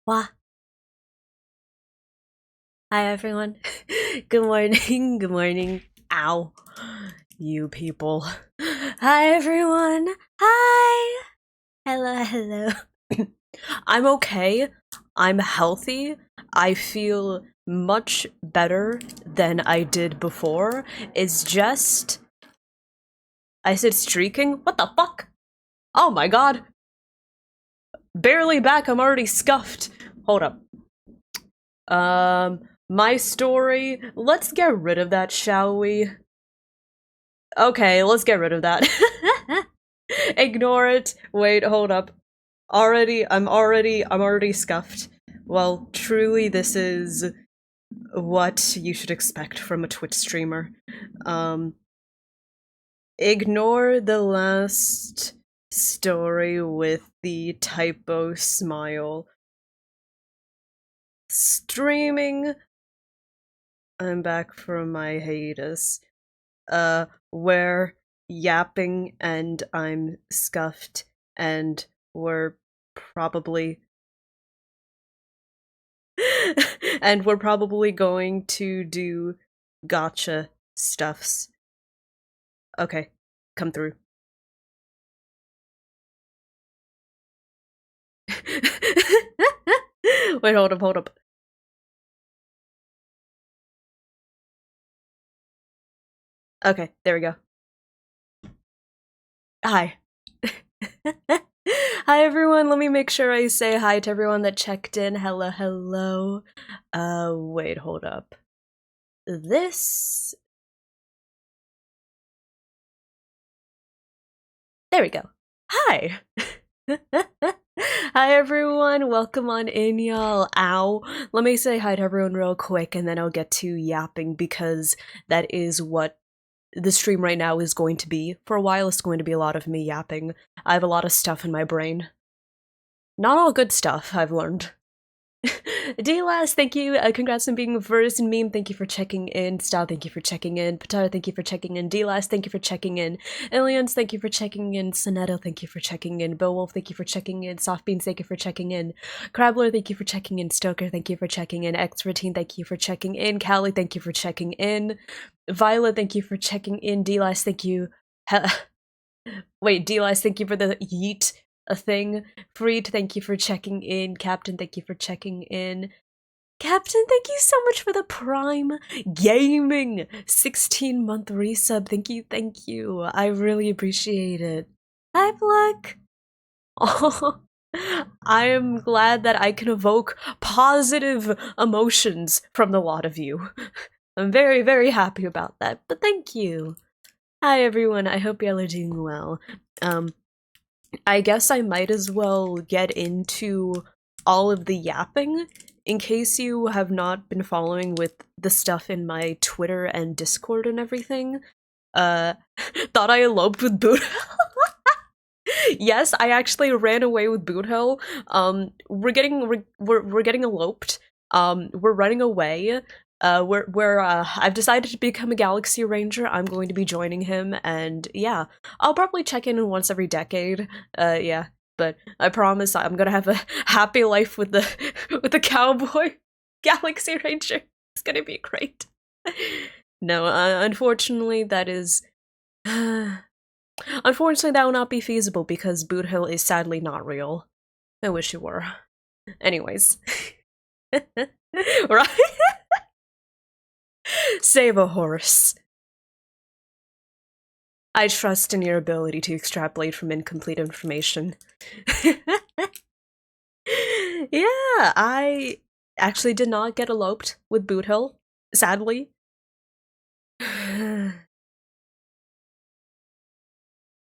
Wah. Hi everyone. Good morning. Good morning. Ow. You people. Hi everyone. Hi. Hello, hello. I'm okay. I'm healthy. I feel much better than I did before. It's just... I said streaking? What the fuck? Oh my god. Barely back, I'm already scuffed. Hold up. My story. Let's get rid of that, shall we? Okay, let's get rid of that. Ignore it. Wait, hold up. I'm already scuffed. Well, truly, this is what you should expect from a Twitch streamer. Ignore the last story with the typo smile. Streaming. I'm back from my hiatus. Where Yapping and I'm scuffed and we're probably and we're probably going to do gotcha stuffs. Okay, come through. Wait, hold up, hold up. Okay, there we go. Hi. Hi everyone, let me make sure I say hi to everyone that checked in. Hello, hello. Wait, hold up. This... There we go. Hi! Hi everyone, welcome on in, y'all. Ow. Let me say hi to everyone real quick and then I'll get to yapping because that is what the stream right now is going to be. For a while it's going to be a lot of me yapping. I have a lot of stuff in my brain. Not all good stuff, I've learned. D-Last, thank you. Congrats on being first. Meme, thank you for checking in. Style, thank you for checking in. Patara, thank you for checking in. D-Last, thank you for checking in. Aliens, thank you for checking in. Sonetto, thank you for checking in. Beowulf, thank you for checking in. Softbeans, thank you for checking in. Crabler, thank you for checking in. Stoker, thank you for checking in. X13, thank you for checking in. Callie, thank you for checking in. Violet, thank you for checking in. D-Last, thank you. Wait, D-Last, thank you for the yeet a thing. Freed, thank you for checking in. Captain, thank you for checking in. Captain, thank you so much for the Prime Gaming 16-month resub. Thank you, thank you. I really appreciate it. Hi, Pluck. Oh, I am glad that I can evoke positive emotions from the lot of you. I'm very, very happy about that, but thank you. Hi, everyone. I hope y'all are doing well. I guess I might as well get into all of the yapping in case you have not been following with the stuff in my Twitter and Discord and everything. Thought I eloped with Boot. Yes, I actually ran away with Boot Hill. We're getting eloped. We're running away. I've decided to become a Galaxy Ranger. I'm going to be joining him, and yeah, I'll probably check in once every decade. Yeah, but I promise I'm gonna have a happy life with the cowboy Galaxy Ranger. It's gonna be great. No, unfortunately, that is. Unfortunately, that will not be feasible because Boot Hill is sadly not real. I wish it were. Anyways. Right? Save a horse. I trust in your ability to extrapolate from incomplete information. Yeah, I actually did not get eloped with Boot Hill, sadly. Oh,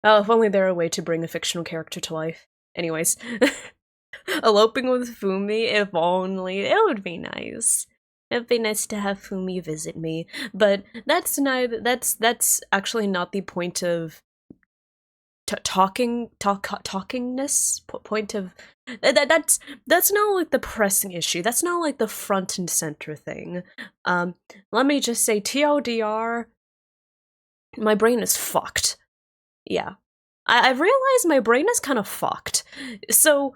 if only there were a way to bring a fictional character to life. Anyways. Eloping with Fumi, if only. It would be nice. It'd be nice to have Fumi visit me, but that's actually not the point of talkingness. Point of that's not like the pressing issue. That's not like the front and center thing. Let me just say, TLDR, my brain is fucked. Yeah, I've realized my brain is kind of fucked. So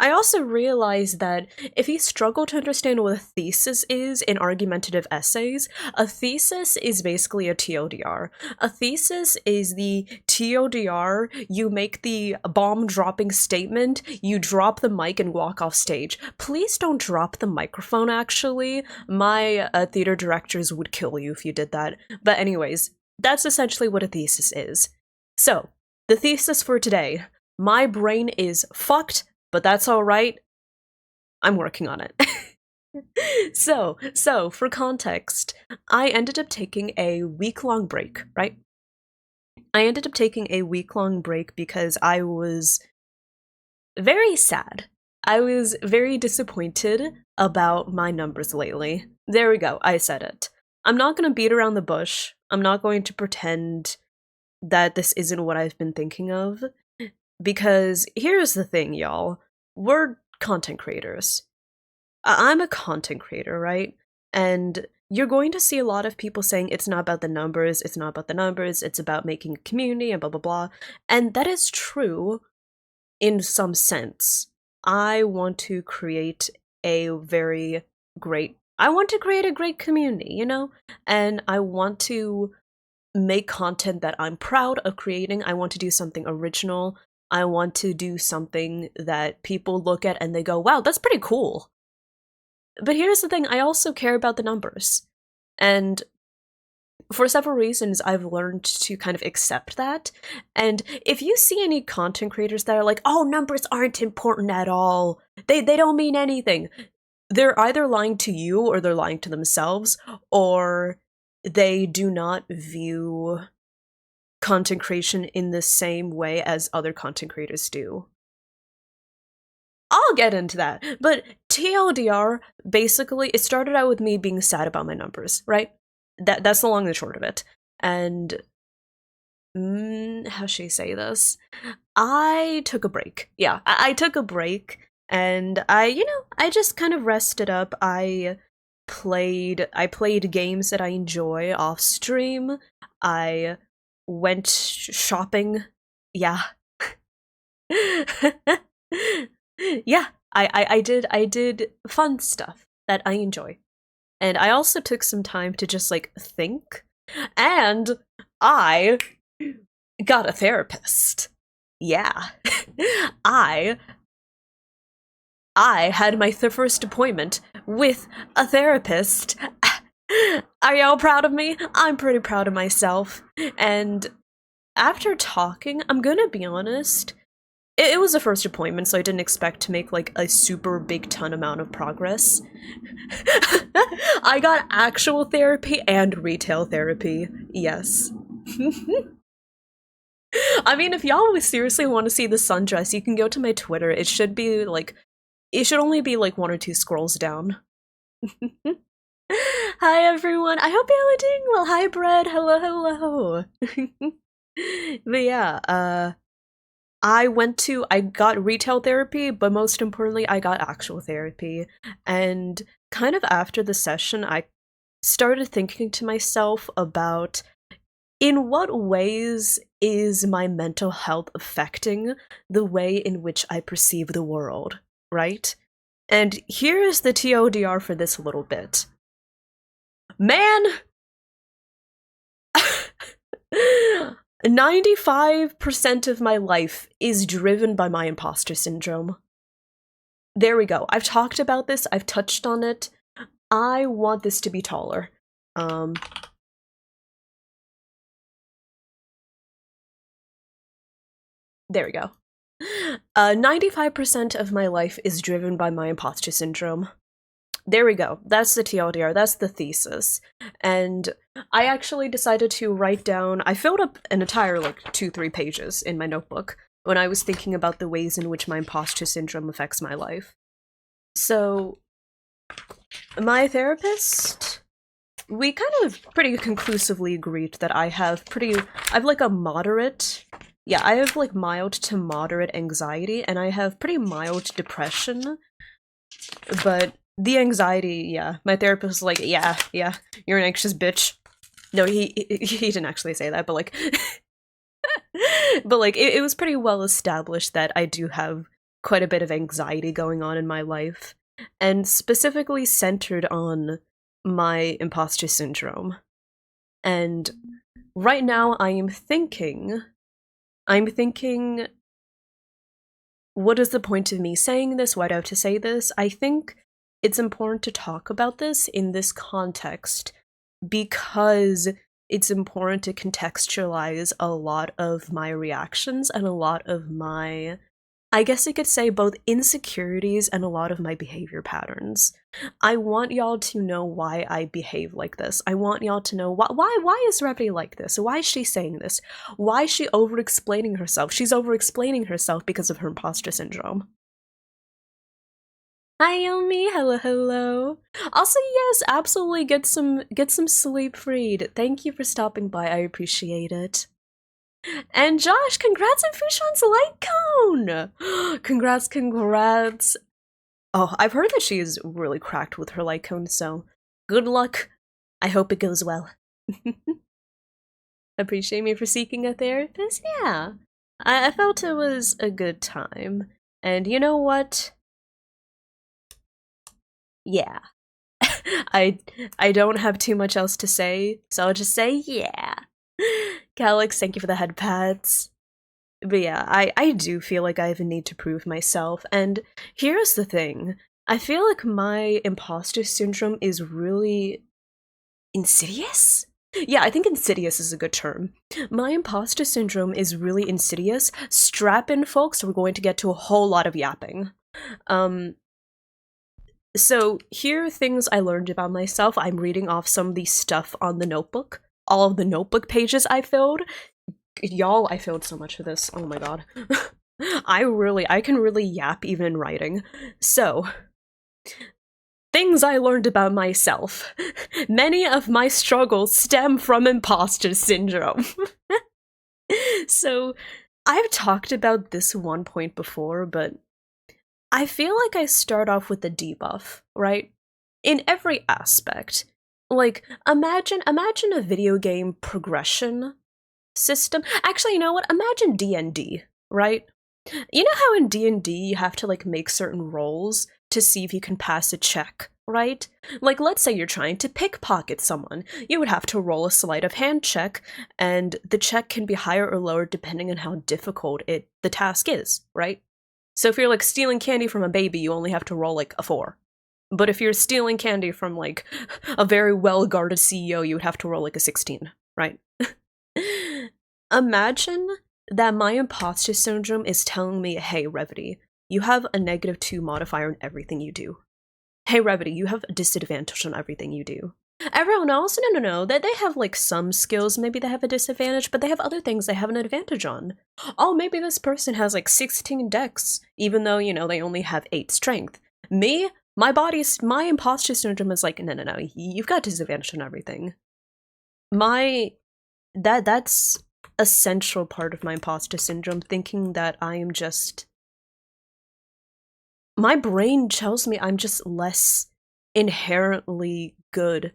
I also realized that if you struggle to understand what a thesis is in argumentative essays, a thesis is basically a TLDR. A thesis is the TLDR, you make the bomb dropping statement, you drop the mic and walk off stage. Please don't drop the microphone, actually. My theater directors would kill you if you did that. But anyways, that's essentially what a thesis is. So, the thesis for today. My brain is fucked, but that's all right. I'm working on it. So for context, I ended up taking a week-long break, right? I ended up taking a week-long break because I was very sad. I was very disappointed about my numbers lately. There we go, I said it. I'm not gonna beat around the bush. I'm not going to pretend that this isn't what I've been thinking of. Because here's the thing, y'all. We're content creators. I'm a content creator, right? And you're going to see a lot of people saying it's not about the numbers, it's not about the numbers, it's about making a community and blah blah blah. And that is true in some sense. I want to create a great community, you know? And I want to make content that I'm proud of creating. I want to do something original. I want to do something that people look at and they go, wow, that's pretty cool. But here's the thing, I also care about the numbers. And for several reasons, I've learned to kind of accept that. And if you see any content creators that are like, oh, numbers aren't important at all, they don't mean anything, they're either lying to you or they're lying to themselves, or they do not view content creation in the same way as other content creators do. I'll get into that, but TLDR, basically, it started out with me being sad about my numbers, right? That's the long and the short of it. And, how should I say this? I took a break. Yeah, I took a break, and I just kind of rested up. I played games that I enjoy off stream. I went shopping. Yeah. Yeah, I did fun stuff that I enjoy. And I also took some time to just like think. And I got a therapist. Yeah. I had my first appointment with a therapist. Are y'all proud of me? I'm pretty proud of myself. And after talking, I'm gonna be honest, it was a first appointment, so I didn't expect to make like a super big ton amount of progress. I got actual therapy and retail therapy, yes. I mean, if y'all seriously want to see the sundress, you can go to my Twitter. It should only be like 1 or 2 scrolls down. Hi everyone, I hope y'all are doing well. Hi Bread, hello. But yeah, I got retail therapy, but most importantly, I got actual therapy. And kind of after the session, I started thinking to myself about in what ways is my mental health affecting the way in which I perceive the world, right? And here is the TLDR for this little bit. Man! 95% of my life is driven by my imposter syndrome. There we go. I've talked about this, I've touched on it. I want this to be taller. There we go. 95% of my life is driven by my imposter syndrome. There we go. That's the TLDR. That's the thesis. And I actually decided to write down, I filled up an entire, 2-3 pages in my notebook when I was thinking about the ways in which my imposter syndrome affects my life. So, my therapist, we kind of pretty conclusively agreed that I have a moderate, I have mild to moderate anxiety, and I have pretty mild depression, but the anxiety, yeah. My therapist was like, yeah, you're an anxious bitch. No, he didn't actually say that, but but it was pretty well established that I do have quite a bit of anxiety going on in my life, and specifically centered on my imposter syndrome. And right now I'm thinking, what is the point of me saying this? Why do I have to say this? I think it's important to talk about this in this context because it's important to contextualize a lot of my reactions and a lot of my, I guess you could say, both insecurities and a lot of my behavior patterns. I want y'all to know why I behave like this. I want y'all to know why is Revy like this? Why is she saying this? Why is she over-explaining herself? She's over-explaining herself because of her imposter syndrome. Hi Yomi, hello hello. Also, yes, absolutely get some sleep, Freed. Thank you for stopping by, I appreciate it. And Josh, congrats on Fushan's light cone! Congrats. Oh, I've heard that she is really cracked with her light cone, so good luck. I hope it goes well. Appreciate me for seeking a therapist? Yeah. I felt it was a good time. And you know what? Yeah. I don't have too much else to say, so I'll just say yeah. Calix, thank you for the head pats. But yeah, I do feel like I have a need to prove myself, and here's the thing. I feel like my imposter syndrome is really insidious? Yeah, I think insidious is a good term. My imposter syndrome is really insidious. Strap in, folks, we're going to get to a whole lot of yapping. So here are things I learned about myself. I'm reading off some of the stuff on the notebook. All of the notebook pages I filled. Y'all, I filled so much of this. Oh my god. I can really yap even in writing. So, things I learned about myself. Many of my struggles stem from imposter syndrome. So, I've talked about this one point before, but I feel like I start off with the debuff, right? In every aspect. Like, imagine a video game progression system. Actually, you know what? Imagine D&D, right? You know how in D&D you have to like make certain rolls to see if you can pass a check, right? Like let's say you're trying to pickpocket someone. You would have to roll a sleight of hand check, and the check can be higher or lower depending on how difficult the task is, right? So if you're like stealing candy from a baby, you only have to roll like a 4. But if you're stealing candy from like a very well-guarded CEO, you would have to roll like a 16, right? Imagine that my imposter syndrome is telling me, hey, Revity, you have a -2 modifier on everything you do. Hey, Revity, you have a disadvantage on everything you do. Everyone else, no, that they have like some skills, maybe they have a disadvantage, but they have other things they have an advantage on. Oh, maybe this person has like 16 dex, even though, you know, they only have 8 strength. Me, my imposter syndrome is like, no, you've got disadvantage on everything. That's a central part of my imposter syndrome, thinking that I am just... My brain tells me I'm just less inherently good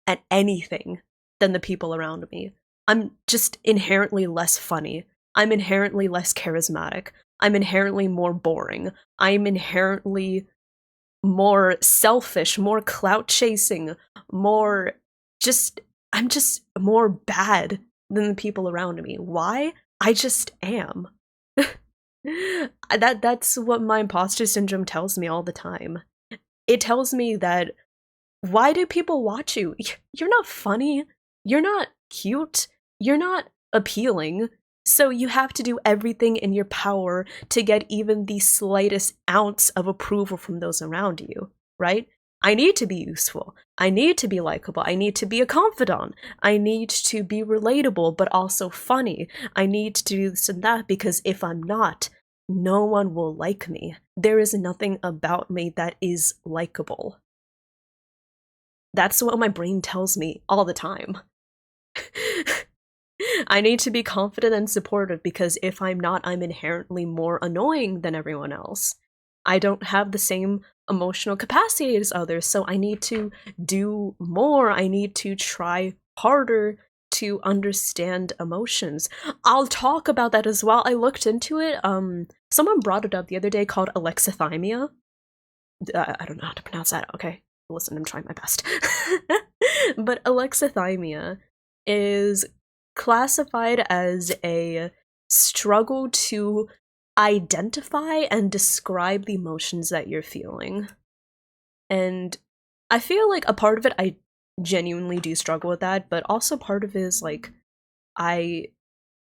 at anything than the people around me. I'm just inherently less funny. I'm inherently less charismatic. I'm inherently more boring. I'm inherently more selfish, more clout chasing, I'm just more bad than the people around me. Why? I just am. That's what my imposter syndrome tells me all the time. It tells me that, why do people watch you? You're not funny. You're not cute. You're not appealing. So you have to do everything in your power to get even the slightest ounce of approval from those around you, right? I need to be useful. I need to be likable. I need to be a confidant. I need to be relatable, but also funny. I need to do this and that, because if I'm not, no one will like me. There is nothing about me that is likable. That's what my brain tells me all the time. I need to be confident and supportive, because if I'm not, I'm inherently more annoying than everyone else. I don't have the same emotional capacity as others, so I need to do more. I need to try harder to understand emotions. I'll talk about that as well. I looked into it. Someone brought it up the other day called alexithymia. I don't know how to pronounce that. Okay, listen, I'm trying my best. But alexithymia is classified as a struggle to identify and describe the emotions that you're feeling. And I feel like a part of it, I genuinely do struggle with that, but also part of it is like, I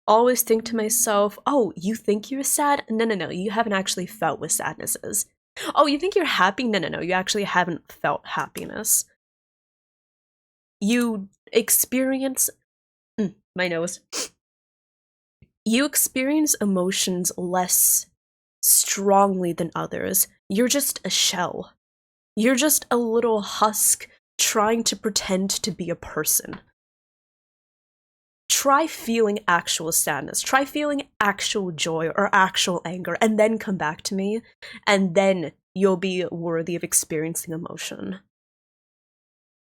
always think to myself, oh, you think you're sad? No, no, no, you haven't actually felt what sadness is. Oh, you think you're happy? No, no, no, you actually haven't felt happiness. You experience. My nose. You experience emotions less strongly than others. You're just a shell. You're just a little husk trying to pretend to be a person. Try feeling actual sadness. Try feeling actual joy or actual anger, and then come back to me, and then you'll be worthy of experiencing emotion.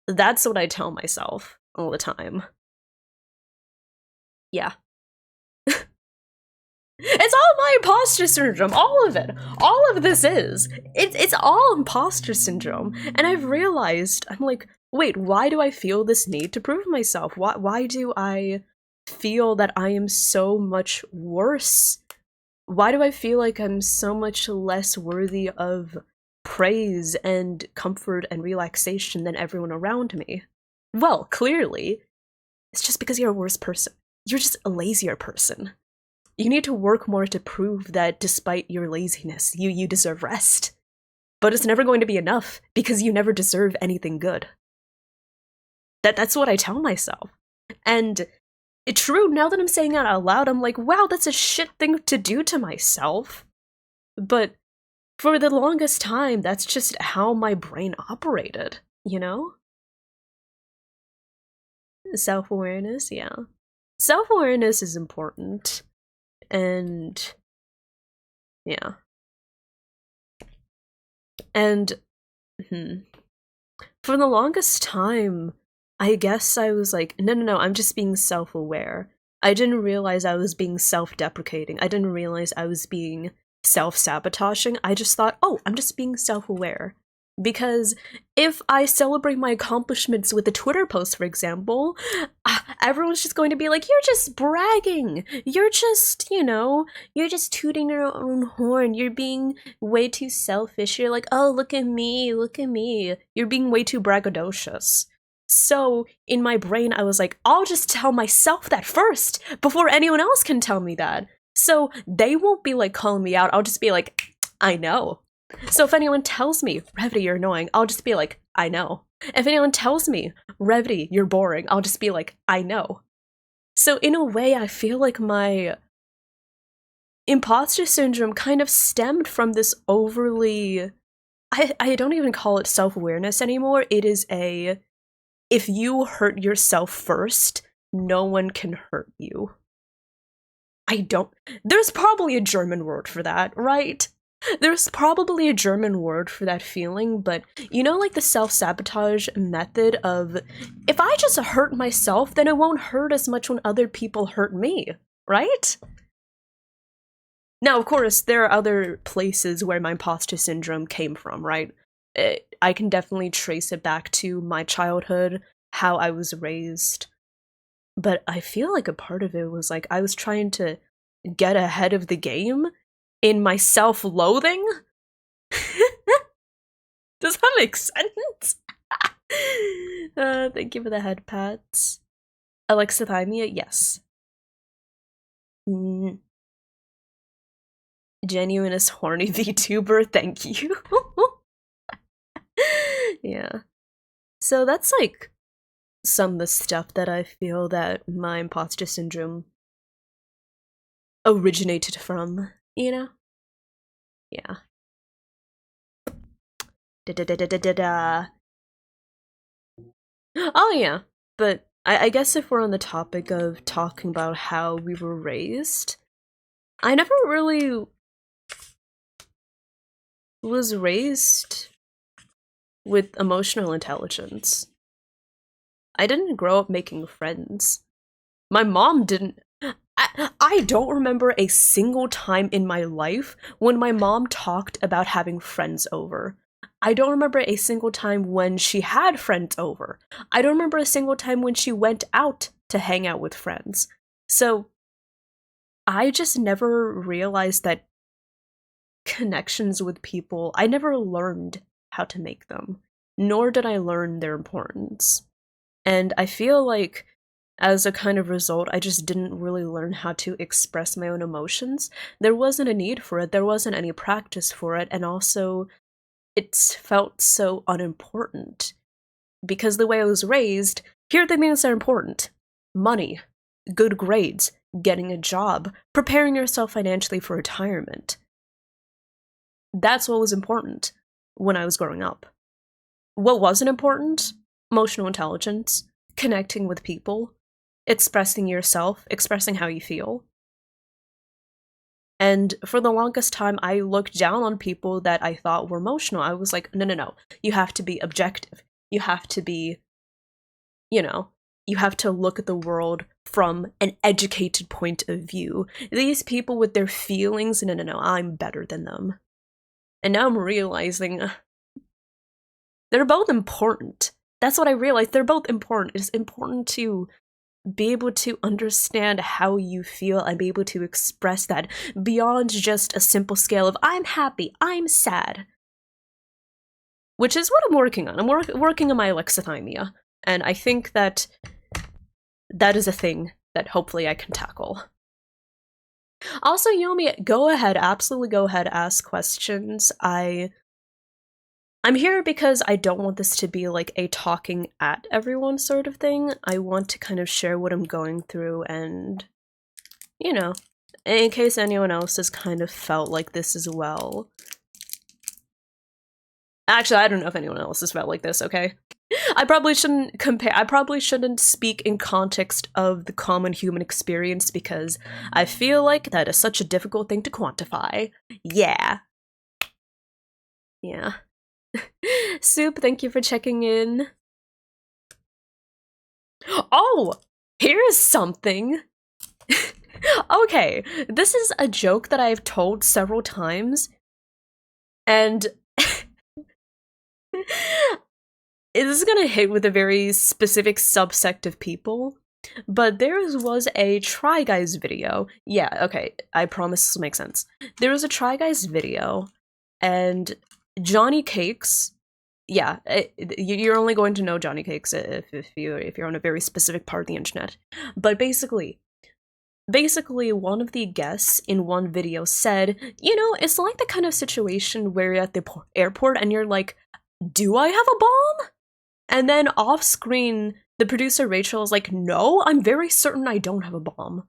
That's what I tell myself all the time. Yeah. It's all my imposter syndrome, all of it. All of this is. It's all imposter syndrome. And I've realized, I'm like, wait, why do I feel this need to prove myself? Why do I feel that I am so much worse? Why do I feel like I'm so much less worthy of praise and comfort and relaxation than everyone around me? Well, clearly, it's just because you're a worse person. You're just a lazier person. You need to work more to prove that despite your laziness, you deserve rest. But it's never going to be enough, because you never deserve anything good. That's what I tell myself. And it's true, now that I'm saying it out loud, I'm like, wow, that's a shit thing to do to myself. But for the longest time, that's just how my brain operated, you know? Self-awareness, yeah. Self-awareness is important. And yeah. And for the longest time, I guess I was like, no, no, no, I'm just being self-aware. I didn't realize I was being self-deprecating. I didn't realize I was being self-sabotaging. I just thought, oh, I'm just being self-aware. Because if I celebrate my accomplishments with a Twitter post, for example, everyone's just going to be like, you're just bragging. You're just, you're just tooting your own horn. You're being way too selfish. You're like, oh, look at me, look at me. You're being way too braggadocious. So in my brain, I was like, I'll just tell myself that first before anyone else can tell me that. So they won't be like calling me out. I'll just be like, I know. So if anyone tells me, Revity, you're annoying, I'll just be like, I know. If anyone tells me, Revity, you're boring, I'll just be like, I know. So in a way, I feel like my imposter syndrome kind of stemmed from this overly... I don't even call it self-awareness anymore. It is a, if you hurt yourself first, no one can hurt you. There's probably a German word for that, right? There's probably a German word for that feeling, but like the self-sabotage method of, if I just hurt myself, then it won't hurt as much when other people hurt me, right? Now, of course, there are other places where my imposter syndrome came from, right? I can definitely trace it back to my childhood, how I was raised. But I feel like a part of it was like I was trying to get ahead of the game in my self-loathing? Does that make sense? Thank you for the head pats. Alexithymia, yes. Genuinest horny VTuber, thank you. Yeah. So that's like some of the stuff that I feel that my imposter syndrome originated from, Yeah. Da-da-da-da-da-da. Oh yeah, but I guess if we're on the topic of talking about how we were raised, I never really was raised with emotional intelligence. I didn't grow up making friends. My mom didn't. I don't remember a single time in my life when my mom talked about having friends over. I don't remember a single time when she had friends over. I don't remember a single time when she went out to hang out with friends. So I just never realized that connections with people, I never learned how to make them, nor did I learn their importance. And I feel like as a kind of result, I just didn't really learn how to express my own emotions. There wasn't a need for it, there wasn't any practice for it, and also it's felt so unimportant. Because the way I was raised, here are the things that are important: money, good grades, getting a job, preparing yourself financially for retirement. That's what was important when I was growing up. What wasn't important? Emotional intelligence, connecting with people, expressing yourself, expressing how you feel. And for the longest time, I looked down on people that I thought were emotional. I was like, no. You have to be objective. You have to be, you have to look at the world from an educated point of view. These people with their feelings, no, I'm better than them. And now I'm realizing they're both important. That's what I realized. They're both important. It's important to be able to understand how you feel and be able to express that beyond just a simple scale of I'm happy, I'm sad. Which is what I'm working on. I'm working on my alexithymia. And I think that that is a thing that hopefully I can tackle. Also, Yomi, go ahead, absolutely go ahead, ask questions. I'm here because I don't want this to be like a talking at everyone sort of thing. I want to kind of share what I'm going through and, in case anyone else has kind of felt like this as well. Actually, I don't know if anyone else has felt like this, okay? I probably shouldn't speak in context of the common human experience because I feel like that is such a difficult thing to quantify. Yeah. Soup, thank you for checking in. Oh, here's something. Okay, this is a joke that I've told several times, and this is gonna hit with a very specific subsect of people, but there was a Try Guys video. Yeah, okay, I promise this will make sense. There was a Try Guys video, and Johnny Cakes, yeah, you're only going to know Johnny Cakes if you're on a very specific part of the internet. But basically, one of the guests in one video said, it's like the kind of situation where you're at the airport and you're like, do I have a bomb? And then off screen, the producer Rachel is like, no, I'm very certain I don't have a bomb.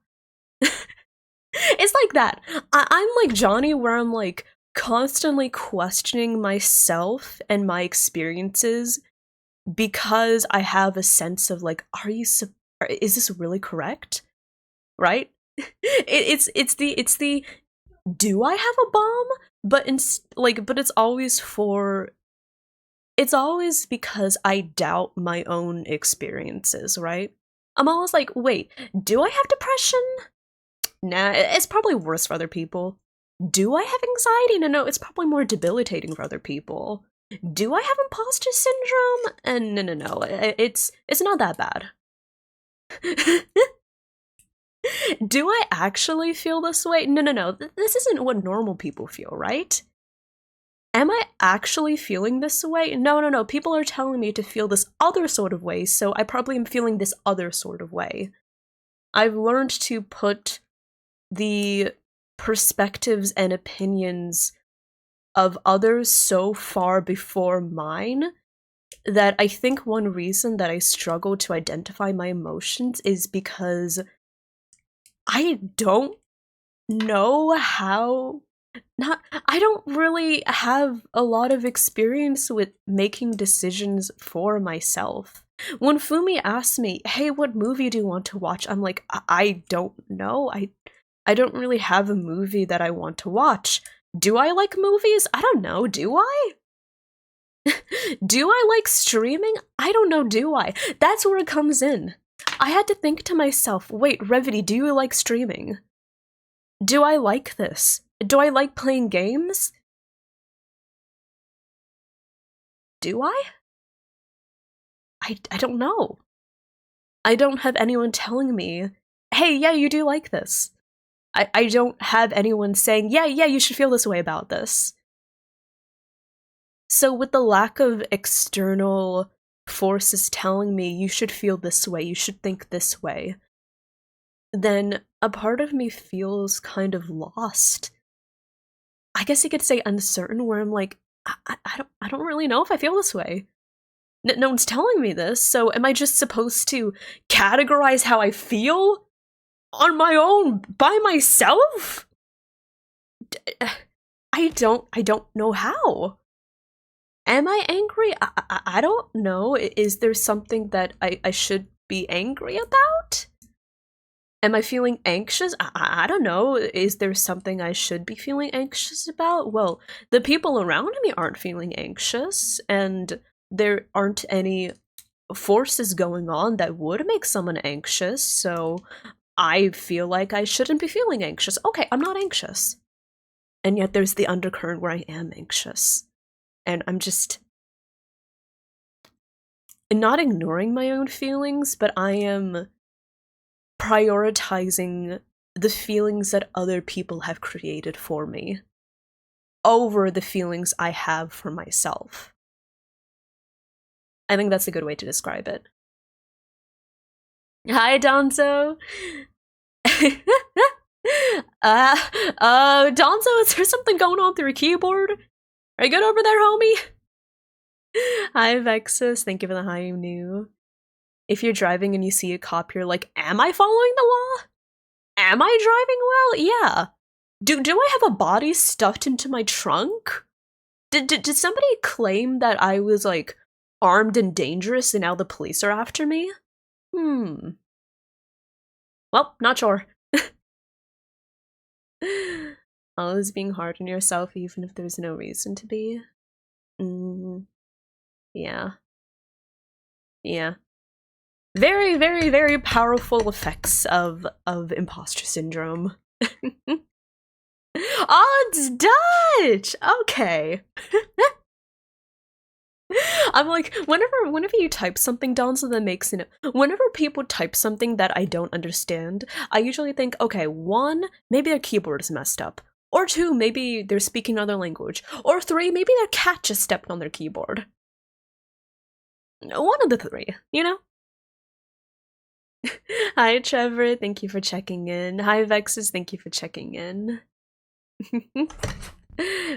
It's like that. I'm like Johnny, where I'm like, constantly questioning myself and my experiences because I have a sense of like, is this really correct? Right? It's the do I have a bomb? But it's always because I doubt my own experiences, right? I'm always like, wait, do I have depression? Nah, it's probably worse for other people. Do I have anxiety? No, it's probably more debilitating for other people. Do I have imposter syndrome? And no, it's not that bad. Do I actually feel this way? No, this isn't what normal people feel, right? Am I actually feeling this way? No, people are telling me to feel this other sort of way, so I probably am feeling this other sort of way. I've learned to put the perspectives and opinions of others so far before mine that I think one reason that I struggle to identify my emotions is because I don't know how I don't really have a lot of experience with making decisions for myself. When Fumi asks me, hey, what movie do you want to watch? I'm like, I don't know. I don't really have a movie that I want to watch. Do I like movies? I don't know. Do I? Do I like streaming? I don't know. Do I? That's where it comes in. I had to think to myself, wait, Revity, do you like streaming? Do I like this? Do I like playing games? Do I? I don't know. I don't have anyone telling me, hey, yeah, you do like this. I don't have anyone saying, yeah, you should feel this way about this. So with the lack of external forces telling me you should feel this way, you should think this way, then a part of me feels kind of lost. I guess you could say uncertain, where I'm like, I don't really know if I feel this way. No one's telling me this, so am I just supposed to categorize how I feel on my own by myself? I don't know how. Am I angry? I don't know. Is there something that I should be angry about? Am I feeling anxious? I don't know. Is there something I should be feeling anxious about? Well, the people around me aren't feeling anxious, and there aren't any forces going on that would make someone anxious, so I feel like I shouldn't be feeling anxious. Okay, I'm not anxious. And yet there's the undercurrent where I am anxious. And I'm just not ignoring my own feelings, but I am prioritizing the feelings that other people have created for me over the feelings I have for myself. I think that's a good way to describe it. Hi, Donzo! Donzo, is there something going on through your keyboard? Are you good over there, homie? Hi, Vexus, thank you for the hi, you new. If you're driving and you see a cop, you're like, am I following the law? Am I driving well? Yeah. Do I have a body stuffed into my trunk? Did somebody claim that I was, like, armed and dangerous and now the police are after me? Well, not sure. Always being hard on yourself even if there's no reason to be. Yeah. Yeah. Very, very, very powerful effects of imposter syndrome. Oh, it's Dutch! Okay. I'm like, whenever you type something, Donzo, that makes it. Whenever people type something that I don't understand, I usually think, okay, one, maybe their keyboard is messed up. Or two, maybe they're speaking another language. Or three, maybe their cat just stepped on their keyboard. One of the three, you know? Hi, Trevor. Thank you for checking in. Hi, Vexus. Thank you for checking in.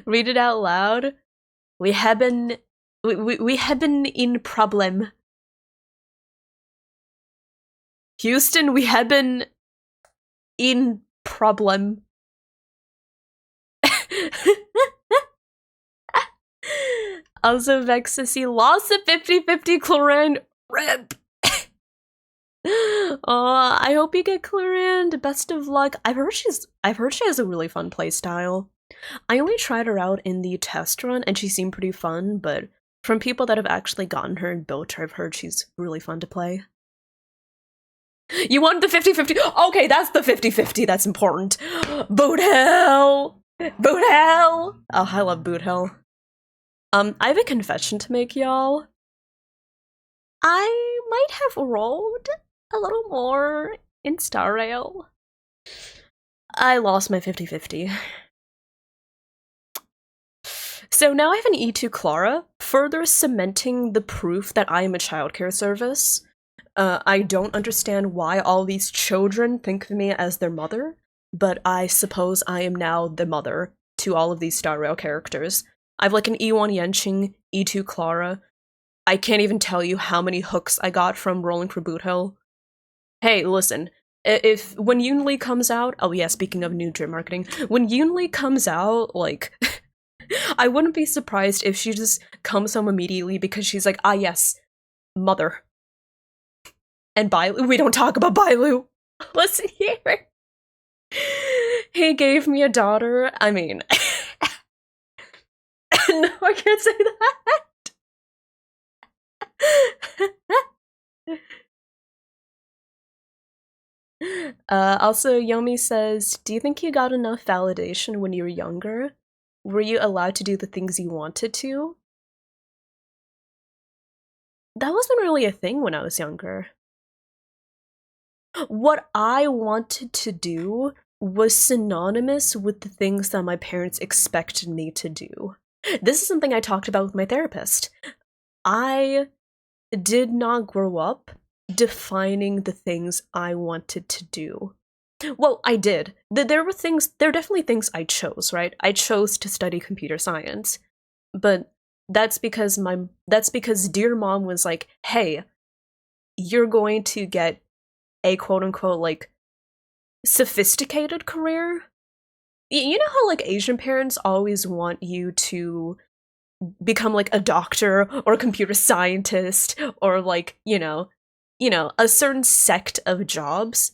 Read it out loud. We have been in problem. Houston, we have been in problem. Also, Vexus, lost a 50-50 Chlorine. RIP. I hope you get Chlorine. Best of luck. I've heard she has a really fun playstyle. I only tried her out in the test run and she seemed pretty fun, but from people that have actually gotten her and built her, I've heard she's really fun to play. You want the 50-50? Okay, that's the 50-50, that's important. Boot hell! Boot hell! Oh, I love boot hell. I have a confession to make, y'all. I might have rolled a little more in Star Rail. I lost my 50-50. So now I have an E2 Clara, further cementing the proof that I am a childcare service. I don't understand why all these children think of me as their mother, but I suppose I am now the mother to all of these Star Rail characters. I've like an E1 Yenshin, E2 Clara. I can't even tell you how many hooks I got from rolling for Boot Hill. Hey, listen, when Yunli comes out, oh yeah, speaking of new drip marketing, when Yunli comes out, like, I wouldn't be surprised if she just comes home immediately because she's like, ah yes, mother. And Bailu, we don't talk about Bailu. Listen here. He gave me a daughter. I mean, no, I can't say that. Also, Yomi says, do you think you got enough validation when you were younger? Were you allowed to do the things you wanted to? That wasn't really a thing when I was younger. What I wanted to do was synonymous with the things that my parents expected me to do. This is something I talked about with my therapist. I did not grow up defining the things I wanted to do. Well, I did. There are definitely things I chose, right? I chose to study computer science. But that's because dear mom was like, "Hey, you're going to get a quote unquote like sophisticated career." You know how like Asian parents always want you to become like a doctor or a computer scientist or like, a certain sect of jobs.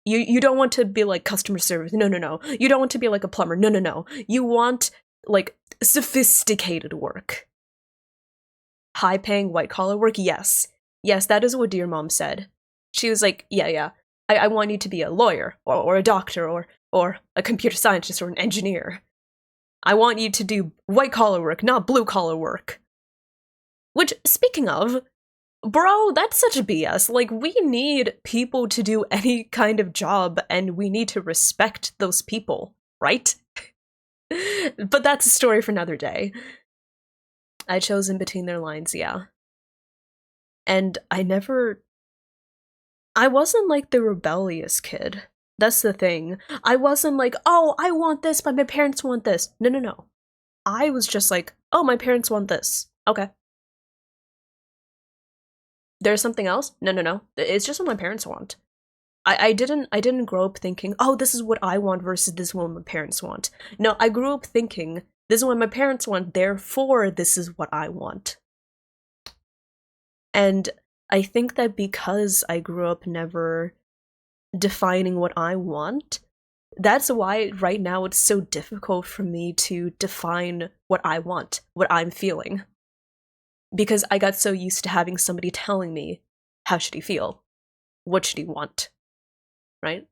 You don't want to be like customer service. No, no, no. You don't want to be like a plumber. No, no, no. You want like sophisticated work. High paying white collar work? Yes. Yes, that is what dear mom said. She was like, yeah, yeah. I want you to be a lawyer or a doctor or a computer scientist or an engineer. I want you to do white collar work, not blue collar work. Which, speaking of, bro, that's such a BS. Like, we need people to do any kind of job, and we need to respect those people, right? But that's a story for another day. I chose in between their lines, yeah. And I wasn't like the rebellious kid. That's the thing. I wasn't like, oh, I want this, but my parents want this. No, no, no. I was just like, oh, my parents want this. Okay. There's something else? No, no, no. It's just what my parents want. I didn't grow up thinking, oh, this is what I want versus this is what my parents want. No, I grew up thinking, this is what my parents want, therefore this is what I want. And I think that because I grew up never defining what I want, that's why right now it's so difficult for me to define what I want, what I'm feeling. Because I got so used to having somebody telling me, how should he feel? What should he want? Right?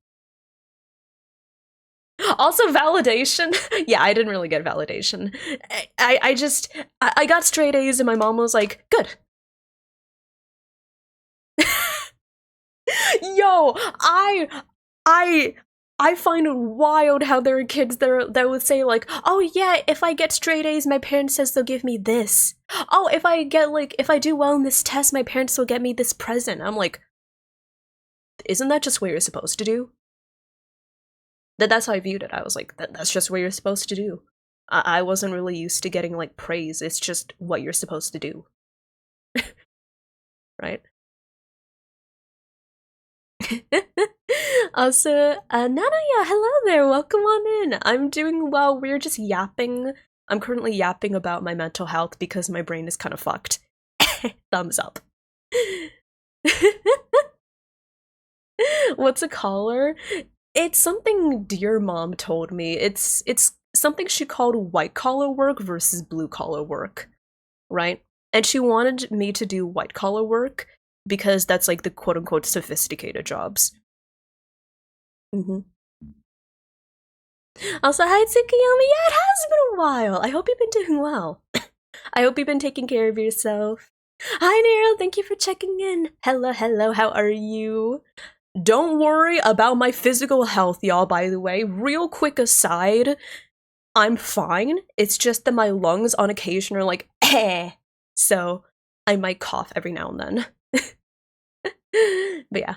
Also, validation. Yeah, I didn't really get validation. I got straight A's and my mom was like, good. Yo, I I find it wild how there are kids that would say like, "Oh yeah, if I get straight A's, my parents says they'll give me this. Oh, if I do well in this test, my parents will get me this present." I'm like, isn't that just what you're supposed to do? That's how I viewed it. I was like, that's just what you're supposed to do. I wasn't really used to getting like praise. It's just what you're supposed to do, right? Also, Nanaya, hello there. Welcome on in. I'm doing well. We're just yapping. I'm currently yapping about my mental health because my brain is kind of fucked. Thumbs up. What's a collar? It's something dear mom told me. It's something she called white collar work versus blue collar work, right? And she wanted me to do white collar work because that's like the quote unquote sophisticated jobs. Mm-hmm. Also, hi Tsukiyomi. Yeah, it has been a while. I hope you've been doing well. I hope you've been taking care of yourself. Hi Nero, thank you for checking in. Hello, hello, how are you? Don't worry about my physical health, y'all, by the way. Real quick aside, I'm fine. It's just that my lungs on occasion are like, eh. So I might cough every now and then. But yeah.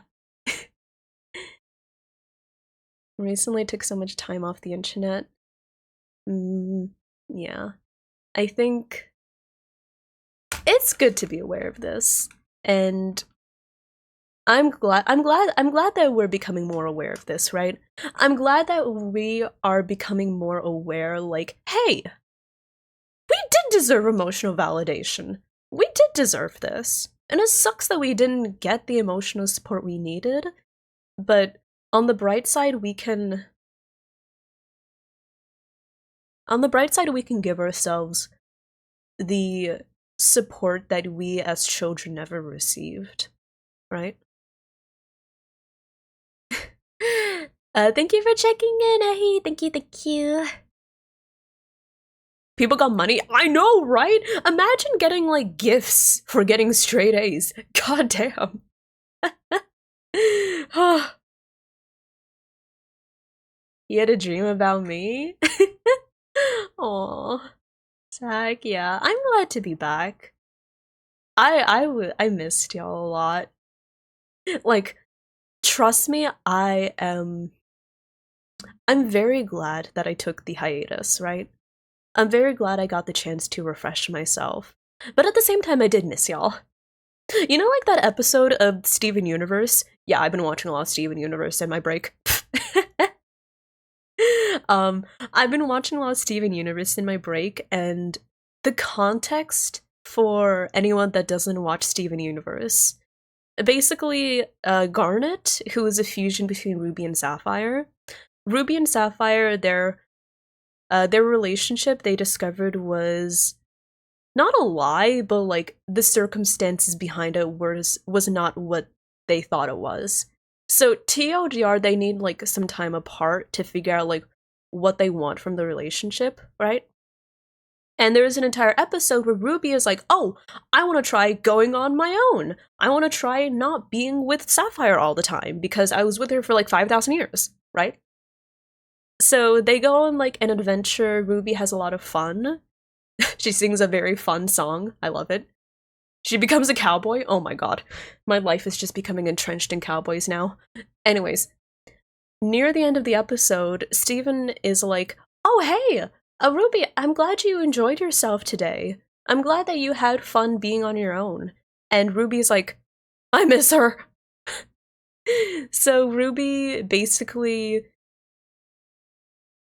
Recently took so much time off the internet. Yeah. I think it's good to be aware of this. And I'm glad that we're becoming more aware of this, right? I'm glad that we are becoming more aware, like, hey, we did deserve emotional validation. We did deserve this. And it sucks that we didn't get the emotional support we needed, but on the bright side, we can give ourselves the support that we as children never received, right? Thank you for checking in, Ahi. Thank you, thank you. People got money? I know, right? Imagine getting like gifts for getting straight A's. God damn. You had a dream about me? Aw. Zach, yeah. I'm glad to be back. I missed y'all a lot. Like, trust me, I'm very glad that I took the hiatus, right? I'm very glad I got the chance to refresh myself. But at the same time, I did miss y'all. You know, like that episode of Steven Universe? Yeah, I've been watching a lot of Steven Universe in my break. I've been watching a lot of Steven Universe in my break, and the context for anyone that doesn't watch Steven Universe, basically, Garnet, who is a fusion between Ruby and Sapphire. Ruby and Sapphire, their relationship they discovered was not a lie, but like the circumstances behind it was not what they thought it was. So TLDR, they need like some time apart to figure out like what they want from the relationship, right? And there's an entire episode where Ruby is like, oh, I want to try going on my own. I want to try not being with Sapphire all the time because I was with her for like 5,000 years, right? So they go on like an adventure. Ruby has a lot of fun. She sings a very fun song. I love it. She becomes a cowboy. Oh my god. My life is just becoming entrenched in cowboys now. Anyways, near the end of the episode, Steven is like, oh hey, Ruby, I'm glad you enjoyed yourself today. I'm glad that you had fun being on your own. And Ruby's like, I miss her. So Ruby basically,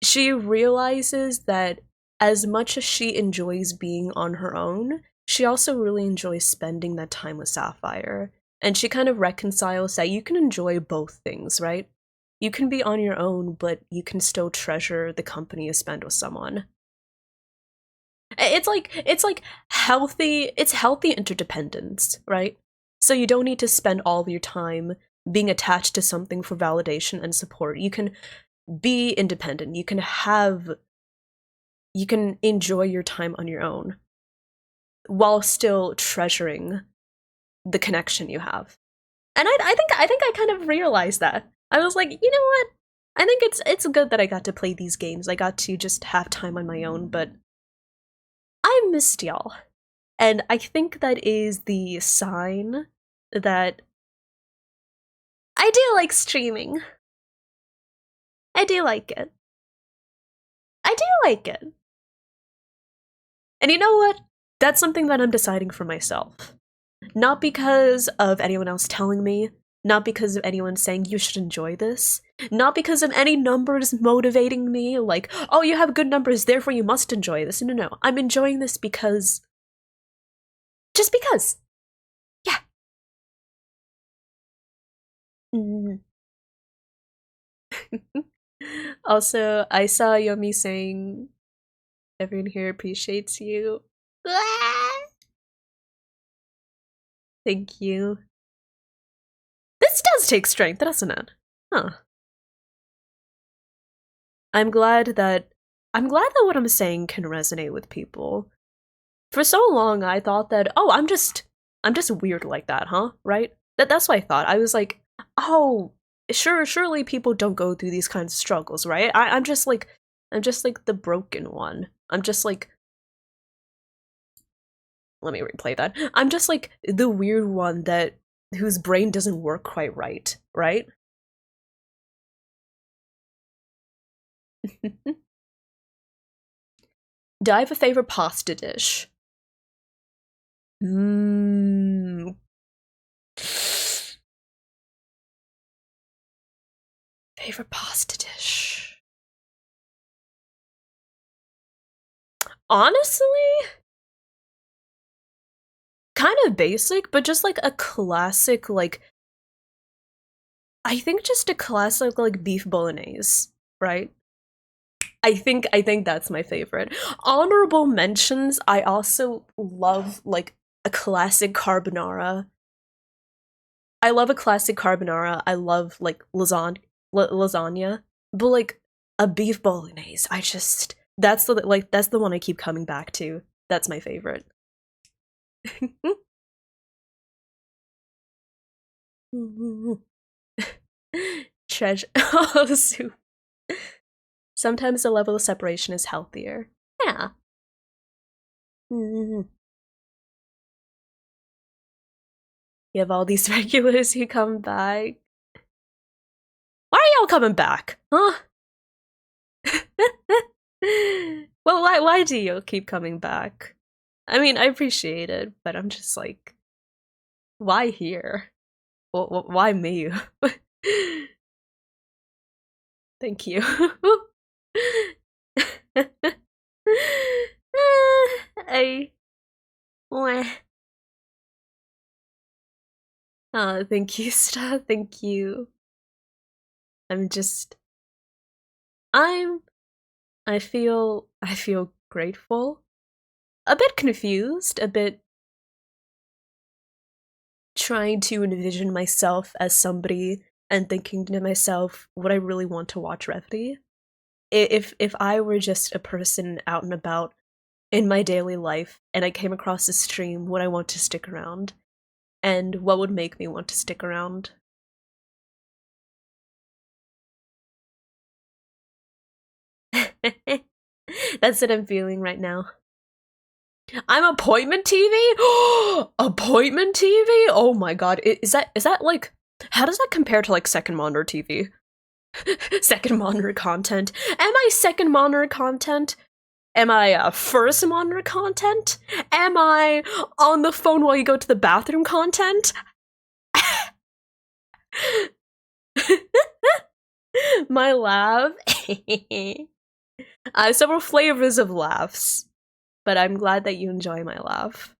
she realizes that as much as she enjoys being on her own, she also really enjoys spending that time with Sapphire. And she kind of reconciles that you can enjoy both things, right? You can be on your own, but you can still treasure the company you spend with someone. It's like healthy interdependence, right? So you don't need to spend all of your time being attached to something for validation and support. You can be independent. You can enjoy your time on your own while still treasuring the connection you have. And I think I kind of realized that. I was like, you know what? I think it's good that I got to play these games. I got to just have time on my own, but I missed y'all. And I think that is the sign that I do like streaming. I do like it. I do like it. And you know what? That's something that I'm deciding for myself. Not because of anyone else telling me, not because of anyone saying you should enjoy this, not because of any numbers motivating me, like, oh, you have good numbers, therefore you must enjoy this. No, no, no. I'm enjoying this because. Just because. Yeah. Mm. Also, I saw Yomi saying, everyone here appreciates you. Thank you. This does take strength, doesn't it? Huh. I'm glad that what I'm saying can resonate with people. For so long I thought that, oh, I'm just weird like that, huh? Right? That's what I thought. I was like, oh, surely people don't go through these kinds of struggles, right? I'm just like the broken one. I'm just like, let me replay that. I'm just like the weird one that whose brain doesn't work quite right, right? Do I have a favorite pasta dish? Mmm. Favorite pasta dish? Honestly, kind of basic, but just like a classic, like, I think just a classic, like, beef bolognese, right? I think that's my favorite. Honorable mentions, I also love, like, a classic carbonara. I love a classic carbonara. I love, like, lasagna. lasagna, but like a beef bolognese. That's the one I keep coming back to. That's my favorite. Treasure oh, soup. Sometimes the level of separation is healthier. Yeah. You have all these regulars who come back. Why are y'all coming back? Huh? Well, why do you keep coming back? I mean, I appreciate it, but I'm just like, why here? Why me? Thank you. I. Oh, thank you, Star. Thank you. I'm just. I'm. I feel grateful. A bit confused. A bit trying to envision myself as somebody and thinking to myself, would I really want to watch Revity? If I were just a person out and about in my daily life and I came across this stream, would I want to stick around? And what would make me want to stick around? That's what I'm feeling right now. I'm appointment TV? Appointment TV? Oh my god. Is that like, how does that compare to like second monitor TV? Second monitor content. Am I second monitor content? Am I first monitor content? Am I on the phone while you go to the bathroom content? My laugh. I have several flavors of laughs, but I'm glad that you enjoy my laugh.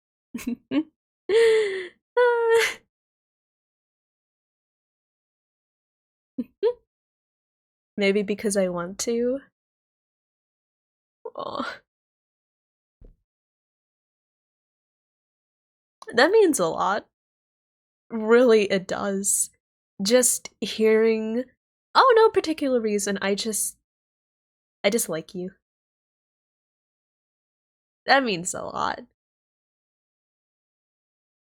Maybe because I want to. Oh. That means a lot. Really, it does. Just hearing. Oh, no particular reason. I just like you. That means a lot.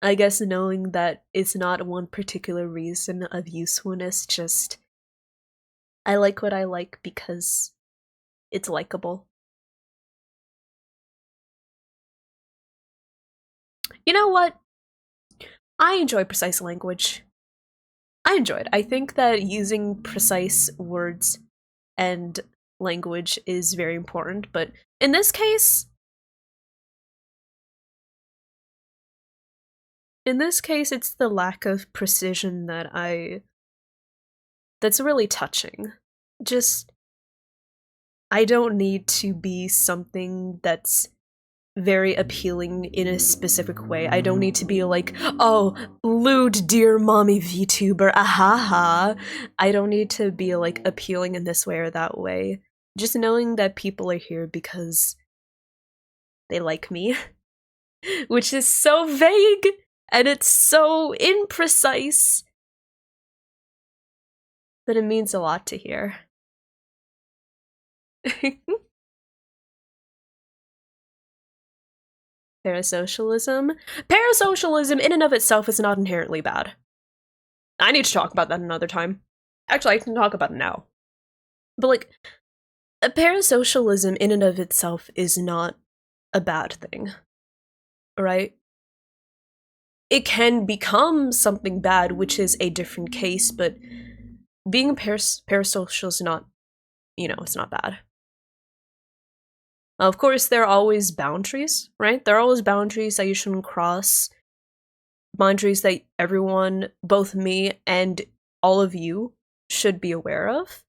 I guess knowing that it's not one particular reason of usefulness, just I like what I like because it's likable. You know what? I enjoy precise language. I enjoy it. I think that using precise words and language is very important, but in this case, it's the lack of precision that's really touching. Just, I don't need to be something that's very appealing in a specific way. I don't need to be like, oh, lewd dear mommy VTuber, ahaha. I don't need to be like appealing in this way or that way. Just knowing that people are here because they like me, which is so vague and it's so imprecise, but it means a lot to hear. Parasocialism? Parasocialism in and of itself is not inherently bad. I need to talk about that another time. Actually, I can talk about it now. But like, a parasocialism in and of itself is not a bad thing, right? It can become something bad, which is a different case, but being parasocial is not, it's not bad. Of course, there are always boundaries, right? There are always boundaries that you shouldn't cross. Boundaries that everyone, both me and all of you, should be aware of.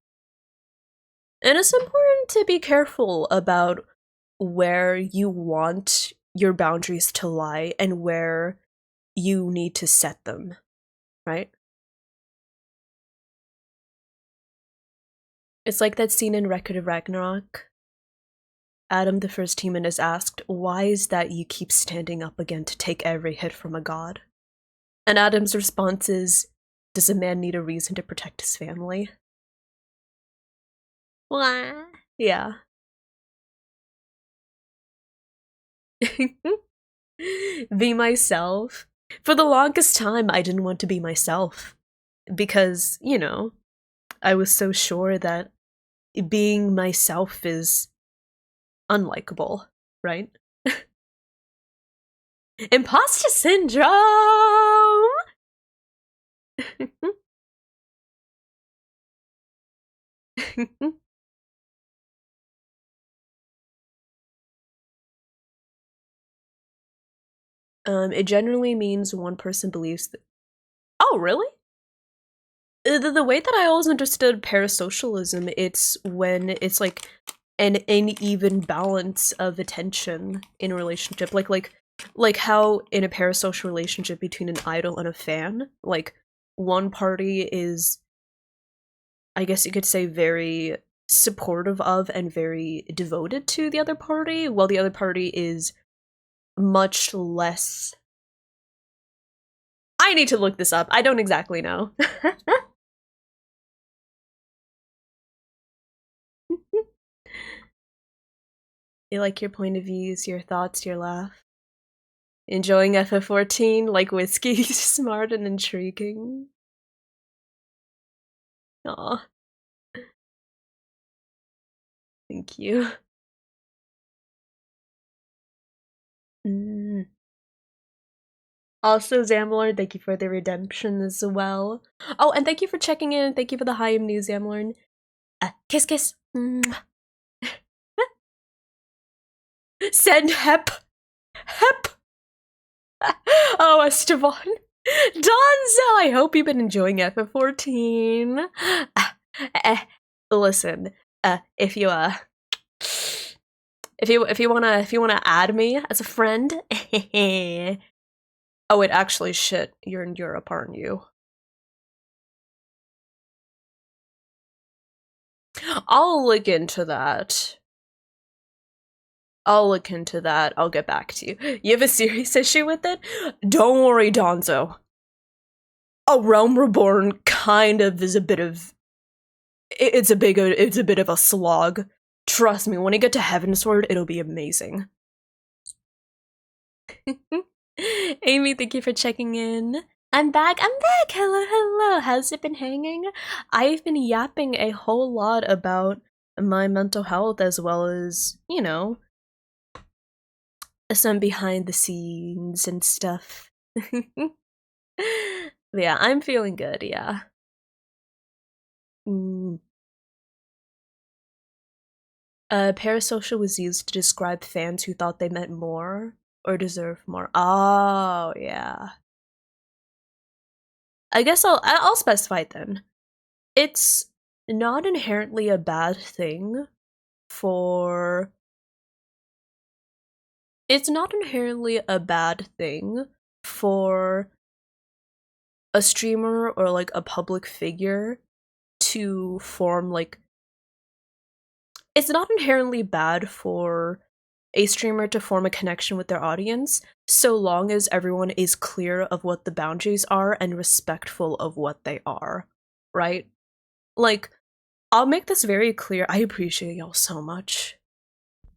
And it's important to be careful about where you want your boundaries to lie and where you need to set them, right? It's like that scene in Record of Ragnarok. Adam, the first human, is asked, why is that you keep standing up again to take every hit from a god? And Adam's response is, does a man need a reason to protect his family? Wah. Yeah. Be myself. For the longest time, I didn't want to be myself because, I was so sure that being myself is unlikable, right? Imposter syndrome! It generally means one person believes that. Oh, really? The way that I always understood parasocialism, it's when it's like an uneven balance of attention in a relationship. Like how in a parasocial relationship between an idol and a fan, like one party is, I guess you could say, very supportive of and very devoted to the other party, while the other party is much less. I need to look this up. I don't exactly know. You like your point of views, your thoughts, your laugh. Enjoying FF14 like whiskey, smart and intriguing. Aw, thank you. Mm. Also, Zamlorn, thank you for the redemption as well. Oh, and thank you for checking in. Thank you for the high news, Zamlorn. Kiss, kiss. Send hep. Hep. Oh, Esteban. Donzo, I hope you've been enjoying FF14. Listen, if you wanna add me as a friend, oh wait, actually, shit, you're in Europe, aren't you? I'll look into that. I'll get back to you. You have a serious issue with it? Don't worry, Donzo. A Realm Reborn kind of is a bit of. It's a bit of a slog. Trust me, when I get to Heavensward, it'll be amazing. Amy, thank you for checking in. I'm back. Hello, hello. How's it been hanging? I've been yapping a whole lot about my mental health as well as, some behind the scenes and stuff. Yeah, I'm feeling good, yeah. Mm. Parasocial was used to describe fans who thought they meant more or deserved more. Oh, yeah. I guess I'll specify it then. It's not inherently a bad thing for it's not inherently a bad thing for a streamer or like a public figure to form like it's not inherently bad for a streamer to form a connection with their audience so long as everyone is clear of what the boundaries are and respectful of what they are, right? Like, I'll make this very clear. I appreciate y'all so much.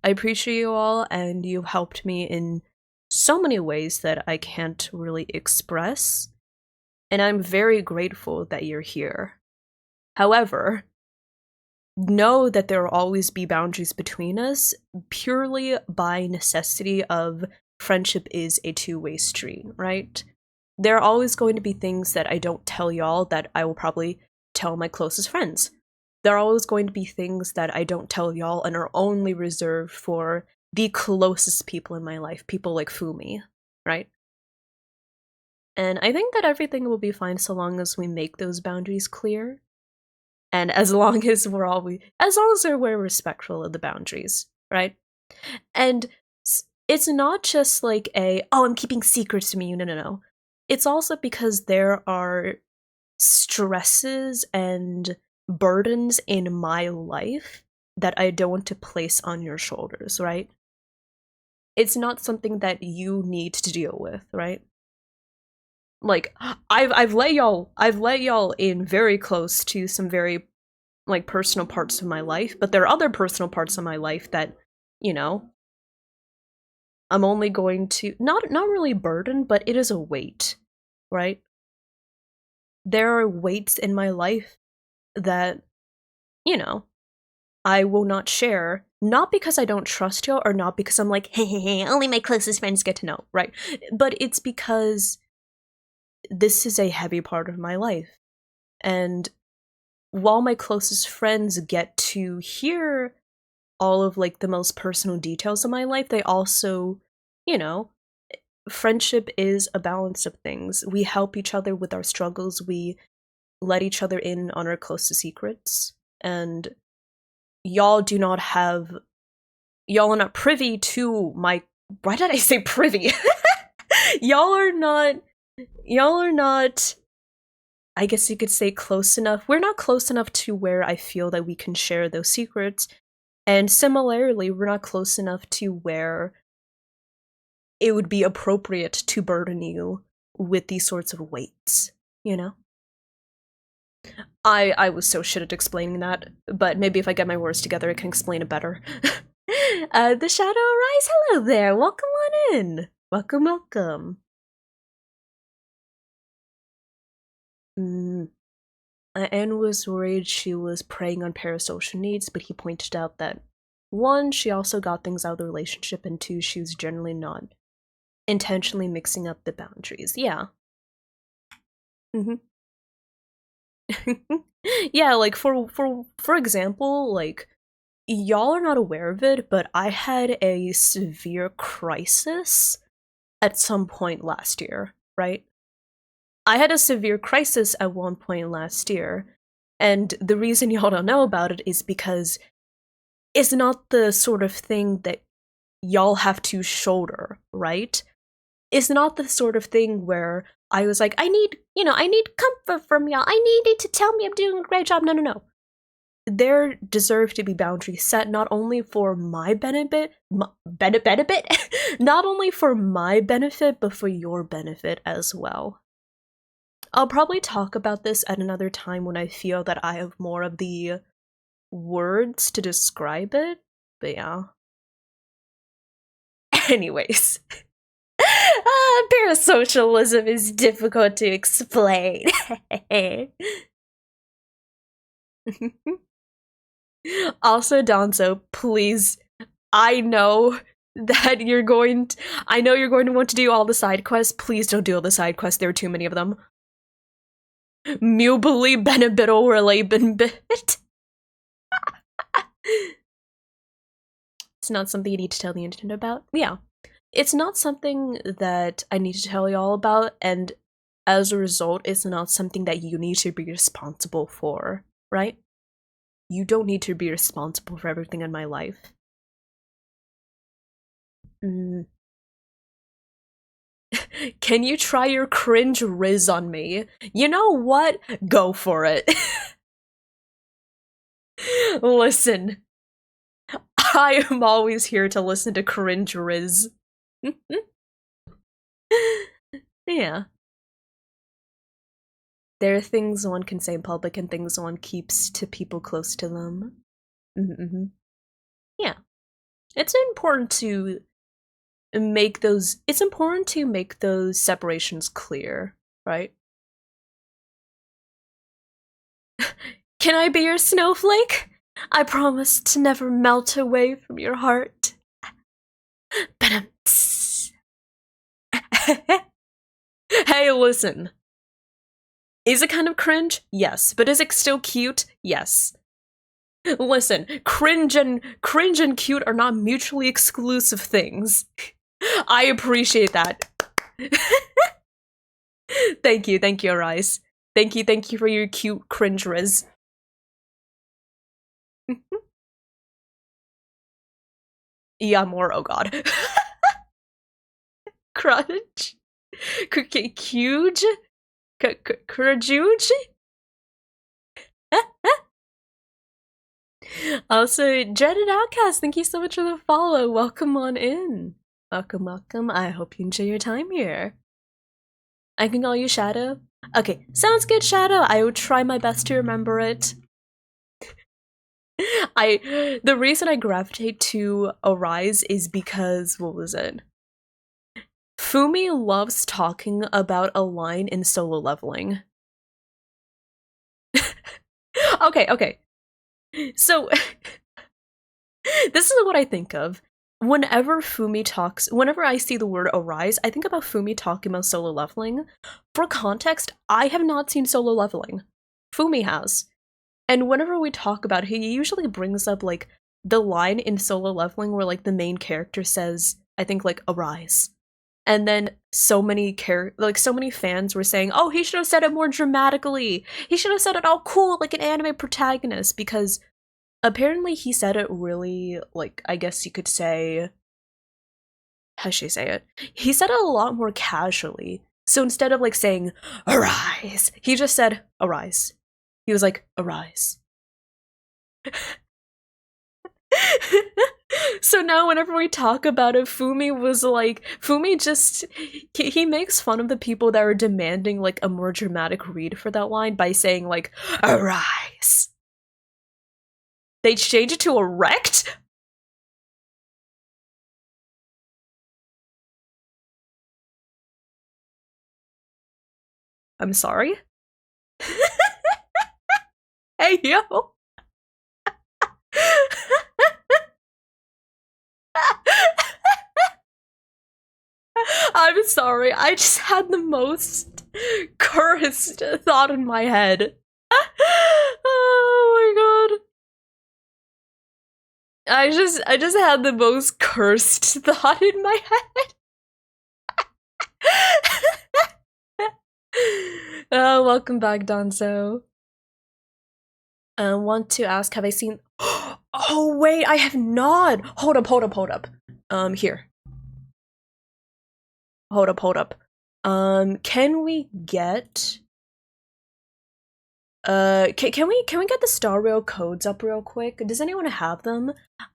I appreciate you all, and you've helped me in so many ways that I can't really express, and I'm very grateful that you're here. However, know that there will always be boundaries between us purely by necessity of friendship is a two-way street, right? There are always going to be things that I don't tell y'all that I will probably tell my closest friends. There are always going to be things that I don't tell y'all and are only reserved for the closest people in my life, people like Fumi, right? And I think that everything will be fine so long as we make those boundaries clear and as long as we're respectful of the boundaries, right? And it's not just like I'm keeping secrets to me. No. It's also because there are stresses and burdens in my life that I don't want to place on your shoulders, right? It's not something that you need to deal with, right? Like I've let y'all in very close to some very like personal parts of my life, but there are other personal parts of my life that, you know, I'm only going to not really burden, but it is a weight, right? There are weights in my life that, you know, I will not share, not because I don't trust you or not because I'm like, hey, hey, hey, only my closest friends get to know, right? But it's because this is a heavy part of my life. And while my closest friends get to hear all of like the most personal details of my life, they also, you know, friendship is a balance of things. We help each other with our struggles, we let each other in on our closest secrets, and y'all do not have y'all are not privy to my why did I say privy? y'all are not y'all are not I guess you could say close enough. We're not close enough to where I feel that we can share those secrets. And similarly, we're not close enough to where it would be appropriate to burden you with these sorts of weights, you know? I was so shit at explaining that, but maybe if I get my words together, I can explain it better. The Shadow Arise, hello there, welcome on in. Welcome, welcome. Anne was worried she was preying on parasocial needs, but he pointed out that 1, she also got things out of the relationship, and 2, she was generally not intentionally mixing up the boundaries. Yeah. Yeah, like for example, like y'all are not aware of it, but I had a severe crisis at some point last year, right? I had a severe crisis at one point last year, and the reason y'all don't know about it is because it's not the sort of thing that y'all have to shoulder, right? It's not the sort of thing where I was like, I need comfort from y'all. I need you to tell me I'm doing a great job. No, no, no. There deserve to be boundaries set not only for my benefit, not only for my benefit, but for your benefit as well. I'll probably talk about this at another time when I feel that I have more of the words to describe it, but yeah. Anyways. Parasocialism is difficult to explain. Also, Donzo, please, I know that you're going to, I know you're going to want to do all the side quests. Please don't do all the side quests. There are too many of them. Mubili Benebittle Relay Benbit. It's not something you need to tell the internet about. Yeah. It's not something that I need to tell y'all about, and as a result, it's not something that you need to be responsible for, right? You don't need to be responsible for everything in my life. Can you try your cringe riz on me? You know what? Go for it. Listen, I am always here to listen to cringe riz. Yeah. There are things one can say in public and things one keeps to people close to them. Mm-hmm. Yeah. It's important to make those separations clear, right? Can I be your snowflake? I promise to never melt away from your heart. Hey, listen. Is it kind of cringe? Yes. But is it still cute? Yes. Listen, cringe and cute are not mutually exclusive things. I appreciate that. Thank you, Arise. Thank you for your cute cringe riz. Yeah, more, oh god. Crunch? Huge? Crajuge? Also, Dreaded Outcast, thank you so much for the follow. Welcome on in. Welcome, welcome. I hope you enjoy your time here. I can call you Shadow? Okay, sounds good, Shadow. I will try my best to remember it. The reason I gravitate to Arise is because, what was it? Fumi loves talking about a line in Solo Leveling. Okay. So, this is what I think of. Whenever I see the word Arise, I think about Fumi talking about Solo Leveling. For context, I have not seen Solo Leveling. Fumi has. And whenever we talk about it, he usually brings up, like, the line in Solo Leveling where, like, the main character says, I think, like, Arise. And then so many fans were saying, oh, he should have said it more dramatically. He should have said it all cool like an anime protagonist, because apparently he said it really, like, I guess you could say, how should I say it? He said it a lot more casually. So instead of, like, saying, Arise, he just said, Arise. He was like, Arise. So now whenever we talk about it, Fumi just, he makes fun of the people that are demanding, like, a more dramatic read for that line by saying, like, Arise. They changed it to erect? I'm sorry? Hey, yo! I'm sorry, I just had the most cursed thought in my head. Oh my god. I just had the most cursed thought in my head. Welcome back, Donzo. Want to ask, have I seen... Oh, wait, I have not! Hold up. Here. Hold up. Can we get... can we get the Star Rail codes up real quick? Does anyone have them?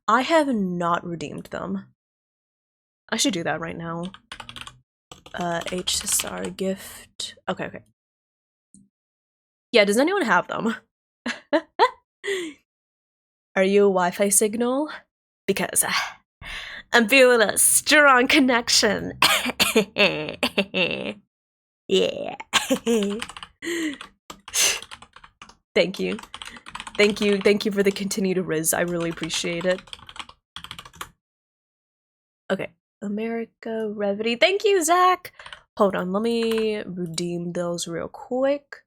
I have not redeemed them. I should do that right now. H-Star gift... Okay. Yeah, does anyone have them? Are you a Wi-Fi signal? Because I'm feeling a strong connection. Yeah. Thank you for the continued riz. I really appreciate it. Okay, America Revity. Thank you, Zach. Hold on, let me redeem those real quick.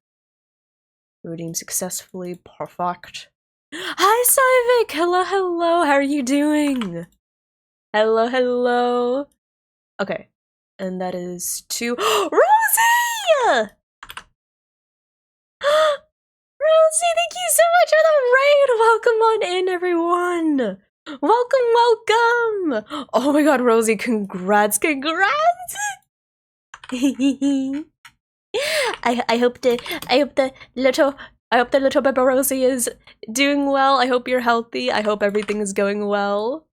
Redeem successfully. Perfect. Hi, Sivik! Hello. How are you doing? Hello. Okay. And that is to Rosie! Rosie, thank you so much for the raid! Welcome on in, everyone! Welcome! Oh my god, Rosie, congrats! I hope the little baby Rosie is doing well. I hope you're healthy. I hope everything is going well.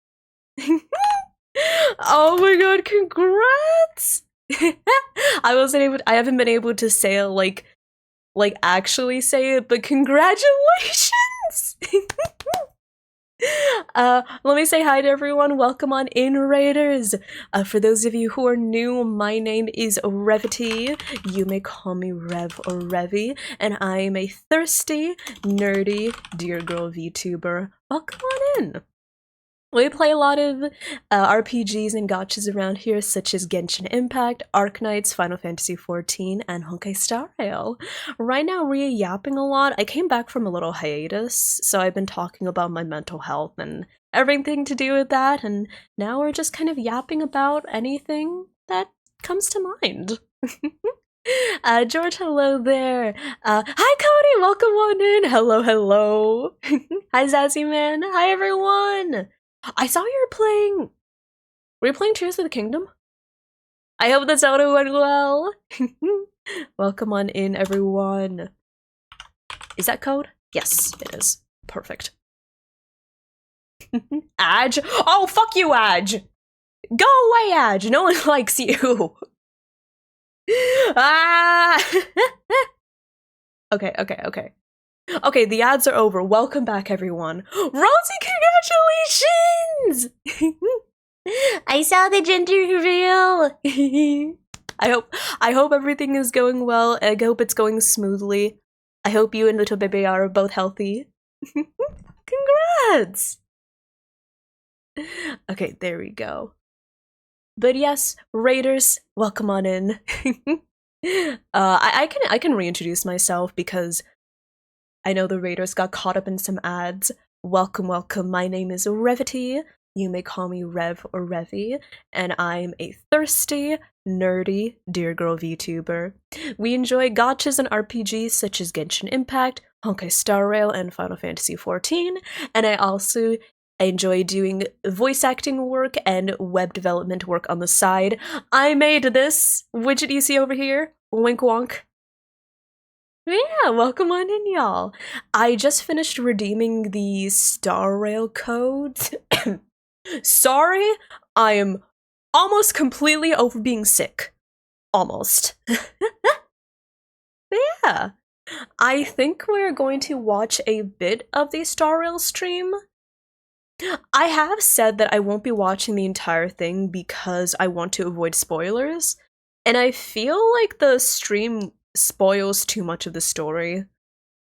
Oh my god, congrats! I haven't been able to say it like actually say it, but congratulations! Let me say hi to everyone. Welcome on in, Raiders. For those of you who are new, my name is Revity. You may call me Rev or Revy, and I am a thirsty, nerdy, dear girl VTuber. Welcome on in. We play a lot of RPGs and gachas around here, such as Genshin Impact, Arknights, Final Fantasy XIV, and Honkai Star Rail. Right now, we're yapping a lot. I came back from a little hiatus, so I've been talking about my mental health and everything to do with that, and now we're just kind of yapping about anything that comes to mind. George, hello there. Hi, Cody, welcome on in. Hello. Hi, Zazzy Man. Hi, everyone. I saw you were playing... Were you playing Tears of the Kingdom? I hope the Zelda went well. Welcome on in, everyone. Is that code? Yes, it is. Perfect. Adge? Oh, fuck you, Adge! Go away, Adge! No one likes you! Ah! Okay. Okay, the ads are over. Welcome back, everyone. Rosie, congratulations! I saw the gender reveal. I hope everything is going well. I hope it's going smoothly. I hope you and little baby are both healthy. Congrats! Okay, there we go. But yes, Raiders, welcome on in. I can reintroduce myself because I know the Raiders got caught up in some ads. Welcome, welcome. My name is Revity. You may call me Rev or Revy, and I'm a thirsty, nerdy Dear Girl VTuber. We enjoy gotchas and RPGs such as Genshin Impact, Honkai Star Rail, and Final Fantasy XIV, and I also enjoy doing voice acting work and web development work on the side. I made this widget you see over here. Wink wonk. Yeah, welcome on in, y'all. I just finished redeeming the Star Rail codes. Sorry, I am almost completely over being sick. Almost. Yeah. I think we're going to watch a bit of the Star Rail stream. I have said that I won't be watching the entire thing because I want to avoid spoilers, and I feel like the stream spoils too much of the story.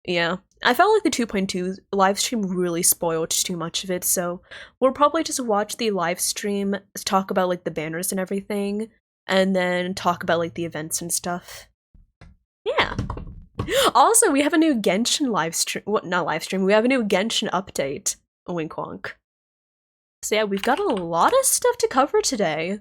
Yeah, I felt like the 2.2 live stream really spoiled too much of it, so we'll probably just watch the live stream, talk about like the banners and everything, and then talk about like the events and stuff. Yeah. Also, we have a new Genshin live stream. What? Not live stream. We have a new Genshin update. Wink wonk. So yeah, we've got a lot of stuff to cover today.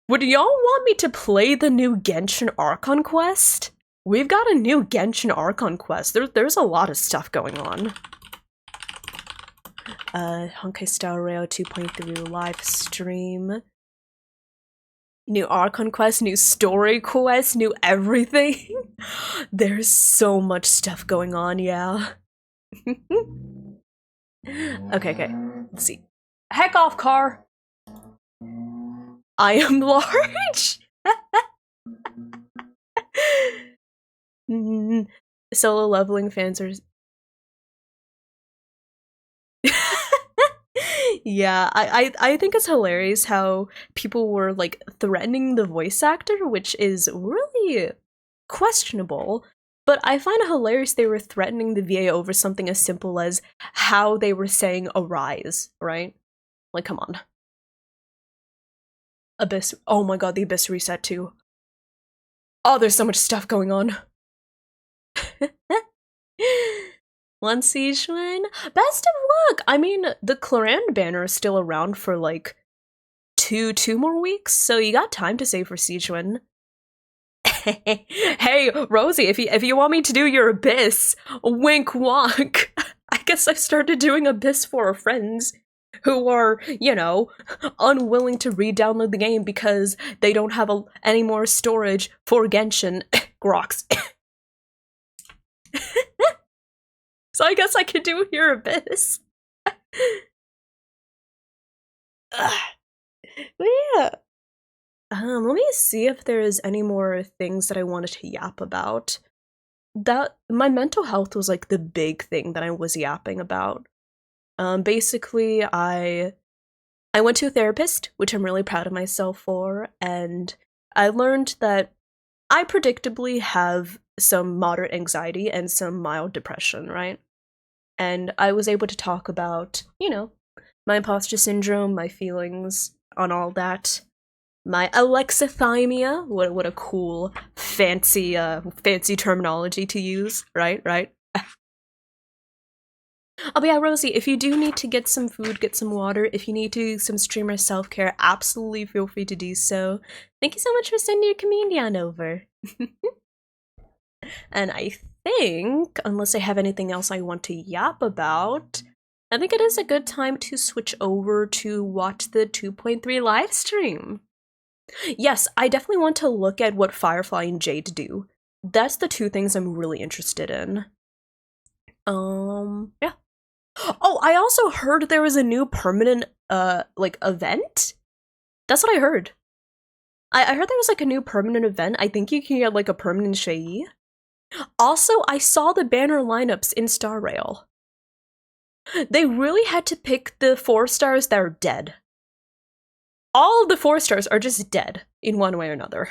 Would y'all want me to play the new Genshin Archon quest? We've got a new Genshin Archon quest. There's a lot of stuff going on. Honkai Star Rail 2.3 live stream. New Archon quest, new story quest, new everything. There's so much stuff going on, yeah. Okay. Let's see. Heck off, car! I am large! Solo leveling fans are... Yeah, I think it's hilarious how people were like threatening the voice actor, which is really questionable. But I find it hilarious they were threatening the VA over something as simple as how they were saying arise, right? Like, come on. Abyss. Oh my god, the Abyss reset too. Oh, there's so much stuff going on. One siege win. Best of luck! I mean, the Clarand banner is still around for like two more weeks, so you got time to save for siege win. Hey, Rosie, if you want me to do your Abyss, wink wonk. I guess I started doing Abyss for our friends who are, you know, unwilling to re-download the game because they don't have any more storage for Genshin. Grox. So I guess I could do your Abyss. But yeah. Let me see if there is any more things that I wanted to yap about. That my mental health was like the big thing that I was yapping about. Basically, I went to a therapist, which I'm really proud of myself for, and I learned that I predictably have some moderate anxiety and some mild depression, right? And I was able to talk about, you know, my imposter syndrome, my feelings on all that. My alexithymia, what a cool, fancy terminology to use, right? Oh, but yeah, Rosie, if you do need to get some food, get some water, if you need to do some streamer self-care, absolutely feel free to do so. Thank you so much for sending your comedian over. And I think, unless I have anything else I want to yap about, I think it is a good time to switch over to watch the 2.3 live stream. Yes, I definitely want to look at what Firefly and Jade do. That's the two things I'm really interested in. Yeah. Oh, I also heard there was a new permanent, like, event? That's what I heard. I heard there was, like, a new permanent event. I think you can get, like, a permanent Shei. Also, I saw the banner lineups in Star Rail. They really had to pick the 4 stars that are dead. All of the 4 stars are just dead in one way or another.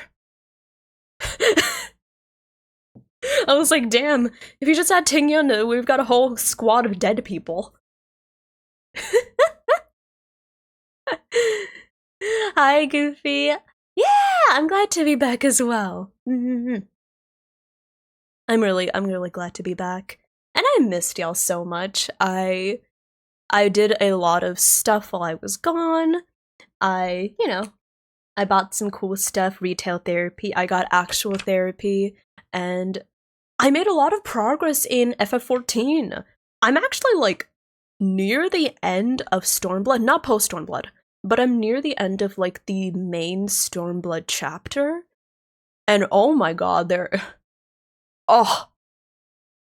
I was like, damn, if you just had Tingyun, we've got a whole squad of dead people. Hi, Goofy. Yeah, I'm glad to be back as well. I'm really glad to be back. And I missed y'all so much. I did a lot of stuff while I was gone. I bought some cool stuff, retail therapy. I got actual therapy, and I made a lot of progress in FF14. I'm actually like near the end of Stormblood, not post Stormblood, but I'm near the end of like the main Stormblood chapter. And oh my god, oh,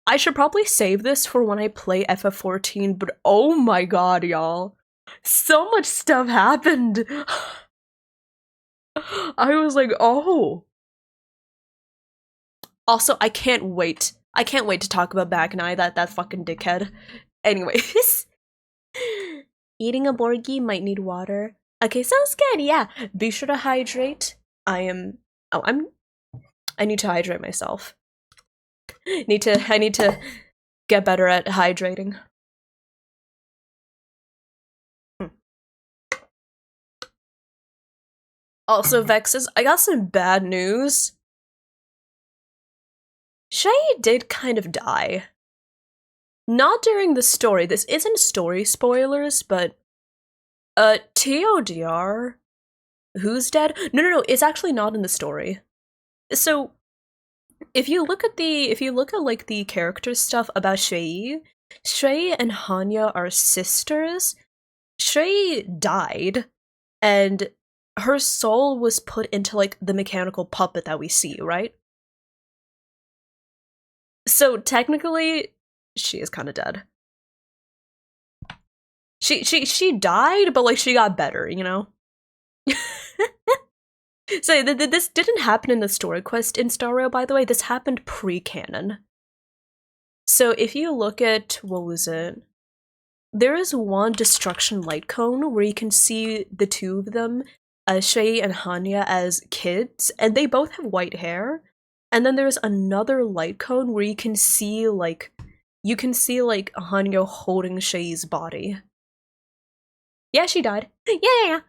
I should probably save this for when I play FF14, but oh my god, y'all. So much stuff happened. I was like, oh. Also, I can't wait. I can't wait to talk about Bagnai, that fucking dickhead. Anyways. Eating a Borgie might need water. Okay, sounds good, yeah. Be sure to hydrate. I need to hydrate myself. I need to get better at hydrating. Also, Vexes, I got some bad news. Shay did kind of die. Not during the story. This isn't story spoilers, but TODR, who's dead? No, it's actually not in the story. So if you look at like the character stuff about Shay and Hanya are sisters. Shay died, and her soul was put into like the mechanical puppet that we see, right? So technically, she is kind of dead. She died, but like she got better, you know? So this didn't happen in the story quest in Star Rail, by the way. This happened pre-canon. So if you look at, what was it? There is one destruction light cone where you can see the two of them, Shay and Hanya, as kids, and they both have white hair. And then there's another light cone where you can see like Hanya holding Shay's body. Yeah, she died. Yeah.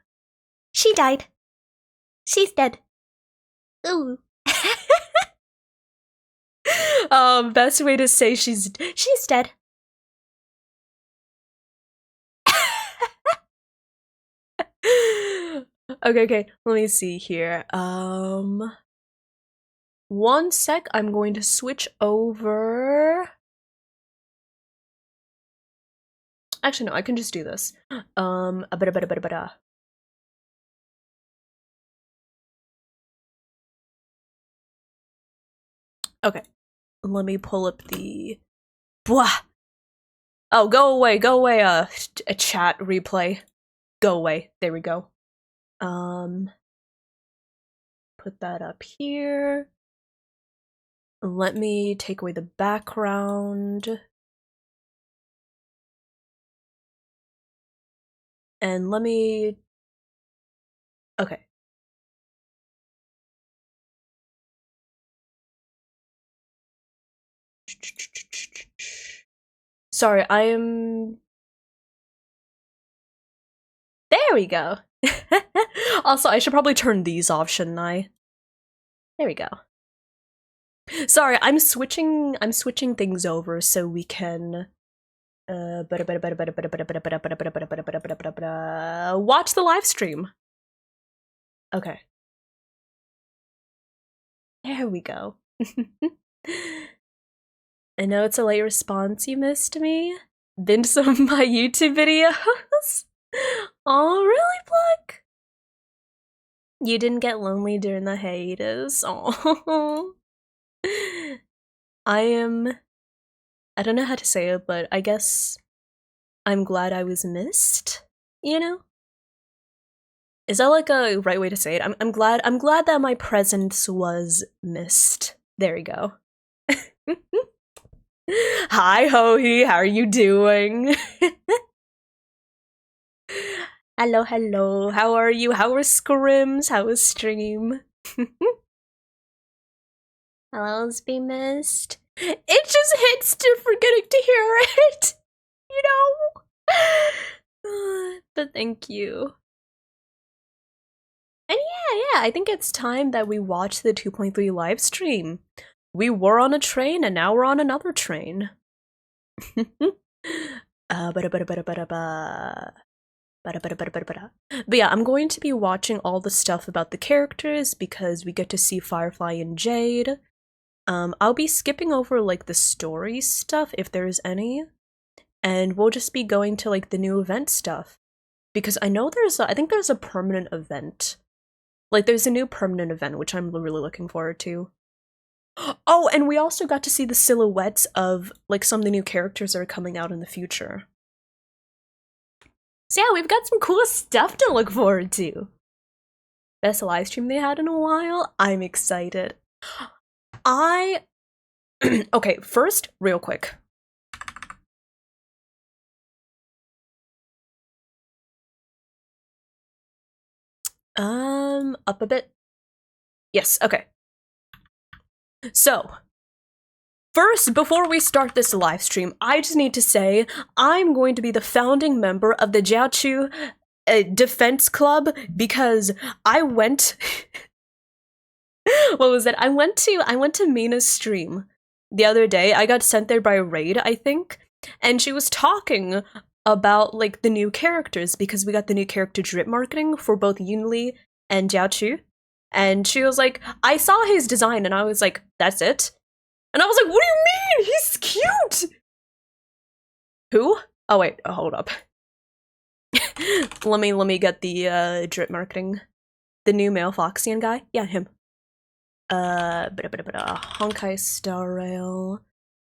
She died. She's dead. Ooh. Best way to say she's dead. Okay, let me see here. One sec, I'm going to switch over. Actually, no, I can just do this. Okay, let me pull up the. Blah. Oh, go away, a chat replay. Go away. There we go. Put that up here. Let me take away the background. And let me... Okay. Sorry, I am... There we go! Also, I should probably turn these off, shouldn't I? There we go. Sorry, I'm switching things over so we can watch the live stream. Okay. There we go. I know it's a late response, you missed me. Been to some of my YouTube videos. Oh, really, Pluck? You didn't get lonely during the hiatus. Oh. I don't know how to say it, but I guess I'm glad I was missed, you know? Is that like a right way to say it? I'm glad that my presence was missed. There we go. Hi, Hohi, how are you doing? Hello, hello. How are you? How are scrims? How is stream? Hello's be missed. It just hits to forgetting to hear it, you know? But thank you. And yeah, I think it's time that we watch the 2.3 live stream. We were on a train and now we're on another train. But yeah, I'm going to be watching all the stuff about the characters because we get to see Firefly and Jade. I'll be skipping over like the story stuff if there's any, and we'll just be going to like the new event stuff because I know I think there's a permanent event. Like there's a new permanent event which I'm really looking forward to. Oh, and we also got to see the silhouettes of like some of the new characters that are coming out in the future. So yeah, we've got some cool stuff to look forward to. Best live stream they had in a while. I'm excited. Okay, first, real quick. Up a bit. Yes, okay. So, first, before we start this live stream, I just need to say I'm going to be the founding member of the Jiachu Defense Club because I went. What was it? I went to Mina's stream the other day. I got sent there by Raid, I think, and she was talking about like the new characters because we got the new character drip marketing for both Yunli and Jiachu. And she was like, I saw his design and I was like, that's it? And I was like, what do you mean? He's cute! Who? Oh wait, hold up. let me get the drip marketing. The new male Foxian guy? Yeah, him. Honkai Star Rail.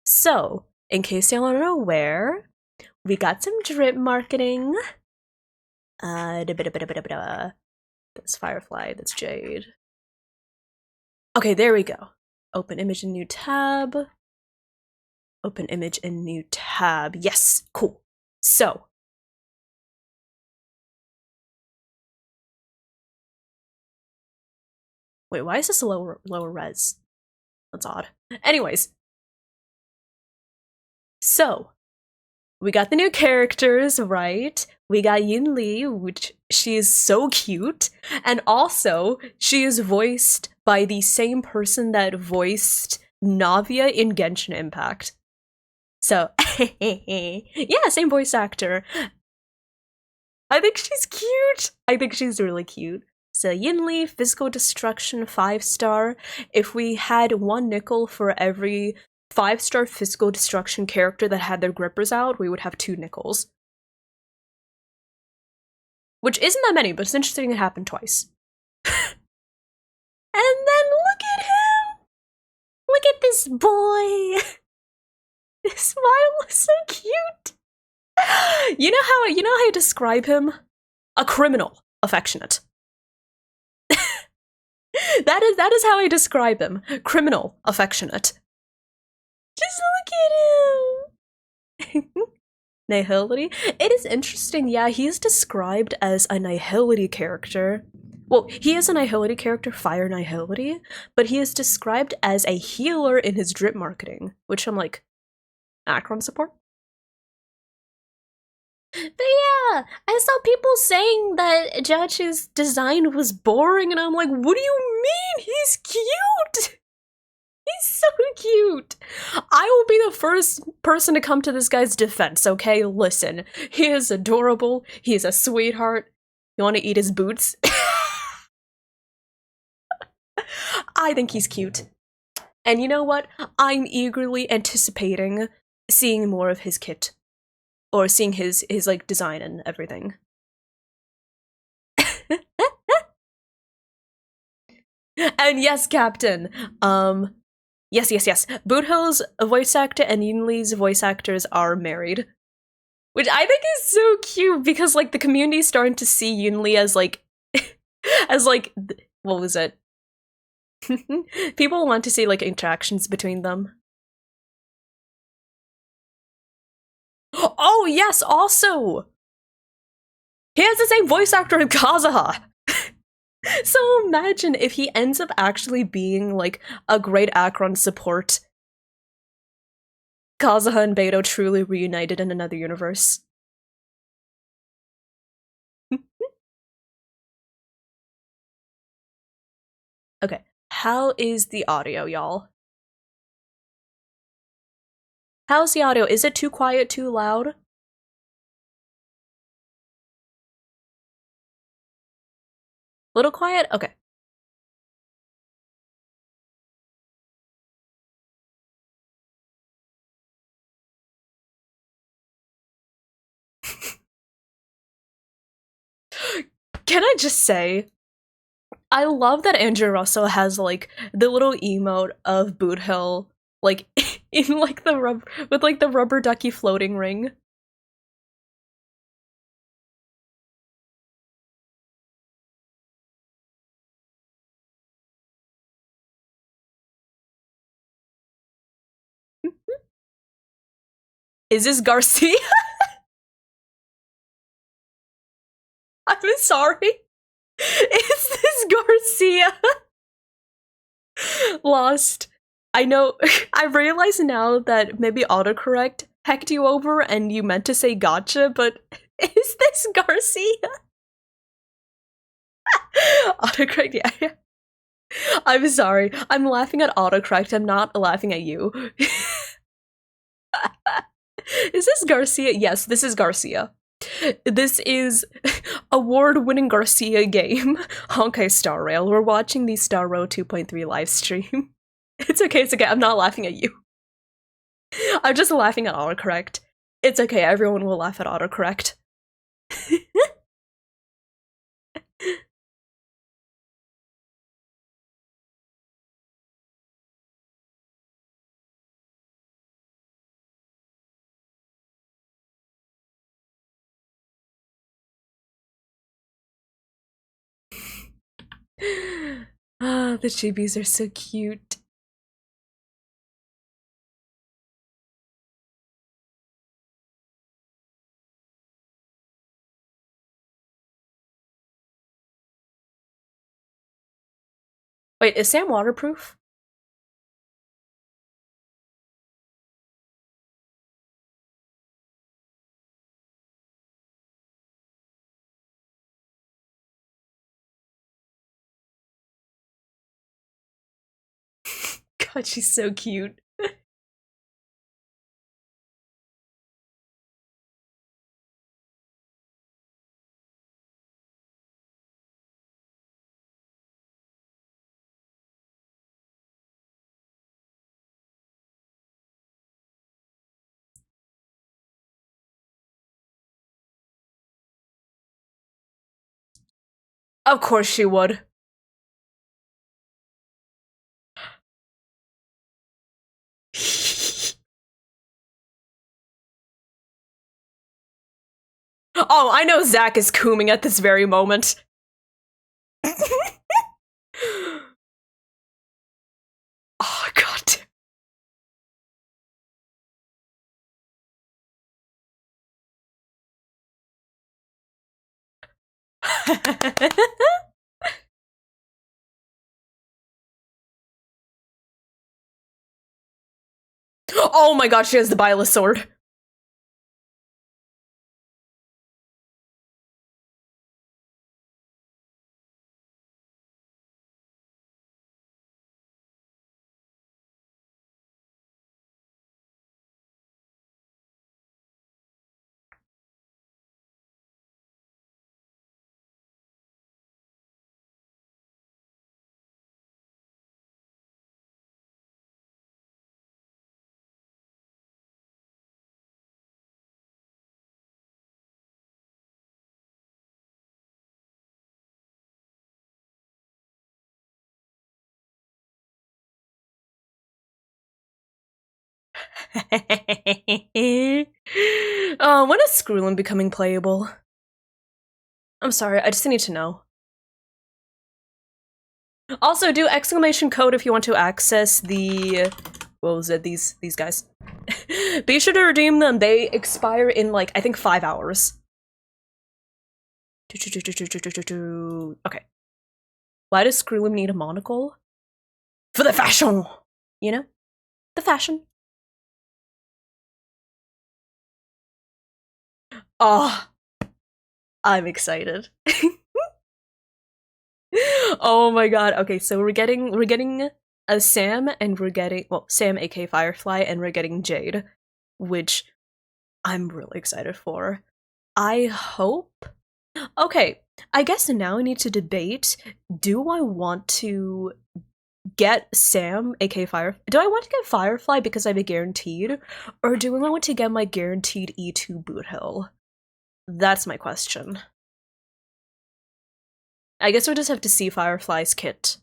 So, in case y'all aren't aware, we got some drip marketing. That's Firefly, that's Jade. Okay, there we go. Open image in new tab. Open image in new tab. Yes, cool. So. Wait, why is this lower res? That's odd. Anyways. So. We got the new characters, right? We got Yunli, which she is so cute. And also, she is voiced by the same person that voiced Navia in Genshin Impact. So, yeah, same voice actor. I think she's cute. I think she's really cute. So Yinli, physical destruction, 5-star. If we had 1 nickel for every 5-star physical destruction character that had their grippers out, we would have 2 nickels. Which isn't that many, but it's interesting it happened twice. And then look at him! Look at this boy! His smile is so cute! You know how I describe him? A criminal affectionate. That is how I describe him. Criminal affectionate. Just look at him! Nihility? It is interesting, yeah, he's described as a Nihility character. Well, he is a Nihility character, Fire Nihility, but he is described as a healer in his drip marketing, which I'm like, Akron support? But yeah, I saw people saying that Jachi's design was boring, and I'm like, what do you mean? He's cute! He's so cute! I will be the first person to come to this guy's defense, okay? Listen, he is adorable, he is a sweetheart. You want to eat his boots? I think he's cute. And you know what? I'm eagerly anticipating seeing more of his kit. Or seeing his like design and everything. And yes, Captain. Yes. Boothill's voice actor and Yunli's voice actors are married. Which I think is so cute because like the community is starting to see Yunli as like what was it? People want to see like interactions between them. Oh yes, also! He has the same voice actor in Kazuha! So imagine if he ends up actually being like a great Akron support. Kazuha and Beto truly reunited in another universe. Okay, how is the audio, y'all? How's the audio? Is it too quiet, too loud? Little quiet? Okay. Can I just say, I love that Andrew Russell has like the little emote of Boot Hill, like in like the with like the rubber ducky floating ring. Is this Garcia? I'm sorry. Is this Garcia? Lost. I know. I realize now that maybe autocorrect hecked you over and you meant to say gotcha, but is this Garcia? Autocorrect, yeah. I'm sorry. I'm laughing at autocorrect. I'm not laughing at you. Is this Garcia? Yes, this is Garcia. This is award-winning Garcia game. Honkai Star Rail. We're watching the Star Row 2.3 live stream. It's okay, it's okay. I'm not laughing at you. I'm just laughing at autocorrect. It's okay, everyone will laugh at autocorrect. Ah, the chibis are so cute. Wait, is Sam waterproof? God, she's so cute. Of course she would. Oh, I know Zach is cooming at this very moment. Oh, God. Oh my god, she has the Byleth sword. Oh, when is Screwlin becoming playable? I'm sorry, I just need to know. Also, do exclamation code if you want to access the what was it? These guys. Be sure to redeem them. They expire in like I think 5 hours. Okay. Why does Scream need a monocle? For the fashion! You know? The fashion. Oh, I'm excited. Oh my god. Okay, so we're getting a Sam and we're getting Sam aka Firefly and we're getting Jade, which I'm really excited for. I hope. Okay, I guess now I need to debate, do I want to get Sam, aka Fire? Do I want to get Firefly because I have a guaranteed, or do I want to get my guaranteed E2 boot hill? That's my question. I guess we'll just have to see Firefly's kit.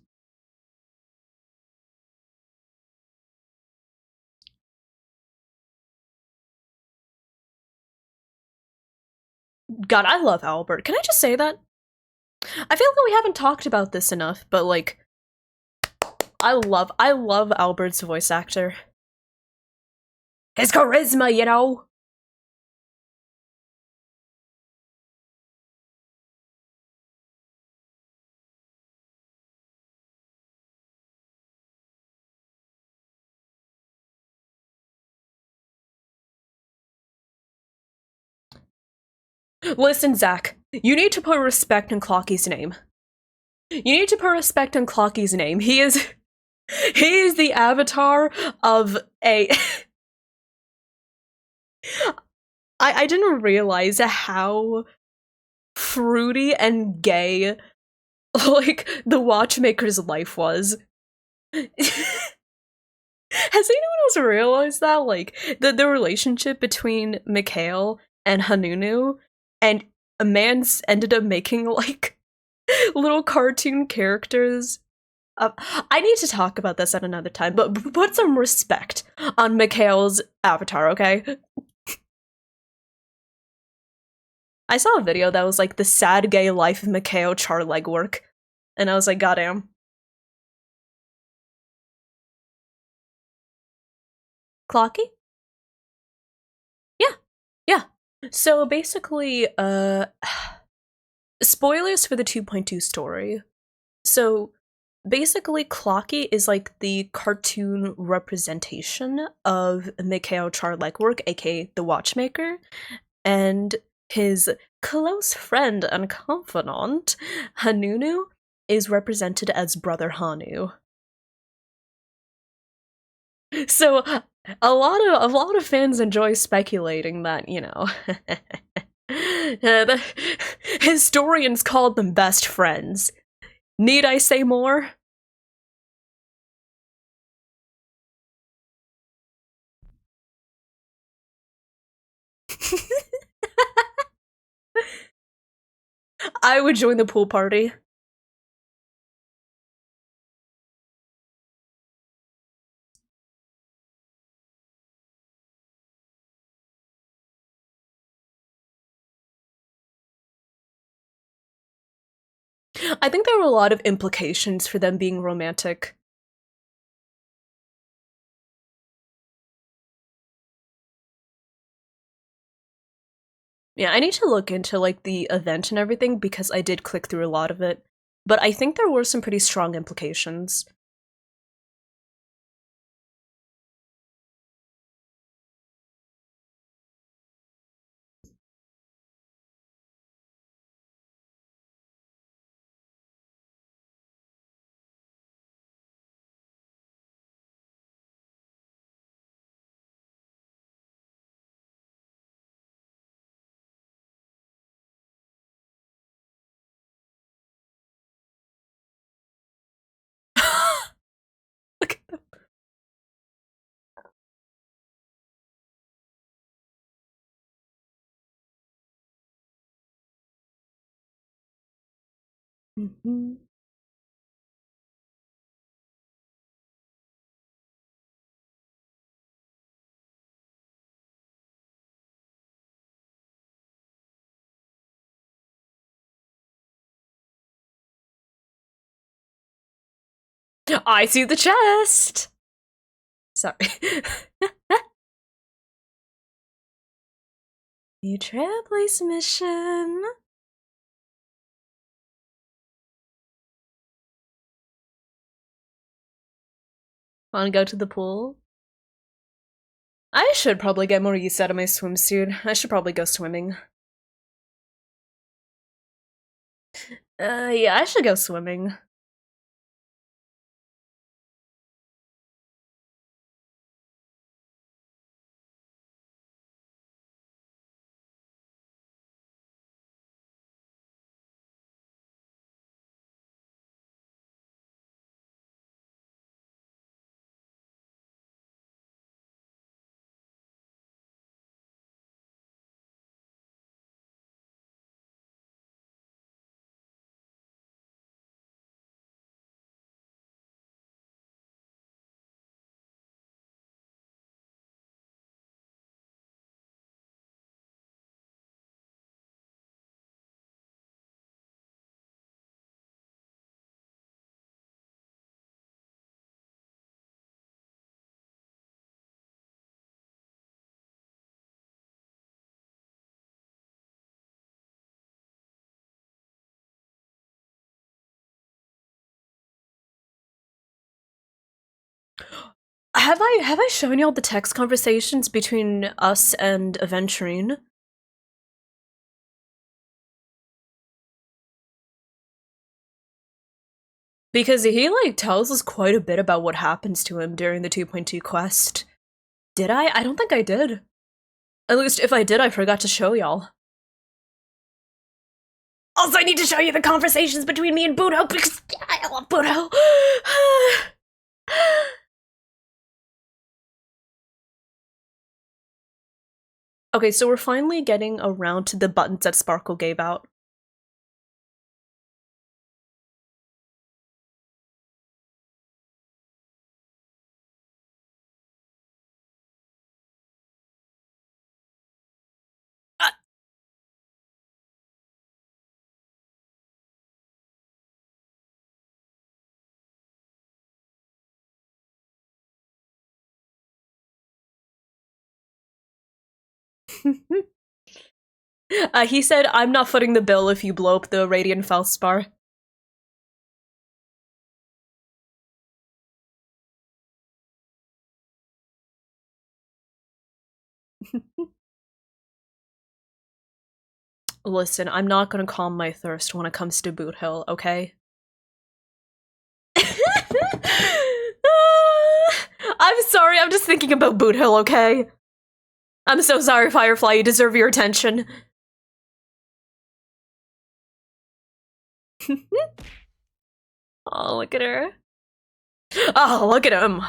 God, I love Albert. Can I just say that? I feel like we haven't talked about this enough, but like, I love Albert's voice actor. His charisma, you know. Listen, Zach, you need to put respect on Clocky's name. You need to put respect on Clocky's name. He is the avatar of a I didn't realize how fruity and gay like the watchmaker's life was. Has anyone else realized that? Like the relationship between Mikhail and Hanunu, and a man's ended up making like little cartoon characters. I need to talk about this at another time, but put some respect on Mikhail's avatar, okay? I saw a video that was like the sad gay life of Mikhail char legwork, and I was like, goddamn. Clocky? Yeah, yeah. So basically, spoilers for the 2.2 story. So basically, Clocky is like the cartoon representation of Mikhail char legwork, aka the Watchmaker, and his close friend and confidant, Hanunu, is represented as Brother Hanu. So a lot of fans enjoy speculating that, you know, the historians called them best friends. Need I say more? I would join the pool party. I think there were a lot of implications for them being romantic. Yeah, I need to look into like the event and everything because I did click through a lot of it. But I think there were some pretty strong implications. Look at them. Mhm. I see the chest! Sorry. New Trailblaze mission. Wanna go to the pool? I should probably get more use out of my swimsuit. I should probably go swimming. Yeah, I should go swimming. Have I shown y'all the text conversations between us and Aventurine? Because he, like, tells us quite a bit about what happens to him during the 2.2 quest. Did I? I don't think I did. At least, if I did, I forgot to show y'all. Also, I need to show you the conversations between me and Budo, because I love Budo. Okay, so we're finally getting around to the buttons that Sparkle gave out. He said, I'm not footing the bill if you blow up the Radiant Felspar. Listen, I'm not gonna calm my thirst when it comes to Boot Hill, okay? I'm sorry, I'm just thinking about Boot Hill, okay? I'm so sorry, Firefly, you deserve your attention. Oh, look at her. Oh, look at him.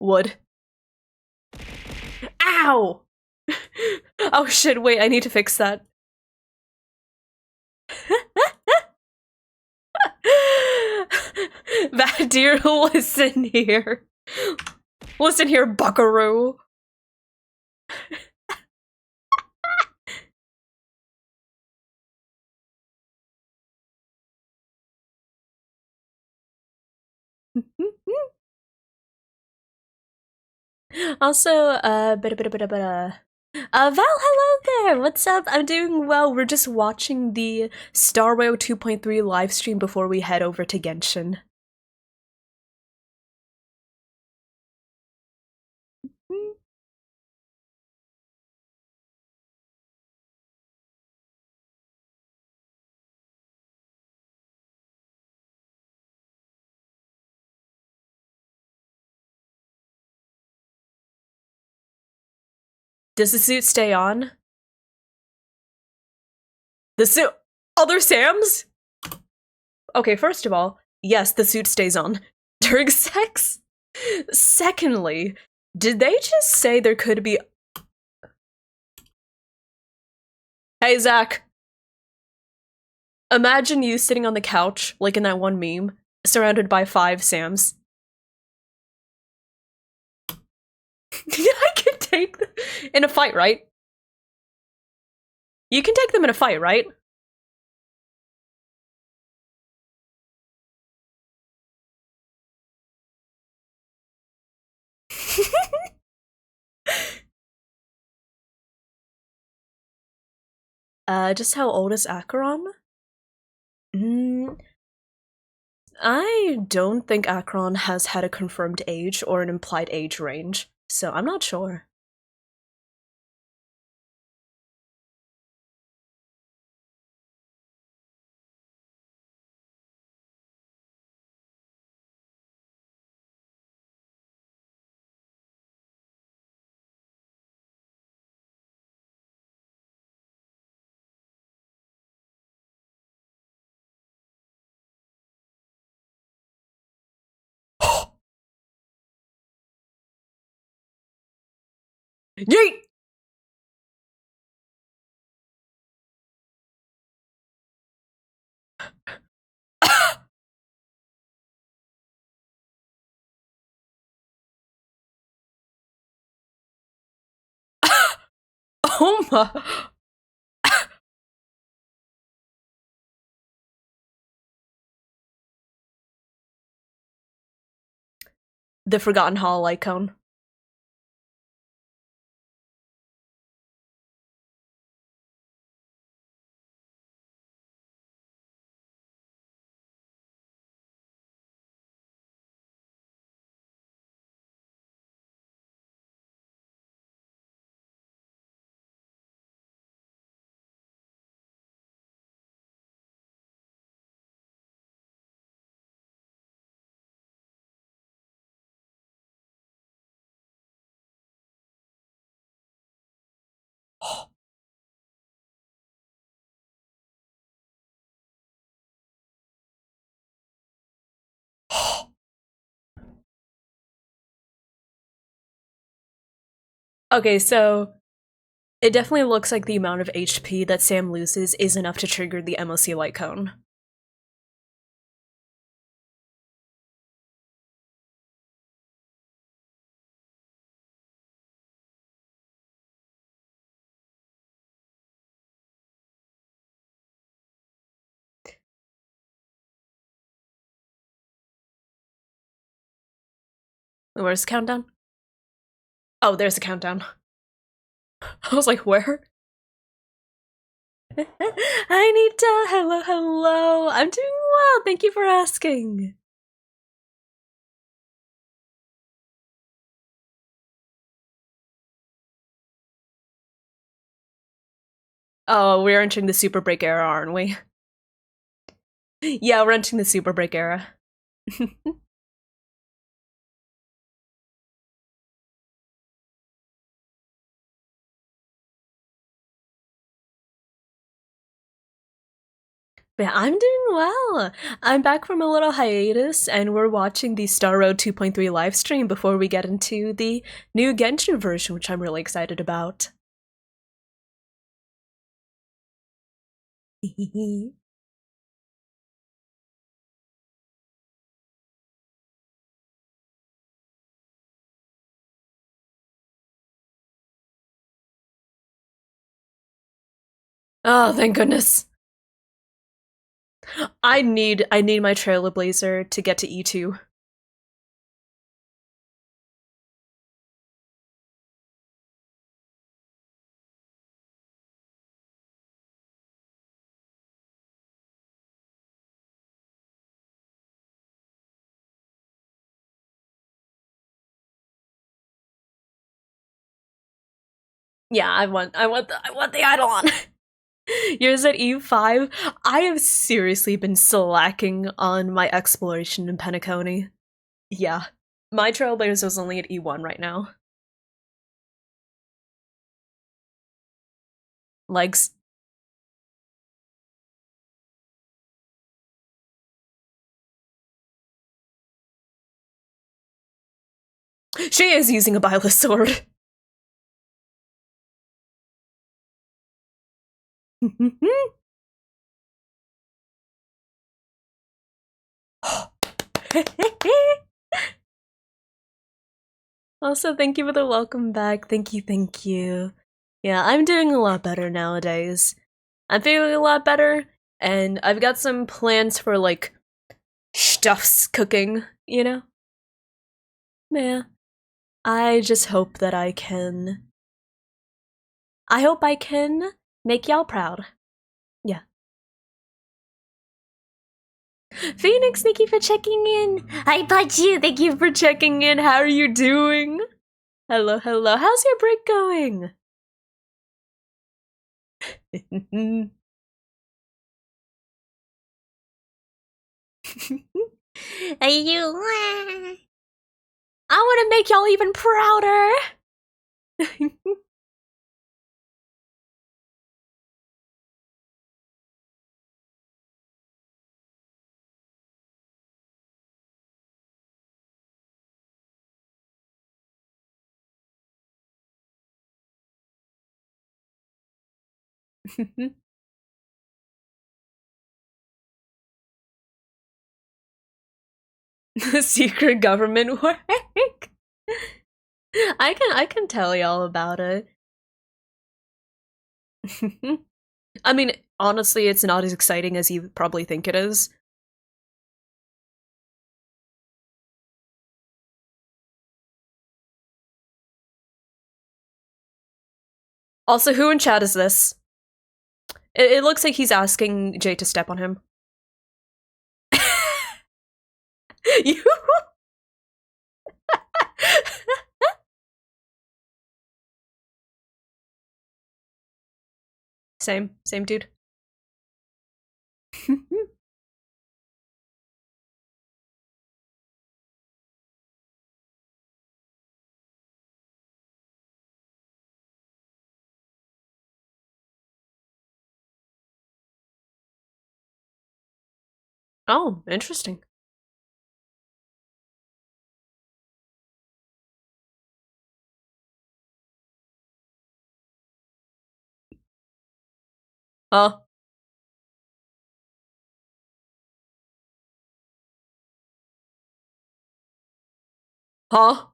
Wood. Ow! Oh shit, wait, I need to fix that. Bad dear, listen here. Listen here, buckaroo. Also, Val, hello there! What's up? I'm doing well. We're just watching the Star Rail 2.3 live stream before we head over to Genshin. Does the suit stay on? The suit- Other Sams? Okay, first of all, yes, the suit stays on. During sex? Secondly, did they just say there could be- Hey, Zach. Imagine you sitting on the couch, like in that one meme, surrounded by 5 Sams. I can take them in a fight, right? You can take them in a fight, right? Just how old is Acheron? Mm, I don't think Acheron has had a confirmed age or an implied age range, so I'm not sure. Yeet! Oh my. The Forgotten Hall icon. Okay, so it definitely looks like the amount of HP that Sam loses is enough to trigger the MOC light cone. Where's the countdown? Oh, there's the countdown. I was like, where? Hi, Nita. Hello, hello. I'm doing well. Thank you for asking. Oh, we're entering the super break era, aren't we? Yeah, we're entering the super break era. But I'm doing well. I'm back from a little hiatus, and we're watching the Star Road 2.3 live stream before we get into the new Genshin version, which I'm really excited about. Oh, thank goodness. I need my Trailblazer to get to E2. Yeah, I want the Eidolon. Yours at E5. I have seriously been slacking on my exploration in Penacony. Yeah. My Trailblazer is only at E1 right now. Legs. She is using a Byleth sword. Also, thank you for the welcome back. Thank you, thank you. Yeah, I'm doing a lot better nowadays. I'm feeling a lot better, and I've got some plans for, like, stuffs cooking, you know? Yeah. I just hope that I hope I can make y'all proud. Yeah. Phoenix, thank you for checking in. Hi, Pachi, thank you for checking in. How are you doing? Hello, hello. How's your break going? Are you? I want to make y'all even prouder. Secret government work. I can tell y'all about it. I mean, honestly, it's not as exciting as you probably think it is. Also, who in chat is this? It looks like he's asking Jay to step on him. You. Same dude. Oh, interesting. Huh? Huh?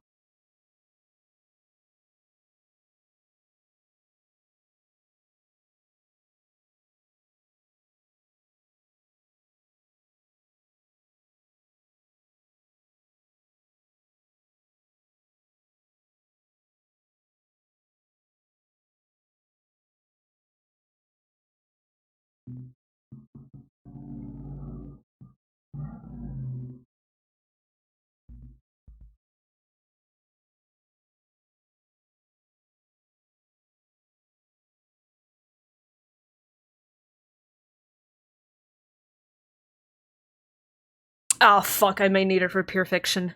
Oh, fuck, I may need it for pure fiction.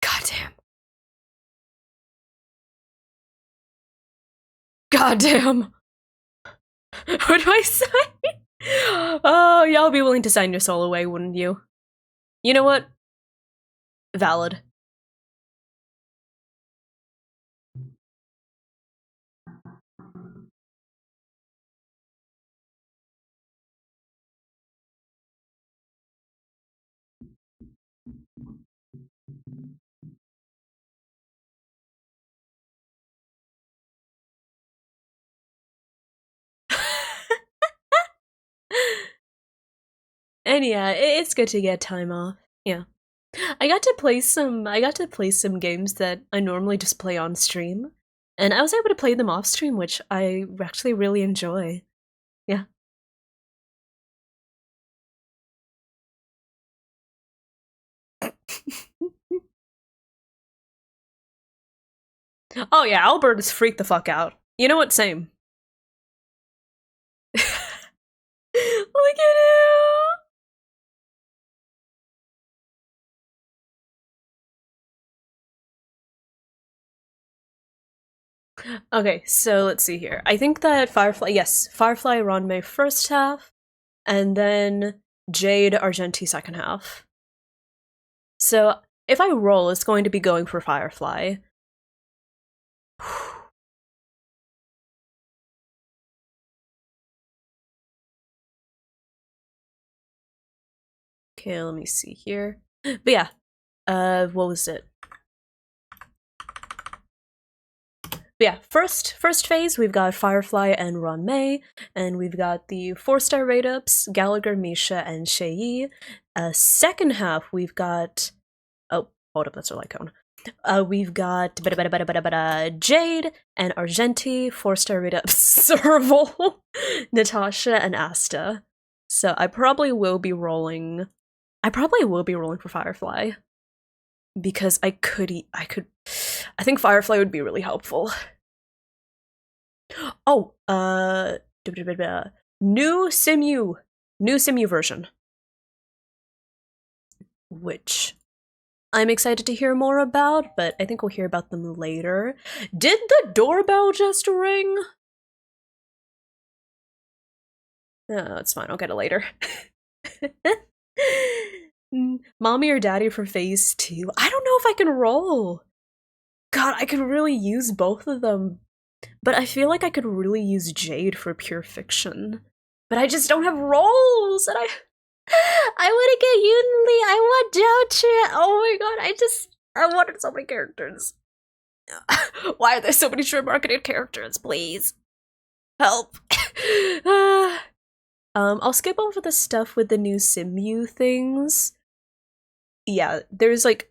Goddamn. Goddamn. What do I say? Oh, y'all be willing to sign your soul away, wouldn't you? You know what? Valid. And yeah, it's good to get time off. Yeah. I got to play some games that I normally just play on stream. And I was able to play them off stream, which I actually really enjoy. Yeah. Oh yeah, Albert is freaked the fuck out. You know what? Same. Look at him! Okay, so let's see here. I think that Firefly, yes, Firefly Ranmei first half, and then Jade Argenti second half. So if I roll, it's going to be going for Firefly. Okay, let me see here. But yeah, what was it? But yeah, first phase, we've got Firefly and Ranmei, and we've got the 4-star rate-ups, Gallagher, Misha, and Shei. Second half, we've got... Oh, hold up, that's our light cone. We've got Jade and Argenti, 4-star rate-ups, Serval, Natasha, and Asta. So I probably will be rolling... for Firefly. Because I think Firefly would be really helpful. Oh, new Simu version, which I'm excited to hear more about, but I think we'll hear about them later. Did the doorbell just ring? No, it's fine, I'll get it later. Mommy or daddy for phase 2? I don't know if I can roll. God, I could really use both of them. But I feel like I could really use Jade for pure fiction. But I just don't have roles, and I want to get Yunli, I want Jiaoqi, oh my god, I wanted so many characters. Why are there so many shrimp marketed characters, please? Help. I'll skip over the stuff with the new Simu things. Yeah, there's like...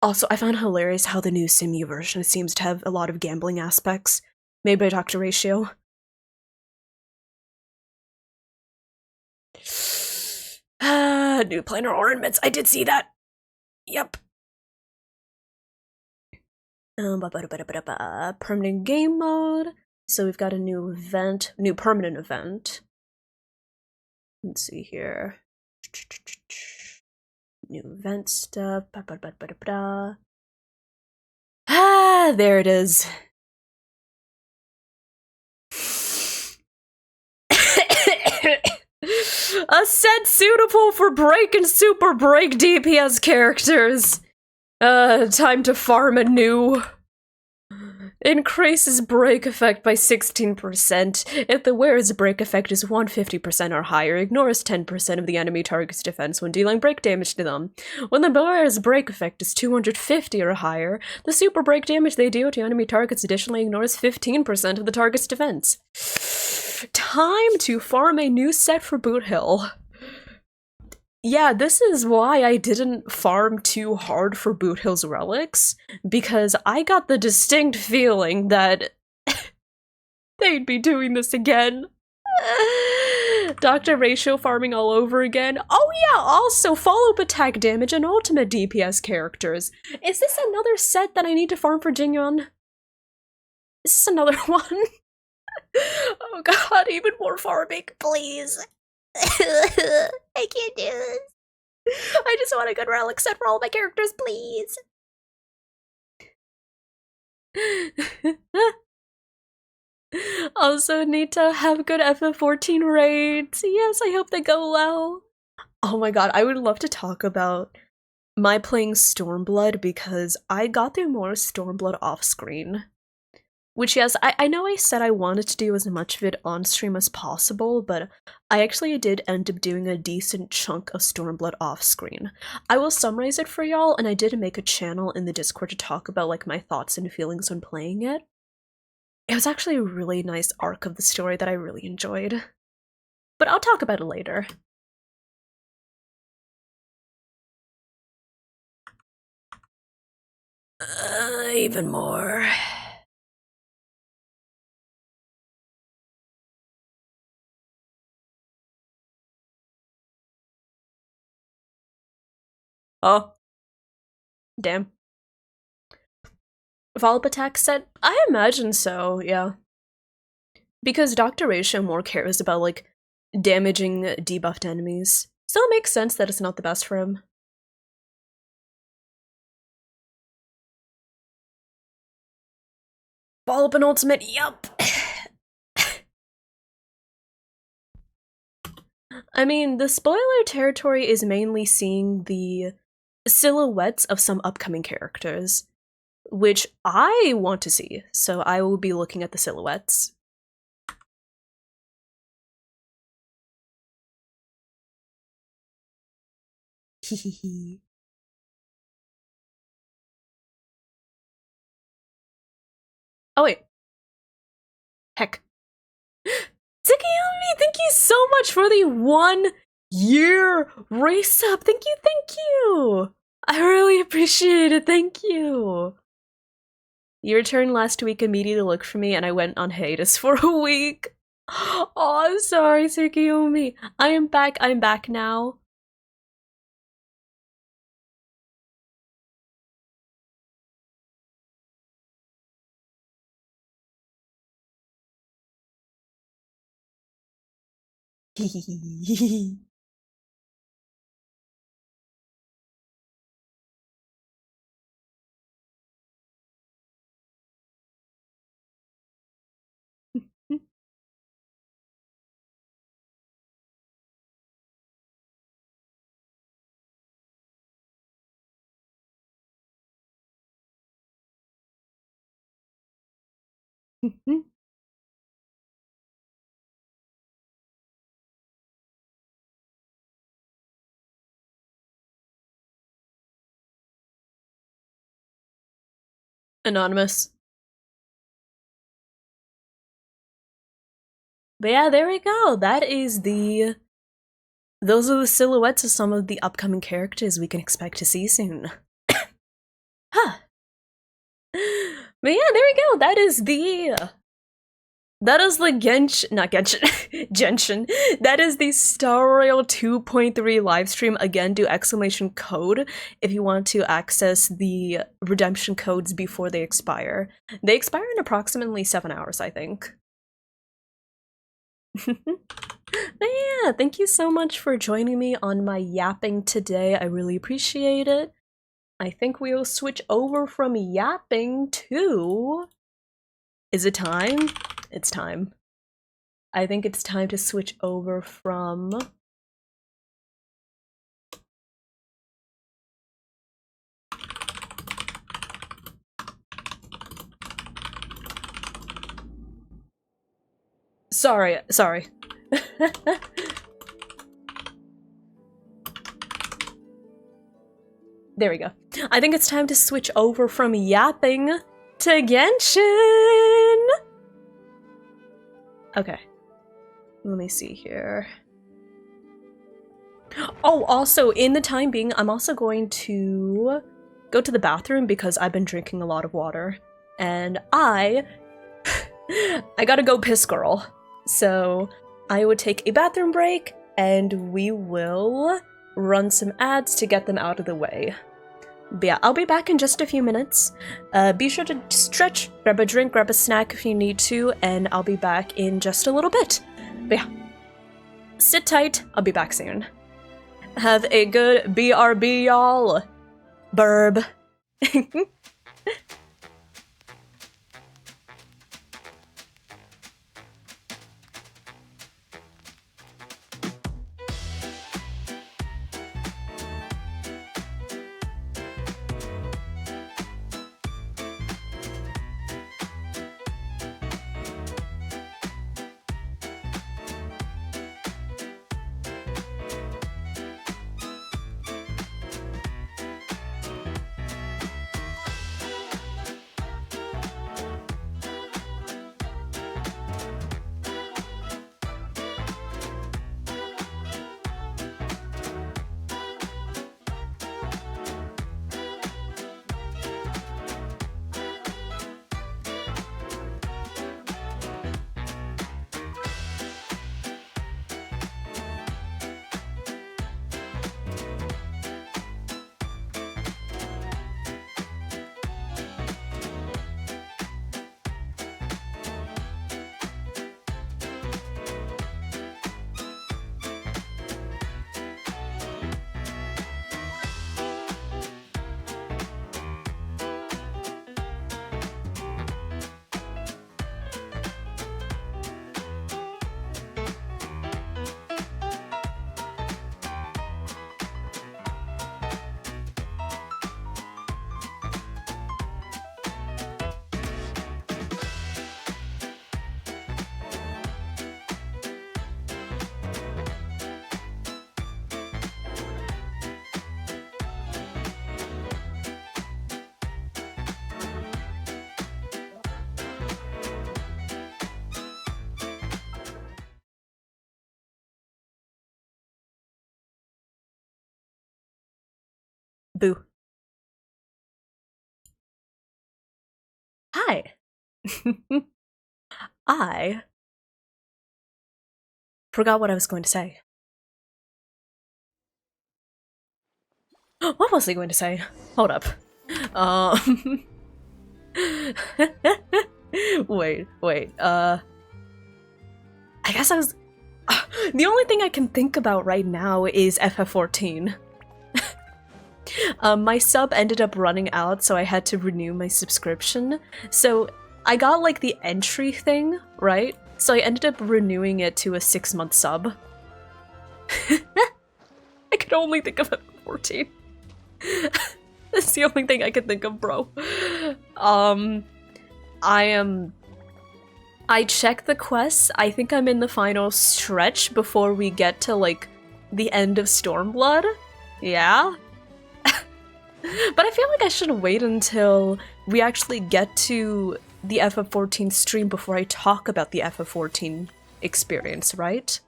Also, I found hilarious how the new Simu version seems to have a lot of gambling aspects, made by Dr. Ratio. New planar ornaments, I did see that! Yep. Permanent game mode. So we've got a new event, new permanent event. Let's see here. New event stuff. Ah, there it is. A set suitable for break and super break DPS characters. Time to farm a new. Increases break effect by 16%. If the wearer's break effect is 150% or higher, ignores 10% of the enemy target's defense when dealing break damage to them. When the wearer's break effect is 250 or higher, the super break damage they deal to enemy targets additionally ignores 15% of the target's defense. Time to farm a new set for Boot Hill. Yeah, this is why I didn't farm too hard for Boot Hill's relics, because I got the distinct feeling that they'd be doing this again. Dr. Ratio farming all over again. Oh yeah, also follow-up attack damage and ultimate DPS characters. Is this another set that I need to farm for Jingyon? Is this another one? Oh god, even more farming, please. I can't do this. I just want a good relic set for all my characters, please. Also need to have good FF14 raids. Yes, I hope they go well. Oh my god, I would love to talk about my playing Stormblood because I got through more Stormblood off screen. Which, yes, I know I said I wanted to do as much of it on stream as possible, but I actually did end up doing a decent chunk of Stormblood off screen. I will summarize it for y'all, and I did make a channel in the Discord to talk about like my thoughts and feelings when playing it. It was actually a really nice arc of the story that I really enjoyed. But I'll talk about it later. Even more. Oh. Damn. Follow-up attack set? I imagine so, yeah. Because Dr. Ratio more cares about, like, damaging debuffed enemies. So it makes sense that it's not the best for him. Follow up an ultimate, yup! I mean, the spoiler territory is mainly seeing the silhouettes of some upcoming characters, which I want to see, so I will be looking at the silhouettes. Hehehe. Oh wait. Heck. Tsukiyomi, thank you so much for the 1 year race up. Thank you, thank you. I really appreciate it. Thank you. You returned last week immediately to look for me, and I went on hiatus for a week. Oh, I'm sorry, Tsukiyomi. I am back. I'm back now. Anonymous. But yeah, there we go. Those are the silhouettes of some of the upcoming characters we can expect to see soon. Huh. But yeah, there we go. That is the not Genshin, Genshin. That is the Star Rail 2.3 live stream. Again, do exclamation code if you want to access the redemption codes before they expire. They expire in approximately 7 hours, I think. But yeah, thank you so much for joining me on my yapping today. I really appreciate it. I think we'll switch over from yapping to... Is it time? It's time. I think it's time to switch over from... Sorry. There we go. I think it's time to switch over from yapping to Genshin! Okay. Let me see here. Oh, also, in the time being, I'm also going to go to the bathroom because I've been drinking a lot of water. And I gotta go piss, girl. So I would take a bathroom break and we will run some ads to get them out of the way. But yeah, I'll be back in just a few minutes. Be sure to stretch, grab a drink, grab a snack if you need to, and I'll be back in just a little bit. But yeah, sit tight, I'll be back soon. Have a good BRB, y'all. Burb. Boo. Hi. I forgot what I was going to say. What was I going to say? Hold up. Wait. I guess I was. The only thing I can think about right now is FF14. My sub ended up running out, so I had to renew my subscription. So I got like the entry thing, right? So I ended up renewing it to a 6-month sub. I could only think of FF14. That's the only thing I can think of, bro. I checked the quests. I think I'm in the final stretch before we get to, like, the end of Stormblood. Yeah? But I feel like I should wait until we actually get to the FF14 stream before I talk about the FF14 experience, right?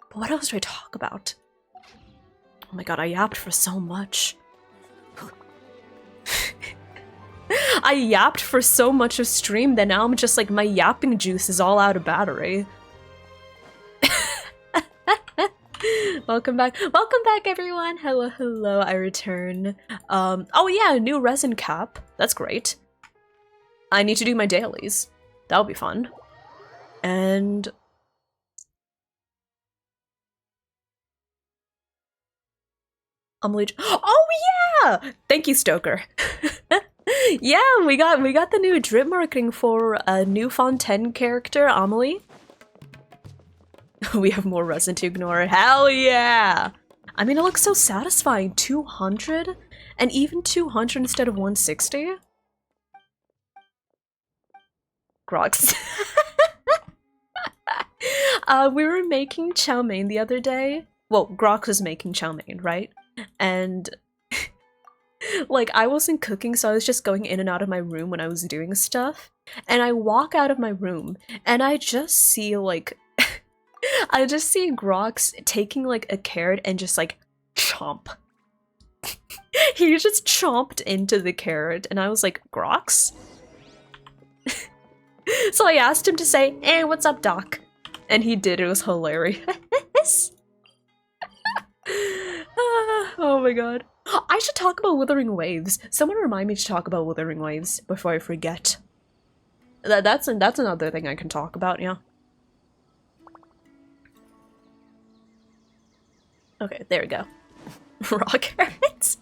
But what else do I talk about? Oh my god, I yapped for so much. I yapped for so much of stream that now I'm just like, my yapping juice is all out of battery. Welcome back everyone. Hello, I return. Oh yeah, new resin cap. That's great. I need to do my dailies. That'll be fun. And oh yeah! Thank you, Stoker. Yeah, we got the new drip marketing for a new Fontaine character, Amelie. We have more resin to ignore. Hell yeah! I mean, it looks so satisfying. 200? And even 200 instead of 160? Grox. We were making chow mein the other day. Well, Grox was making chow mein, right? And like, I wasn't cooking, so I was just going in and out of my room when I was doing stuff. And I walk out of my room, and I just see, like, I just see Grox taking, like, a carrot and just, like, chomp. He just chomped into the carrot, and I was like, Grox? So I asked him to say, hey, what's up, Doc? And he did. It was hilarious. Oh my god. I should talk about Withering Waves. Someone remind me to talk about Withering Waves before I forget. That's another thing I can talk about, yeah. Okay, there we go. Raw carrots?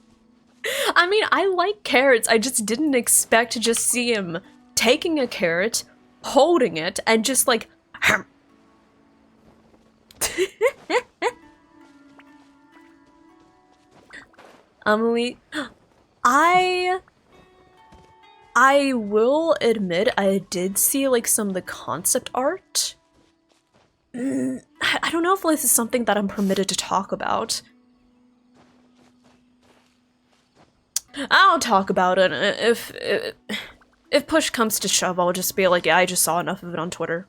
I mean, I like carrots. I just didn't expect to just see him taking a carrot, holding it, and just like... Amelie, I will admit I did see like some of the concept art. I don't know if this is something that I'm permitted to talk about. I'll talk about it if push comes to shove. I'll just be like, yeah, I just saw enough of it on Twitter.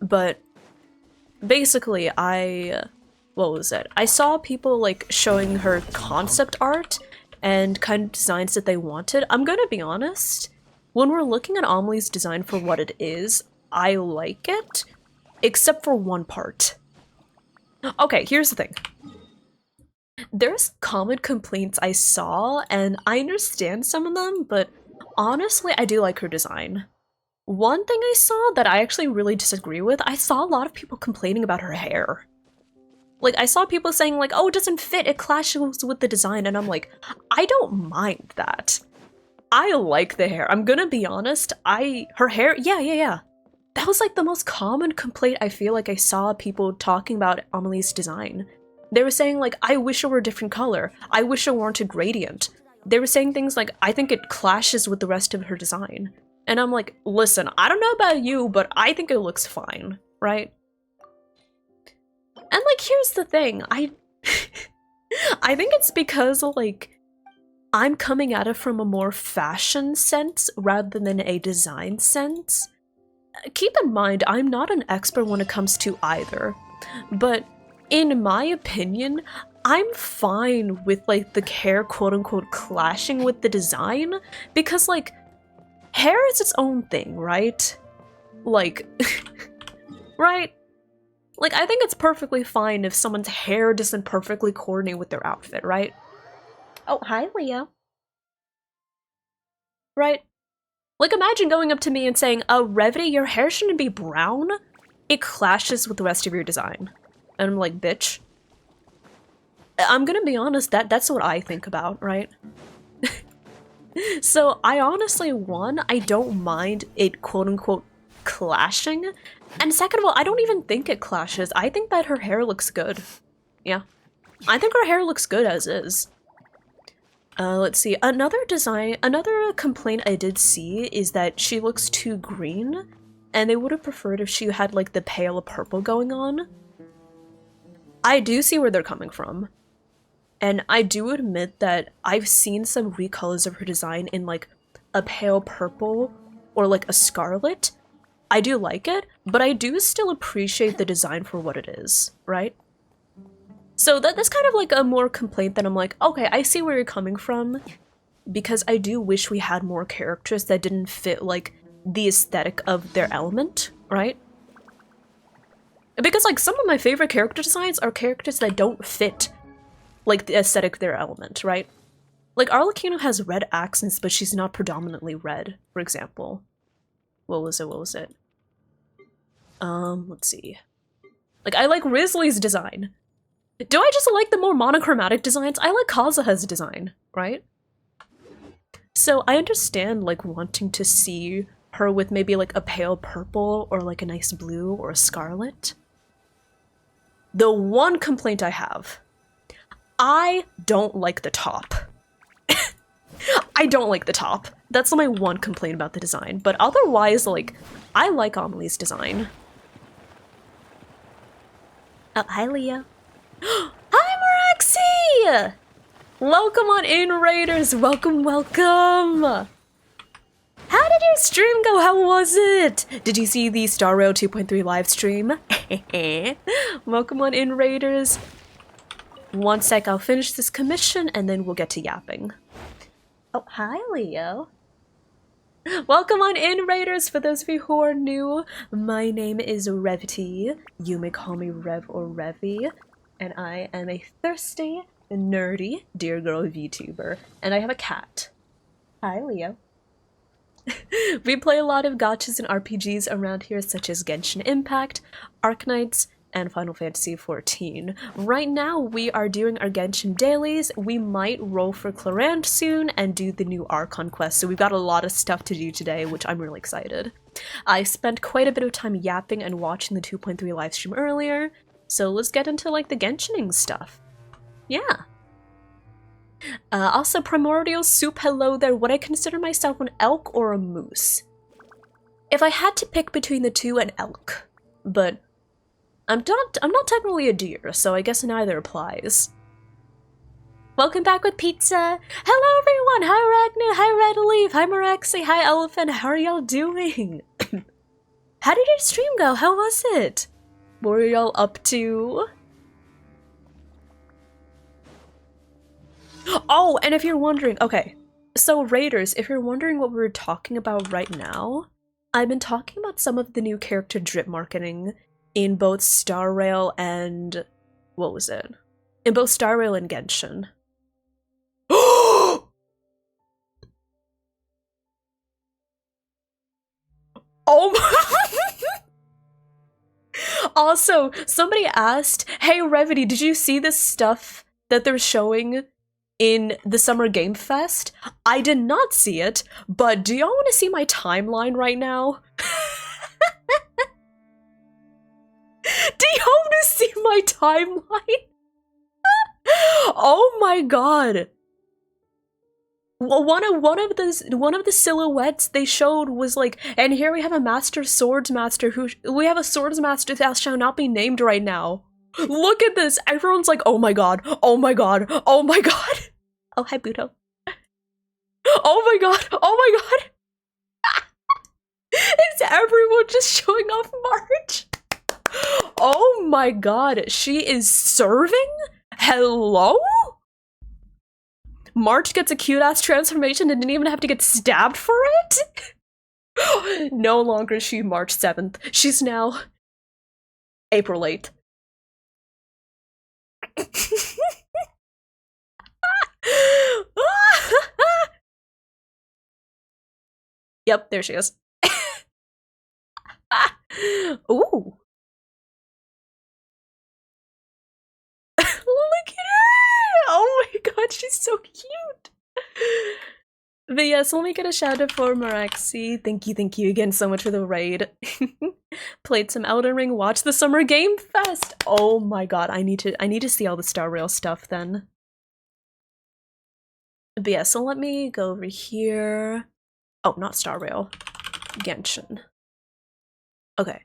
But basically, what was it? I saw people like showing her concept art and kind of designs that they wanted. I'm gonna be honest, when we're looking at Amelie's design for what it is, I like it, except for one part. Okay, here's the thing. There's common complaints I saw, and I understand some of them, but honestly, I do like her design. One thing I saw that I actually really disagree with, I saw a lot of people complaining about her hair. Like, I saw people saying, like, oh, it doesn't fit, it clashes with the design, and I'm like, I don't mind that. I like the hair. I'm gonna be honest, her hair, yeah. That was, like, the most common complaint I feel like I saw people talking about Amelie's design. They were saying, like, I wish it were a different color. I wish it weren't a gradient. They were saying things like, I think it clashes with the rest of her design. And I'm like, listen, I don't know about you, but I think it looks fine, right? And, like, here's the thing, I think it's because, like, I'm coming at it from a more fashion sense rather than a design sense. Keep in mind, I'm not an expert when it comes to either, but in my opinion, I'm fine with like the hair quote-unquote clashing with the design because like hair is its own thing, right? Like, right? Like, I think it's perfectly fine if someone's hair doesn't perfectly coordinate with their outfit, right? Oh, hi, Leo. Right? Like, imagine going up to me and saying, Revity, your hair shouldn't be brown. It clashes with the rest of your design. And I'm like, bitch. I'm gonna be honest, that's what I think about, right? So, I honestly, one, I don't mind it quote-unquote clashing. And second of all, I don't even think it clashes. I think that her hair looks good. Yeah. I think her hair looks good as is. Let's see. Another complaint I did see is that she looks too green, and they would have preferred if she had like the pale purple going on. I do see where they're coming from. And I do admit that I've seen some recolors of her design in like a pale purple or like a scarlet. I do like it, but I do still appreciate the design for what it is, right? So that's kind of like a more complaint that I'm like, okay, I see where you're coming from, because I do wish we had more characters that didn't fit like the aesthetic of their element, right? Because like some of my favorite character designs are characters that don't fit like the aesthetic of their element, right? Like Arlecchino has red accents, but she's not predominantly red, for example. What was it? Let's see. Like, I like Risley's design. Do I just like the more monochromatic designs? I like Kazuha's design, right? So I understand, like, wanting to see her with maybe, like, a pale purple or, like, a nice blue or a scarlet. The one complaint I have, I don't like the top. I don't like the top. That's my one complaint about the design. But otherwise, like, I like Amelie's design. Oh, hi, Leah. Hi, Maraxi! Welcome on in, Raiders! Welcome, welcome! How did your stream go? How was it? Did you see the Star Rail 2.3 live stream? Welcome on in, Raiders. One sec, I'll finish this commission and then we'll get to yapping. Oh, hi, Leo. Welcome on in, Raiders. For those of you who are new, my name is Revity. You may call me Rev or Revy, and I am a thirsty, nerdy, dear girl VTuber, and I have a cat. Hi, Leo. We play a lot of gachas and RPGs around here, such as Genshin Impact, Arknights, and Final Fantasy XIV. Right now, we are doing our Genshin dailies. We might roll for Clarant soon and do the new Archon quest, so we've got a lot of stuff to do today, which I'm really excited. I spent quite a bit of time yapping and watching the 2.3 livestream earlier, so let's get into, like, the Genshining stuff. Yeah. Also, Primordial Soup, hello there. Would I consider myself an elk or a moose? If I had to pick between the two, an elk. But I'm not technically a deer, so I guess neither applies. Welcome back with pizza! Hello everyone! Hi Ragnar, hi Red Leaf, hi Maraxi, hi Elephant, how are y'all doing? How did your stream go? How was it? What were y'all up to? Oh, and if you're wondering, okay, so Raiders, if you're wondering what we're talking about right now, I've been talking about some of the new character drip marketing in both Star Rail and... what was it? In both Star Rail and Genshin. Oh my... Also, somebody asked, hey Revity, did you see this stuff that they're showing in the Summer Game Fest? I did not see it, but do y'all want to see my timeline right now? Do y'all want to see my timeline? Oh my god. Well, one of the silhouettes they showed was like, and here we have a swordsmaster that shall not be named right now. Look at this. Everyone's like, oh my god, oh my god, oh my god. Oh, hi Buto. Oh my god, oh my god. Is everyone just showing off March? Oh my god, she is serving? Hello? March gets a cute-ass transformation and didn't even have to get stabbed for it? No longer is she March 7th. She's now April 8th. Yep, there she is. Ooh. Look at her! Oh my god, she's so cute! But yes, let me get a shout out for Maraxi. Thank you again so much for the raid. Played some Elden Ring, watched the Summer Game Fest! Oh my god, I need to see all the Star Rail stuff then. But yeah, so let me go over here. Oh, not Star Rail. Genshin. Okay.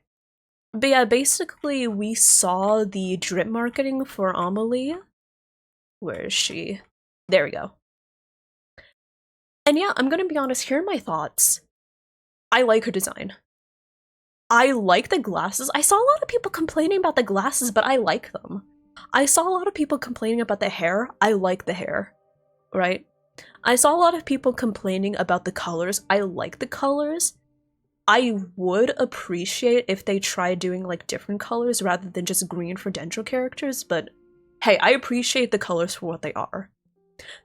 But yeah, basically we saw the drip marketing for Amelie. Where is she? There we go. And yeah, I'm gonna be honest, here are my thoughts. I like her design. I like the glasses. I saw a lot of people complaining about the glasses, but I like them. I saw a lot of people complaining about the hair. I like the hair, right? I saw a lot of people complaining about the colors. I like the colors. I would appreciate if they tried doing like different colors rather than just green for Dendro characters, but hey, I appreciate the colors for what they are.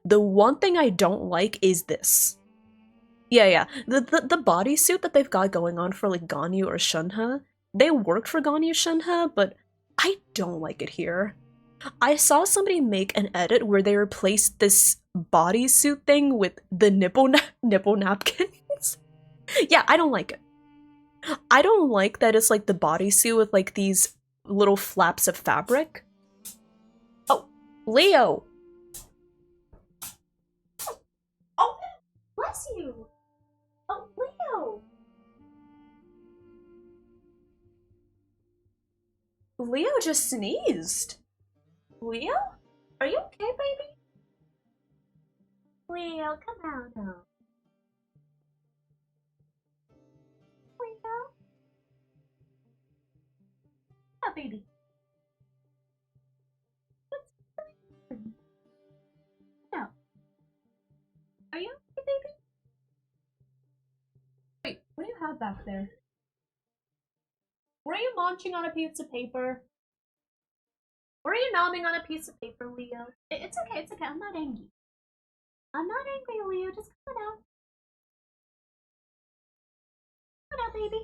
The one thing I don't like is this. Yeah, the bodysuit that they've got going on for like Ganyu or Shunha, they worked for Ganyu Shunha, but I don't like it here. I saw somebody make an edit where they replaced this bodysuit thing with the nipple napkins. Yeah, I don't like it. I don't like that it's like the bodysuit with like these little flaps of fabric. Oh, Leo! Oh, bless you! Oh, Leo! Leo just sneezed. Leo? Are you okay, baby? Leo, come out now. Leo? Yeah, baby. No. Are you okay, baby? Wait, what do you have back there? Were you munching on a piece of paper? Were you nomming on a piece of paper, Leo? It's okay, I'm not angry. I'm not angry, Leo, just come on out. Come on out, baby.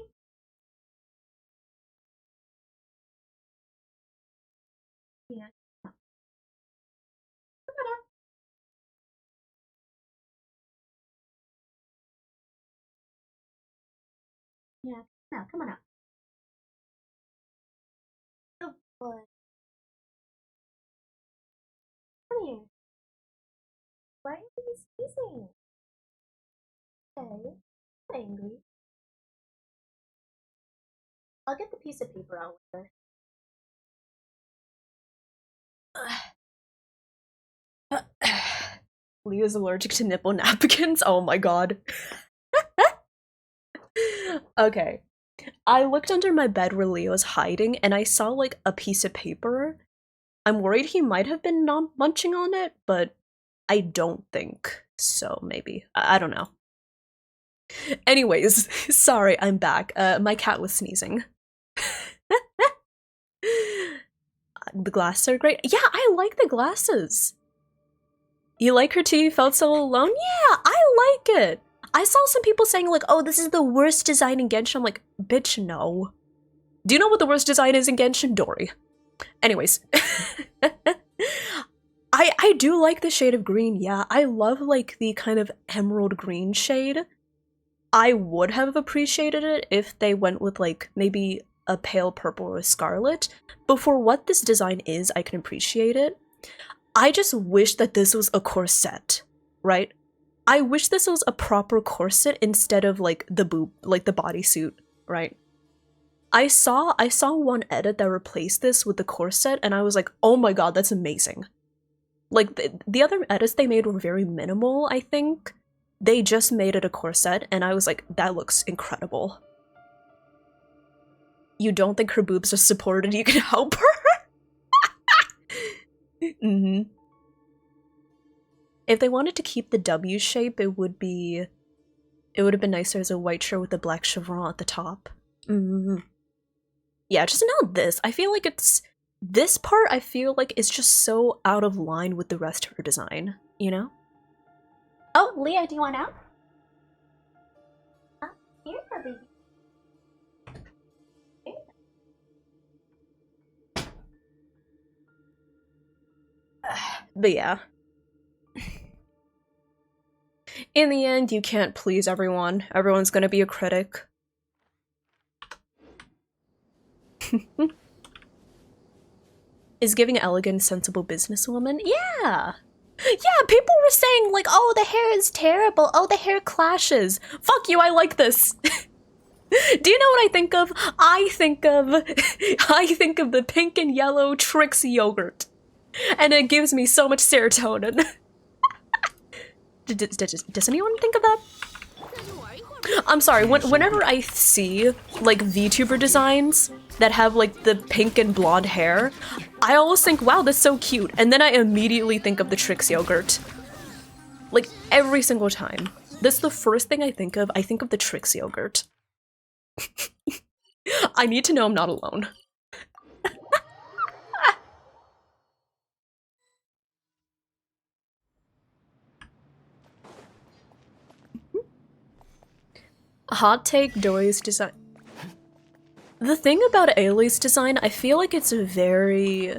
Yeah. Come on out. Yeah, come on out. Good boy. Come here. Why are you sneezing? Okay. I'm angry. I'll get the piece of paper out later. Leo's allergic to nipple napkins? Oh my god. Okay. I looked under my bed where Leo's hiding and I saw like a piece of paper. I'm worried he might have been munching on it, but I don't think so, maybe. I don't know. Anyways, sorry, I'm back. My cat was sneezing. The glasses are great. Yeah, I like the glasses. You like her too? You felt so alone? Yeah, I like it. I saw some people saying like, oh, this is the worst design in Genshin. I'm like, bitch, no. Do you know what the worst design is in Genshin? Dory. Anyways. I do like the shade of green, yeah. I love like the kind of emerald green shade. I would have appreciated it if they went with like maybe a pale purple or a scarlet, but for what this design is, I can appreciate it. I just wish that this was a corset, right? I wish this was a proper corset instead of like the bodysuit, right? I saw one edit that replaced this with the corset and I was like, oh my god, that's amazing. Like the other edits they made were very minimal, I think. They just made it a corset and I was like, that looks incredible. You don't think her boobs are supported, you can help her? Mm-hmm. If they wanted to keep the W shape, it would have been nicer as a white shirt with a black chevron at the top. Mm-hmm. Yeah, just not this. I feel like this part I feel like is just so out of line with the rest of her design, you know? Oh, Leah, do you want out? Here, baby. But yeah. In the end, you can't please everyone. Everyone's gonna be a critic. Is giving elegant, sensible businesswoman? Yeah! Yeah, people were saying, like, oh, the hair is terrible. Oh, the hair clashes. Fuck you, I like this. Do you know what I think of? I think of the pink and yellow Trix yogurt. And it gives me so much serotonin. Does anyone think of that? I'm sorry, whenever I see, like, VTuber designs that have, like, the pink and blonde hair, I always think, wow, that's so cute. And then I immediately think of the Trix yogurt. Like, every single time. That's the first thing I think of. I think of the Trix yogurt. I need to know I'm not alone. Hot take, Dory's design. The thing about Aloy's design, I feel like it's a very...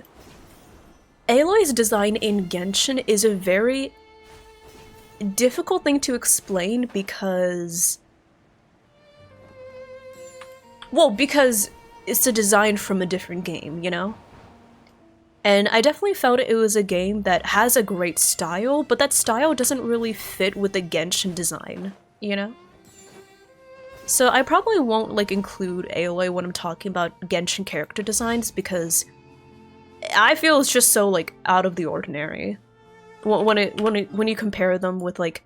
Aloy's design in Genshin is a very difficult thing to explain because... Well, because it's a design from a different game, you know? And I definitely felt it was a game that has a great style, but that style doesn't really fit with the Genshin design, you know? So I probably won't, like, include Aloy when I'm talking about Genshin character designs because I feel it's just so, like, out of the ordinary when you compare them with, like,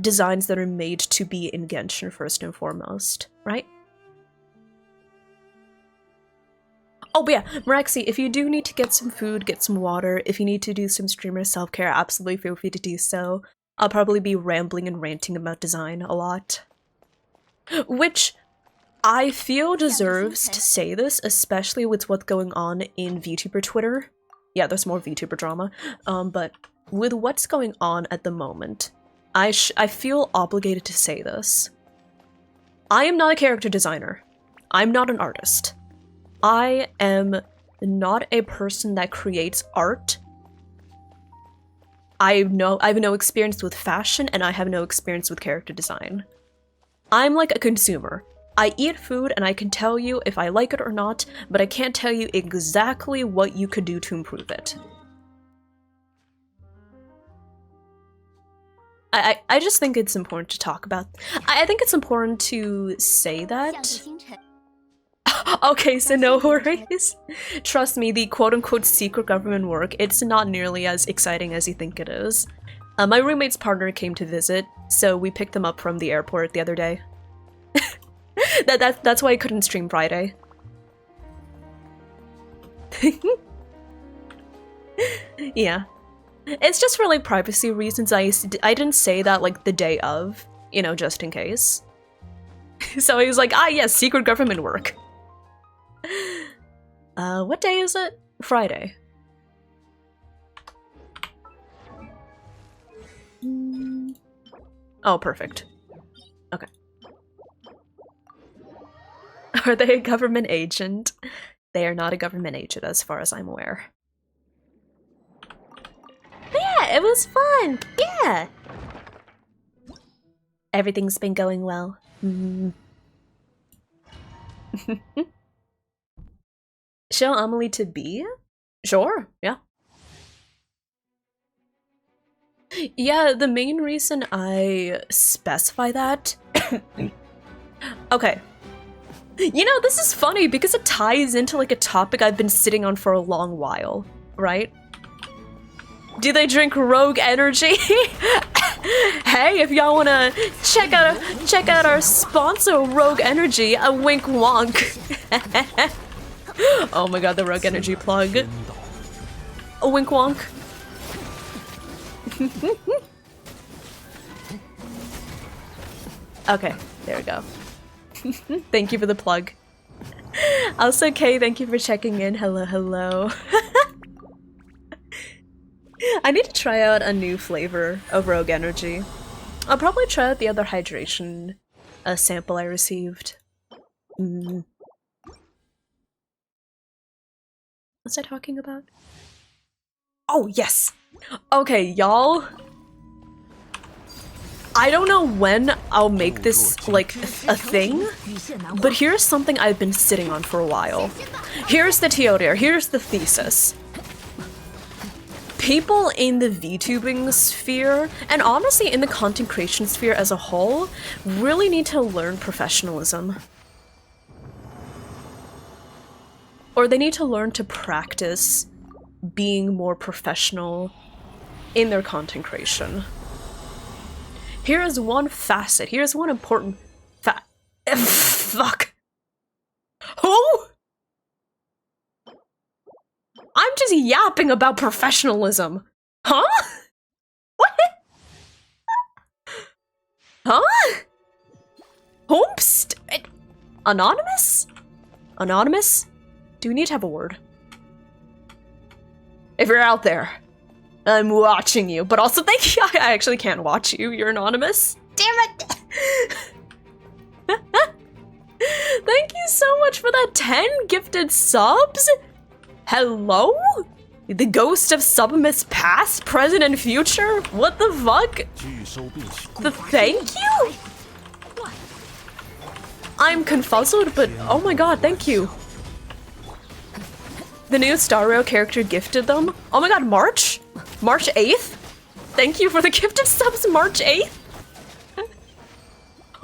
designs that are made to be in Genshin first and foremost, right? Oh, but yeah, Maraxi, if you do need to get some food, get some water, if you need to do some streamer self-care, absolutely feel free to do so. I'll probably be rambling and ranting about design a lot. Which I feel deserves to say this, especially with what's going on in VTuber Twitter. Yeah, there's more VTuber drama. But with what's going on at the moment, I feel obligated to say this. I am not a character designer. I'm not an artist. I am not a person that creates art. I have no experience with fashion, and I have no experience with character design. I'm like a consumer. I eat food and I can tell you if I like it or not, but I can't tell you exactly what you could do to improve it. I just think it's important to talk about. I think it's important to say that. Okay, so no worries. Trust me, the quote-unquote secret government work, it's not nearly as exciting as you think it is. My roommate's partner came to visit, so we picked them up from the airport the other day. That's why I couldn't stream Friday. Yeah. It's just for, like, privacy reasons. I didn't say that, like, the day of, you know, just in case. So he was like, ah, yes, secret government work. What day is it? Friday. Oh, perfect. Okay. Are they a government agent? They are not a government agent as far as I'm aware. But yeah, it was fun! Yeah! Everything's been going well. Show Amelie to be? Sure, yeah. Yeah, the main reason I specify that... Okay. You know, this is funny because it ties into, like, a topic I've been sitting on for a long while, right? Do they drink Rogue Energy? Hey, if y'all wanna check out our sponsor, Rogue Energy, a wink wonk. Oh my god, the Rogue Energy plug. A wink wonk. Okay, there we go. Thank you for the plug. Also, Kay, thank you for checking in. Hello, hello. I need to try out a new flavor of Rogue Energy. I'll probably try out the other hydration sample I received. What's I talking about? Oh, yes! Okay, y'all. I don't know when I'll make this, like, a thing, but here's something I've been sitting on for a while. Here's the TLDR, here's the thesis. People in the VTubing sphere, and honestly in the content creation sphere as a whole, really need to learn professionalism. Or they need to learn to practice being more professional in their content creation. Here is one facet, here's one important fuck. Who? I'm just yapping about professionalism. Huh? What? Huh? Oops? Anonymous? Anonymous? Do we need to have a word? If you're out there, I'm watching you, but also thank you. I actually can't watch you. You're anonymous. Damn it! Thank you so much for that 10 gifted subs. Hello? The ghost of Subimus past, present, and future? What the fuck? The thank you? I'm confuzzled, but oh my god, thank you. The new Star Rail character gifted them. Oh my god, March? March 8th? Thank you for the gifted subs, March 8th?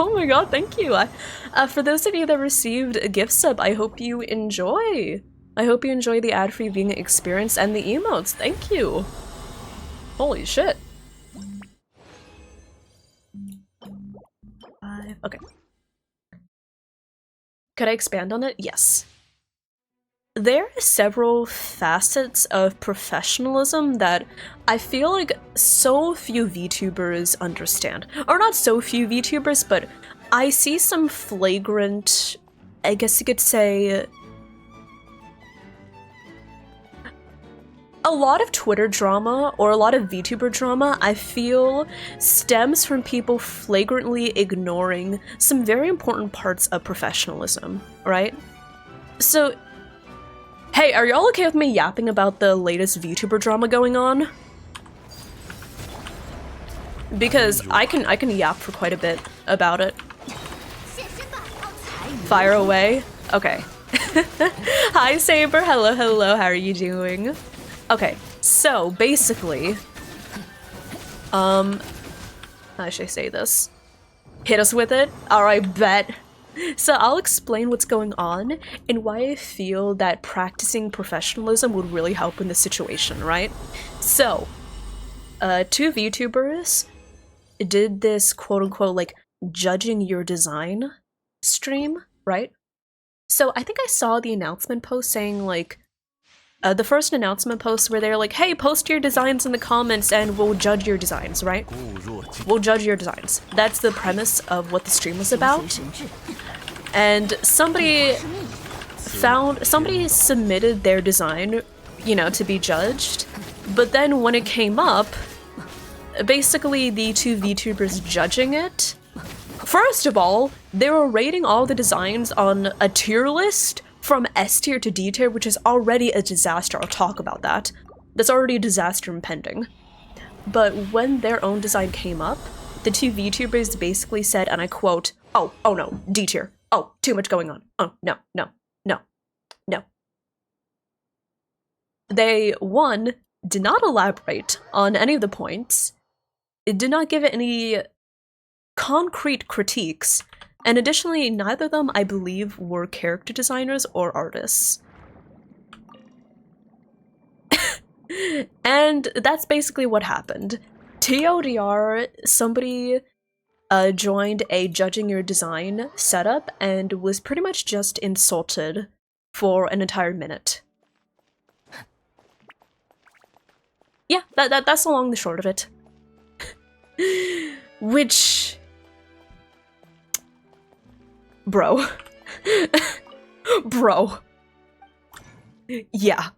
Oh my god, thank you. For those of you that received a gift sub, I hope you enjoy. I hope you enjoy the ad-free viewing experience and the emotes. Thank you. Holy shit. Okay. Could I expand on it? Yes. There are several facets of professionalism that I feel like so few VTubers understand. Or not so few VTubers, but I see some flagrant, I guess you could say, a lot of Twitter drama or a lot of VTuber drama, I feel, stems from people flagrantly ignoring some very important parts of professionalism, right? So, hey, are y'all okay with me yapping about the latest VTuber drama going on? Because I can yap for quite a bit about it. Fire away? Okay. Hi Saber, hello, hello, how are you doing? Okay, so basically, how should I say this? Hit us with it? Alright, bet. So I'll explain what's going on and why I feel that practicing professionalism would really help in this situation, right? So, two VTubers did this quote-unquote like judging your design stream, right? So I think I saw the announcement post saying like, the first announcement post where they're like, hey, post your designs in the comments and we'll judge your designs, right? We'll judge your designs. That's the premise of what the stream was about. And somebody submitted their design, you know, to be judged. But then when it came up, basically the two VTubers judging it, first of all, they were rating all the designs on a tier list from S tier to D tier, which is already a disaster. I'll talk about that. That's already a disaster impending. But when their own design came up, the two VTubers basically said, and I quote, oh no, D tier. Oh, too much going on. Oh, no. They, one, did not elaborate on any of the points, it did not give it any concrete critiques, and additionally, neither of them, I believe, were character designers or artists. And that's basically what happened. TLDR, somebody joined a judging your design setup and was pretty much just insulted for an entire minute. yeah, that's along the short of it. Which... Bro. Bro. Yeah.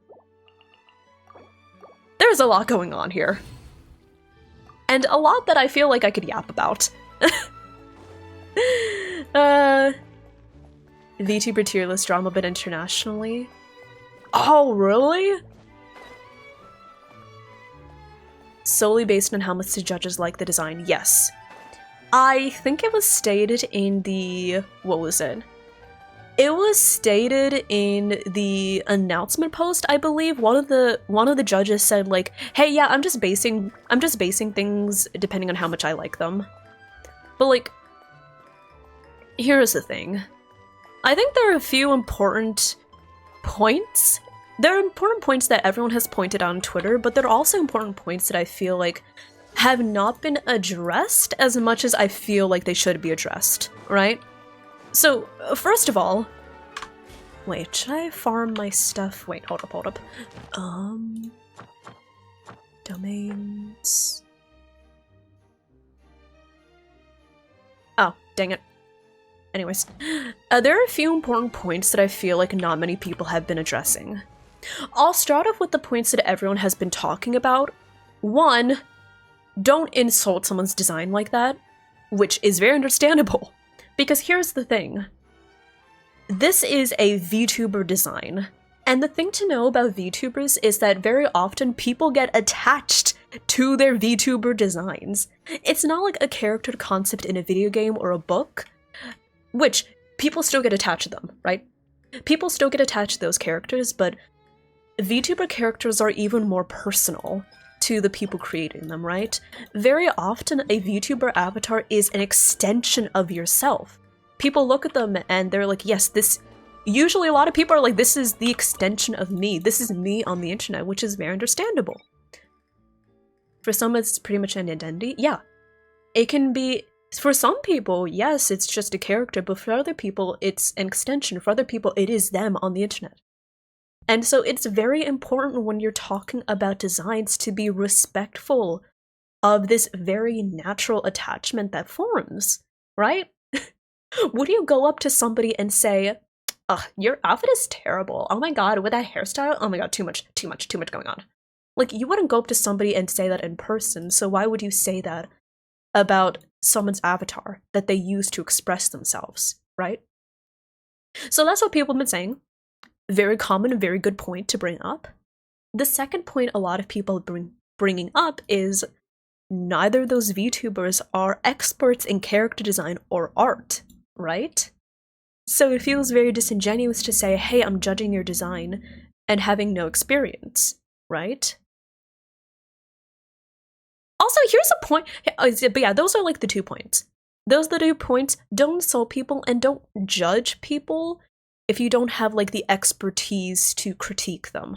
There's a lot going on here. And a lot that I feel like I could yap about. VTuber tier list drama, but internationally? Oh, really? Solely based on how much the judges like the design, yes. I think it was stated in the... what was it? It was stated in the announcement post, I believe. One of the judges said like, "Hey, yeah, I'm just basing things depending on how much I like them." But like, here's the thing. I think there are a few important points. There are important points that everyone has pointed out on Twitter, but there are also important points that I feel like have not been addressed as much as I feel like they should be addressed, right? So, first of all, wait, should I farm my stuff? Wait, hold up. Domains. Oh, dang it. Anyways, there are a few important points that I feel like not many people have been addressing. I'll start off with the points that everyone has been talking about. One, don't insult someone's design like that, which is very understandable. Because here's the thing. This is a VTuber design. And the thing to know about VTubers is that very often people get attached to their VTuber designs. It's not like a character concept in a video game or a book, which people still get attached to them, right? People still get attached to those characters, but VTuber characters are even more personal to the people creating them, right? Very often, a VTuber avatar is an extension of yourself. People look at them and they're like, yes, this... Usually a lot of people are like, this is the extension of me. This is me on the internet, which is very understandable. For some, it's pretty much an identity. Yeah. It can be... For some people, yes, it's just a character, but for other people, it's an extension. For other people, it is them on the internet. And so it's very important when you're talking about designs to be respectful of this very natural attachment that forms, right? Would you go up to somebody and say, "Ugh, your outfit is terrible. Oh my god, with that hairstyle, oh my god, too much going on." Like, you wouldn't go up to somebody and say that in person, so why would you say that about someone's avatar that they use to express themselves, right? So that's what people have been saying. Very common and very good point to bring up. The second point a lot of people bringing up is neither of those VTubers are experts in character design or art, right? So it feels very disingenuous to say, hey, I'm judging your design and having no experience, right? Also, here's a point, but yeah, those are like the 2 points. Those are the 2 points. Don't insult people and don't judge people if you don't have like the expertise to critique them.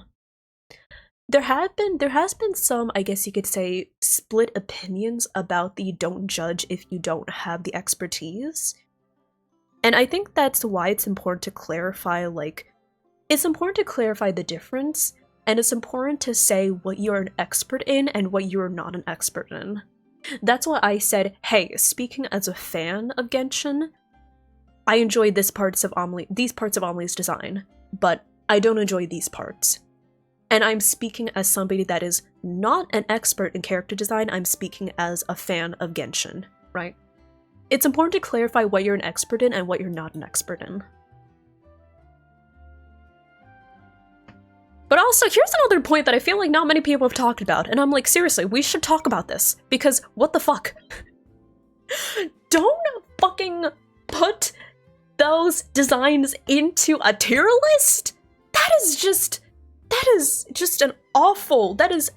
There has been some, I guess you could say, split opinions about the don't judge if you don't have the expertise. And I think that's why it's important to clarify, like, it's important to clarify the difference, and it's important to say what you're an expert in and what you're not an expert in. That's why I said, hey, speaking as a fan of Genshin, I enjoy these parts of Amelie's design, but I don't enjoy these parts. And I'm speaking as somebody that is not an expert in character design, I'm speaking as a fan of Genshin, right? It's important to clarify what you're an expert in and what you're not an expert in. But also, here's another point that I feel like not many people have talked about, and I'm like, seriously, we should talk about this, because what the fuck? Don't fucking put those designs into a tier list? That is just an awful, that is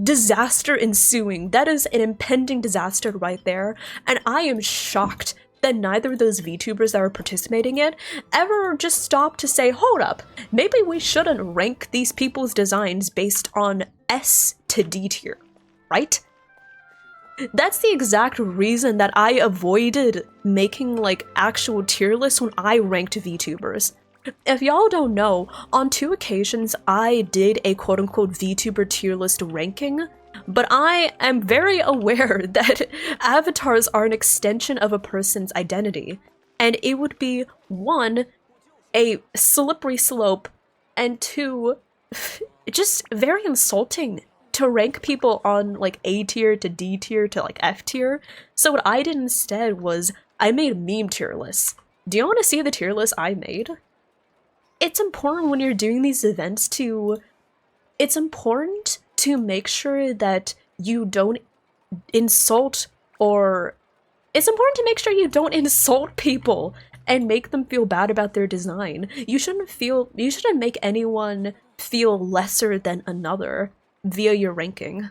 disaster ensuing. That is an impending disaster right there, and I am shocked that neither of those VTubers that are participating in ever just stopped to say, hold up, maybe we shouldn't rank these people's designs based on S to D tier, right? That's the exact reason that I avoided making like actual tier lists when I ranked VTubers. If y'all don't know, on 2 occasions I did a quote-unquote VTuber tier list ranking, but I am very aware that avatars are an extension of a person's identity, and it would be 1, a slippery slope, and 2, just very insulting to rank people on like A tier to D tier to like F tier. So what I did instead was I made meme tier lists. Do you want to see the tier list I made? It's important when you're doing these events it's important to make sure that you don't insult it's important to make sure you don't insult people and make them feel bad about their design. You shouldn't make anyone feel lesser than another via your ranking.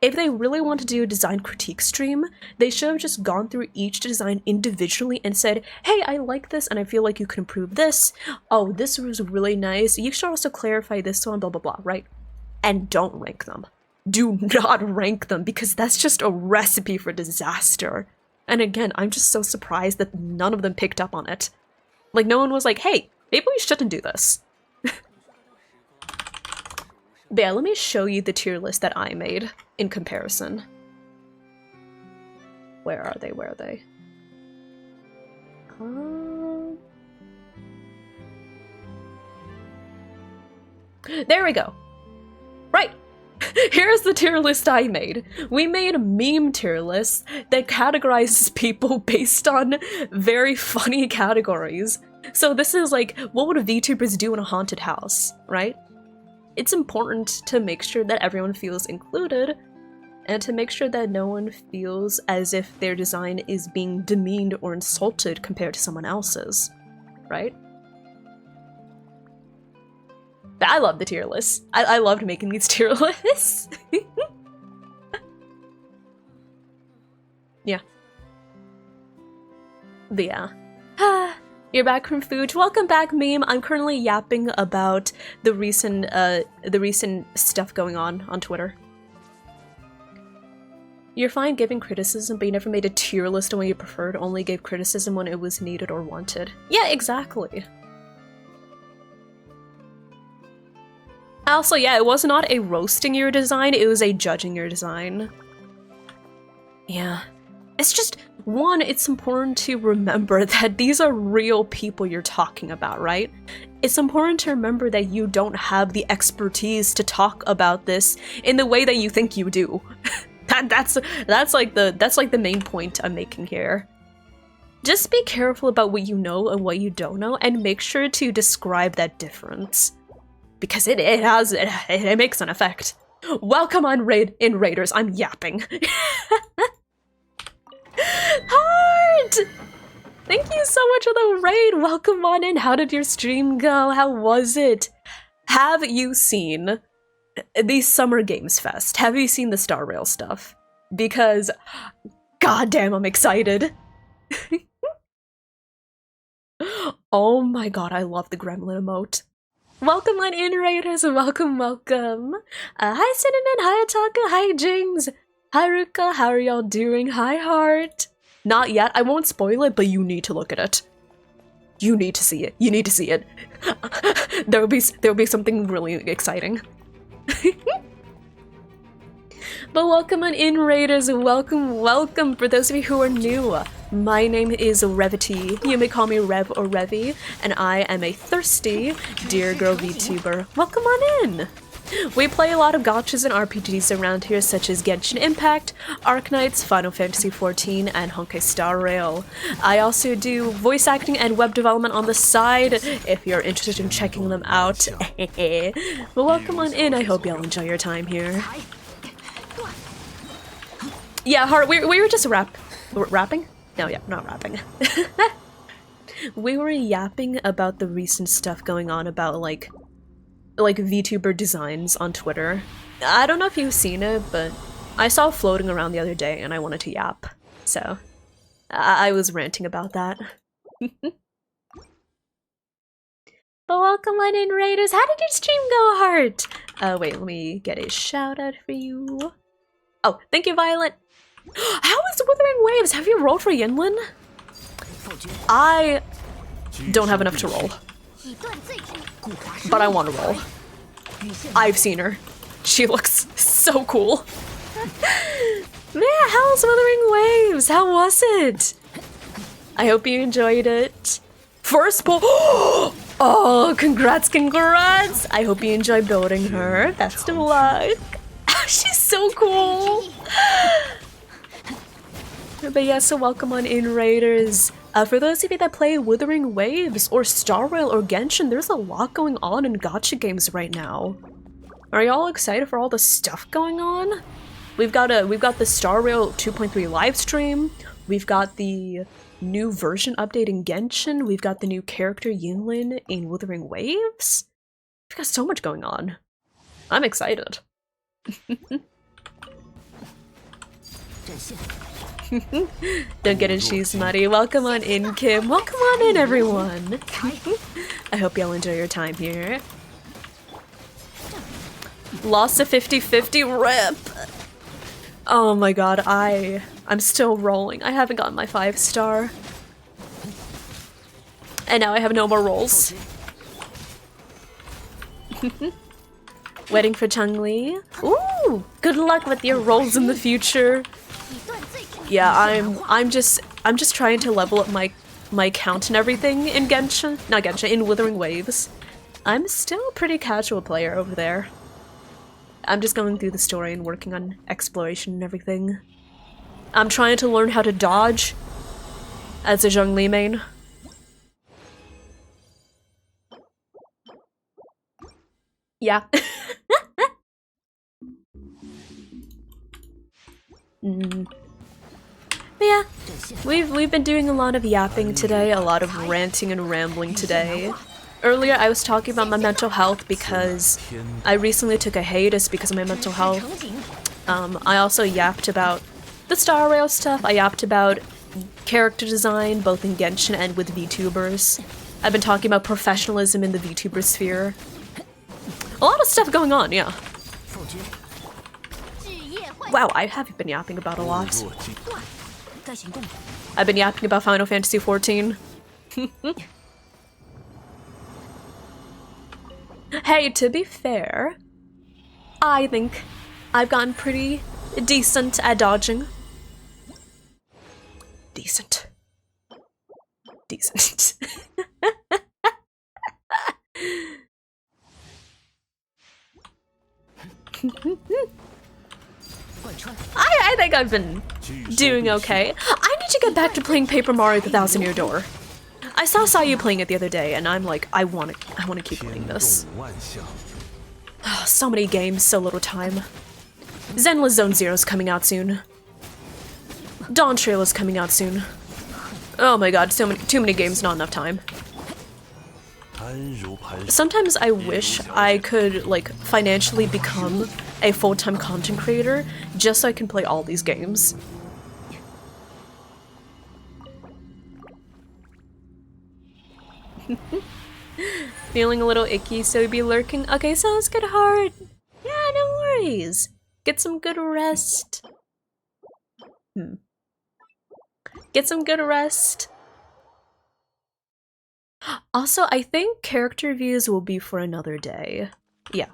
If they really want to do a design critique stream, they should have just gone through each design individually and said, hey, I like this and I feel like you could improve this. Oh, this was really nice. You should also clarify this one, blah, blah, blah, right? And don't rank them. Do not rank them, because that's just a recipe for disaster. And again, I'm just so surprised that none of them picked up on it. Like, no one was like, hey, maybe we shouldn't do this. But yeah, let me show you the tier list that I made in comparison. Where are they? Where are they? There we go. Right. Here's the tier list I made. We made a meme tier list that categorizes people based on very funny categories. So this is like, what would VTubers do in a haunted house, right? It's important to make sure that everyone feels included, and to make sure that no one feels as if their design is being demeaned or insulted compared to someone else's, right? I love the tier lists. I loved making these tier lists. Yeah. But yeah. You're back from Food. Welcome back, meme. I'm currently yapping about the recent stuff going on Twitter. You're fine giving criticism, but you never made a tier list on what you preferred, only gave criticism when it was needed or wanted. Yeah, exactly. Also, yeah, it was not a roasting your design, it was a judging your design. Yeah. It's just, one, it's important to remember that these are real people you're talking about, right? It's important to remember that you don't have the expertise to talk about this in the way that you think you do. That's like the main point I'm making here. Just be careful about what you know and what you don't know, and make sure to describe that difference. Because it makes an effect. Welcome on Raiders, I'm yapping. Heart! Thank you so much for the raid, welcome on in, how did your stream go, how was it? Have you seen the Summer Games Fest? Have you seen the Star Rail stuff? Because, goddamn, I'm excited. Oh my god, I love the gremlin emote. Welcome on in, Raiders, welcome, welcome. Hi Cinnamon, hi Ataka, hi James, hi Ruka, how are y'all doing? Hi Heart. Not yet, I won't spoil it, but you need to look at it. You need to see it, you need to see it. There'll be something really exciting. But welcome on in, Raiders, welcome, welcome. For those of you who are new, my name is Revity. You may call me Rev or Revy, and I am a thirsty Dear Girl VTuber. Welcome on in! We play a lot of gachas and RPGs around here, such as Genshin Impact, Arknights, Final Fantasy XIV, and Honkai Star Rail. I also do voice acting and web development on the side, if you're interested in checking them out. But welcome on in, I hope y'all enjoy your time here. Yeah, Heart, we were just rapping? No, yeah, not rapping. We were yapping about the recent stuff going on about, like VTuber designs on Twitter. I don't know if you've seen it, but I saw it floating around the other day and I wanted to yap. So, I was ranting about that. But welcome on in, Raiders! How did your stream go, Heart? Wait, let me get a shout out for you. Oh, thank you, Violet! How is Withering Waves? Have you rolled for Yinlin? I don't have enough to roll. But I want to roll. I've seen her. She looks so cool. Man, how's Wuthering Waves? How was it? I hope you enjoyed it. First pull. Oh, congrats, congrats. I hope you enjoy building her. Best of luck. She's so cool. But yeah, so welcome on in, Raiders. For those of you that play Wuthering Waves or Star Rail or Genshin, there's a lot going on in gacha games right now. Are y'all excited for all the stuff going on? We've got the Star Rail 2.3 live stream. We've got the new version update in Genshin. We've got the new character Yunlin in Wuthering Waves. We've got so much going on. I'm excited. Don't get in shoes, Muddy. Welcome on in, Kim. Welcome on in, everyone. I hope y'all enjoy your time here. Lost a 50-50 rip. Oh my god, I'm still rolling. I haven't gotten my 5-star. And now I have no more rolls. Waiting for Chun-Li. Ooh, good luck with your rolls in the future. Yeah, I'm just trying to level up my count and everything in Genshin. Not Genshin, in Wuthering Waves. I'm still a pretty casual player over there. I'm just going through the story and working on exploration and everything. I'm trying to learn how to dodge as a Zhongli main. Yeah. But yeah, we've been doing a lot of yapping today, a lot of ranting and rambling today. Earlier I was talking about my mental health because I recently took a hiatus because of my mental health. I also yapped about the Star Rail stuff. I yapped about character design, both in Genshin and with VTubers. I've been talking about professionalism in the VTuber sphere. A lot of stuff going on, yeah. Wow, I have been yapping about a lot. I've been yapping about Final Fantasy XIV. Hey, to be fair, I think I've gotten pretty decent at dodging. Decent. Decent. I think I've been doing okay. I need to get back to playing Paper Mario: The Thousand Year Door. I saw you playing it the other day, and I'm like, I want to keep playing this. Oh, so many games, so little time. Zenless Zone Zero's coming out soon. Dawn Trail is coming out soon. Oh my god, too many games, not enough time. Sometimes I wish I could, like, financially become a full-time content creator just so I can play all these games. Feeling a little icky, so be lurking. Okay, sounds good, Heart. Yeah, no worries. Get some good rest. Get some good rest. Also, I think character reviews will be for another day. Yeah.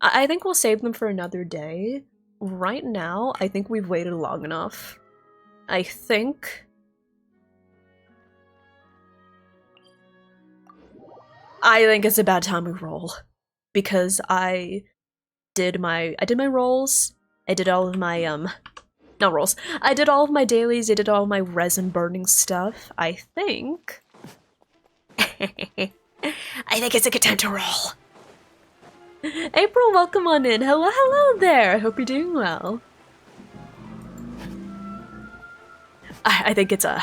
I think we'll save them for another day. Right now, I think we've waited long enough. I think it's about time we roll. Because I did my rolls. I did all of my not rolls. I did all of my dailies, I did all of my resin burning stuff. I think I think it's a good time to roll. April, welcome on in. Hello there. I hope you're doing well. I think it's a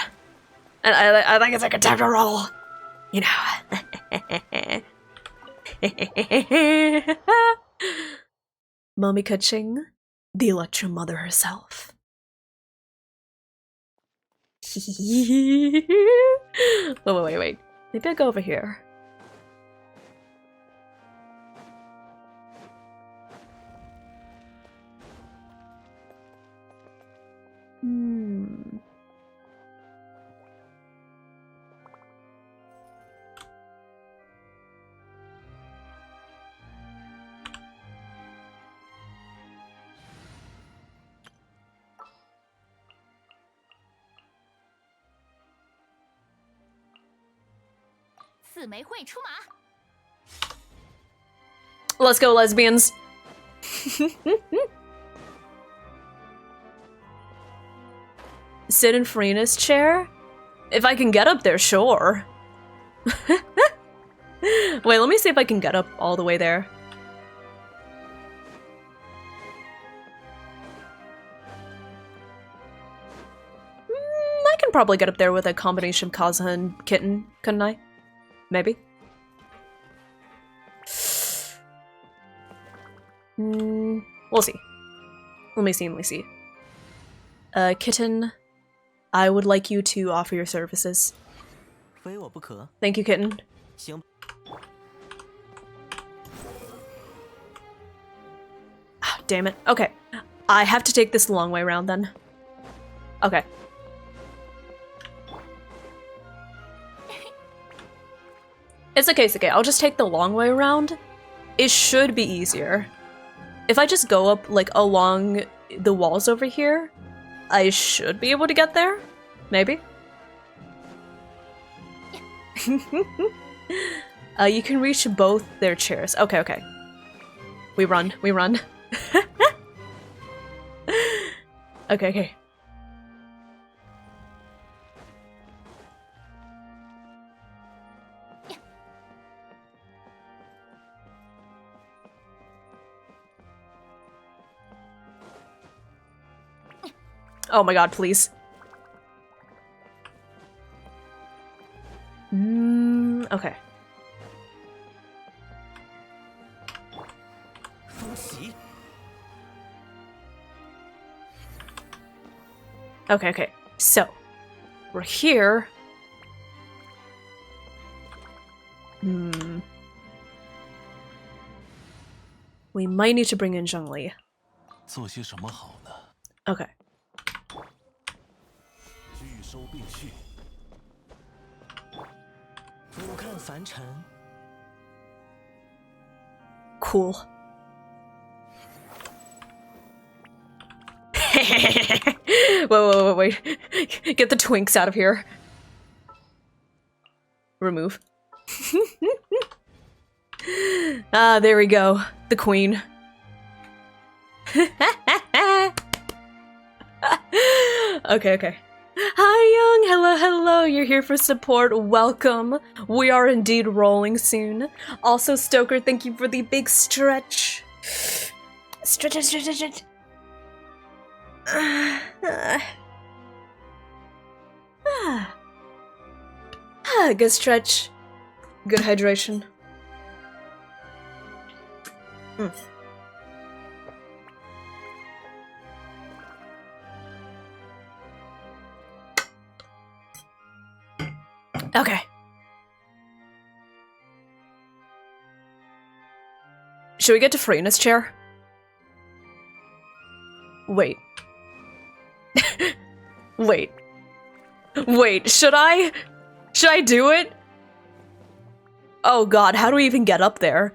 I think it's a good time to roll. You know. Mommy Kaching, the Electro Mother herself. Wait. Maybe I'll go over here. Let's go, lesbians. Sit in Farina's chair? If I can get up there, sure. Wait, let me see if I can get up all the way there. I can probably get up there with a combination of Kaza and Kitten, couldn't I? Maybe. We'll see. Let me see. Kitten, I would like you to offer your services. Thank you, Kitten. Ah, damn it. Okay. I have to take this the long way around then. Okay. It's okay. I'll just take the long way around. It should be easier. If I just go up, like, along the walls over here, I should be able to get there? Maybe? You can reach both their chairs. Okay. We run. Okay. Oh my god, please. Okay. Okay. So, we're here. We might need to bring in Zhengli. Okay. Cool. Wait. Get the twinks out of here. Remove. Ah, there we go. The queen. Okay. Hi, Young. Hello. You're here for support. Welcome. We are indeed rolling soon. Also, Stoker, thank you for the big stretch. Stretch. Good stretch. Good hydration. Okay. Should we get to Farina's chair? Wait. Wait, should I? Should I do it? Oh god, how do we even get up there?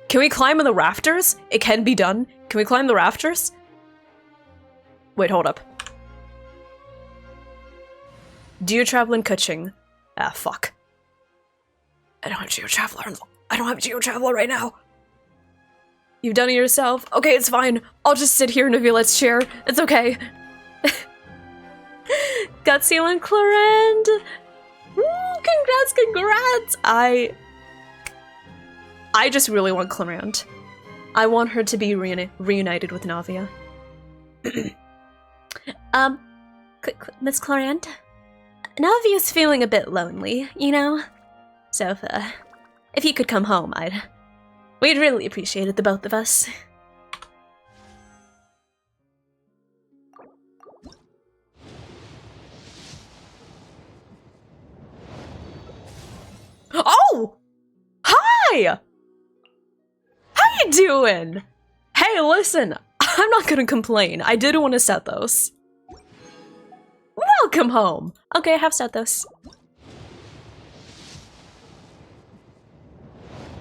Can we climb in the rafters? It can be done. Can we climb the rafters? Wait, hold up. Do you travel in Kuching? Ah, fuck. I don't have GeoTraveler right now. You've done it yourself? Okay, it's fine. I'll just sit here in Navilette's chair. It's okay. Gutsy and Clarend! Woo, congrats! I just really want Clarend. I want her to be reunited with Navia. Miss Clarend? Navia's feeling a bit lonely, you know? So if you could come home, we'd really appreciate it, the both of us. Oh! Hi! How you doing? Hey, listen, I'm not gonna complain. I did want to set those. Welcome home! Okay, I have set those.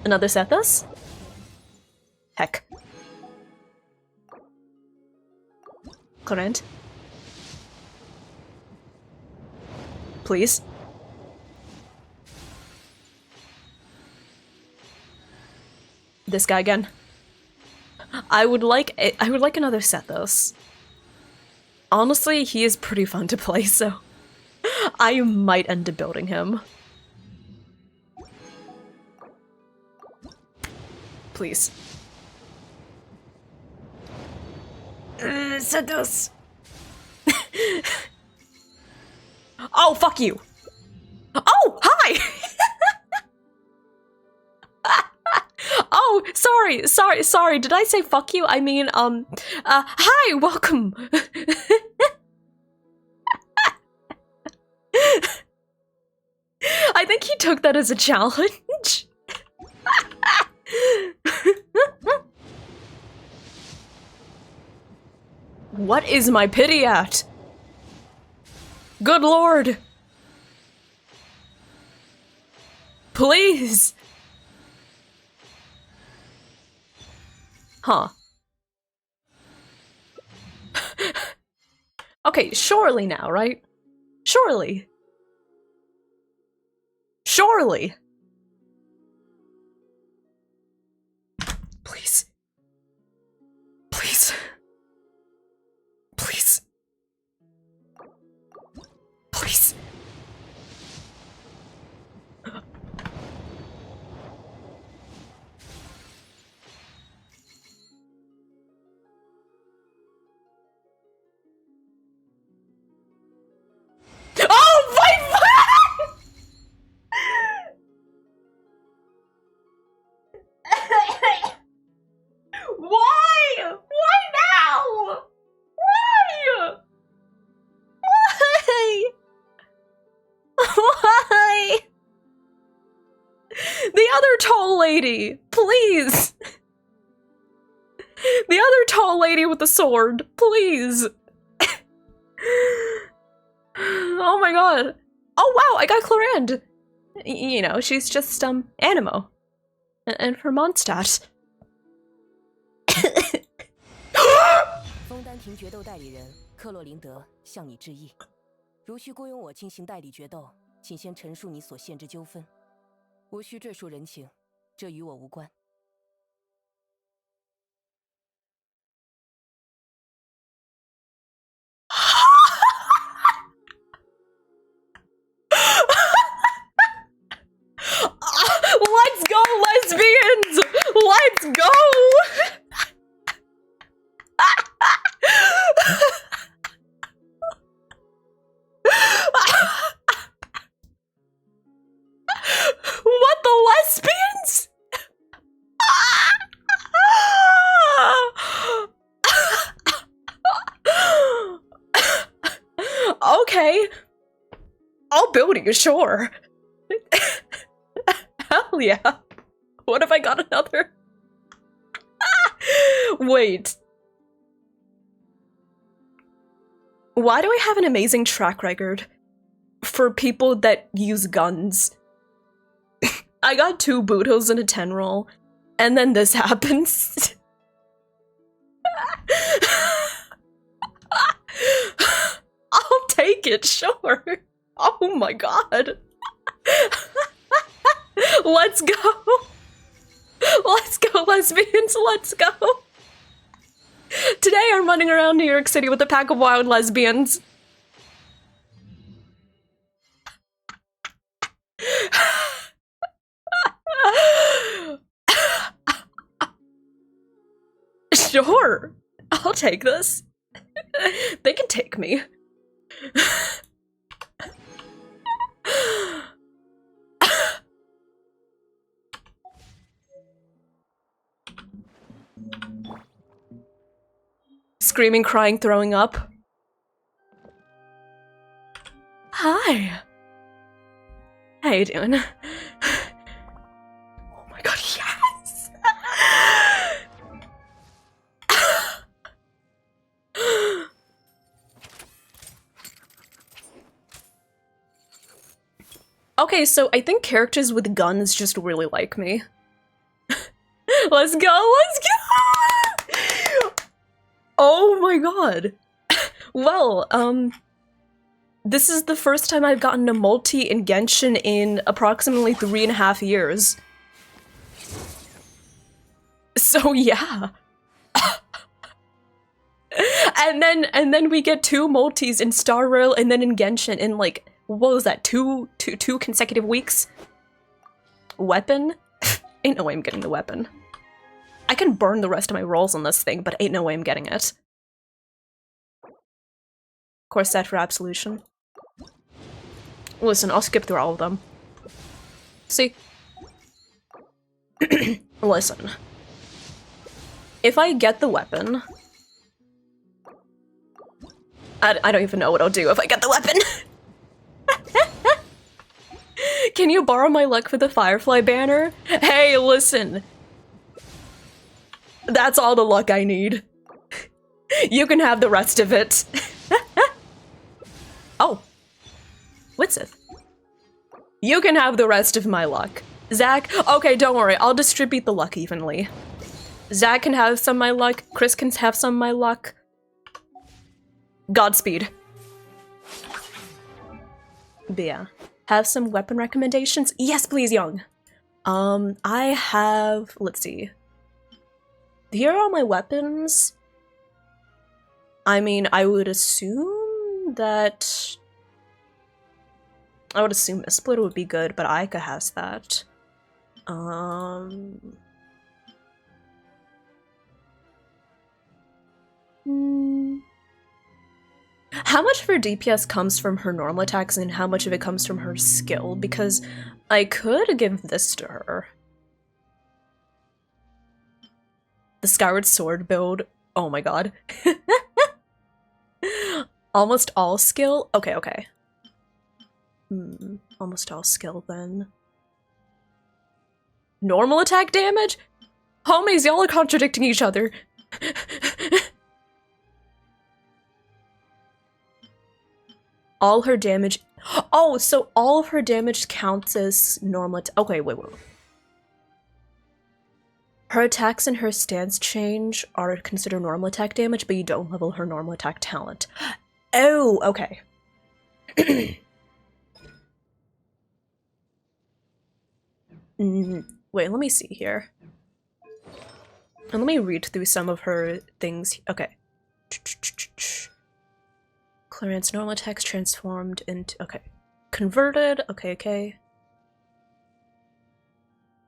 Another Sethos? Heck. Current. This guy again. I would like another Sethos. Honestly, he is pretty fun to play, so I might end up building him. Please. Sethos. Oh, fuck you. Oh, hi! Oh, sorry. Did I say fuck you? I mean, hi, welcome. I think he took that as a challenge. What is my pity at? Good lord. Please. Huh. Okay, surely now, right? Surely. Surely. Please. Please. Please. Please. Oh my Why? Why now? Why? Why? Why? The other tall lady, please. The other tall lady with the sword, please. Oh my god. Oh wow, I got Clorand. You know, she's just, Animo. And for Mondstadt. 枫丹亭决斗代理人克洛林德向你致意。如需雇佣我进行代理决斗，请先陈述你所陷之纠纷。无需赘述人情，这与我无关。Let's go, lesbians! Let's go! What, the lesbians? Okay. I'll build you, sure. Hell yeah. What if I got another? Wait. Why do I have an amazing track record for people that use guns? I got 2 boot hills and a 10 roll, and then this happens. I'll take it, sure. Oh my god. Let's go. Let's go, lesbians, let's go. Today I'm running around New York City with a pack of wild lesbians. Sure, I'll take this. They can take me. Screaming, crying, throwing up. Hi. How you doing? Oh my god, yes! Okay, so I think characters with guns just really like me. Let's go, let's go! Oh my god. Well, this is the first time I've gotten a multi in Genshin in approximately 3.5 years. So yeah. and then we get 2 multis in Star Rail and then in Genshin in like, what was that, two consecutive weeks? Weapon? Ain't no way I'm getting the weapon. I can burn the rest of my rolls on this thing, but ain't no way I'm getting it. Course set for Absolution. Listen, I'll skip through all of them. See? Listen. If I get the weapon... I don't even know what I'll do if I get the weapon. Can you borrow my luck for the Firefly banner? Hey, listen. That's all the luck I need. You can have the rest of it. Oh. Witzith. You can have the rest of my luck. Zach, okay, don't worry. I'll distribute the luck evenly. Zach can have some of my luck. Chris can have some of my luck. Godspeed. But yeah. Have some weapon recommendations? Yes, please, Young. I have... Let's see. Here are all my weapons. I mean, I would assume that... I would assume a split would be good, but Aika has that. How much of her DPS comes from her normal attacks and how much of it comes from her skill? Because I could give this to her. The Skyward Sword build. Oh my god. Almost all skill? Okay, okay. Almost all skill then. Normal attack damage? Homies, y'all are contradicting each other. All her damage. Oh, so all of her damage counts as normal. Okay, wait. Her attacks and her stance change are considered normal attack damage, but you don't level her normal attack talent. Oh, okay. Wait, let me see here. And let me read through some of her things. Okay. Clearance, normal attacks transformed into... Okay. Converted. Okay, okay.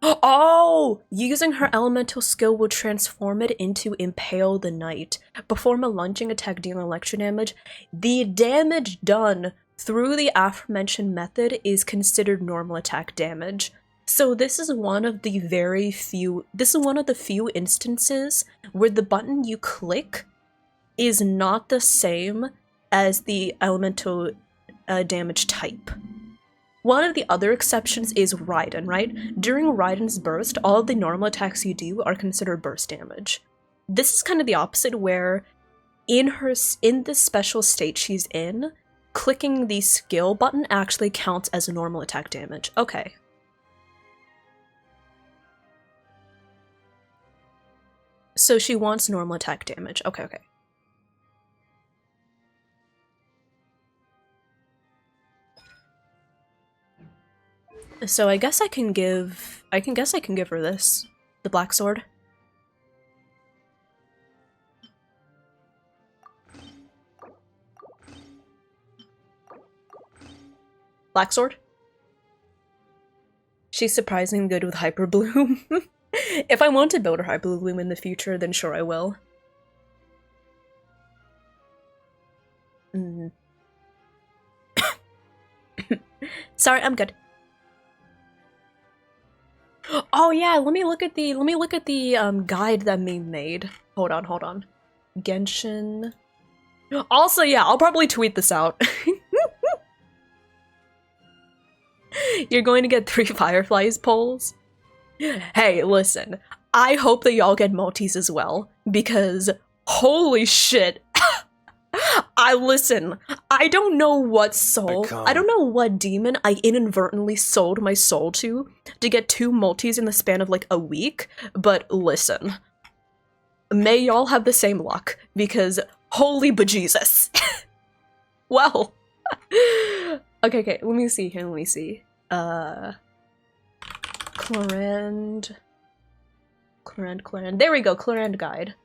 Oh! Using her elemental skill will transform it into Impale the Knight. Perform a lunging attack dealing electro damage. The damage done through the aforementioned method is considered normal attack damage. So this is one of the few instances where the button you click is not the same as the elemental damage type. One of the other exceptions is Raiden, right? During Raiden's burst, all of the normal attacks you do are considered burst damage. This is kind of the opposite, where in the special state she's in, clicking the skill button actually counts as normal attack damage. Okay. So she wants normal attack damage. Okay, okay. So I guess I can give her this. The black sword. Black sword? She's surprisingly good with Hyper Bloom. If I want to build her Hyper Bloom in the future, then sure I will. Sorry, I'm good. Oh yeah, let me look at the guide that meme made. Hold on. Genshin. Also, yeah, I'll probably tweet this out. You're going to get 3 Fireflies polls? Hey, listen. I hope that y'all get multis as well, because holy shit. I don't know what soul, I don't know what demon I inadvertently sold my soul to get 2 multis in the span of like a week, but listen. May y'all have the same luck, because holy bejesus. Well. Okay, let me see here, Clorand. Clarend. There we go, Clarend guide.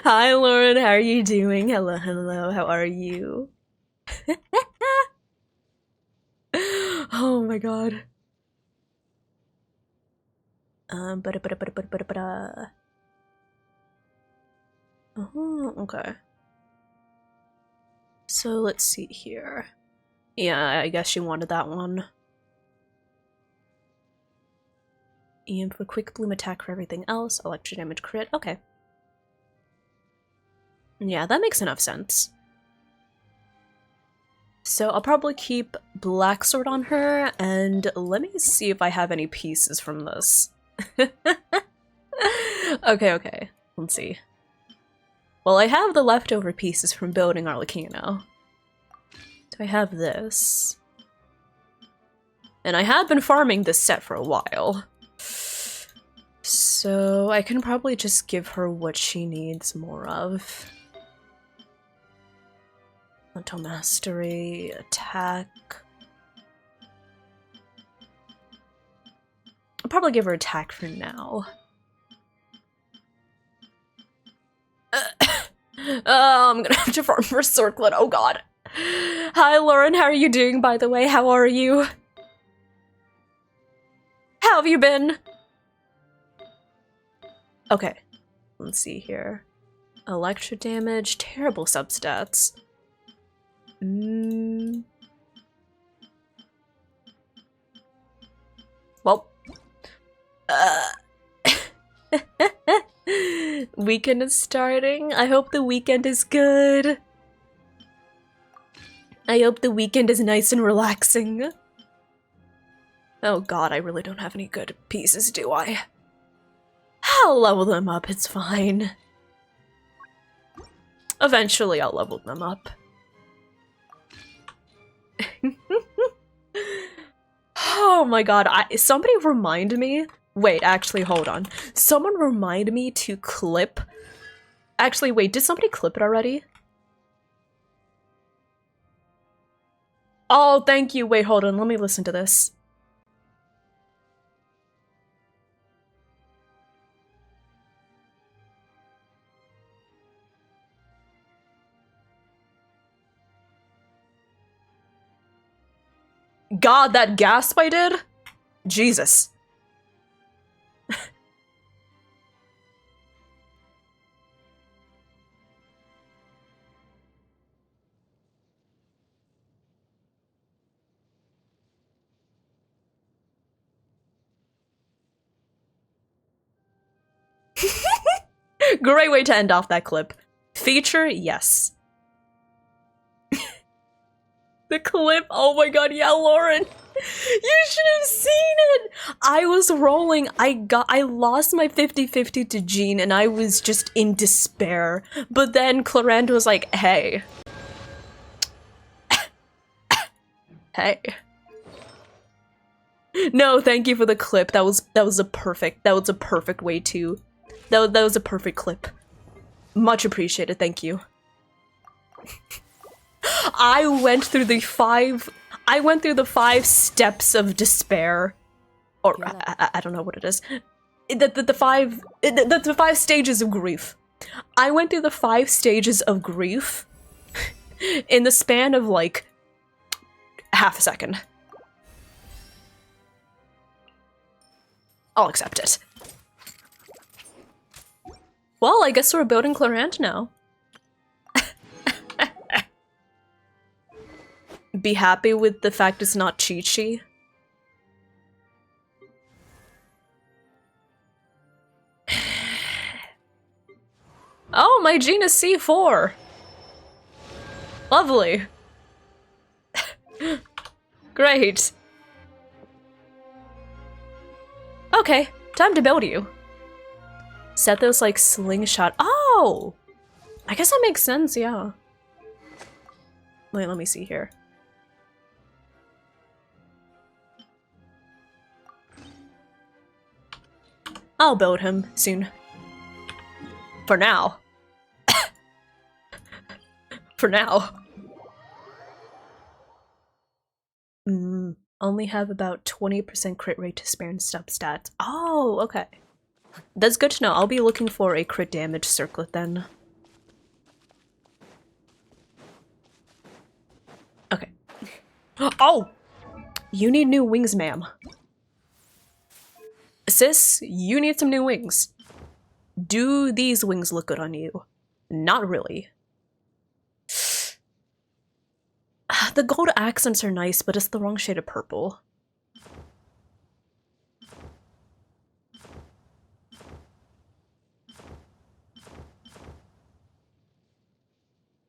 Hi, Lauren. How are you doing? Hello. How are you? Oh my god. Oh, okay. So let's see here. Yeah, I guess she wanted that one. And for quick bloom attack for everything else, electro damage crit. Okay. Yeah, that makes enough sense. So I'll probably keep Black Sword on her, and let me see if I have any pieces from this. Okay. Let's see. Well, I have the leftover pieces from building Arlecchino. Do I have this? And I have been farming this set for a while. So I can probably just give her what she needs more of. Mental Mastery, attack. I'll probably give her attack for now. I'm gonna have to farm for Circlet, oh god. Hi Lauren, how are you doing by the way? How are you? How have you been? Okay, let's see here. Electro damage, terrible substats. Well. Weekend is starting. I hope the weekend is good. I hope the weekend is nice and relaxing. Oh god, I really don't have any good pieces, do I? I'll level them up, it's fine. Eventually I'll level them up. Oh my god, somebody remind me. Wait, actually, hold on. Someone remind me to clip. Actually, wait, did somebody clip it already? Oh, thank you. Wait, hold on. Let me listen to this. God, that gasp I did? Jesus. Great way to end off that clip. Feature, yes. The clip, oh my god, yeah, Lauren. You should have seen it! I was rolling, I lost my 50-50 to Jean and I was just in despair. But then Clarend was like, hey. Hey. No, thank you for the clip. That was a perfect way to. That was a perfect clip. Much appreciated, thank you. I went through the five steps of despair. Or I don't know what it is. The five stages of grief. I went through the 5 stages of grief in the span of like half a second. I'll accept it. Well, I guess we're building Clarant now. Be happy with the fact it's not Chi-Chi. Oh, my Gene is C4! Lovely! Great. Okay, time to build you. Set those like slingshot. Oh! I guess that makes sense, yeah. Wait, let me see here. I'll build him soon. For now. For now. Only have about 20% crit rate to spare and stub stats. Oh, okay. That's good to know. I'll be looking for a crit damage circlet then. Okay. Oh! You need new wings, ma'am. Sis, you need some new wings. Do these wings look good on you? Not really. The gold accents are nice, but it's the wrong shade of purple.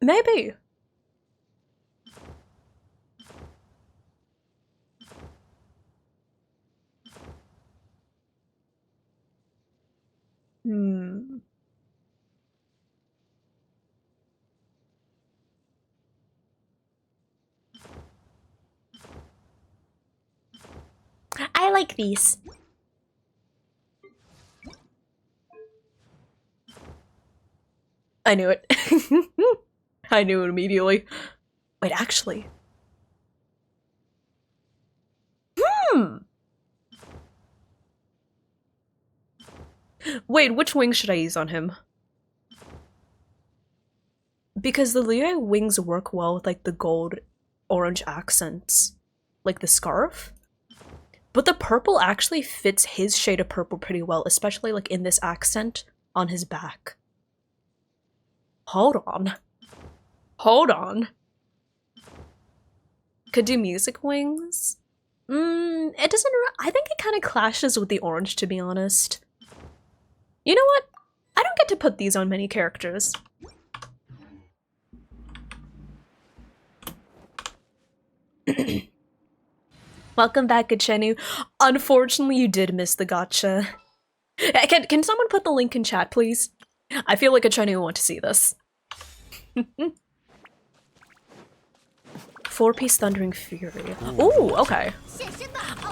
Maybe. Hmm. I like these. I knew it. I knew it immediately. Wait, actually. Wait, which wing should I use on him? Because the Liyue wings work well with like the gold orange accents, like the scarf. But the purple actually fits his shade of purple pretty well, especially like in this accent on his back. Hold on. Hold on. Could do music wings? It doesn't, I think it kind of clashes with the orange, to be honest. You know what? I don't get to put these on many characters. Welcome back, Gachenu. Unfortunately, you did miss the gotcha. Can someone put the link in chat, please? I feel like Gachenu will want to see this. 4-piece Thundering Fury. Ooh, okay.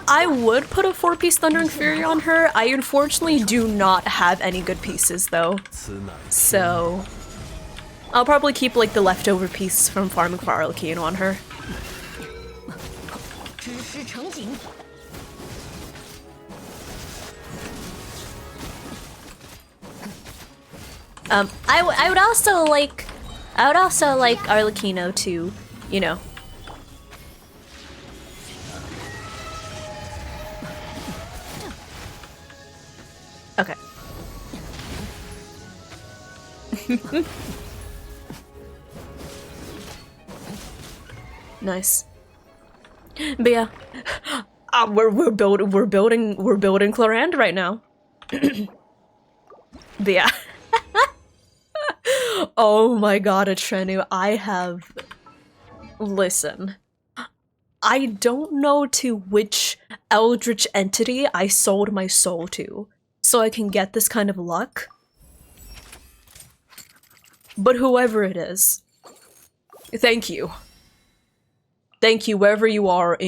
I would put a 4-piece Thundering Fury on her. I unfortunately do not have any good pieces, though. So I'll probably keep like the leftover piece from farming for Arlecchino on her. I would also like Arlecchino to, you know. Okay. Nice. But yeah, we're building Clorand right now. But yeah. Oh my god, Atrenu, listen. I don't know to which eldritch entity I sold my soul to, so I can get this kind of luck. But whoever it is, thank you. Thank you, wherever you are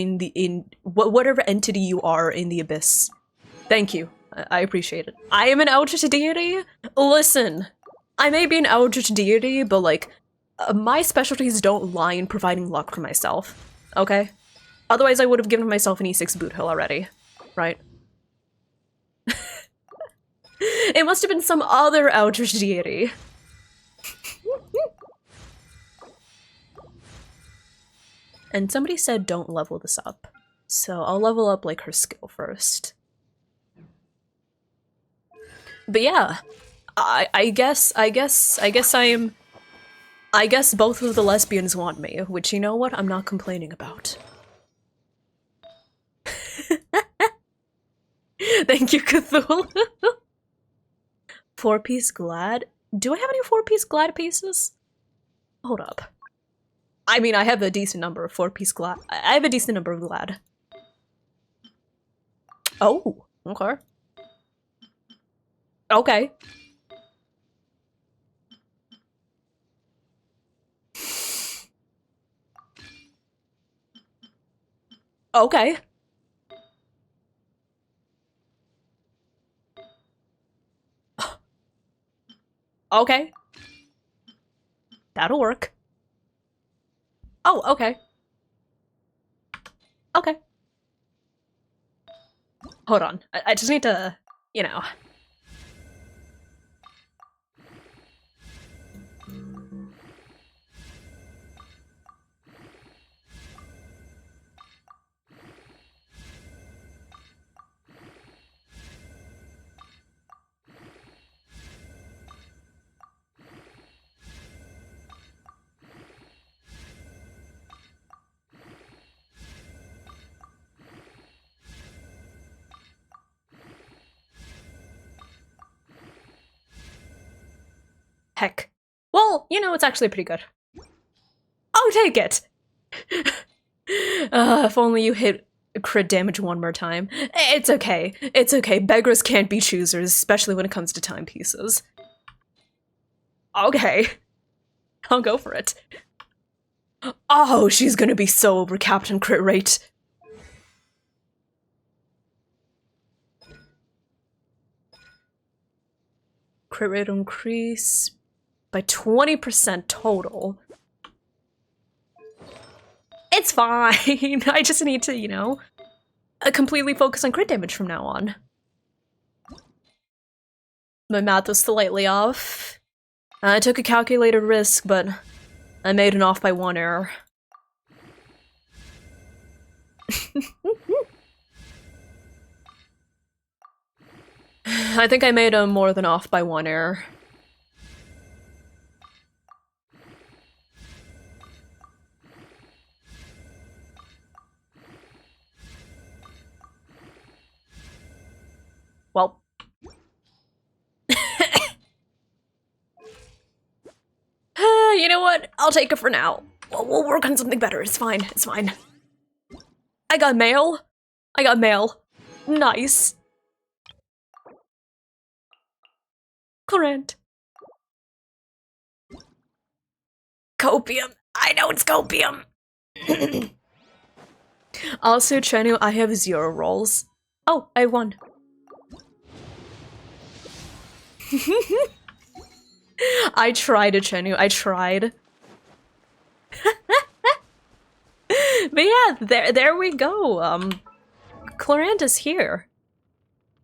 whatever entity you are in the abyss. Thank you. I appreciate it. I am an eldritch deity? Listen, I may be an eldritch deity, but like, my specialties don't lie in providing luck for myself, okay? Otherwise I would have given myself an E6 boot hill already, right? It must have been some other eldritch deity. And somebody said don't level this up, so I'll level up like her skill first. But yeah, I guess both of the lesbians want me, which, you know what, I'm not complaining about. Thank you, Cthulhu. 4-piece Glad? Do I have any 4-piece Glad pieces? Hold up. I mean, I have a decent number of 4-piece Glad. I have a decent number of Glad. Oh, okay. Okay. Okay. Okay. That'll work. Oh, okay. Okay. Hold on. I just need to, you know. Heck. Well, you know, it's actually pretty good. Oh, take it! If only you hit crit damage one more time. It's okay. It's okay. Beggars can't be choosers, especially when it comes to timepieces. Okay. I'll go for it. Oh, she's gonna be so overcapped on crit rate. Crit rate increase by 20% total. It's fine. I just need to, you know, completely focus on crit damage from now on. My math was slightly off. I took a calculated risk, but I made an off by 1 error. I think I made a more than off by 1 error. Well. You know what? I'll take it for now. We'll work on something better. It's fine. It's fine. I got mail. I got mail. Nice. Clorant. Copium. I know it's copium. Also, Chenu, I have 0 rolls. Oh, I won. I tried it, Chenu. I tried. But yeah, there we go. Clorant is here.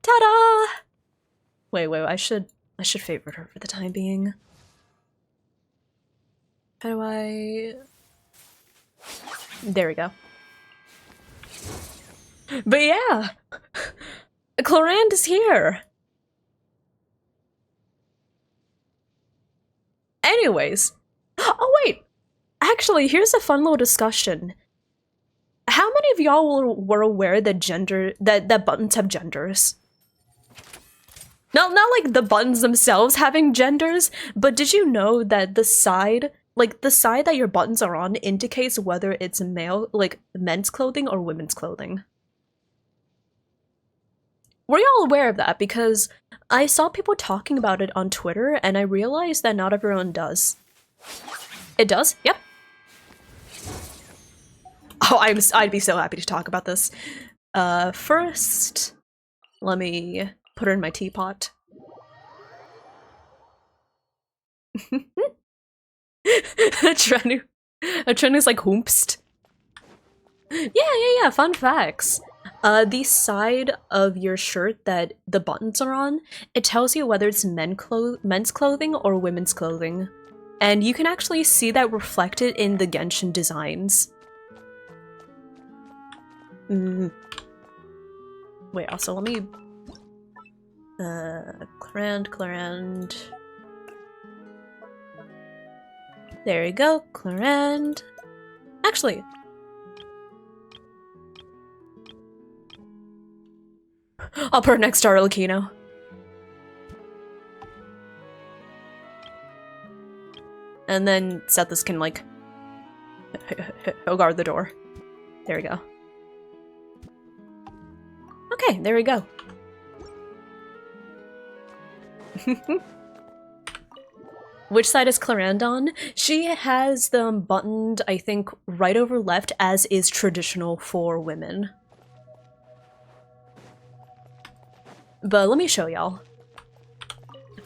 Ta-da! Wait, I should favorite her for the time being. How do I... There we go. But yeah! Clorant is here! Anyways. Oh wait! Actually, here's a fun little discussion. How many of y'all were aware that that buttons have genders? Not like the buttons themselves having genders, but did you know that the side that your buttons are on indicates whether it's male, like men's clothing or women's clothing? Were y'all aware of that? Because I saw people talking about it on Twitter and I realized that not everyone does. It does? Yep. Oh, I'd be so happy to talk about this. First, let me put her in my teapot. Trenu's like hoomst. Yeah, fun facts. The side of your shirt that the buttons are on, it tells you whether it's men's clothing or women's clothing. And you can actually see that reflected in the Genshin designs. Wait, also let me... Clorant. There you go, Clorant. Actually... I'll put her next to Arlecchino. And then Sethus can, like... he'll guard the door. There we go. Okay, there we go. Which side is Clorant on? She has them buttoned, I think, right over left, as is traditional for women. But let me show y'all.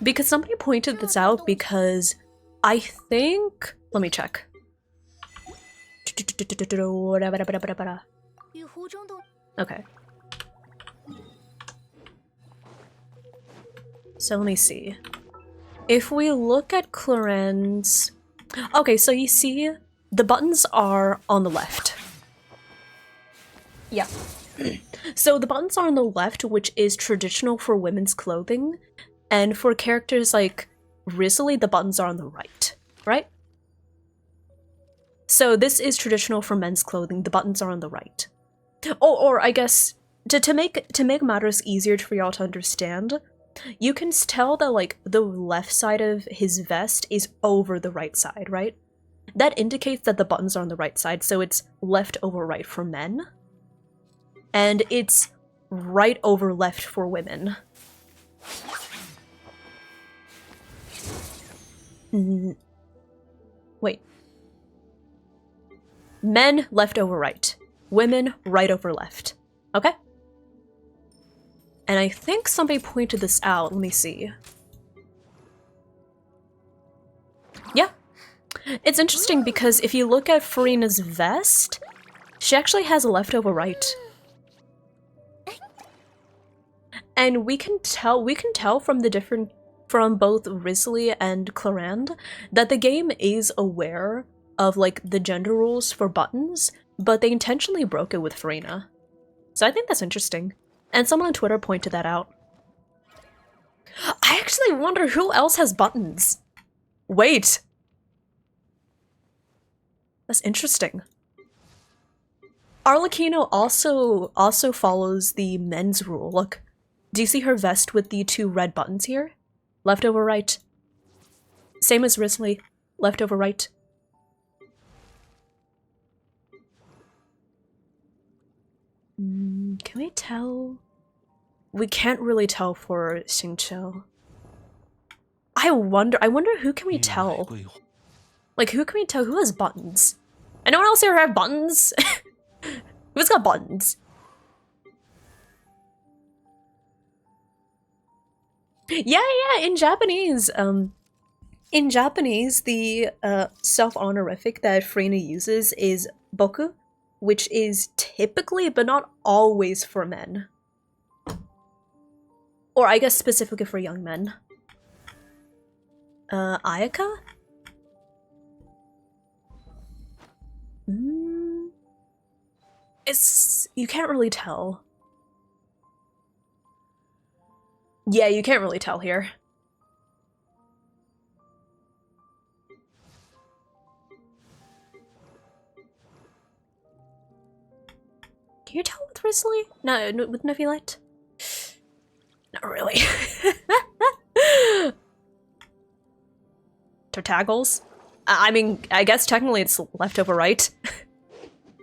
Because somebody pointed this out because I think... Let me check. Okay. So let me see. If we look at Cloren's... Okay, so you see, the buttons are on the left. Yeah. So the buttons are on the left, which is traditional for women's clothing, and for characters like Risley, the buttons are on the right, right? So this is traditional for men's clothing, the buttons are on the right. Oh, or I guess, to make matters easier for y'all to understand, you can tell that, like, the left side of his vest is over the right side, right? That indicates that the buttons are on the right side, so it's left over right for men. And it's right over left for women. Wait. Men left over right. Women right over left. Okay? And I think somebody pointed this out. Let me see. Yeah. It's interesting because if you look at Farina's vest, she actually has a left over right. And we can tell from both Risley and Clarand that the game is aware of, like, the gender rules for buttons, but they intentionally broke it with Farina. So I think that's interesting. And someone on Twitter pointed that out. I actually wonder who else has buttons. Wait. That's interesting. Arlecchino also follows the men's rule. Look. Do you see her vest with the 2 red buttons here? Left over right. Same as Risley. Left over right. Can we tell? We can't really tell for Xingqiu. I wonder who can we tell? Like, who can we tell who has buttons? Anyone else here have buttons? Who's got buttons? Yeah, in Japanese, the self-honorific that Farina uses is boku, which is typically, but not always, for men. Or I guess specifically for young men. Ayaka? You can't really tell. Yeah, you can't really tell here. Can you tell with Risley? No, with Nephilite? Not really. Tartaggles? I mean, I guess technically it's left over right.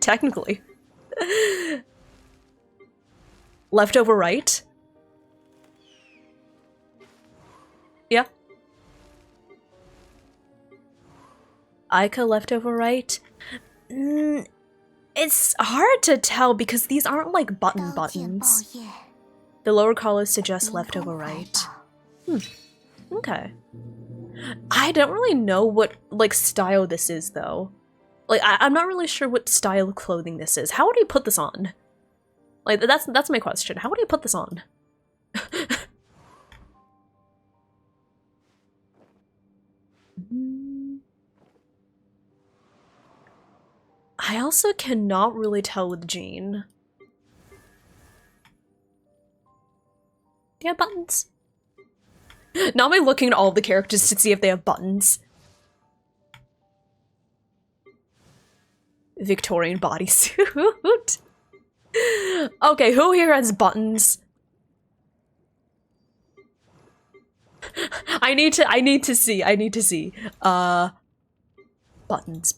Technically. Left over right? Yeah. Aika left over right? It's hard to tell because these aren't like buttons. The lower collar suggests left over right. Okay. I don't really know what, like, style this is, though. Like, I'm not really sure what style of clothing this is. How would he put this on? Like, that's my question. How would he put this on? I also cannot really tell with Jean. Do you have buttons? Now I'm looking at all the characters to see if they have buttons. Victorian bodysuit. Okay, who here has buttons? I need to see. Buttons.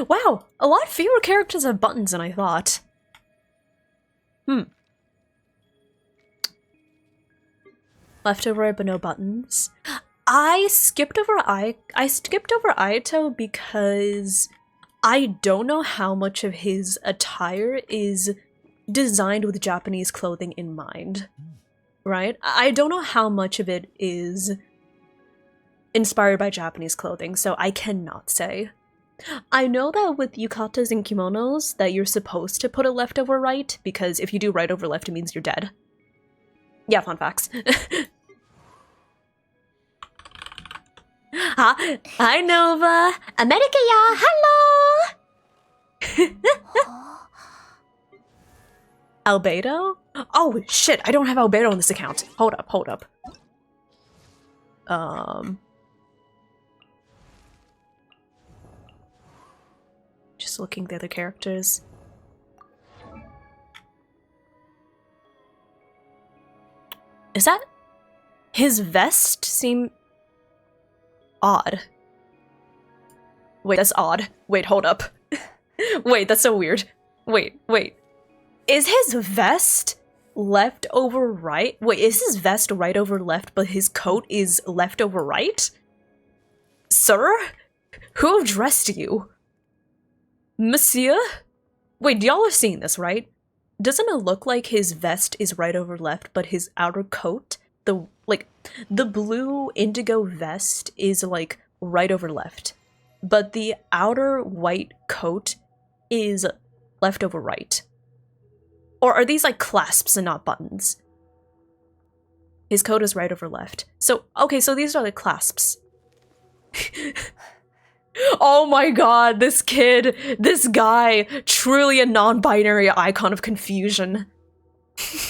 Wow, a lot fewer characters have buttons than I thought. Left over right, but no buttons. I skipped over Aito because I don't know how much of his attire is designed with Japanese clothing in mind. Right? I don't know how much of it is inspired by Japanese clothing, so I cannot say. I know that with yukatas and kimonos that you're supposed to put it left over right, because if you do right over left, it means you're dead. Yeah, fun facts. Hi, Nova! America, ya! Hello! Albedo? Oh, shit, I don't have Albedo on this account. Hold up. Just looking at the other characters. Is that... His vest seem... odd. Wait, that's odd. Wait, hold up. Wait, that's so weird. Wait. Is his vest left over right? Wait, is his vest right over left, but his coat is left over right? Sir? Who dressed you? Monsieur? Wait, y'all are seeing this, right? Doesn't it look like his vest is right over left, but his outer coat, the blue indigo vest is like right over left, but the outer white coat is left over right? Or are these like clasps and not buttons? His coat is right over left. So, okay, so these are the clasps. Oh my god, this kid, this guy, truly a non-binary icon of confusion. Kyo!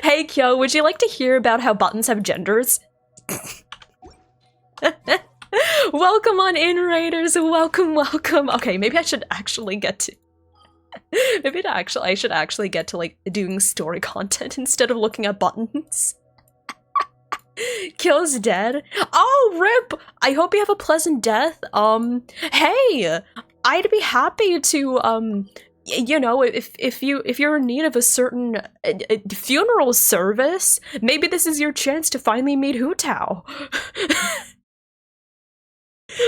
Hey Kyo, would you like to hear about how buttons have genders? Welcome on in, Raiders, welcome. Okay, maybe I should actually get to... I should actually get to like doing story content instead of looking at buttons. Kyo's dead. Oh, rip! I hope you have a pleasant death. Hey! I'd be happy to, you know, if you're in need of a certain funeral service, maybe this is your chance to finally meet Hu Tao.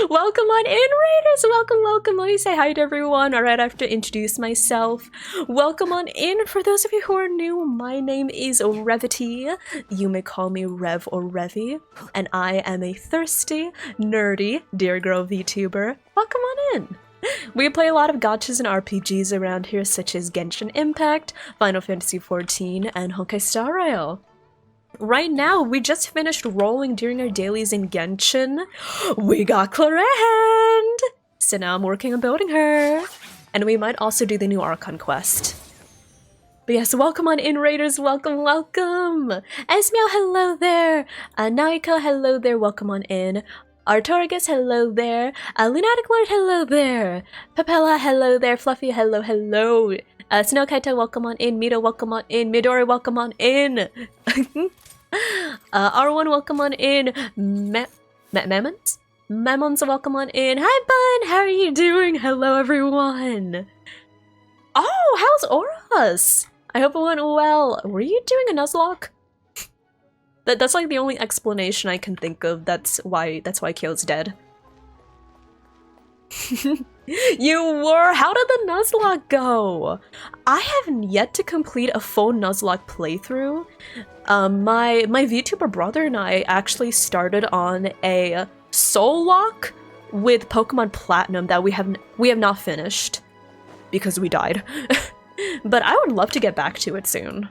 Welcome on in, Raiders! Welcome. Let me say hi to everyone. Alright, I have to introduce myself. Welcome on in. For those of you who are new, my name is Revity. You may call me Rev or Revy, and I am a thirsty, nerdy, dear girl VTuber. Welcome on in. We play a lot of gachas and RPGs around here, such as Genshin Impact, Final Fantasy XIV, and Honkai Star Rail. Right now, we just finished rolling during our dailies in Genshin. We got Clarend! So now I'm working on building her. And we might also do the new Archon quest. But yes, welcome on in, Raiders, welcome. Esmiel, hello there. Naiko, hello there, welcome on in. Artorigus, hello there. Lunatic Lord, hello there. Papella, hello there. Fluffy, hello. Snow Kaito, welcome on in. Mito, welcome on in. Midori, welcome on in. R1, welcome on in. Mammons, welcome on in. Hi, Bun, how are you doing? Hello, everyone. Oh, how's Auras? I hope it went well. Were you doing a Nuzlocke? That's like the only explanation I can think of. That's why Kyo's dead. You were? How did the Nuzlocke go? I have yet to complete a full Nuzlocke playthrough. My VTuber brother and I actually started on a soul lock with Pokemon Platinum that we have not finished because we died. But I would love to get back to it soon.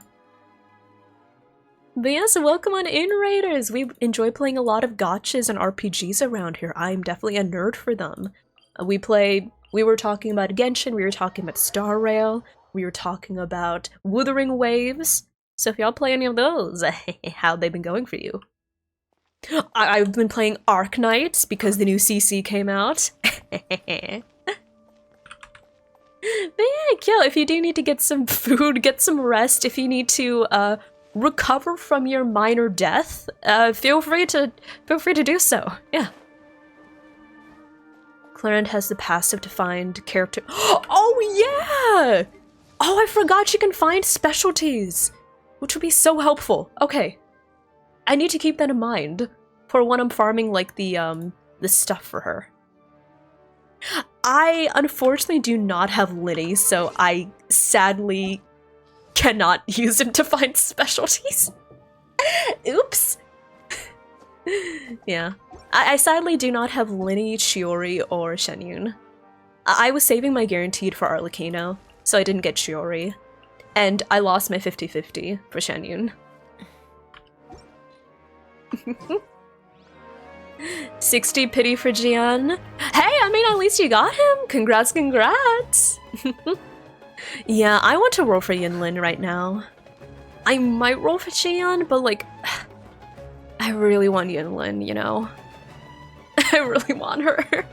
But yes, welcome on in, Raiders! We enjoy playing a lot of gachas and RPGs around here. I'm definitely a nerd for them. We were talking about Genshin, we were talking about Star Rail, we were talking about Wuthering Waves. So if y'all play any of those, how'd they been going for you? I've been playing Arknights because the new CC came out. But yeah, Kyo, if you do need to get some food, get some rest, if you need to recover from your minor death, feel free to do so. Yeah. Clarend has the passive to find character. Oh yeah! Oh, I forgot she can find specialties, which would be so helpful. Okay, I need to keep that in mind for when I'm farming like the stuff for her. I unfortunately do not have Linny, so I sadly cannot use him to find specialties. Oops. Yeah. I sadly do not have Linny, Chiori, or Shenyun. I was saving my guaranteed for Arlecchino, so I didn't get Chiori. And I lost my 50-50 for Shenyun. 60 pity for Jian. Hey, I mean, at least you got him! Congrats, congrats! Yeah, I want to roll for Yinlin right now. I might roll for Jian, but like... I really want Yinlin, you know? I really want her.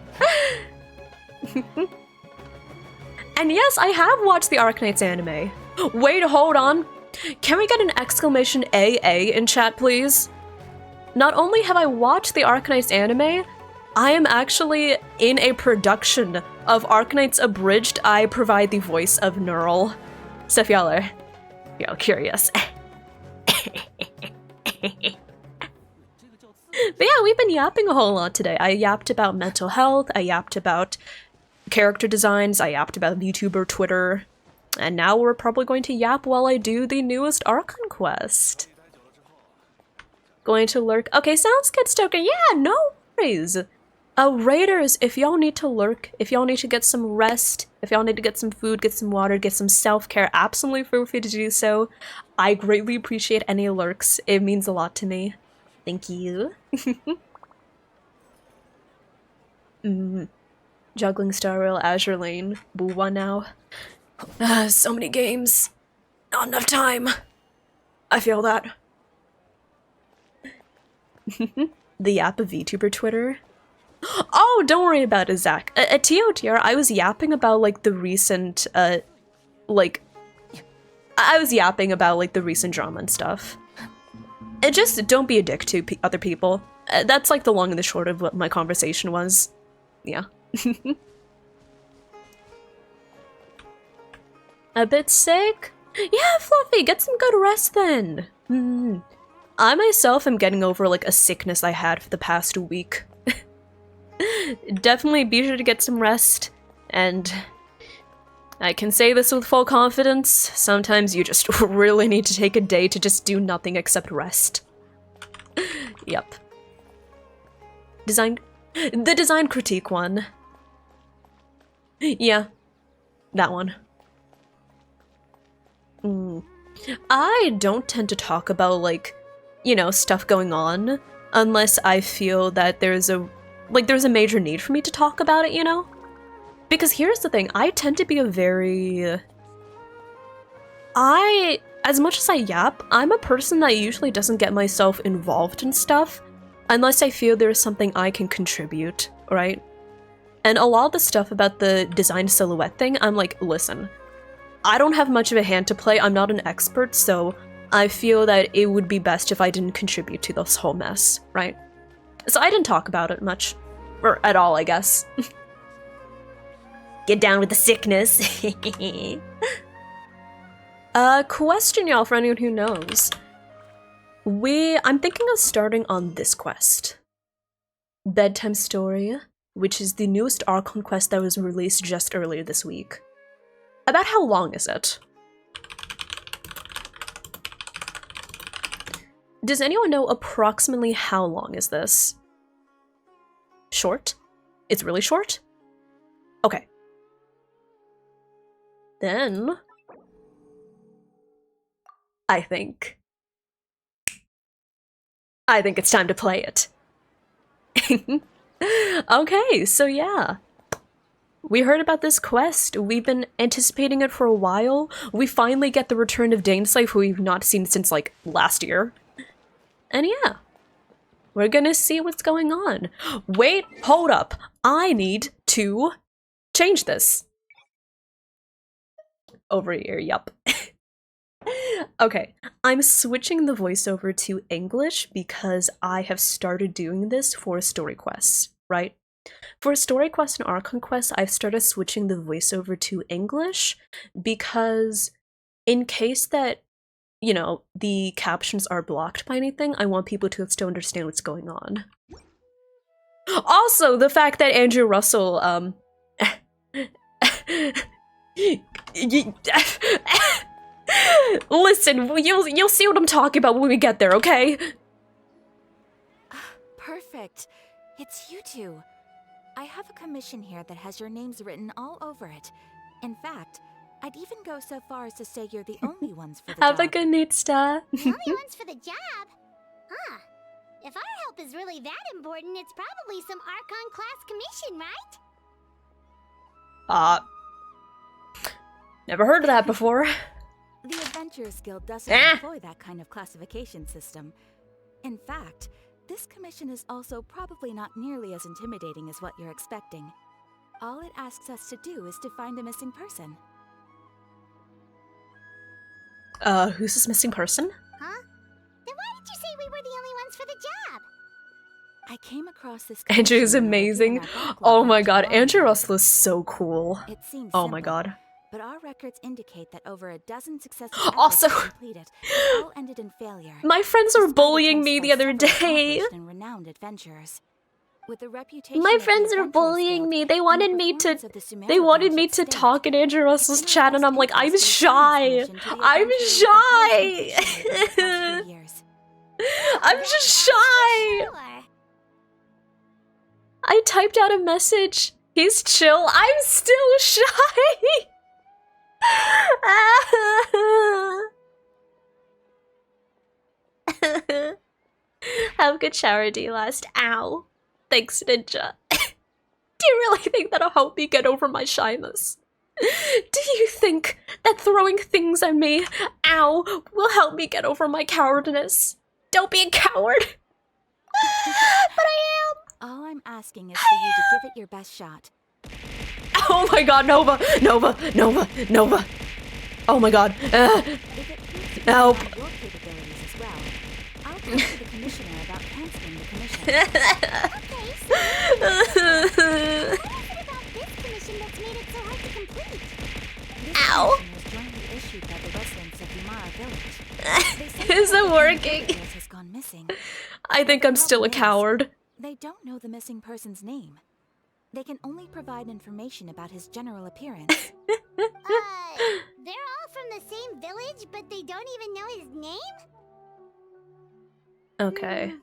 And yes, I have watched the Arknights anime. Wait, hold on. Can we get an exclamation AA in chat, please? Not only have I watched the Arknights anime, I am actually in a production of Arknights Abridged. I provide the voice of Neural. So if y'all are curious. But yeah, we've been yapping a whole lot today. I yapped about mental health, I yapped about character designs, I yapped about VTuber Twitter, and now we're probably going to yap while I do the newest Archon quest. Going to lurk. Okay, sounds good, Stoker. Yeah, no worries. Raiders, if y'all need to lurk, if y'all need to get some rest, if y'all need to get some food, get some water, get some self-care, absolutely feel free to do so. I greatly appreciate any lurks. It means a lot to me. Thank you. Juggling Star Rail, Azure Lane, Buwa now. So many games. Not enough time. I feel that. The Yap of VTuber Twitter. Oh, don't worry about it, Zach. At TOTR, I was yapping about like the recent, I was yapping about like the recent drama and stuff. And just don't be a dick to other people. That's like the long and the short of what my conversation was. Yeah. A bit sick? Yeah, Fluffy, get some good rest then. I myself am getting over like a sickness I had for the past week. Definitely be sure to get some rest, and I can say this with full confidence, sometimes you just really need to take a day to just do nothing except rest. Yep. The design critique one. Yeah, that one. I don't tend to talk about, like, you know, stuff going on unless I feel that there's a major need for me to talk about it, you know? Because here's the thing, I tend to be a very... as much as I yap, I'm a person that usually doesn't get myself involved in stuff unless I feel there's something I can contribute, right? And a lot of the stuff about the design silhouette thing, I'm like, listen, I don't have much of a hand to play, I'm not an expert, so I feel that it would be best if I didn't contribute to this whole mess, right? So I didn't talk about it much. Or at all, I guess. Get down with the sickness. Question, y'all, for anyone who knows. I'm thinking of starting on this quest. Bedtime Story, which is the newest Archon quest that was released just earlier this week. About how long is it? Does anyone know approximately how long is this? Short? It's really short? Okay. Then... I think it's time to play it. Okay, so yeah. We heard about this quest, we've been anticipating it for a while, we finally get the return of Dainsleif, who we've not seen since, like, last year. And yeah, we're gonna see what's going on. Wait, hold up, I need to change this. Over here, yup. Okay, I'm switching the voiceover to English because I have started doing this for story quests, right? For story quests and Archon quests, I've started switching the voiceover to English because in case that, you know, the captions are blocked by anything, I want people to still understand what's going on. Also, the fact that Andrew Russell, listen, you'll see what I'm talking about when we get there, okay? perfect. It's you two. I have a commission here that has your names written all over it. In fact, I'd even go so far as to say you're the only ones for the Have a job. good night, Star. The only ones for the job? Huh. If our help is really that important, it's probably some Archon class commission, right? Never heard of that before. The Adventurers Guild doesn't employ that kind of classification system. In fact, this commission is also probably not nearly as intimidating as what you're expecting. All it asks us to do is to find a missing person. Who's this missing person? Huh? Then why did you say we were the only ones for the job? I came across this Andrew is commission when I was amazing. doing our backlog Oh my not too god, long Andrew ago. Russell is so cool. It seems Oh my simple, god. but our records indicate that over a dozen successive Also- efforts to complete it, they all ended in failure. My friends were despite bullying attempts me by the other several day. accomplished and renowned adventurers. With the reputation My of the friends were Adventurers bullying Guild me. They and the wanted me to performance of the they Sumeru wanted branch me at to stake, talk in Andrew Russell's it's in our chat and best I'm like, I'm interest to return this shy. commission to the I'm adventurers with the highest shy. reputation over the past few years. I'm just shy. Sure. I typed out a message. He's chill. I'm still shy. Have a good shower day last. Ow. Thanks, Ninja. Do you really think that'll help me get over my shyness? Do you think that throwing things at me, ow, will help me get over my cowardness? Don't be a coward. But I am. All I'm asking is for you to give it your best shot. Oh my god, Nova! Nova! Nova! Nova! Oh my god. If it proves to Help. confirm your capabilities as well, I'll talk to the commissioner about canceling the commission. Okay, so what is it about this commission that's made it so hard to complete? This Ow. commission was jointly issued by the residents of Yumara Village. They say Is that it one of the working? villagers has gone missing. I think I'm still a coward. They don't know the missing person's name. They can only provide information about his general appearance. They're all from the same village, but they don't even know his name? Okay.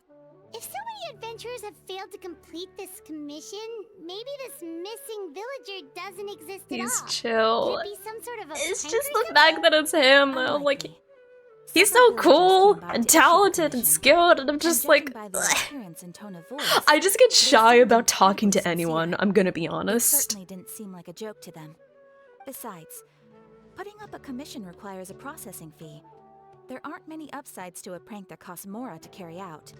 If so many adventurers have failed to complete this commission, maybe this missing villager doesn't exist at He's all. chill. Could it be some sort of a It's prank just or the something? fact that it's him. I'm like, Unlikely. he's Several so villagers cool came by and to issue the talented and commission, skilled, and I'm and just judging like, by their appearance and tone of voice, I just get they shy seemed about talking to incredibly anyone, sincere. I'm gonna be It honest. certainly didn't seem like a joke to them. Besides, putting up a commission requires a processing fee. There aren't many upsides to a prank that costs Mora to carry out.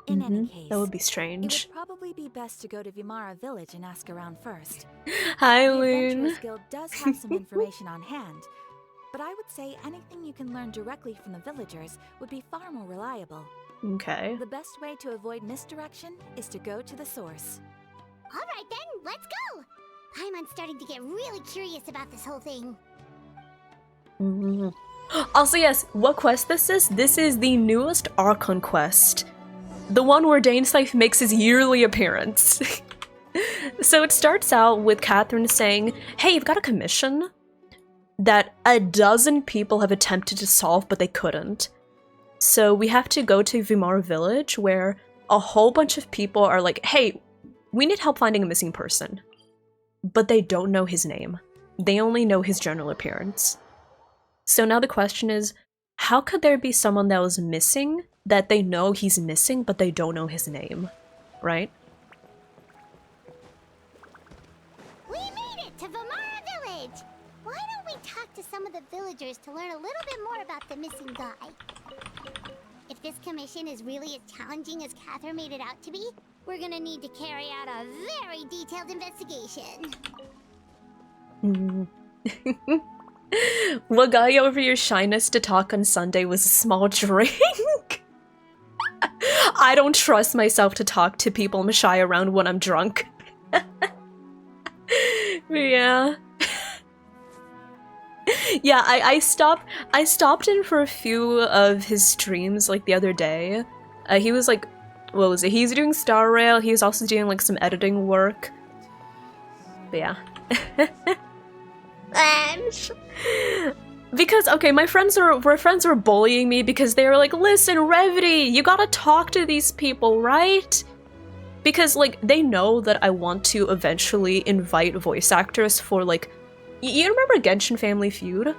In any case, That would be it strange. would probably be best to go to Vimara Village and ask around first. Hi, The Loon. Adventurers Guild does have some information on hand, but I would say anything you can learn directly from the villagers would be far more reliable. Okay. The best way to avoid misdirection is to go to the source. Alright then, let's go! I'm starting to get really curious about this whole thing. Also, yes, what quest this is? This is the newest Archon quest. The one where Dainslife makes his yearly appearance. So it starts out with Catherine saying, hey, you've got a commission that a dozen people have attempted to solve, but they couldn't. So we have to go to Vimar Village, where a whole bunch of people are like, hey, we need help finding a missing person. But they don't know his name. They only know his general appearance. So now the question is, how could there be someone that was missing that they know he's missing, but they don't know his name, right? We made it to Vimara Village! Why don't we talk to some of the villagers to learn a little bit more about the missing guy? If this commission is really as challenging as Catherine made it out to be, we're gonna need to carry out a very detailed investigation. What got you over your shyness to talk on Sunday was a small drink. I don't trust myself to talk to people I'm shy around when I'm drunk. Yeah. Yeah, I stopped in for a few of his streams like the other day. He was like, what was it? He's doing Star Rail, he was also doing like some editing work. But yeah. Because, okay, my friends were bullying me because they were like, listen, Revity, you gotta talk to these people, right? Because, like, they know that I want to eventually invite voice actors for, like, you remember Genshin Family Feud?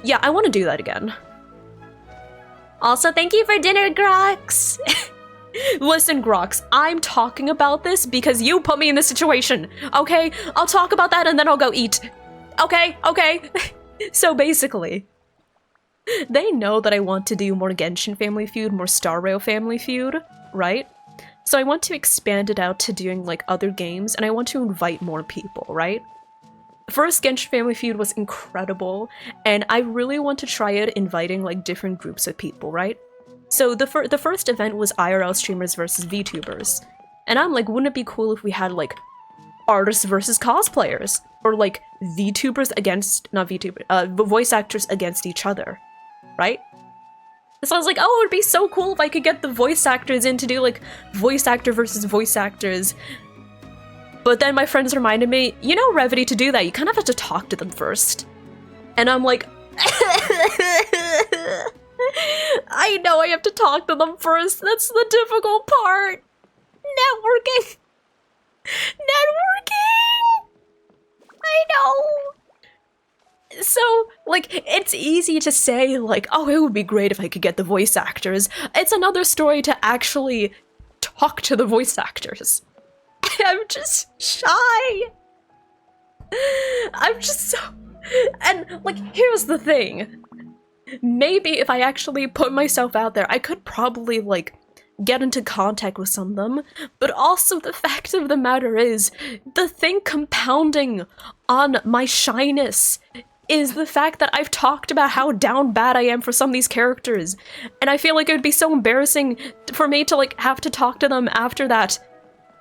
Yeah, I want to do that again. Also, thank you for dinner, Grox! Listen, Grox, I'm talking about this because you put me in this situation, okay? I'll talk about that and then I'll go eat. Okay, okay. So basically, they know that I want to do more Genshin Family Feud, more Star Rail Family Feud, right? So I want to expand it out to doing, like, other games, and I want to invite more people, right? First Genshin Family Feud was incredible, and I really want to try it inviting, like, different groups of people, right? So the first event was IRL streamers versus VTubers. And I'm like, wouldn't it be cool if we had, like, artists versus cosplayers? Or, like, VTubers against, not VTubers, voice actors against each other, right? So I was like, oh, it would be so cool if I could get the voice actors in to do, like, voice actor versus voice actors. But then my friends reminded me, you know, Revity, to do that, you kind of have to talk to them first. And I'm like, I know I have to talk to them first. That's the difficult part. Networking. Networking. I know. So, like, it's easy to say, like, oh, it would be great if I could get the voice actors. It's another story to actually talk to the voice actors. I'm just shy. I'm just so... And, like, here's the thing. Maybe if I actually put myself out there, I could probably, like, get into contact with some of them. But also the fact of the matter is, the thing compounding on my shyness is the fact that I've talked about how down bad I am for some of these characters. And I feel like it would be so embarrassing for me to, like, have to talk to them after that.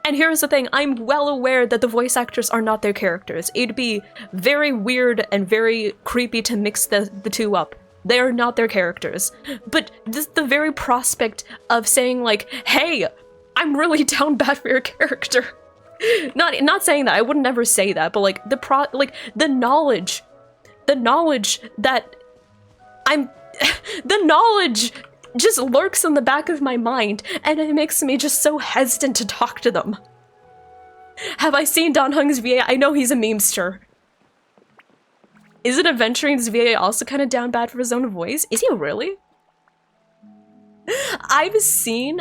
And here's the thing, I'm well aware that the voice actors are not their characters. It'd be very weird and very creepy to mix the two up. They are not their characters. But the very prospect of saying, like, hey, I'm really down bad for your character. Not saying that, I would never say that, but like the knowledge that I'm the knowledge just lurks in the back of my mind, and it makes me just so hesitant to talk to them. Have I seen Don Hung's VA? I know he's a memester. Isn't Adventuring's VA also kind of down bad for his own voice? Is he really? I've seen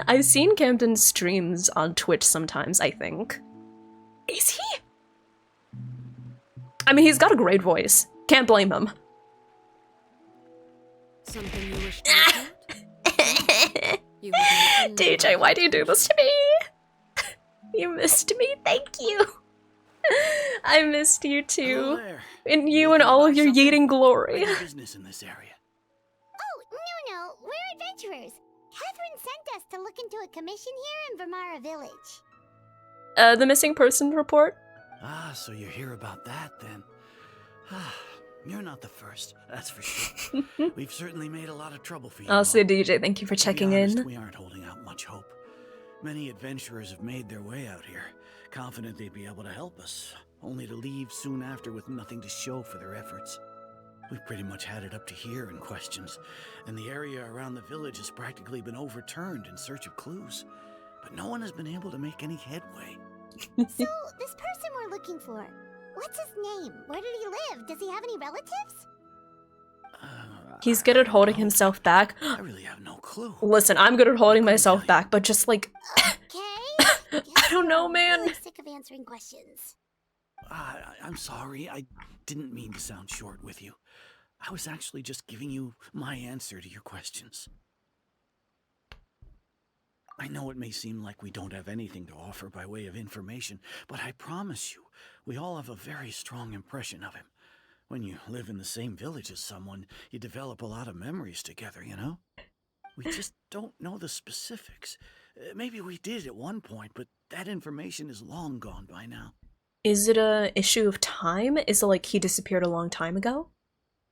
Camden's streams on Twitch sometimes, I think. Is he? I mean, he's got a great voice. Can't blame him. Something you wish to report? DJ, why do you do this to me? You missed me, thank you. I missed you too. And you and all of your yeeting glory. Business in this area. Oh, no, we're adventurers. Catherine sent us to look into a commission here in Vermara Village. The missing person report? Ah, so you're here about that then. You're not the first, that's for sure. We've certainly made a lot of trouble for you. Also, DJ, thank you for checking in. We aren't holding out much hope. Many adventurers have made their way out here, confident they'd be able to help us, only to leave soon after with nothing to show for their efforts. We've pretty much had it up to here in questions, and the area around the village has practically been overturned in search of clues. But no one has been able to make any headway. So, this person we're looking for, what's his name? Where did he live? Does he have any relatives? He's good at holding himself back. I really have no clue. Listen, I'm good at holding myself back, but just like... Okay. I don't know, man. I'm really sick of answering questions. I'm sorry, I didn't mean to sound short with you. I was actually just giving you my answer to your questions. I know it may seem like we don't have anything to offer by way of information, but I promise you, we all have a very strong impression of him. When you live in the same village as someone, you develop a lot of memories together, you know? We just don't know the specifics. Maybe we did at one point, but that information is long gone by now. Is it a issue of time? Is it like he disappeared a long time ago?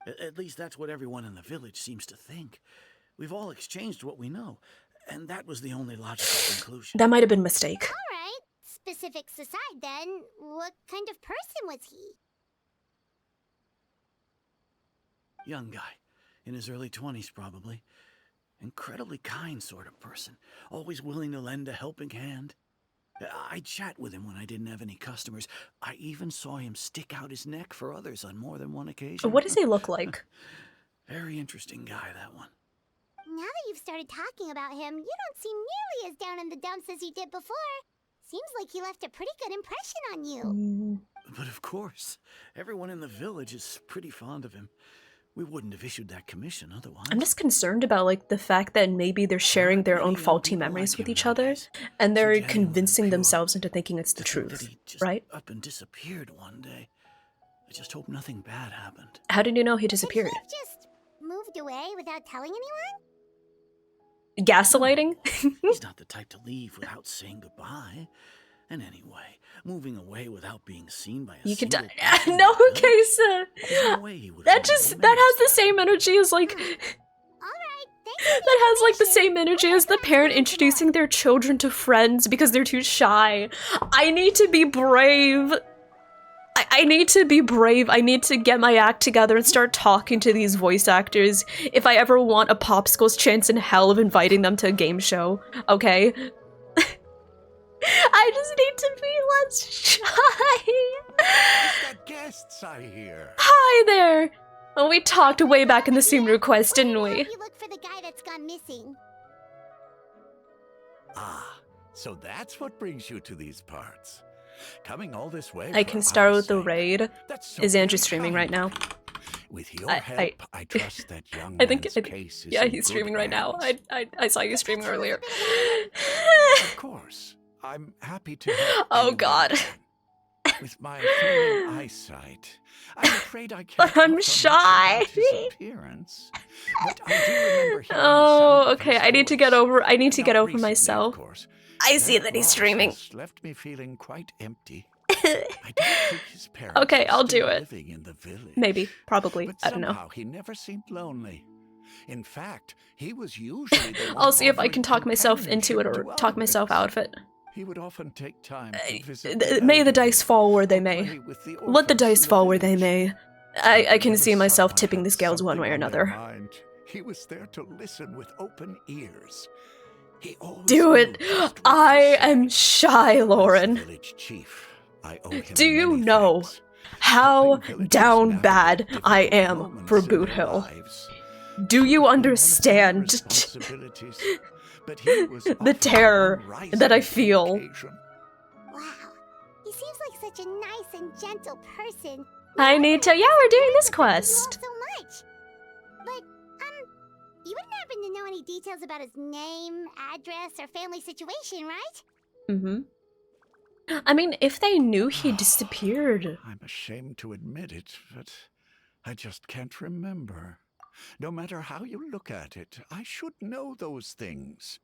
At least that's what everyone in the village seems to think. We've all exchanged what we know, and that was the only logical conclusion. That might have been a mistake. All right. Specifics aside, then, what kind of person was he? Young guy, in his early 20s probably. Incredibly kind sort of person, always willing to lend a helping hand. I'd chat with him when I didn't have any customers. I even saw him stick out his neck for others on more than one occasion. What does he look like? Very interesting guy, that one. Now that you've started talking about him, you don't seem nearly as down in the dumps as you did before. Seems like he left a pretty good impression on you. But of course, everyone in the village is pretty fond of him. We wouldn't have issued that commission otherwise. I'm just concerned about like the fact that maybe they're sharing their own faulty memories with each other, and they're convincing themselves into thinking it's the truth, right? Up and disappeared one day. I just hope nothing bad happened. How did you know he disappeared? Could he have just moved away without telling anyone? Gaslighting? He's not the type to leave without saying goodbye. And anyway, moving away without being seen by a You could single die. person in No, the okay, village, so there's no way he would that have just even that has the noticed same energy as like Alright, thanks that has like the same energy as the parent introducing their children to friends because they're too shy. I need to be brave. I need to be brave. I need to get my act together and start talking to these voice actors if I ever want a popsicle's chance in hell of inviting them to a game show, okay? I just need to be less shy. The guests I hear. Hi there. Well, we talked way back in the Steam request, We're didn't gonna we? help you look for the guy that's gone missing. Ah, so that's what brings you to these parts. Coming all this way. I for can start our with the sake. raid. That's so Is Andrew very streaming right now? kind. With your I- help, I trust that young I think, man's case is yeah, in he's good streaming right now. hands. I saw you streaming earlier. Of course, I'm happy to help. Oh, any way God. I can. With my failing eyesight, I'm afraid I can't. But I'm offer much shy. about his appearance, but I do remember hearing the Oh, sound of okay. his I need to get voice. over. I need to Not get over recently, of myself. course. I see That that he's loss streaming. has left me feeling quite empty. I don't think his parents Okay, are I'll still do it. living in the village. Maybe, probably. But I don't know. somehow he never seemed lonely. In fact, he was usually the one I'll see if I offering can talk myself into it or companionship to talk myself others. out of it. He would often take time to visit May the elderly dice fall where they or may. play with the Let the orphans dice in the fall where they village. may. I can Whenever see myself someone tipping had the scales one something way or on their another. mind, he was there to listen with open ears. He always Do knew it. just what to I say. am shy, As Lauren. village chief, I owe him Do you many know thanks. how Helping villagers down navigate bad I difficult am moments for in Boot their Hill? lives. Do you One of my understand responsibilities, but he was the often terror one rising that I to the feel? occasion. Wow, he seems like such a nice and gentle person. I need to. Yeah, we're doing this Thank you all quest. so much. But, you wouldn't happen to know any details about his name, address, or family situation, right? Mm-hmm. I mean, if they knew he disappeared. I'm ashamed to admit it, but I just can't remember. No matter how you look at it, I should know those things.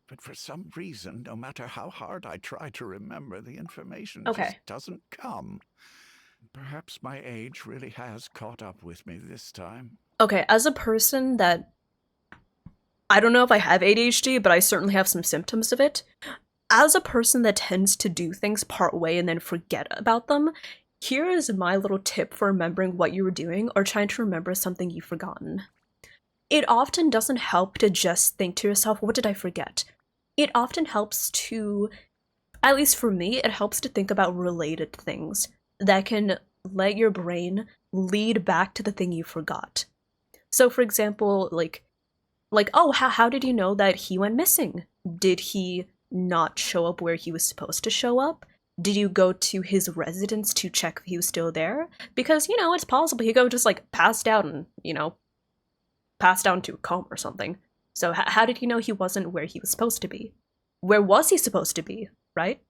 But for some reason, no matter how hard I try to remember, the information Okay. just doesn't come. Perhaps my age really has caught up with me this time. Okay, as a person that... I don't know if I have ADHD, but I certainly have some symptoms of it. As a person that tends to do things part way and then forget about them, here is my little tip for remembering what you were doing or trying to remember something you've forgotten. It often doesn't help to just think to yourself, what did I forget? It often helps to, at least for me, it helps to think about related things that can let your brain lead back to the thing you forgot. So for example, like oh, how did you know that he went missing? Did he not show up where he was supposed to show up? Did you go to his residence to check if he was still there? Because, you know, it's possible he just like passed out and, you know, passed down to a coma or something. So how did you know he wasn't where he was supposed to be? Where was he supposed to be, right?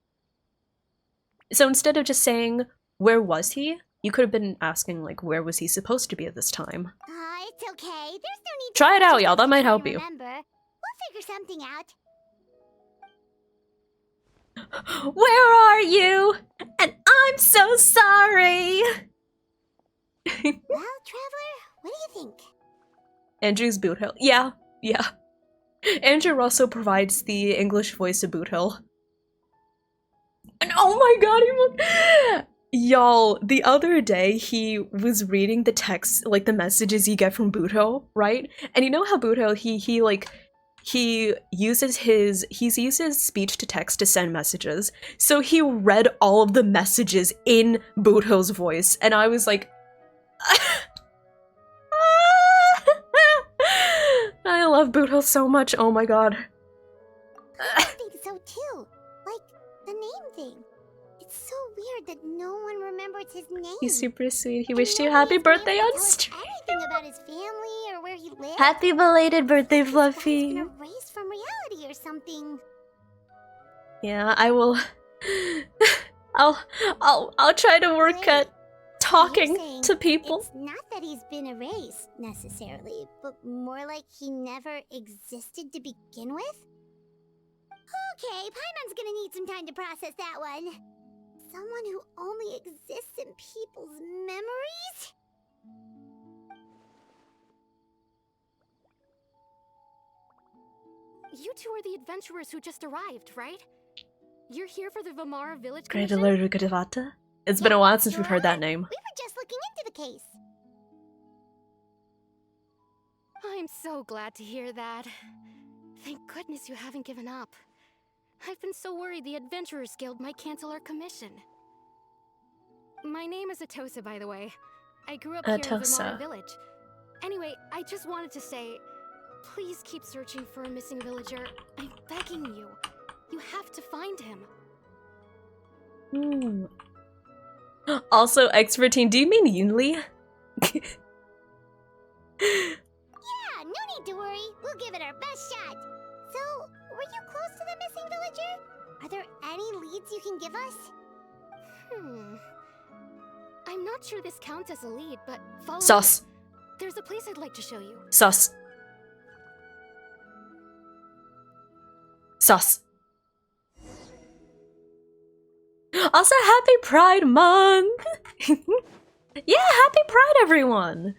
So instead of just saying, where was he? You could have been asking, like, where was he supposed to be at this time? It's okay. There's no need to Try it out, just y'all. That might try help to you. remember. We'll figure something out. Where are you? And I'm so sorry! Well, Traveler, what do you think? Andrew's Boot Hill. Yeah. Andrew also provides the English voice of Boot Hill. And oh my god, Y'all, the other day he was reading the text, like the messages you get from Buto, right? And you know how Buto, he uses he's used his speech to text to send messages. So he read all of the messages in Buto's voice, and I was like, I love Buto so much, oh my god. I think so too. Like, the name thing. It's so weird that no one remembers his name. He's super sweet. He And wished you nobody happy has been birthday able to on tell us stream. anything about his family or where he lives. Happy belated birthday, His guy's Fluffy. been erased from reality or something. Yeah, I will. I'll try to work Wait, at so talking you're saying to people. It's not that he's been erased, necessarily, but more like he never existed to begin with? Okay, Paimon's gonna need some time to process that one. Someone who only exists in people's memories? You two are the adventurers who just arrived, right? You're here for the Vamara Village Great Commission? alert, Gadavata. It's been a while since we've heard that name. We were just looking into the case. I'm so glad to hear that. Thank goodness you haven't given up. I've been so worried the Adventurers Guild might cancel our commission. My name is Atosa, by the way. I grew up here in Atosa. Vamara Village. Anyway, I just wanted to say, please keep searching for a missing villager. I'm begging you. You have to find him. Also, X14, do you mean Yunli? Yeah, no need to worry. We'll give it our best shot. So, were you close to the missing villager? Are there any leads you can give us? I'm not sure this counts as a lead, but follow me. Sus. There's a place I'd like to show you. Sus. Sus. Also, happy Pride Month! Yeah, happy Pride, everyone!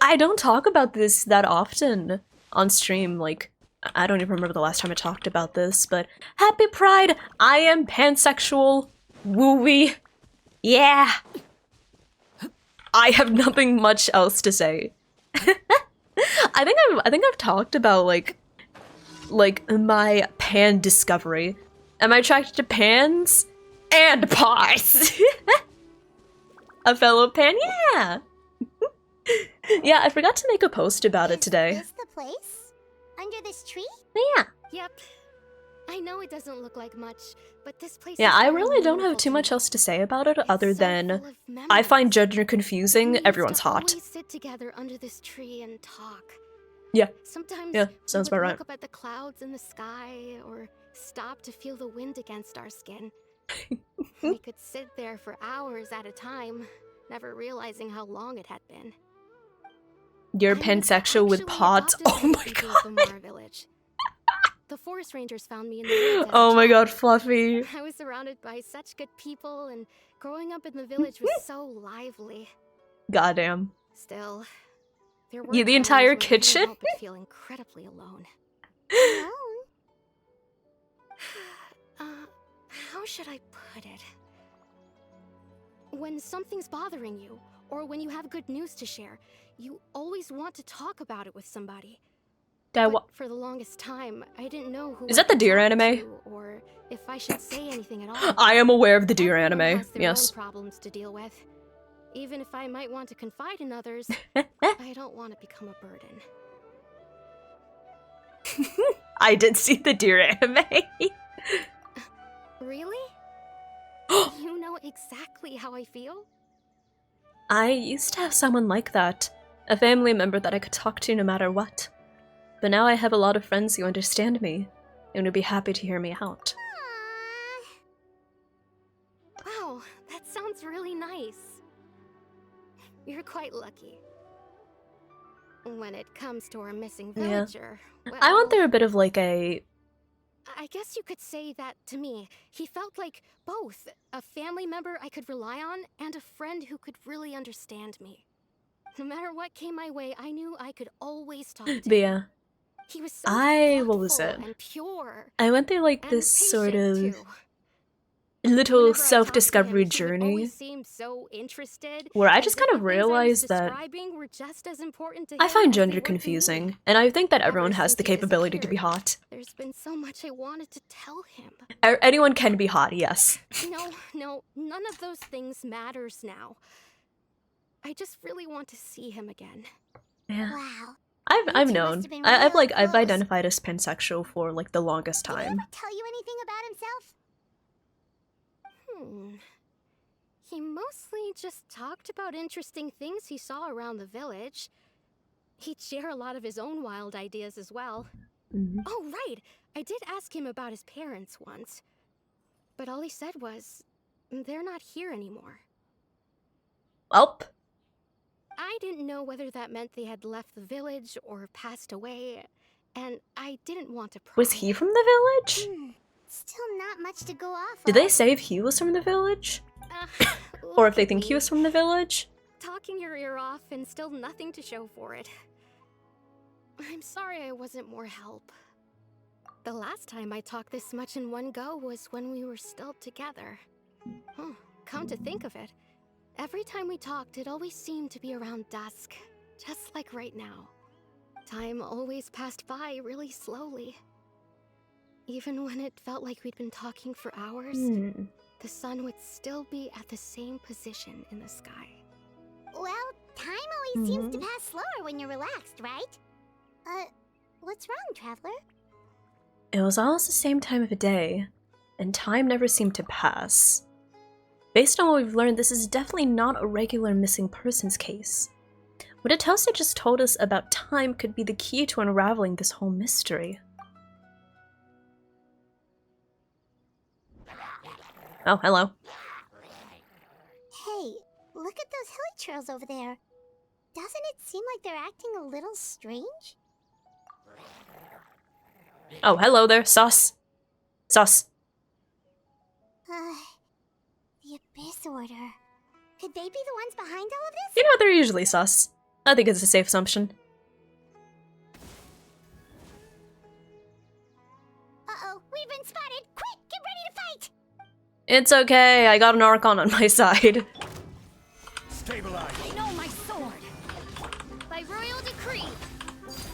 I don't talk about this that often on stream, like, I don't even remember the last time I talked about this, but happy Pride! I am pansexual. Wooey. Yeah! I have nothing much else to say. I think I've talked about, like my pan discovery. Am I attracted to pans? And pies! A fellow pan? Yeah! Yeah, I forgot to make a post about it today. Is this the place? Under this tree? Yeah. Yep. I know it doesn't look like much, but this place Yeah, is I very really don't have meaningful too to much me. else to say about it It's other so than full of I find memories. gender confusing, We used everyone's to hot. always sit together under this tree and talk. Yeah. Sometimes Yeah, we sounds would about right. look up at the clouds in the sky or stop to feel the wind against our skin. We could sit there for hours at a time, never realizing how long it had been. You're I was pansexual with actually pods. adopted Oh by the my people of god. Vamara Village. The forest rangers found me in the woods. as a Oh my child. god, Fluffy. I was surrounded by such good people, and growing up in the village was so lively. Goddamn. Still, there were Yeah, the times entire when I couldn't kitchen? help but feel incredibly alone. Alone? How should I put it? When something's bothering you, or when you have good news to share, you always want to talk about it with somebody. But for the longest time, I didn't know who Is I that the could Deer talk anime? to, or if I should say anything at all. I am aware of the Deer Everyone anime, has their yes. own problems to deal with. Even if I might want to confide in others, I don't want to become a burden. I did see the Deer anime. Really? You know exactly how I feel? I used to have someone like that. A family member that I could talk to no matter what. But now I have a lot of friends who understand me and would be happy to hear me out. Aww. Wow, that sounds really nice. You're quite lucky. When it comes to our missing Yeah. villager, I want well, there a bit of like a... I guess you could say that to me. He felt like both a family member I could rely on and a friend who could really understand me. No matter what came my way, I knew I could always talk to But him. yeah, He was so what was it? thoughtful and pure I went through like and this sort patient, of... too. little Whenever I talked to him, self-discovery he would journey always seem so interested, where I as just if kind of the things I was realized that describing were just as important to I him find as they gender were to me. confusing, and I think that everyone Ever has the since he capability to be disappeared, hot. There's been so much I wanted to tell him. Anyone can be hot, yes. No, none of those things matters now. I just really want to see him again. Yeah. Wow. I've You two must known. have been I've real I've close. identified as pansexual for like the longest Did he time. ever tell you anything about himself? He mostly just talked about interesting things he saw around the village. He'd share a lot of his own wild ideas as well. Oh, right! I did ask him about his parents once. But all he said was, they're not here anymore. Welp. I didn't know whether that meant they had left the village or passed away, and I didn't want to pry. Was he from the village? Still not much to go off of. Did they say if he was from the village? Or if they think he was from the village? Talking your ear off and still nothing to show for it. I'm sorry I wasn't more help. The last time I talked this much in one go was when we were still together. Come to think of it, every time we talked, it always seemed to be around dusk, just like right now. Time always passed by really slowly. Even when it felt like we'd been talking for hours, the sun would still be at the same position in the sky. Well, time always seems to pass slower when you're relaxed, right? What's wrong, Traveler? It was always the same time of the day, and time never seemed to pass. Based on what we've learned, this is definitely not a regular missing persons case. What Atosa just told us about time could be the key to unraveling this whole mystery. Oh, hello. Hey, look at those hilly churls over there. Doesn't it seem like they're acting a little strange? Oh, hello there, sus. Sus. The Abyss Order. Could they be the ones behind all of this? You know, they're usually sus. I think it's a safe assumption. Uh-oh, we've been spotted! Quick, get ready to fight! It's okay, I got an Archon on my side. Stabilize. I know my sword! By royal decree!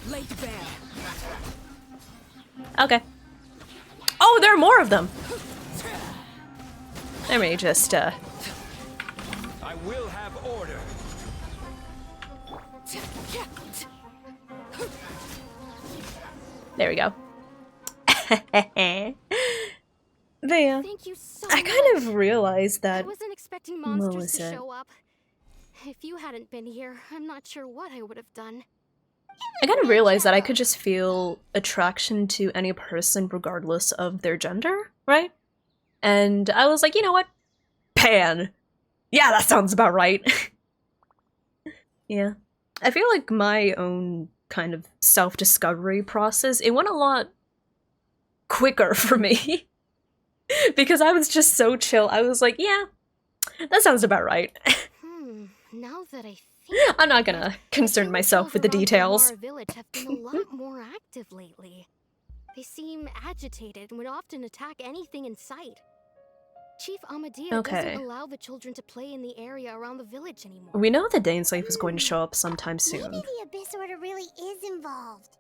Laid bare. Okay. Oh, there are more of them! Let me just, I will have order. there we go. But yeah, Thank you so I much. kind of realized I that wasn't expecting What monsters was to it? show up. If you hadn't been here, I'm not sure what I would have done. I kind of realized that I could just feel attraction to any person regardless of their gender, right? And I was like, you know what? Pan. Yeah, that sounds about right. Yeah. I feel like my own kind of self-discovery process, it went a lot quicker for me. Because I was just so chill. I was like, yeah, that sounds about right. Now that I think, I'm not gonna concern myself with the details. Our village have been a lot more active lately. They seem agitated and would often attack anything in sight. Chief Amadea Okay. doesn't allow the children to play in the area around the village anymore. We know that Daneslave is going to show up sometime soon. Maybe the Abyss Order really is involved.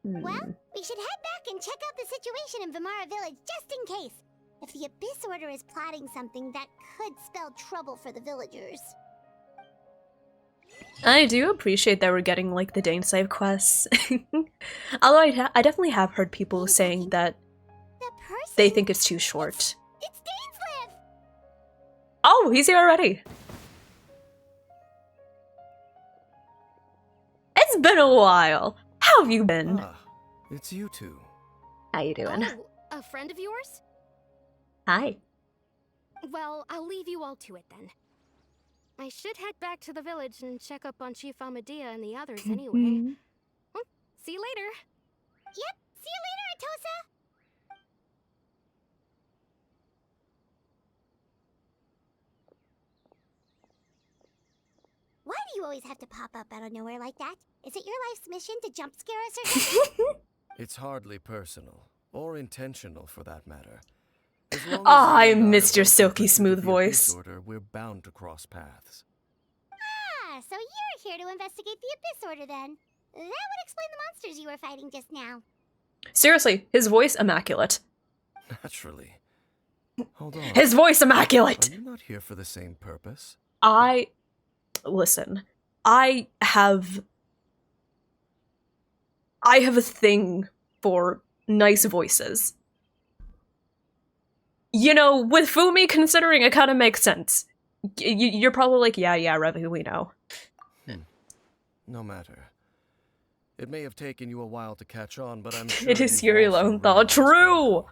Well, we should head back and check out the situation in Vimara Village just in case. If the Abyss Order is plotting something that could spell trouble for the villagers. I do appreciate that we're getting, like, the Daneslave quests. Although I definitely have heard people saying that The person... they think it's too short. It's Daneslave! Oh, he's here already! It's been a while! How have you been? Ah, it's you two. How you doing? Oh, a friend of yours? Hi. Well, I'll leave you all to it then. I should head back to the village and check up on Chief Amadea and the others anyway. Well, see you later. Yep, see you later, Atosa! Why do you always have to pop up out of nowhere like that? Is it your life's mission to jump scare us or something? It's hardly personal, or intentional for that matter. As long as Ah, I you and missed are your both silky interested in smooth the voice. Abyss Order, we're bound to cross paths. Ah, so you're here to investigate the Abyss Order then. That would explain the monsters you were fighting just now. Seriously, his voice immaculate. Naturally. Hold on. His voice immaculate! Are you not here for the same purpose? Listen, I have a thing for nice voices. You know, with Fumi considering it kind of makes sense. You're probably like, yeah, Revi, we know. No matter. It may have taken you a while to catch on, but I'm It sure is you've Yuri also Lowenthal. realized by True! now that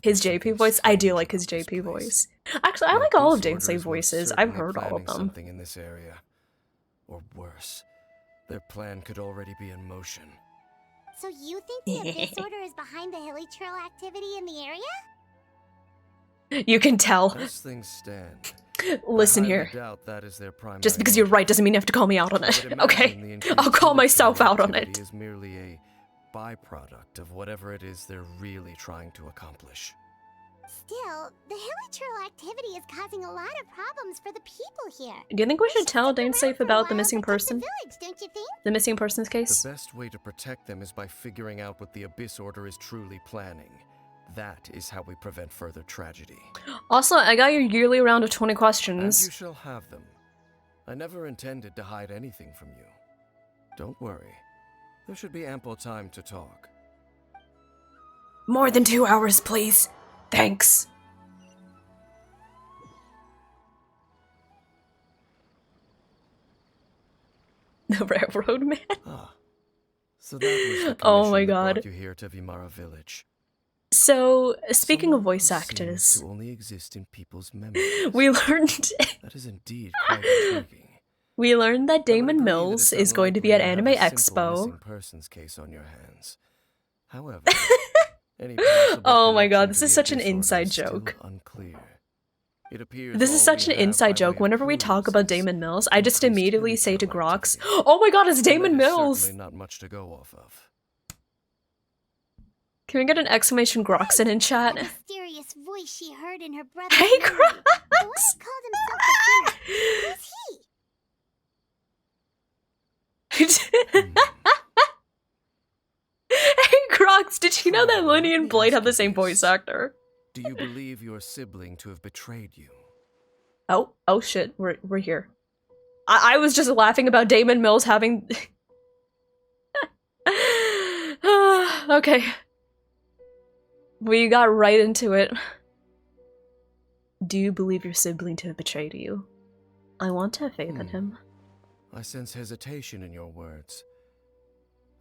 His there's JP something voice? I do strange like his about this JP place. voice. Actually, I The like all of Abyss Dainsei Order is most voices. I've certainly heard all of planning them. something in this area. Or worse, their plan could already be in motion. So you think the Abyss Order is behind the hilly trail activity in the area? You can tell. As things stand, Listen I highly here. doubt that is their primary Just because you're motive. right doesn't mean you have to call me out on I it. would Okay? imagine the increased I'll call hilly myself trail out on activity it. is merely a byproduct of whatever it is they're really trying to accomplish. Still, the hilly trail activity is causing a lot of problems for the people here. Do you think we should tell stick around Dainsei for a about the while missing and protect person? The village, don't you think? The missing person's case? The best way to protect them is by figuring out what the Abyss Order is truly planning. That is how we prevent further tragedy. Also, I got your yearly round of 20 And questions. you shall have them. I never intended to hide anything from you. Don't worry. There should be ample time to talk. More than 2 hours, please. Thanks. The railroad man? Ah. So that was the Oh my commission that god. brought you here to Vimara village. So, speaking of Someone voice who actors, seems to only exist in people's memories. we learned That is indeed quite intriguing. we learned that I would Damon agree that Mills it's is going to be at unlikely Anime you have a simple Expo. missing persons case on your hands. However, any possible Oh my god, connection this to is the such an Abyss Order inside is still joke. unclear. It appears This is all such we an have inside by joke. way of Whenever we talk clues about is Damon Mills, I just increased immediately say to hilly-trail Grox, activity. oh my god, it's And Damon that is Mills! certainly not much to go off of. Can we get an exclamation Groxon in chat? The mysterious voice she heard in her brother's Hey, memory. The one who Grox! called himself the sinner. Who's he? Hey, Grox, did you know that Let Linny and me Blade ask have the you same this. voice actor? Do you believe your sibling to have betrayed you? Oh shit, we're here. I was just laughing about Damon Mills having... Okay. We got right into it. Do you believe your sibling to have betrayed you? I want to have faith in him. I sense hesitation in your words.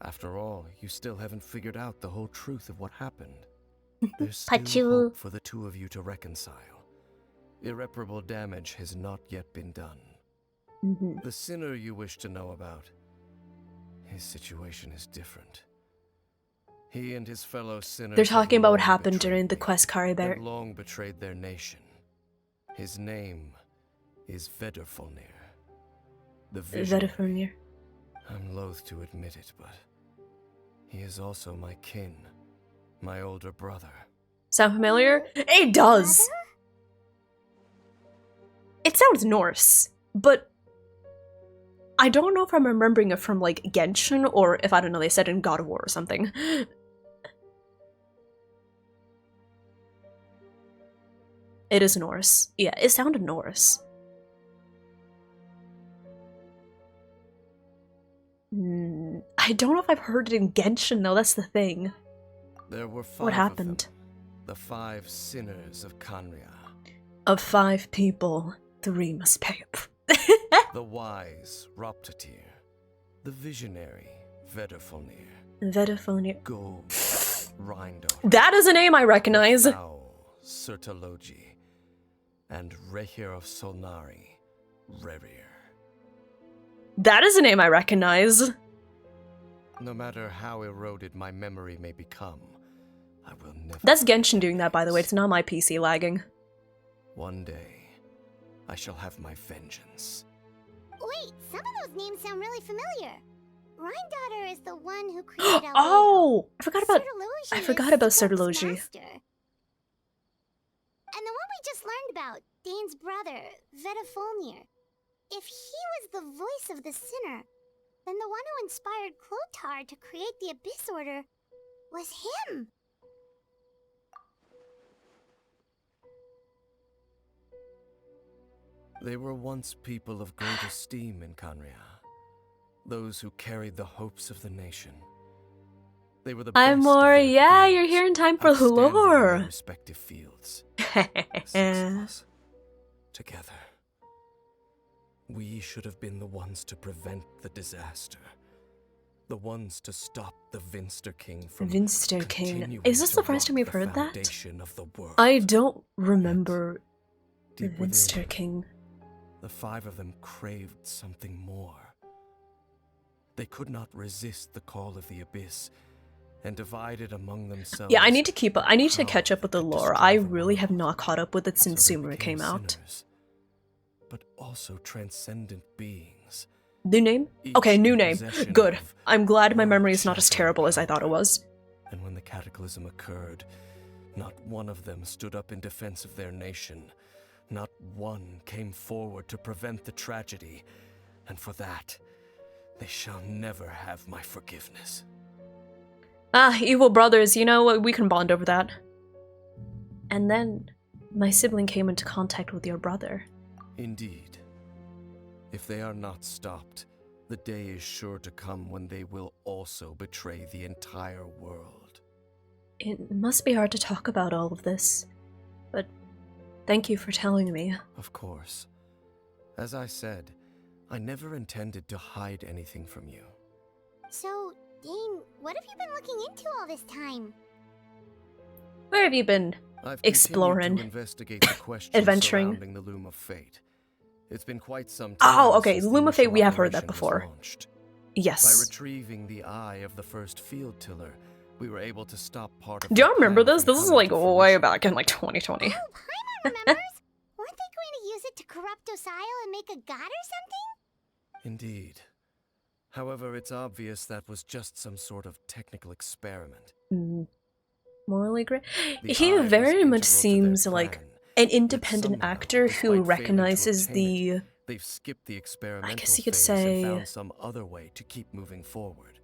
After all, you still haven't figured out the whole truth of what happened. There's still Pachu. hope for the two of you to reconcile. Irreparable damage has not yet been done. The sinner you wish to know about, his situation is different. He and his fellow sinners They're have talking about what long happened during betrayed the me, quest card there. and long betrayed their nation. His name is Vedrfolnir. The Visionary. Vedrfolnir. I'm loath to admit it, but he is also my kin, my older brother. Sound familiar? It does! It sounds Norse, but I don't know if I'm remembering it from like Genshin or if, I don't know, they said in God of War or something. It is Norse. Yeah, it sounded Norse. I don't know if I've heard it in Genshin though, that's the thing. There were 5 What happened? of them, the 5 sinners of Kanria. Of 5 people, 3 must pay up. The wise Roptatir, the visionary Vedrfolnir, Vedrfolnir. Gold Rindor, That is a name I recognize. Foul Sertologi, and Rehir of Solnari, Rerir. That is a name I recognize. No matter how eroded my memory may become, I will never. That's Genshin doing that, by the way. It's not my PC lagging. One day, I shall have my vengeance. Wait, some of those names sound really familiar. Rhine is the one who created Albedo. Oh, I forgot about Sertologi I is forgot about Scope's Sertologi. master. we just learned about, Dane's brother, Vedafulnir. If he was the voice of the sinner, then the one who inspired Clothar to create the Abyss Order was him. They were once people of great esteem in Canria. Those who carried the hopes of the nation. They were the I'm best more, of their yeah, you're peers, here in time for outstanding in lore. their respective fields. The 6 of us, together. We should have been the ones to prevent the disaster. The ones to stop the Vinster King from Vinster King. continuing Is this to the first time rock you've the heard that? foundation of the world. I don't remember the Deep within Vinster them, King. the 5 of them craved something more. They could not resist the call of the Abyss, and divided among themselves. Yeah, I need to keep up. I need to catch up with the could lore. destroy I the really have world. not caught up with it since So they Sumer became came out. sinners, but also transcendent beings. New name? Each Okay, new in name. possession Good. of I'm glad my memory is not as world-shattering terrible as I thought it power. was. And when the cataclysm occurred, not one of them stood up in defense of their nation. Not one came forward to prevent the tragedy. And for that, they shall never have my forgiveness. Ah, evil brothers, you know, we can bond over that. And then, my sibling came into contact with your brother. Indeed. If they are not stopped, the day is sure to come when they will also betray the entire world. It must be hard to talk about all of this, but thank you for telling me. Of course. As I said, I never intended to hide anything from you. So, Dane, what have you been looking into all this time? Where have you been? I've Exploring. continued to investigate the questions Adventuring. surrounding the Loom of Fate. It's been quite some time. Oh, okay, since the Loom of Fate, initial we have heard that operation was before. launched. By Yes. retrieving the eye of the first field tiller, we were able to stop part of Do y'all the remember plan this? from This is coming like to way fruition. back in like 2020. Oh, Paimon remembers! Weren't they going to use it to corrupt Osial and make a god or something? Indeed. However, it's obvious that was just some sort of technical experiment. Morally great. The He eye was very much integral to their seems like plan, an yet independent somehow, actor despite who failing to recognizes obtain the... it, they've skipped the experimental you could phase say- and found some other way to keep moving forward.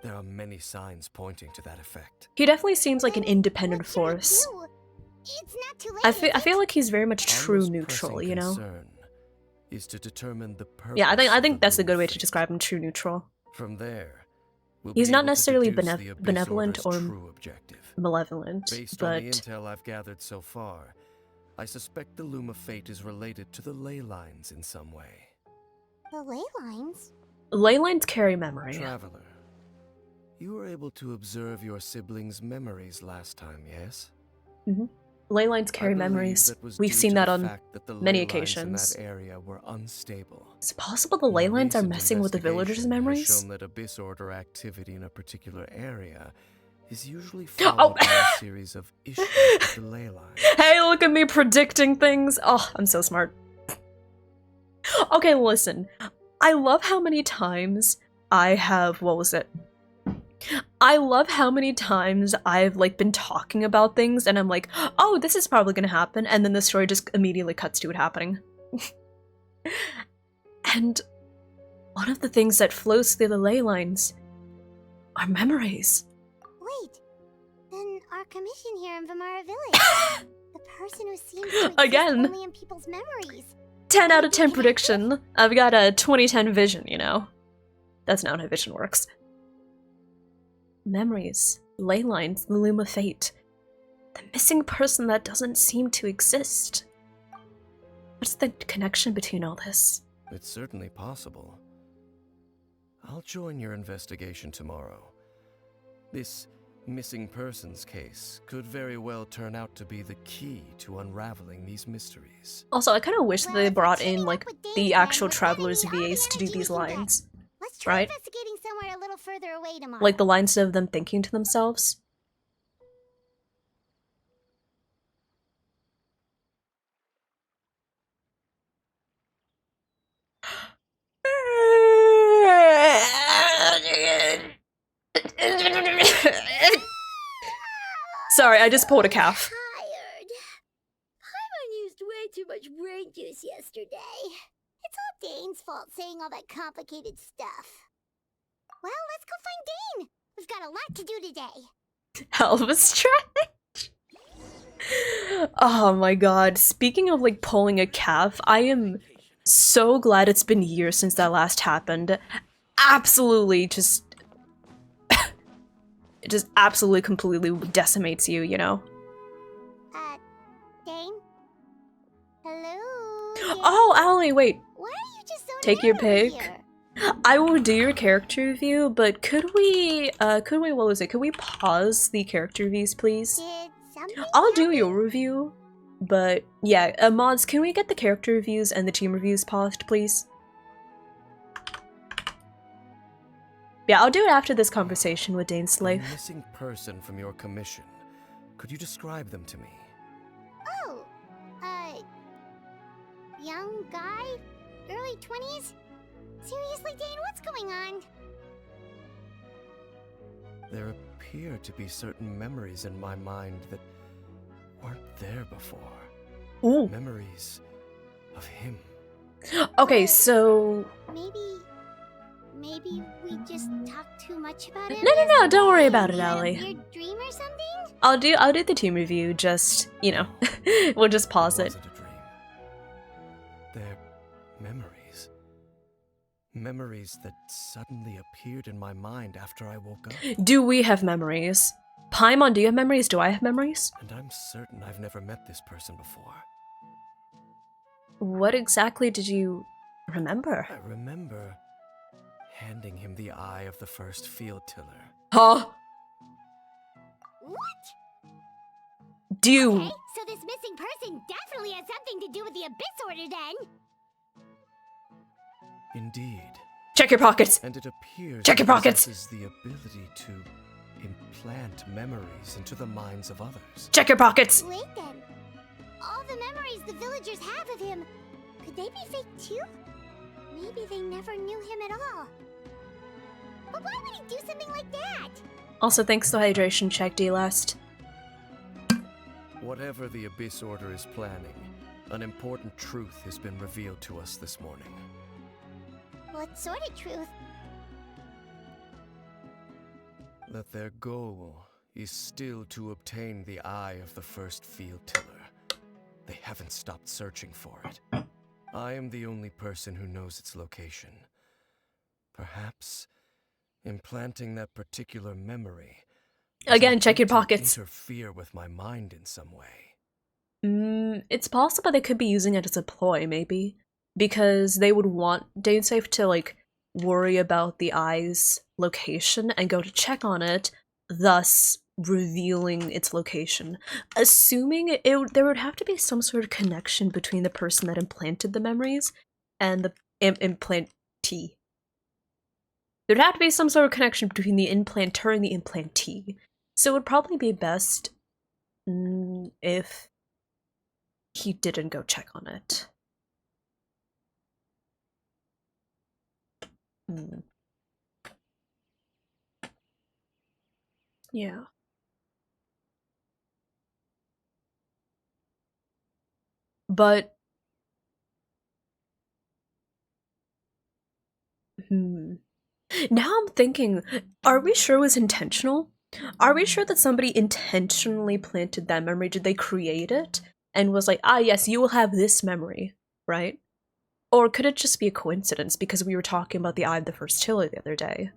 There are many signs pointing to that effect. He definitely seems like an Then independent what should we force. do? It's not too late, I is feel it? like he's very much Our true most neutral, pressing you know? concern is to determine the purpose Yeah, I of think the that's a Loom good of way to Fate. describe him, true neutral. From there, we'll He's be not able to necessarily deduce the Abyss benevolent Order's or true objective. malevolent, Based on the but intel I've gathered so far, I suspect the Loom of Fate is related to the ley lines in some way. The ley lines? ley lines carry memory. Traveler, you were able to observe your siblings' memories last time, yes? Ley lines I carry believe memories. that was We've due seen to that the on fact that the many ley lines occasions. in that area were unstable. Is it possible the ley More lines are recent messing with the villagers' investigation has memories? shown that Abyss Order activity in a particular area is usually followed by a series of issues with the ley lines. Hey, look at me predicting things! Oh, I'm so smart. Okay, listen. I love how many times I have... What was it? I love how many times I've, like, been talking about things and I'm like, oh, this is probably gonna happen, and then the story just immediately cuts to it happening. And one of the things that flows through the ley lines are memories. Wait, then our commission here in Vamara Village. The person who seems to exist Again. only in people's memories. 10 out of 10 prediction. I've got a 2010 vision, you know? That's not how vision works. Memories, ley lines, the Loom of Fate. The missing person that doesn't seem to exist. What's the connection between all this? It's certainly possible. I'll join your investigation tomorrow. This missing persons case could very well turn out to be the key to unraveling these mysteries. Also, I kind of wish Well, they if brought it's in, teaming like, up with Dane's the plan, actual we're getting Travelers all the VAs to do energy we these can get. lines. Let's try Right? investigating somewhere a little further away tomorrow. Like the lines of them thinking to themselves. Sorry, I just pulled a calf. Tired. Paimon yesterday. It's all Dane's fault saying all that complicated stuff. Well, let's go find Dane. We've got a lot to do today. Hell of a stretch. Oh my god. Speaking of like pulling a calf, I am so glad it's been years since that last happened. Absolutely just it just absolutely completely decimates you, you know? Dane? Hello? Oh, Allie, wait. Why are you just so Take your mad over pick. here? I will do your character review, but could we, what was it? Could we pause the character reviews, please? Did something I'll do happen? your review, but yeah, mods, can we get the character reviews and the team reviews paused, please? Yeah, I'll do it after this conversation with Dane's slave. A missing person from your commission. Could you describe them to me? Oh, young guy? Early 20s? Seriously, Dane, what's going on? There appear to be certain memories in my mind that weren't there before. Ooh. Memories of him. Okay, so... Maybe we just talked too much about him? No, don't worry about it, He had a Allie. weird dream or something? I'll do the team review, just, you know, we'll just pause it. Was it a dream? They're memories. Memories that suddenly appeared in my mind after I woke up. Do we have memories? Paimon, do you have memories? Do I have memories? And I'm certain I've never met this person before. What exactly did you remember? I remember handing him the eye of the first field tiller. Huh? What? Do you... Okay, so this missing person definitely has something to do with the Abyss Order then. Indeed. Check your pockets! And it appears Check your he pockets! possesses the ability to implant memories into the minds of others. Check your pockets! Wait then. All the memories the villagers have of him, could they be fake too? Maybe they never knew him at all. But why would he do something like that? Also, thanks to hydration check, D-Last. Whatever the Abyss Order is planning, an important truth has been revealed to us this morning. What sort of truth? That their goal is still to obtain the eye of the first field tiller. They haven't stopped searching for it. I am the only person who knows its location. Perhaps implanting that particular memory Again, check your to pockets. interfere with my mind in some way. It's possible they could be using it as a ploy, maybe. Because they would want Danesafe to, like, worry about the eye's location and go to check on it, thus revealing its location. Assuming there would have to be some sort of connection between the person that implanted the memories and the implantee. There'd have to be some sort of connection between the implanter and the implantee. So it would probably be best if he didn't go check on it. Yeah. But now I'm thinking, are we sure it was intentional? Are we sure that somebody intentionally planted that memory? Did they create it and was like, ah yes, you will have this memory, right? Or could it just be a coincidence because we were talking about the Eye of the First Tiller the other day?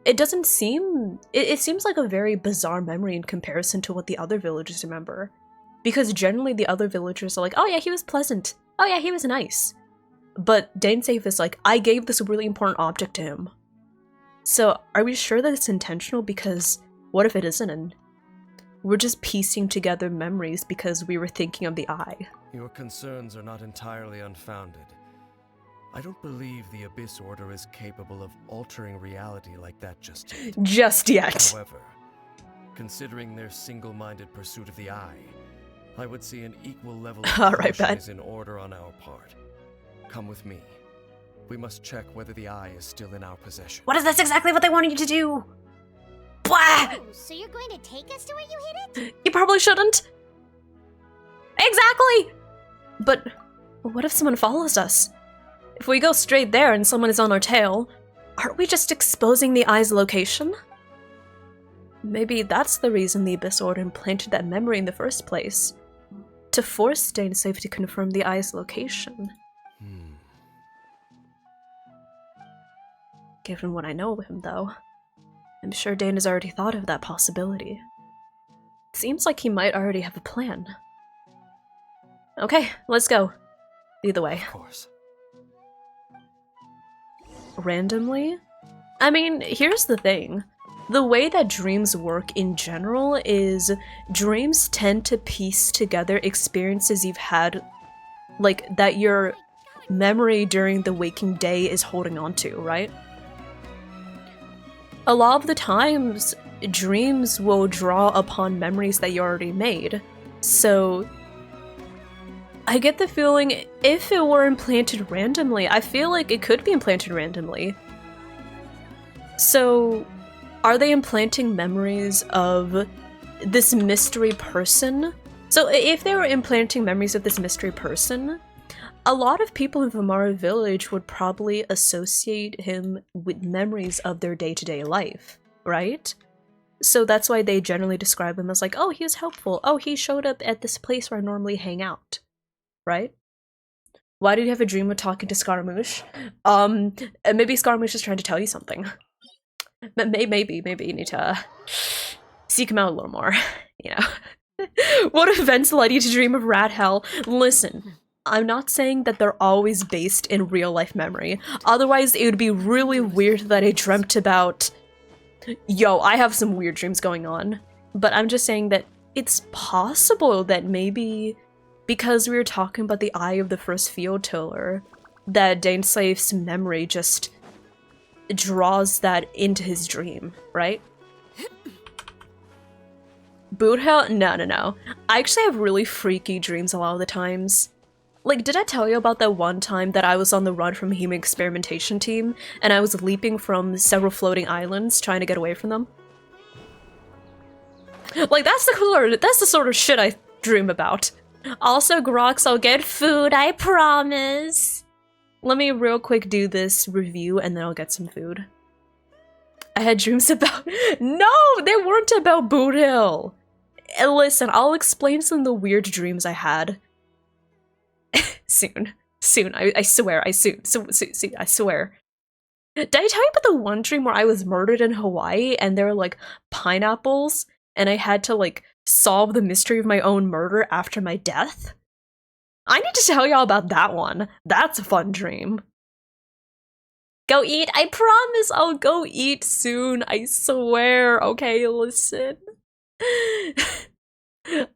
It doesn't seem... It seems like a very bizarre memory in comparison to what the other villagers remember. Because generally the other villagers are like, oh yeah, he was pleasant. Oh yeah, he was nice. But Danesafe is like, I gave this really important object to him. So are we sure that it's intentional? Because what if it isn't? And we're just piecing together memories because we were thinking of the eye. Your concerns are not entirely unfounded. I don't believe the Abyss Order is capable of altering reality like that just yet. Just yet. However, considering their single-minded pursuit of the eye, I would see an equal level of Alright, caution Ben. is in order on our part. Come with me. We must check whether the eye is still in our possession. What is this exactly what they wanted you to do? Blah! Oh, so you're going to take us to where you hid it? You probably shouldn't. Exactly! But What if someone follows us? If we go straight there and someone is on our tail, aren't we just exposing the eye's location? Maybe that's the reason the Abyss Order implanted that memory in the first place. To force Dainsleif to confirm the eye's location. Given what I know of him, though, I'm sure Dane has already thought of that possibility. Seems like he might already have a plan. Okay, let's go. Either way. Of course. Randomly? I mean, here's the thing. The way that dreams work in general is dreams tend to piece together experiences you've had, like, that your memory during the waking day is holding on to, right? A lot of the times, dreams will draw upon memories that you already made. So, I get the feeling if it were implanted randomly, I feel like it could be implanted randomly. So, are they implanting memories of this mystery person? So if they were implanting memories of this mystery person, a lot of people in Vamara Village would probably associate him with memories of their day-to-day life, right? So that's why they generally describe him as like, oh, he was helpful. Oh, he showed up at this place where I normally hang out, right? Why did you have a dream of talking to Scaramouche? Maybe Scaramouche is trying to tell you something. Maybe you need to seek him out a little more, you know. What events led you to dream of Rat Hell? Listen, I'm not saying that they're always based in real life memory. Otherwise, it would be really weird that I dreamt about... Yo, I have some weird dreams going on. But I'm just saying that it's possible that maybe because we were talking about the eye of the first field tiller, that Dainsleif's memory just draws that into his dream, right? Boot Hell? No. I actually have really freaky dreams a lot of the times. Like, did I tell you about that one time that I was on the run from a human experimentation team, and I was leaping from several floating islands trying to get away from them? Like, that's the sort of shit I dream about. Also, Grox, I'll get food, I promise! Let me real quick do this review and then I'll get some food. I had dreams about- No! They weren't about Boot Hill! Listen, I'll explain some of the weird dreams I had. Soon. I swear, I swear. Did I tell you about the one dream where I was murdered in Hawaii and there were like pineapples and I had to like solve the mystery of my own murder after my death? I need to tell y'all about that one. That's a fun dream. Go eat. I promise I'll go eat soon. I swear. Okay, listen.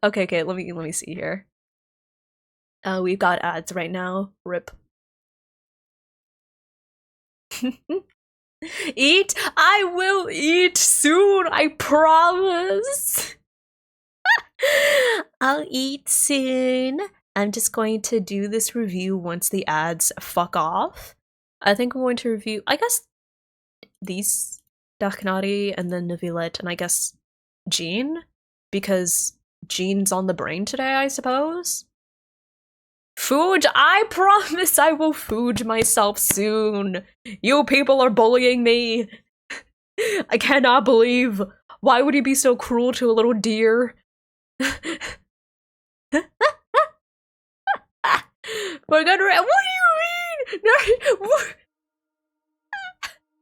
Okay, let me see here. We've got ads right now. Rip. Eat? I will eat soon. I promise. I'll eat soon. I'm just going to do this review once the ads fuck off. I think I'm going to review, I guess, these Daknari and then Neuvillette and I guess Jean, because Jean's on the brain today, I suppose. Food! I promise I will food myself soon. You people are bullying me. I cannot believe. Why would you be so cruel to a little deer? We're gonna. What do you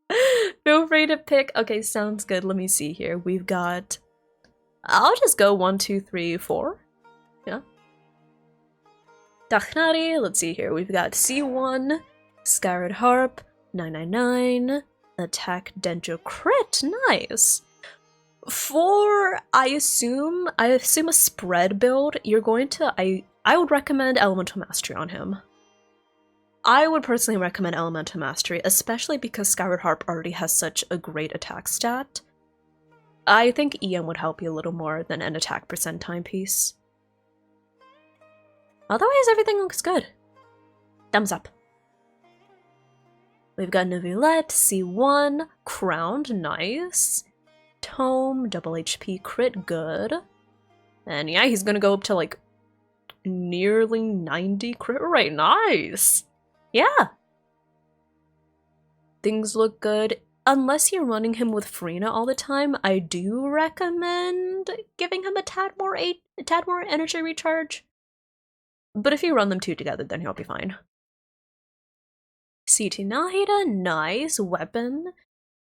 mean? Feel free to pick. Okay, sounds good. Let me see here. We've got. I'll just go 1, 2, 3, 4. Yeah. Daknari. Let's see here. We've got C1, Skyward Harp, 999, Attack Dendro Crit. Nice. For I assume a spread build. You're going to. I would recommend Elemental Mastery on him. I would personally recommend Elemental Mastery, especially because Skyward Harp already has such a great attack stat. I think EM would help you a little more than an attack percent timepiece. Otherwise, everything looks good. Thumbs up. We've got Neuvillette, C1, Crowned, nice. Tome, double HP crit, good. And yeah, he's gonna go up to like nearly 90 crit rate. Nice! Yeah! Things look good. Unless you're running him with Frina all the time, I do recommend giving him a tad more energy recharge. But if you run them two together, then he'll be fine. CT Nahida, nice. Weapon.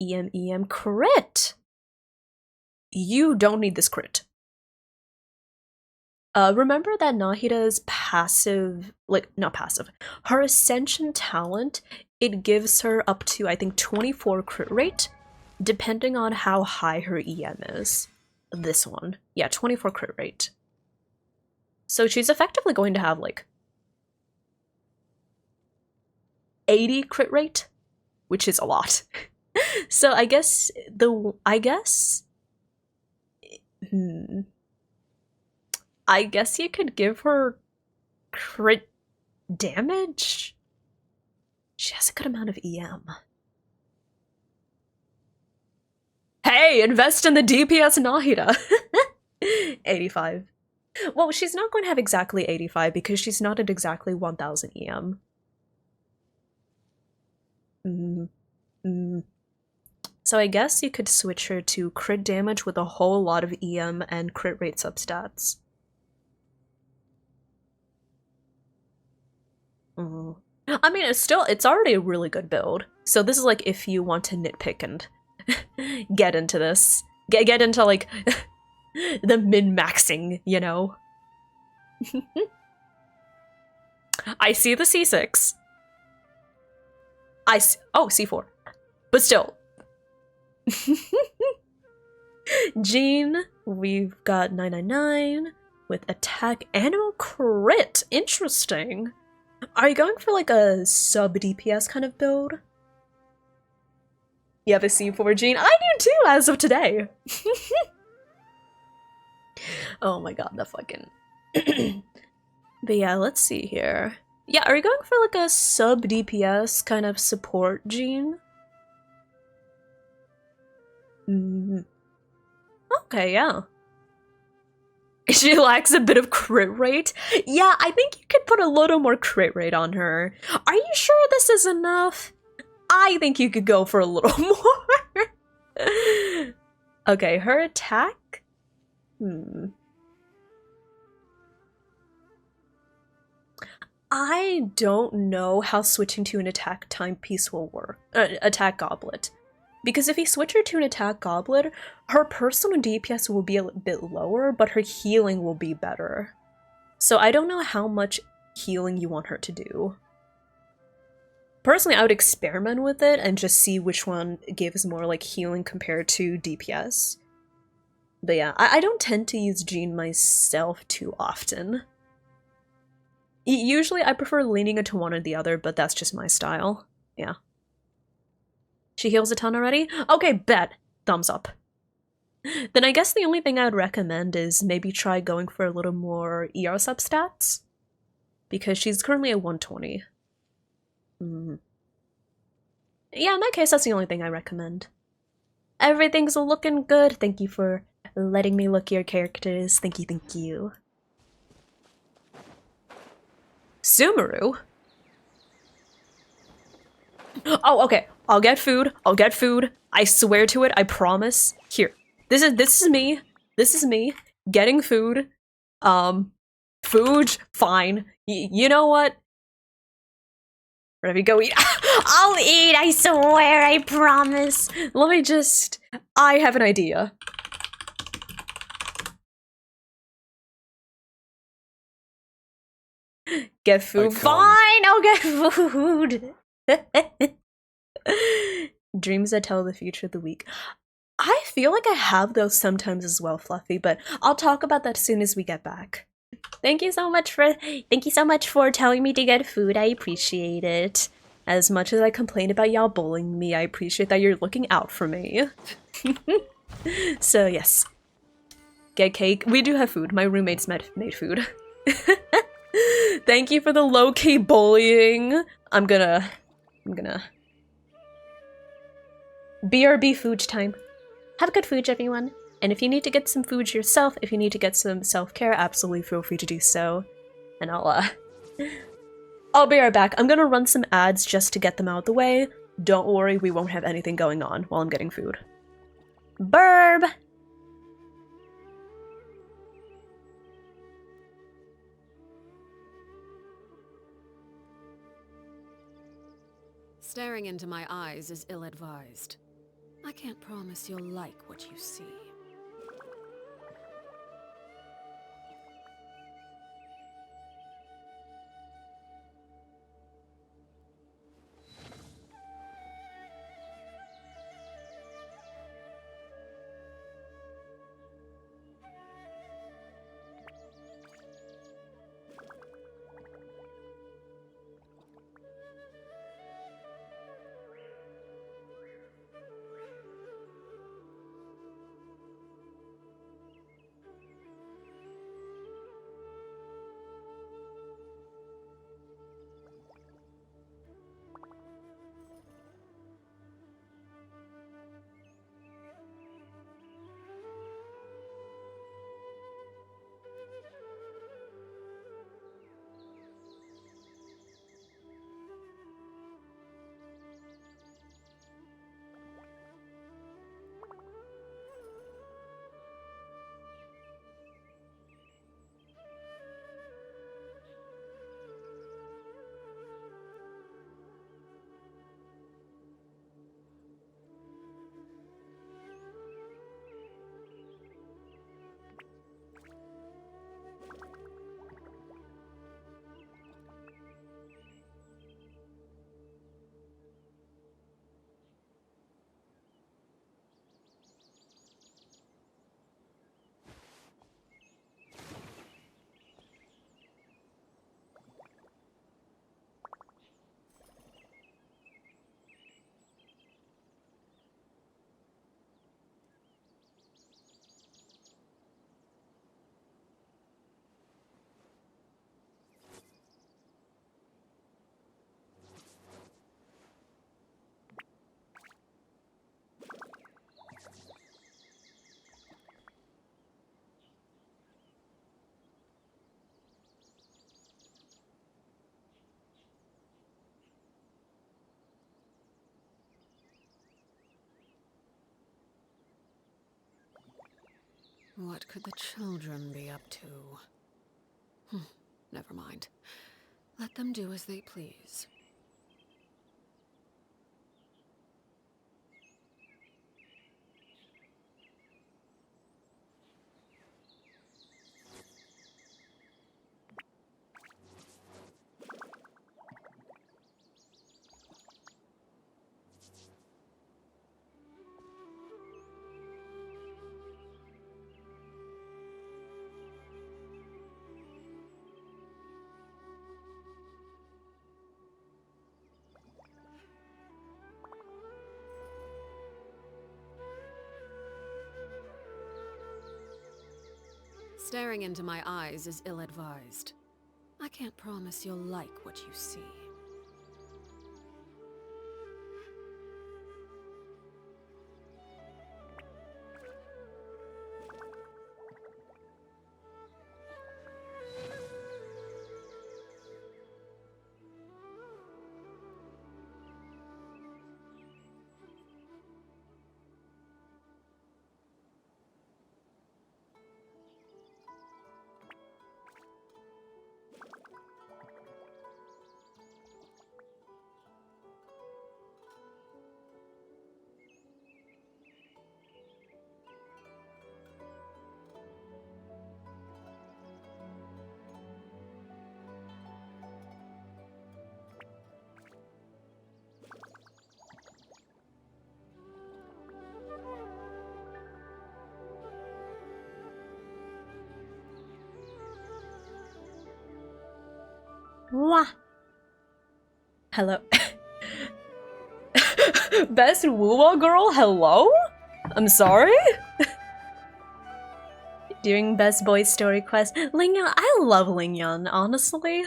EM crit! You don't need this crit. Remember that Nahida's passive, like, not passive, her Ascension talent, it gives her up to, I think, 24 crit rate, depending on how high her EM is. This one. Yeah, 24 crit rate. So she's effectively going to have, like, 80 crit rate, which is a lot. So I guess I guess you could give her crit damage? She has a good amount of EM. Hey, invest in the DPS Nahida! 85. Well, she's not going to have exactly 85 because she's not at exactly 1000 EM. So I guess you could switch her to crit damage with a whole lot of EM and crit rate substats. I mean, it's already a really good build. So this is like if you want to nitpick and get into this. Get into like the min-maxing, you know? I see the C6. Oh, C4. But still. Jean, we've got 999 with attack animal crit. Interesting. Are you going for like a sub DPS kind of build? You have a C4 Jean? I do too, as of today. Oh my god, the fucking... But yeah, let's see here. Yeah, are you going for like a sub DPS kind of support Jean? Okay, yeah. She lacks a bit of crit rate? Yeah, I think you could put a little more crit rate on her. Are you sure this is enough? I think you could go for a little more. Okay, her attack? I don't know how switching to an attack timepiece will work. Attack goblet. Because if you switch her to an attack goblet, her personal DPS will be a bit lower, but her healing will be better. So I don't know how much healing you want her to do. Personally, I would experiment with it and just see which one gives more like healing compared to DPS. But yeah, I don't tend to use Jean myself too often. Usually I prefer leaning into one or the other, but that's just my style. Yeah. She heals a ton already? Okay, bet. Thumbs up. Then I guess the only thing I would recommend is maybe try going for a little more ER substats. Because she's currently at 120. Yeah, in that case, that's the only thing I recommend. Everything's looking good. Thank you for letting me look your characters. Thank you, thank you. Sumeru? Oh, okay. I'll get food. I'll get food. I swear to it. I promise. Here. This is me. This is me getting food. Food. Fine. You know what? Let me go eat. I'll eat. I swear. I promise. Let me just. I have an idea. Get food. Fine. I'll get food. Dreams that tell the future of the week. I feel like I have those sometimes as well, Fluffy, but I'll talk about that as soon as we get back. Thank you so much for telling me to get food. I appreciate it. As much as I complain about y'all bullying me, I appreciate that you're looking out for me. So yes. Get cake. We do have food. My roommates made food. Thank you for the low-key bullying. I'm gonna... BRB food time. Have good food, everyone. And if you need to get some food yourself, if you need to get some self-care, absolutely feel free to do so. And I'll be right back. I'm gonna run some ads just to get them out the way. Don't worry, we won't have anything going on while I'm getting food. Burb! Staring into my eyes is ill-advised. I can't promise you'll like what you see. What could the children be up to? Never mind. Let them do as they please. Staring into my eyes is ill-advised. I can't promise you'll like what you see. Wah. Hello. Best Woowa girl, hello? I'm sorry? Doing best boy story quest. Lingyan, I love Lingyan, honestly.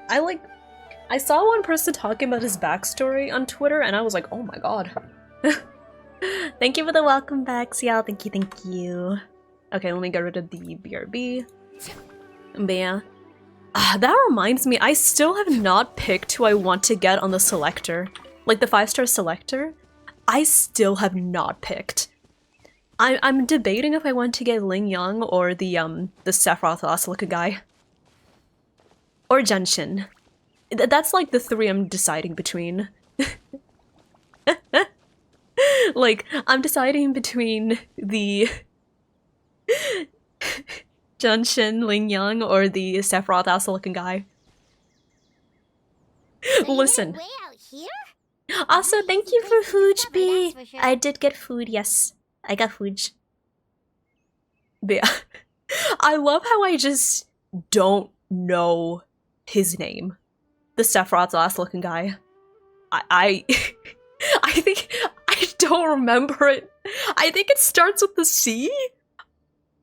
I saw one person talking about his backstory on Twitter and I was like, oh my god. Thank you for the welcome back, Ciel. Thank you, thank you. Okay, let me get rid of the BRB. But yeah. That reminds me, I still have not picked who I want to get on the selector. Like the 5-star selector, I still have not picked. I'm debating if I want to get Ling Yang or the Sephiroth Asilica guy. Or Genshin. That's like the 3 I'm deciding between. Like, I'm deciding between the Genshin, Ling Yang, or the Sephiroth Asilica guy. So Listen. way out here? Also, thank you for food, B. That's for sure. I did get food, yes. I got food. But yeah, I love how I just don't know his name. The Sephiroth's ass-looking guy. I think I don't remember it. I think it starts with the C.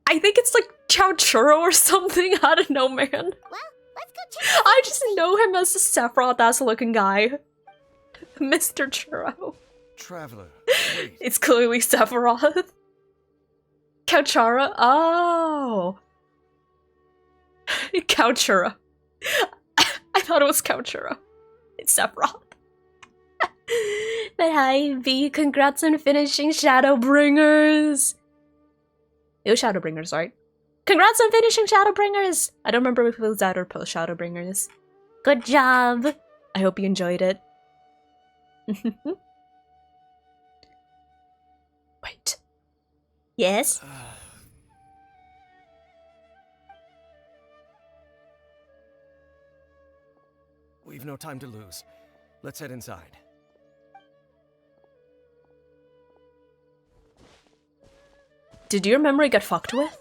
I think it's like Chow Churro or something. I don't know, man. Well, let's go check. I just know him as the Sephiroth ass-looking guy. Mr. Churro. Traveler, wait. It's clearly Sephiroth. Couchara? Oh. Couchura. I thought it was Couchura. It's Sephiroth. But hi, V. Congrats on finishing Shadowbringers. It was Shadowbringers, right? Congrats on finishing Shadowbringers! I don't remember if it was that or post Shadowbringers. Good job! I hope you enjoyed it. Wait. Yes? We've no time to lose. Let's head inside. Did your memory get fucked with?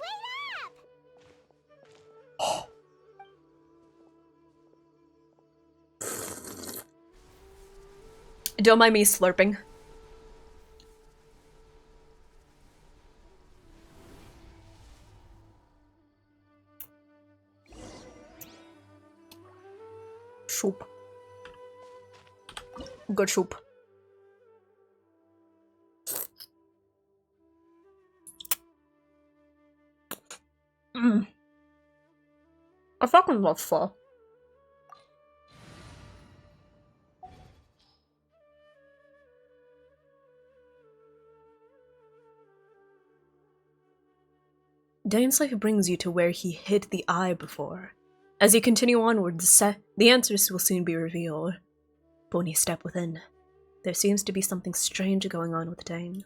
Don't mind me slurping. Soup. Good soup. I fucking love pho. Dane's life brings you to where he hid the eye before. As you continue onward, the answers will soon be revealed. But when you step within, there seems to be something strange going on with Dane.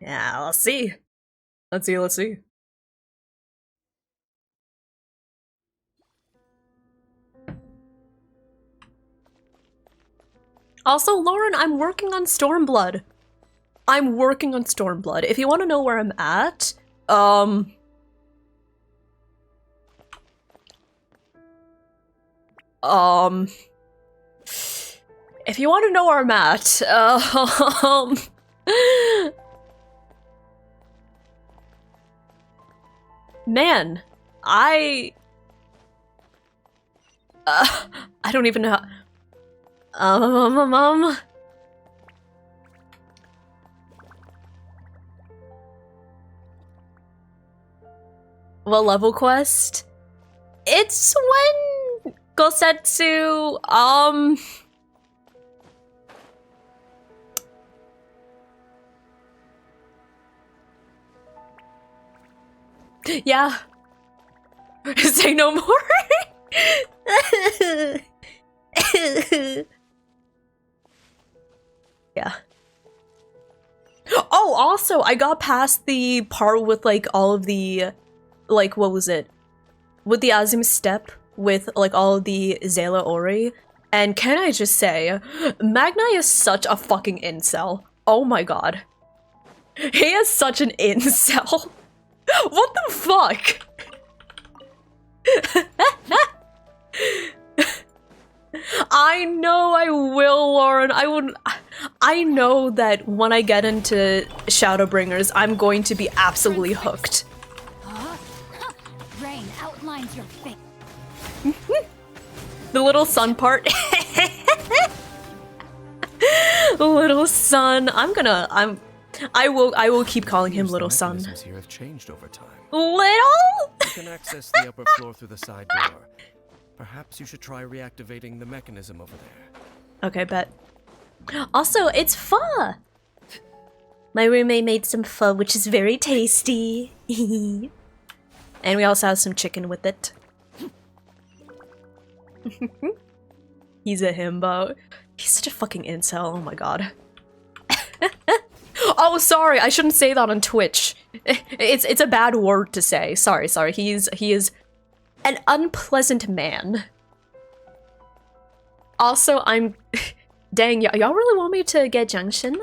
Yeah, let's see. Let's see. Also, Lauren, I'm working on Stormblood. If you want to know where I'm at, if you want to know where I'm at, man, I don't even know. What level quest? It's when Gosetsu, yeah. Say no more. Yeah. Oh, also, I got past the part with, like, all of the, like, what was it? With the Azim step, with, like, all of the Zayla Ori. And can I just say, Magna is such a fucking incel. Oh my god. He is such an incel. What the fuck? I know I will, Lauren. I know that when I get into Shadowbringers, I'm going to be absolutely hooked. Rain outlines your face. The little sun part. The little sun. I will keep calling him little The son. mechanisms here have changed over time. Little? You can access the upper floor through the side door. Perhaps you should try reactivating the mechanism over there. Okay, bet. Also, it's pho! My roommate made some pho, which is very tasty. And we also have some chicken with it. He's a himbo. He's such a fucking incel, oh my god. Oh, sorry, I shouldn't say that on Twitch. It's a bad word to say. Sorry. He is an unpleasant man. Also, I'm... Dang, y'all really want me to get Genshin?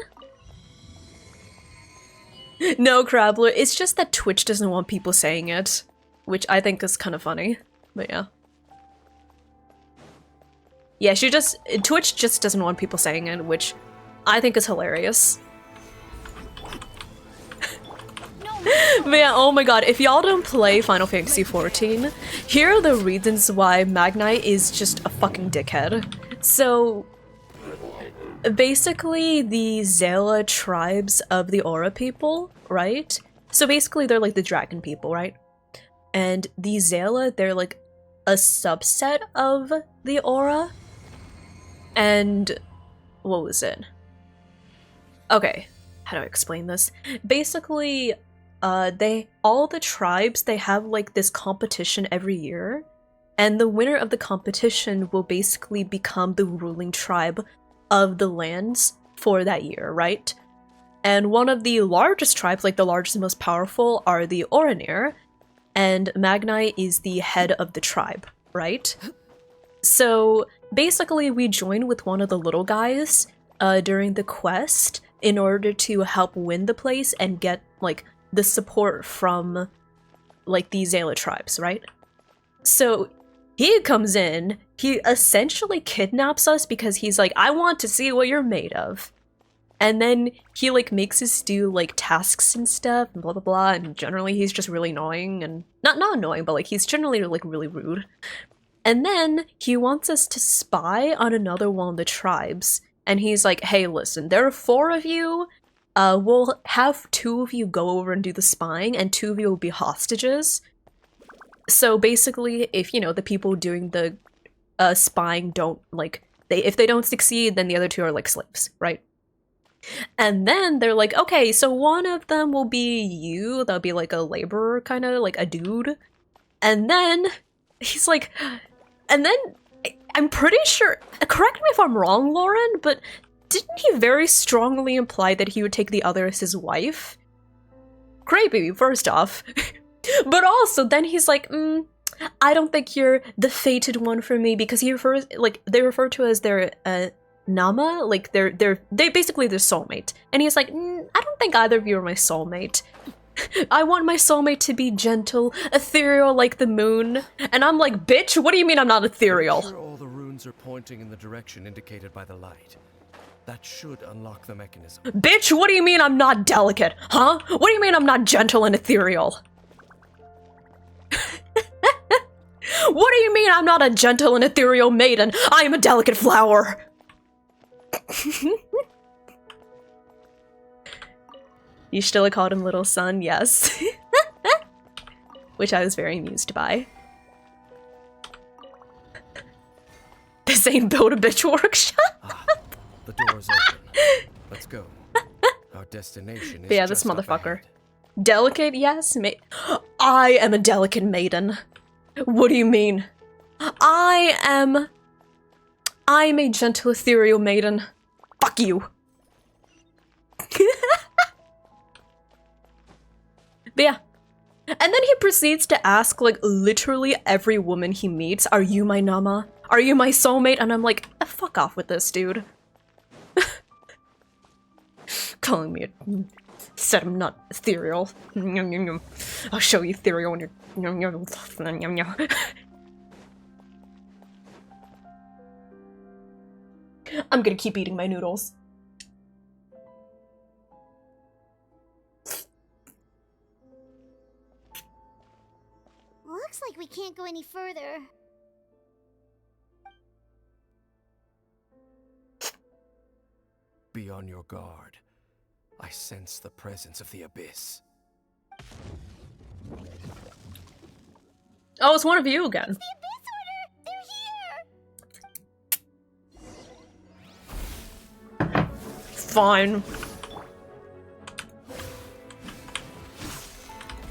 No, Crabbler, it's just that Twitch doesn't want people saying it. Which I think is kind of funny. But yeah. Yeah, Twitch just doesn't want people saying it, which I think is hilarious. But yeah, oh my god, if y'all don't play Final Fantasy XIV, here are the reasons why Magnite is just a fucking dickhead. So, basically the Zala tribes of the Aura people, right? So basically they're like the dragon people, right? And the Zala, they're like a subset of the Aura. And what was it? Okay, how do I explain this? Basically, all the tribes, they have like this competition every year, and the winner of the competition will basically become the ruling tribe of the lands for that year, right? And one of the largest tribes, like the largest and most powerful, are the Oranir, and Magnite is the head of the tribe, right? So basically we join with one of the little guys during the quest in order to help win the place and get like the support from like the Zala tribes, right? So he comes in, he essentially kidnaps us because he's like, I want to see what you're made of. And then he like makes us do like tasks and stuff and blah blah blah, and generally he's just really annoying, and not annoying, but like he's generally like really rude. And then he wants us to spy on another one of the tribes. And he's like, hey, listen, there are 4 of you. We'll have 2 of you go over and do the spying, and 2 of you will be hostages. So basically, if, you know, the people doing the spying don't, like, if they don't succeed, then the other 2 are, like, slaves, right? And then they're like, okay, so one of them will be you. That'll be, like, a laborer, kind of, like, a dude. And then he's like... And then, I'm pretty sure, correct me if I'm wrong, Lauren, but didn't he very strongly imply that he would take the other as his wife? Creepy, first off. But also, then he's like, I don't think you're the fated one for me, because he refers, like, they refer to as their, Nama, like, they basically their soulmate. And he's like, I don't think either of you are my soulmate. I want my soulmate to be gentle, ethereal like the moon. And I'm like, bitch, what do you mean I'm not ethereal? Sure, all the runes are pointing in the direction indicated by the light. That should unlock the mechanism. Bitch, what do you mean I'm not delicate? Huh? What do you mean I'm not gentle and ethereal? What do you mean I'm not a gentle and ethereal maiden? I am a delicate flower. You still called him little son, yes. Which I was very amused by. This ain't Build-A-Bitch workshop. The door's open. Let's go. Our destination is But yeah, this just up motherfucker. ahead. Delicate, yes. I am a delicate maiden. What do you mean? I'm a gentle ethereal maiden. Fuck you. But yeah. And then he proceeds to ask, like, literally every woman he meets, are you my Nama? Are you my soulmate? And I'm like, fuck off with this, dude. Calling me said I'm not ethereal. I'll show you ethereal when you're... I'm gonna keep eating my noodles. Looks like we can't go any further. Be on your guard. I sense the presence of the abyss. Oh, it's one of you again. The Abyss Order! They're here! Fine.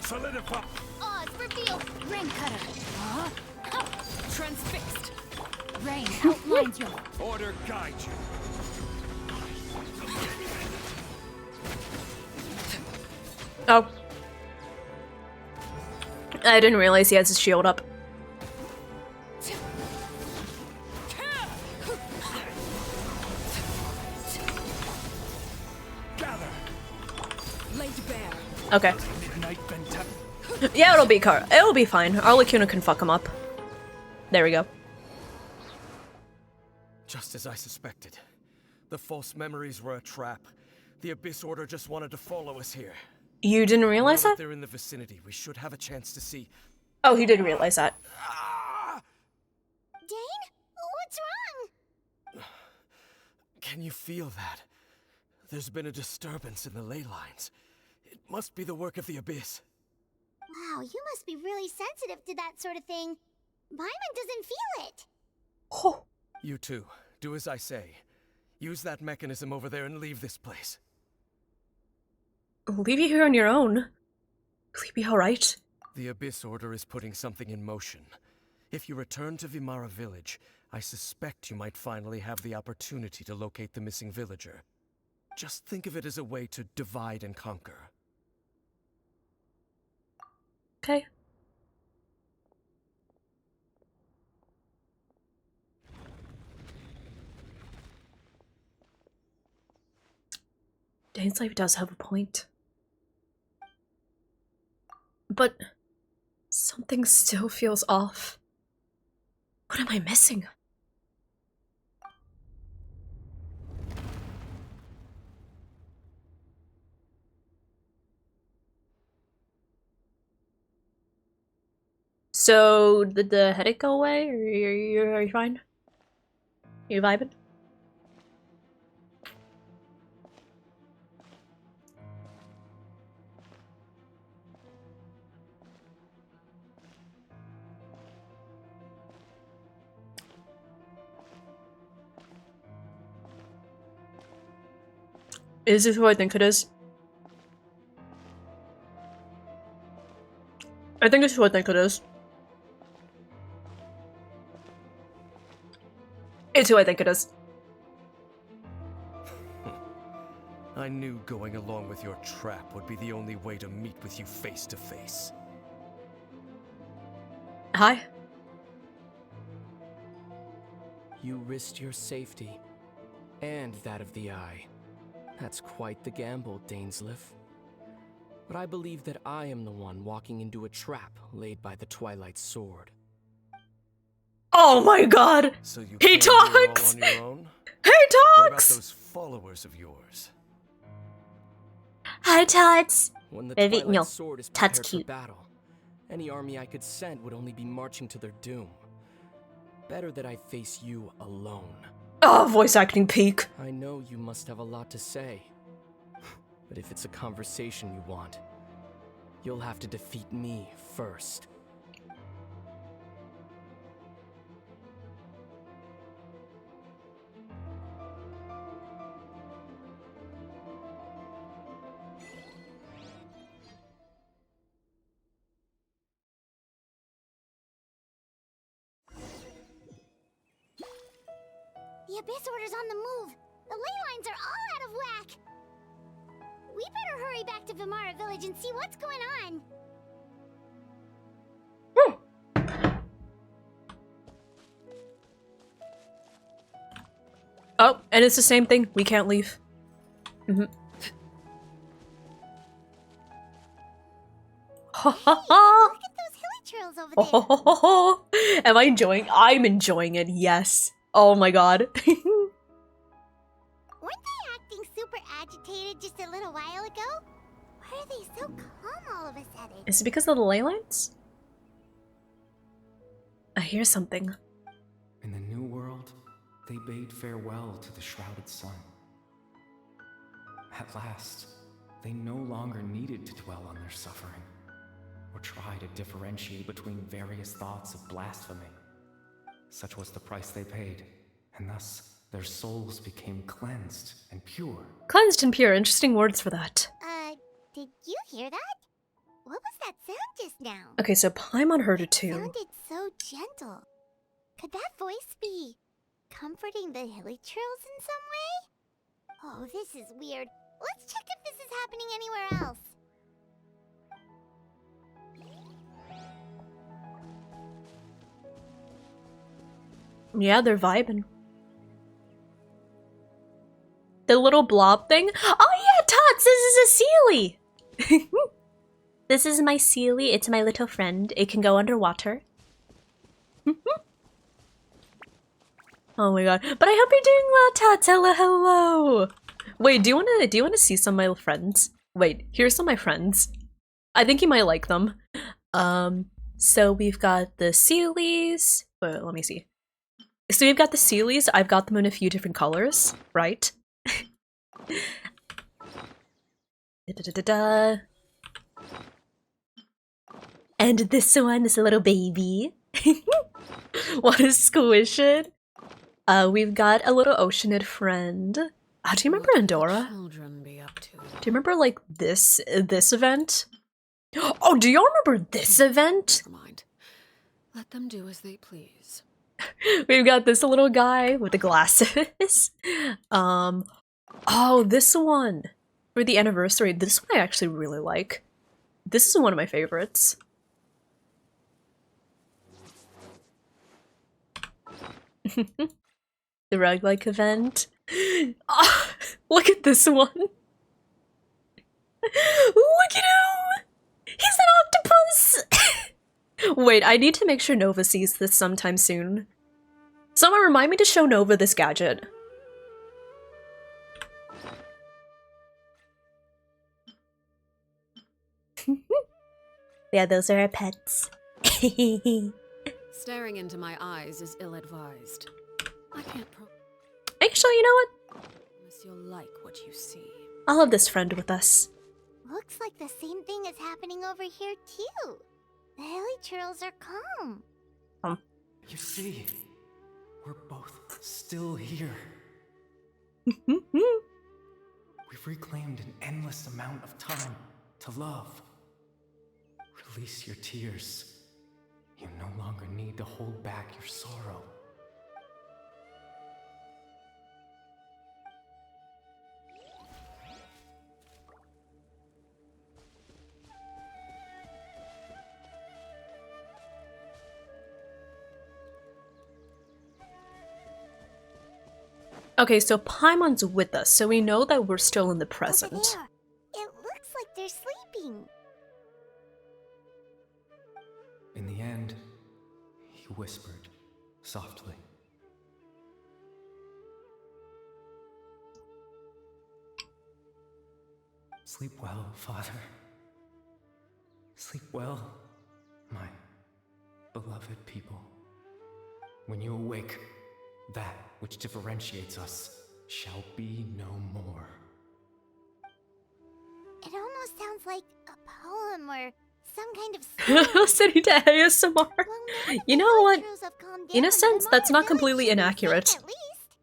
Solidify! Oz, reveal! Rain cutter. Transfixed. Rain outlines you. Order guide you. Oh. I didn't realize he has his shield up. Gather. Laid bare. Okay. Midnight Bedtime. Yeah, it'll be fine. Arlecuna can fuck him up. There we go. Just as I suspected. The false memories were a trap. The Abyss Order just wanted to follow us here. You didn't realize Now that? they're in the vicinity. We should have a chance to see. Oh, he didn't realize that. Dane? What's wrong? Can you feel that? There's been a disturbance in the ley lines. It must be the work of the Abyss. Wow, you must be really sensitive to that sort of thing. Paimon doesn't feel it. Oh. You too. Do as I say. Use that mechanism over there and leave this place. Leave you here on your own. Will you be alright? The Abyss Order is putting something in motion. If you return to Vimara Village, I suspect you might finally have the opportunity to locate the missing villager. Just think of it as a way to divide and conquer. Okay. Dane's life does have a point. But something still feels off. What am I missing? So, did the headache go away? Are you fine? You vibing? Is this who I think it is? I think it's who I think it is. It's who I think it is. I knew going along with your trap would be the only way to meet with you face to face. Hi. You risked your safety, and that of the Eye. That's quite the gamble, Dainsleif. But I believe that I am the one walking into a trap laid by the Twilight Sword. Oh my god! So you He came here all talks! on your own? He What about talks! those followers of yours? Hi, Tots! When the Baby, Twilight no, Sword is Tots prepared for cute. battle, any army I could send would only be marching to their doom. Better that I face you alone. Oh, voice acting peak. I know you must have a lot to say. But if it's a conversation you want, you'll have to defeat me first. The Abyss Order's on the move. The ley lines are all out of whack. We better hurry back to Vimara Village and see what's going on. Oh, and it's the same thing. We can't leave. Mm-hmm. Ha ha ha! Look at those hilly trails over there. Oh, am I enjoying? I'm enjoying it. Yes. Oh my god. Weren't they acting super agitated just a little while ago? Why are they so calm all of a sudden? Is it because of the ley lines? I hear something. In the new world, they bade farewell to the shrouded sun. At last, they no longer needed to dwell on their suffering, or try to differentiate between various thoughts of blasphemy. Such was the price they paid, and thus their souls became cleansed and pure. Cleansed and pure, interesting words for that. Did you hear that? What was that sound just now? Okay, so Paimon heard it too. It sounded so gentle. Could that voice be comforting the hilly trills in some way? Oh, this is weird. Let's check if this is happening anywhere else. Yeah, they're vibing. The little blob thing? Oh yeah, Tots, this is a Sealy! This is my Sealy, it's my little friend. It can go underwater. Oh my god. But I hope you're doing well, Tots. Hello, hello! Wait, do you wanna see some of my friends? Wait, here's some of my friends. I think you might like them. So we've got the Sealies. Wait, let me see. So we've got the Sealies. I've got them in a few different colors, right? Da-da-da-da-da. And this one is a little baby. What a squish it. We've got a little Oceanid friend. Oh, do you remember Andorra? Be up to? Do you remember like this event? Oh, do y'all remember this event? Never mind. Let them do as they please. We've got this little guy with the glasses. Oh, this one for the anniversary. This one I actually really like. This is one of my favorites. The roguelike event. Oh, look at this one. Look at him! He's an octopus! Wait, I need to make sure Nova sees this sometime soon. Someone remind me to show Nova this gadget. Yeah, those are our pets. Staring into my eyes is ill-advised. I can't Actually, you know what? promise you'll like what you see. I'll have this friend with us. Looks like the same thing is happening over here too. The hilly trills are calm. You see, we're both still here. We've reclaimed an endless amount of time to love. Release your tears. You no longer need to hold back your sorrow. Okay, so Paimon's with us, so we know that we're still in the present. Over there. It looks like they're sleeping. In the end, he whispered softly. Sleep well, Father. Sleep well, my beloved people. When you awake, that which differentiates us shall be no more. It almost sounds like a poem or some kind of song. Sitting to ASMR. Well, now that You the know what? hilly trills have calmed In a down, sense, the that's Mara not completely village should be inaccurate. safe at least.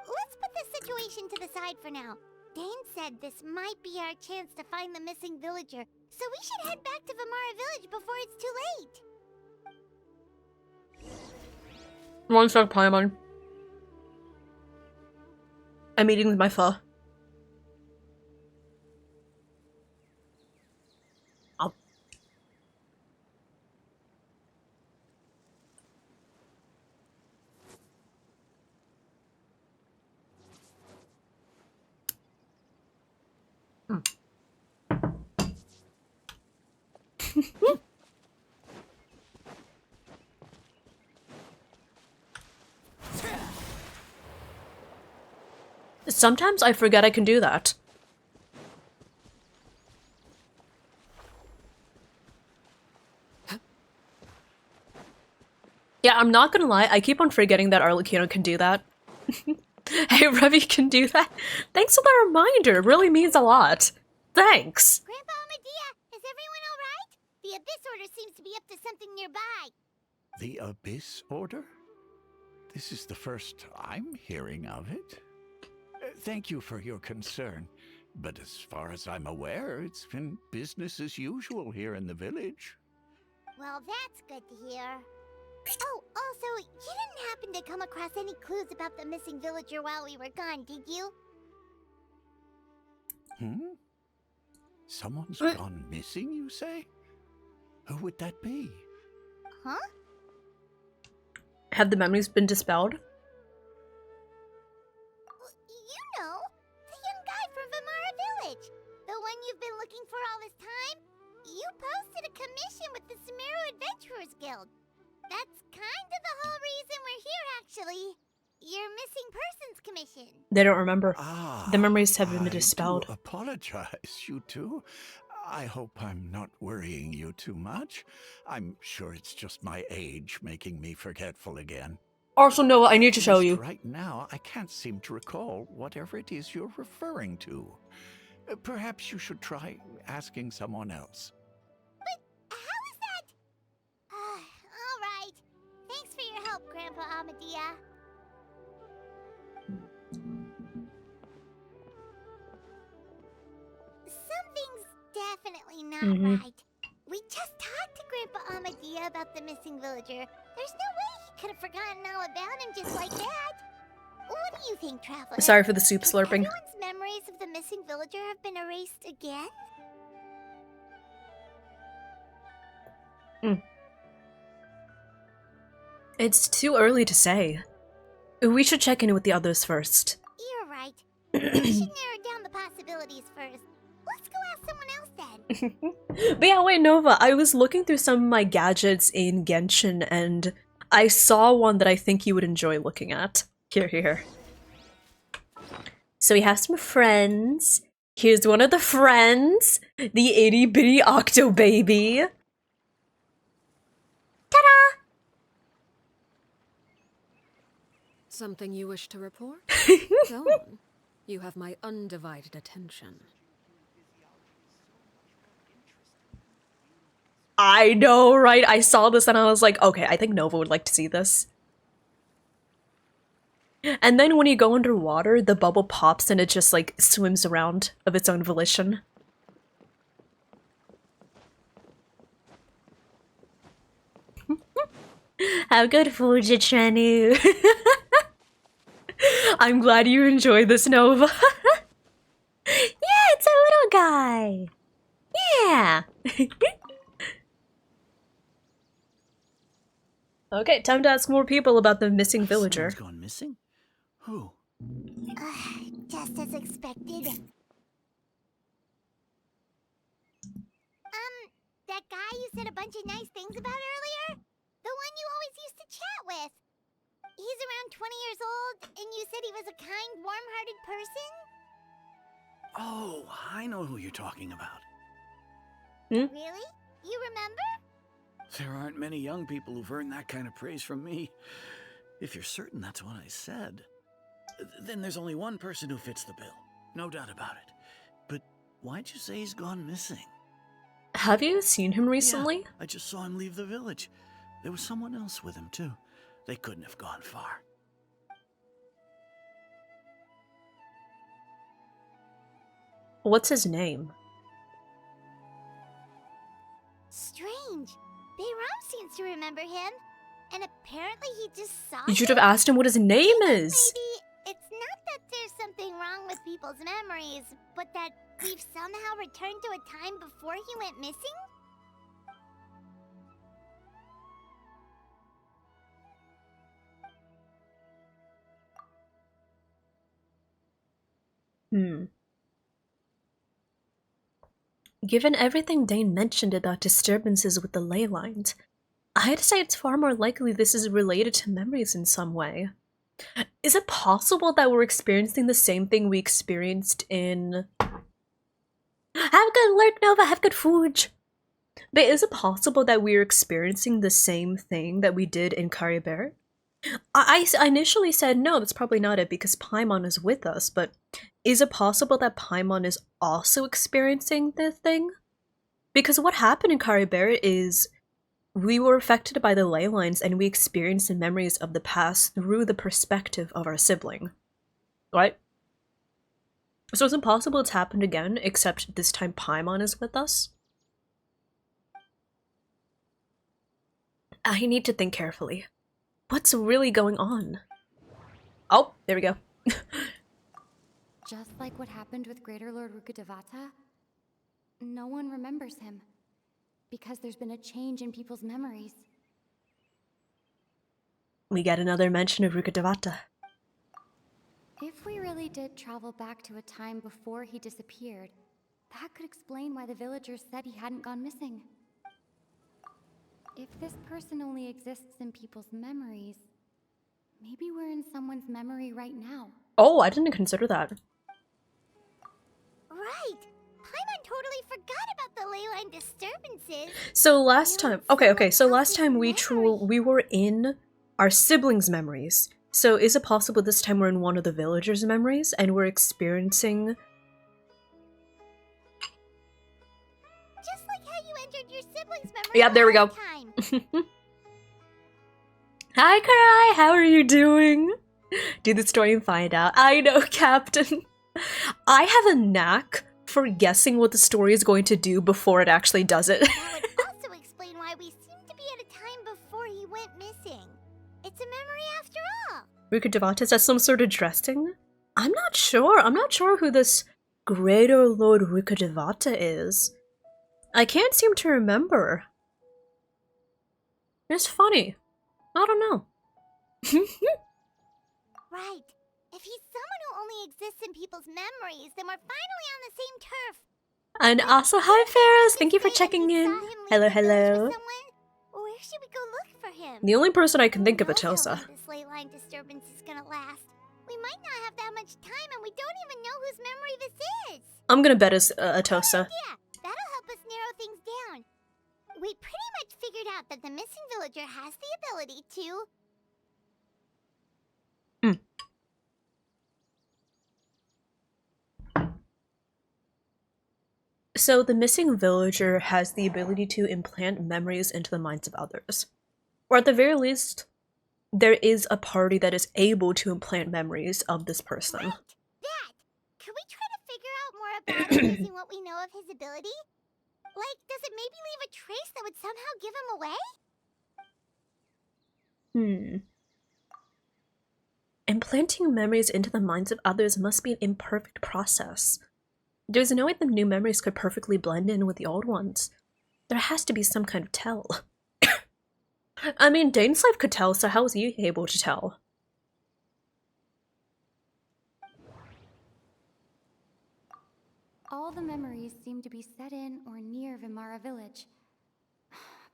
Let's put this situation to the side for now. Dane said this might be our chance to find the missing villager, so we should head back to Vamara village before it's too late. One sec, Paimon. I'm eating with my pho. Oh. Sometimes I forget I can do that. Yeah, I'm not gonna lie, I keep on forgetting that Arlecchino can do that. Hey, Revi can do that. Thanks for the reminder. It really means a lot. Thanks. Grandpa Medea, is everyone alright? The Abyss Order seems to be up to something nearby. The Abyss Order? This is the first I'm hearing of it. Thank you for your concern, but as far as I'm aware, it's been business as usual here in the village. Well, that's good to hear. Oh, also, you didn't happen to come across any clues about the missing villager while we were gone, did you? Someone's gone missing, you say? Who would that be? Huh? Have the memories been dispelled? You know, the young guy from Vamara Village. The one you've been looking for all this time. You posted a commission with the Sumeru Adventurers Guild. That's kind of the whole reason we're here, actually. Your missing persons commission. They don't remember. The memories have been I dispelled. do apologize, you two. I hope I'm not worrying you too much. I'm sure it's just my age making me forgetful again. Also, Noah, I need to show you. Right now, I can't seem to recall whatever it is you're referring to. Perhaps you should try asking someone else. But how is that? All right. Thanks for your help, Grandpa Amadea. Something's definitely not right. We just talked to Grandpa Amadea about the missing villager. There's no way he could have forgotten all about him just like that. What do you think, Traveler? Sorry for the soup Could slurping. everyone's memories of the missing villager have been erased again? It's too early to say. We should check in with the others first. You're right. We should narrow down the possibilities first. Let's go ask someone else then. But yeah, wait, Nova, I was looking through some of my gadgets in Genshin and I saw one that I think you would enjoy looking at. Here. So we have some friends. Here's one of the friends. The itty bitty octo baby. Ta-da! Something you wish to report? Go on. You have my undivided attention. I know, right? I saw this and I was like, okay, I think Nova would like to see this. And then when you go underwater, the bubble pops and it just like swims around of its own volition. Have good food, Jitrenu. I'm glad you enjoyed this, Nova. Yeah, it's a little guy. Yeah. Okay, time to ask more people about the missing villager. Someone's gone missing? Who? Just as expected. That guy you said a bunch of nice things about earlier? The one you always used to chat with. He's around 20 years old, and you said he was a kind, warm-hearted person? Oh, I know who you're talking about. Really? You remember? There aren't many young people who've earned that kind of praise from me. If you're certain that's what I said, then there's only one person who fits the bill. No doubt about it. But why'd you say he's gone missing? Have you seen him recently? Yeah, I just saw him leave the village. There was someone else with him, too. They couldn't have gone far. What's his name? Strange. Bayram seems to remember him. And apparently he just saw You should him. have asked him what his name is. Maybe it's not that there's something wrong with people's memories, but that we've somehow returned to a time before he went missing? Given everything Dane mentioned about disturbances with the ley lines, I'd say it's far more likely this is related to memories in some way. Is it possible that we're experiencing the same thing we experienced in... Have good lurk, Nova, have good food! But is it possible that we're experiencing the same thing that we did in Caribert? I initially said no, that's probably not it because Paimon is with us, but is it possible that Paimon is also experiencing the thing? Because what happened in Karibera is we were affected by the ley lines and we experienced the memories of the past through the perspective of our sibling. Right? So it's impossible it's happened again, except this time Paimon is with us. I need to think carefully. What's really going on? Oh, there we go. Just like what happened with Greater Lord Rukkhadevata, no one remembers him. Because there's been a change in people's memories. We get another mention of Rukkhadevata. If we really did travel back to a time before he disappeared, that could explain why the villagers said he hadn't gone missing. If this person only exists in people's memories, maybe we're in someone's memory right now. Oh, I didn't consider that. Right! Paimon totally forgot about the ley line disturbances. So last time, okay, so last time we were in our siblings' memories. So is it possible this time we're in one of the villagers' memories and we're experiencing... Just like how you entered your siblings' memory. Yeah, there we go. Hi, Karai, how are you doing? Do the story and find out. I know, Captain. I have a knack for guessing what the story is going to do before it actually does it. That would also explain why we seem to be at a time before he went missing. It's a memory after all. Rukkhadevata has some sort of dressing? I'm not sure. I'm not sure who this Greater Lord Rukkhadevata is. I can't seem to remember. It's funny. I don't know. Right. If he's someone who only exists in people's memories, then we're finally on the same turf. And also, hi Ferris, thank you for checking in. Hello, hello. Where should we go look for him? The only person I can think of is Atosa. This ley line disturbance is gonna last. We might not have that much time, and we don't even know whose memory this is. I'm gonna bet it's Atosa. Yeah, that'll help us narrow things down. We pretty much figured out that the missing villager has the ability to... So the missing villager has the ability to implant memories into the minds of others. Or at the very least, there is a party that is able to implant memories of this person. Right, that! Could we try to figure out more about him using what we know of his ability? Like, does it maybe leave a trace that would somehow give him away? Implanting memories into the minds of others must be an imperfect process. There's no way the new memories could perfectly blend in with the old ones. There has to be some kind of tell. I mean, Dainslife could tell, so how was he able to tell? All the memories seem to be set in or near Vimara village.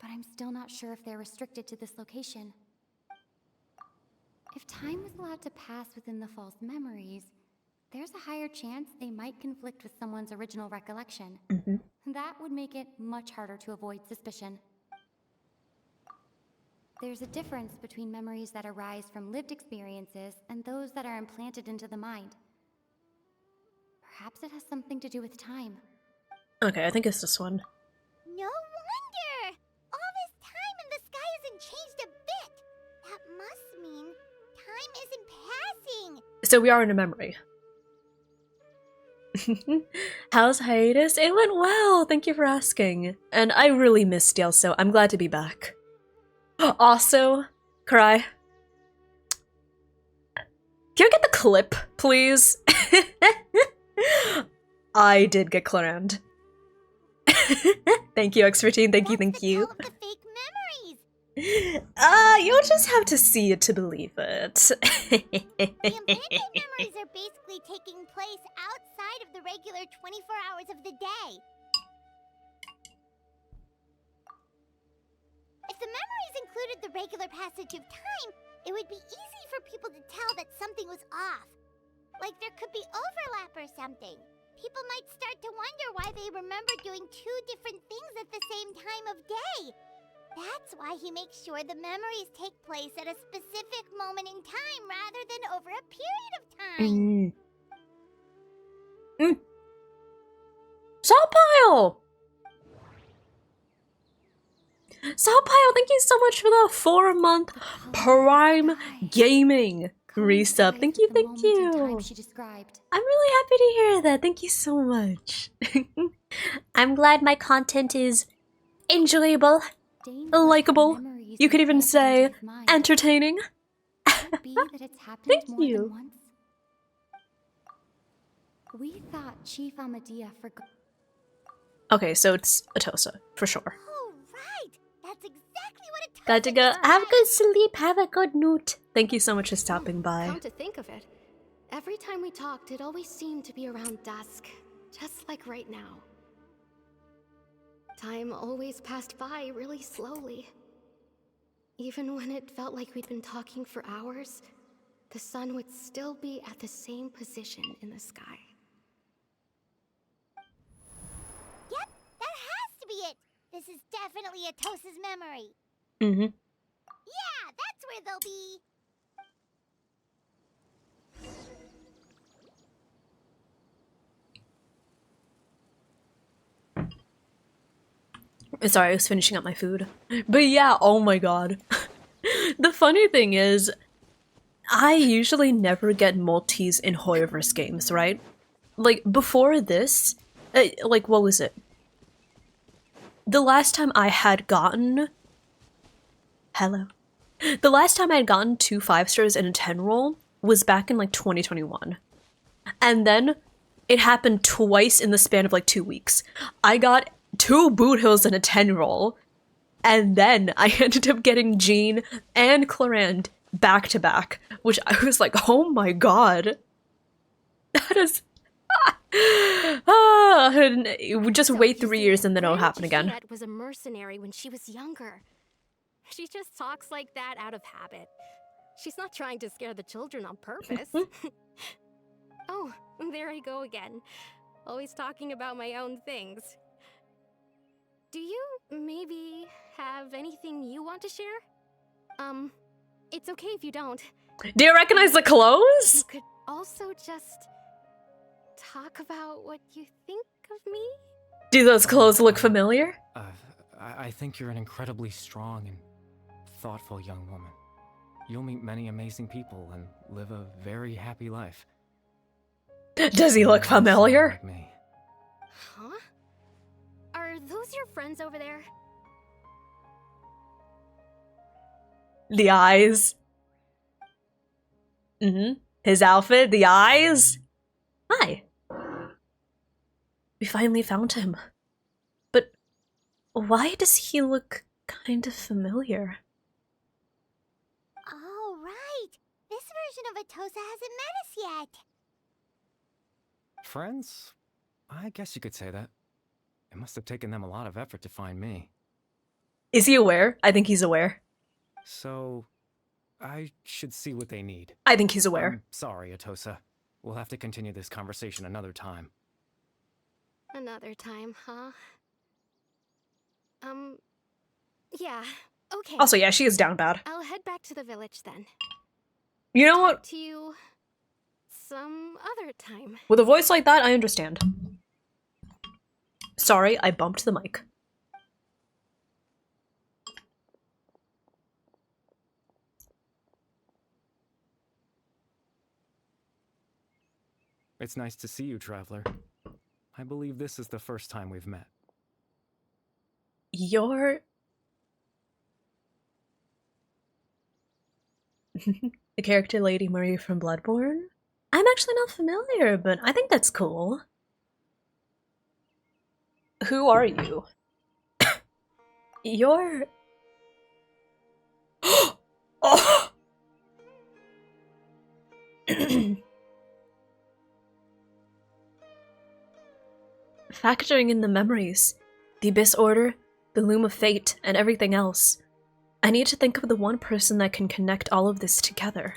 But I'm still not sure if they're restricted to this location. If time was allowed to pass within the false memories, there's a higher chance they might conflict with someone's original recollection. That would make it much harder to avoid suspicion. There's a difference between memories that arise from lived experiences and those that are implanted into the mind. Perhaps it has something to do with time. Okay, I think it's this one. No wonder! All this time and the sky hasn't changed a bit! That must mean time isn't passing! So we are in a memory. How's hiatus? It went well, thank you for asking. And I really missed y'all, so I'm glad to be back. Also, Cry. Can I get the clip, please? I did get cloned. Thank you, X13, thank you, thank you. The fake memories! You'll just have to see it to believe it. The implanted memories are basically taking place outside of the regular 24 hours of the day. If the memories included the regular passage of time, it would be easy for people to tell that something was off. Like there could be overlap or something. People might start to wonder why they remember doing two different things at the same time of day. That's why he makes sure the memories take place at a specific moment in time rather than over a period of time. Sawpile! Sawpile, thank you so much for the 4-month Prime Gaming resub. Thank you, thank you. I'm really happy to hear that. Thank you so much. I'm glad my content is enjoyable, likable. You could even say entertaining. Thank you. We thought Chief Amadea forgot. Okay, so it's Atosa, for sure. Oh, right! That's exactly what it Got to go. Have a good sleep. Have a good night. Thank you so much for stopping by. Come to think of it, every time we talked, it always seemed to be around dusk, just like right now. Time always passed by really slowly. Even when it felt like we'd been talking for hours, the sun would still be at the same position in the sky. Yep, that has to be it. This is definitely Atosa's memory. Mm-hmm. Yeah, that's where they'll be. Sorry, I was finishing up my food. But yeah, oh my god. The funny thing is, I usually never get multis in Hoyoverse games, right? Like, before this, like, what was it? The last time I had gotten... Hello. The last time I had gotten 2 5-stars in a 10 roll was back in, like, 2021. And then, it happened twice in the span of, like, 2 weeks. I got 2 boot hills in a 10 roll, and then I ended up getting Jean and Clarand back to back, which I was like, oh my god. That is... just wait 3 years and then it'll happen again. Juliet was a mercenary when she was younger. She just talks like that out of habit. She's not trying to scare the children on purpose. Oh, there I go again. Always talking about my own things. Do you maybe have anything you want to share? It's okay if you don't. Do you recognize the clothes? You could also just talk about what you think of me? Do those clothes look familiar? I think you're an incredibly strong and thoughtful young woman. You'll meet many amazing people and live a very happy life. Does he look familiar? Like me. Huh? Are those your friends over there? The eyes. His outfit, the eyes. Hi. We finally found him. But why does he look kind of familiar? Oh, right. This version of Atosa hasn't met us yet. Friends? I guess you could say that. It must have taken them a lot of effort to find me. Is he aware? I think he's aware. So, I should see what they need. I think he's aware. I'm sorry, Atosa. We'll have to continue this conversation another time. Another time, huh? Yeah, okay. Also, yeah, she is down bad. I'll head back to the village then. You know what? Talk to you some other time. With a voice like that, I understand. Sorry, I bumped the mic. It's nice to see you, Traveler. I believe this is the first time we've met. You're... the character Lady Marie from Bloodborne? I'm actually not familiar, but I think that's cool. Who are you? You're... oh! Factoring in the memories, the Abyss Order, the Loom of Fate, and everything else, I need to think of the one person that can connect all of this together.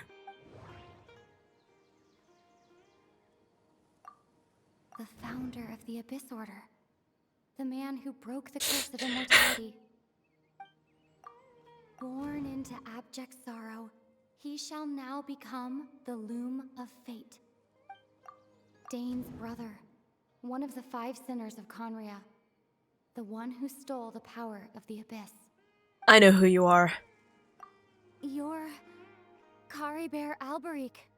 The founder of the Abyss Order. The man who broke the curse of immortality. Born into abject sorrow, he shall now become the Loom of Fate. Dane's brother, one of the 5 sinners of Conria, the one who stole the power of the Abyss. I know who you are. You're Kari Bear Alberic.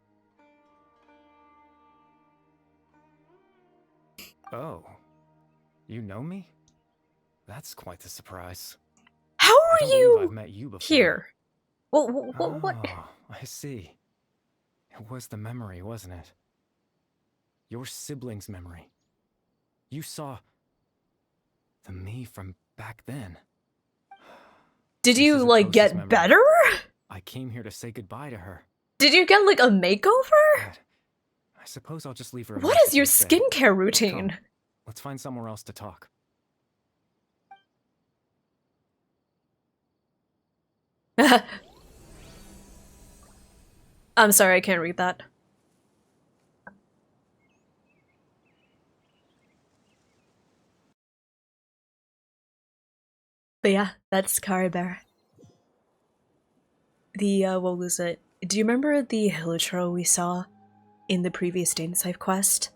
Oh, you know me? That's quite the surprise. How I are don't believe you I've met you before. here? What? Oh, I see. It was the memory, wasn't it? Your sibling's memory. You saw the me from back then. Did This you, is like, Atos's get memory. better? I came here to say goodbye to her. Did you get, like, a makeover? But I suppose I'll just leave her a What is message your instead. skincare routine? Come, let's find somewhere else to talk. I'm sorry, I can't read that. But yeah, that's Kari Bear. The, what was it? Do you remember the Hilichurl we saw in the previous Dane side quest?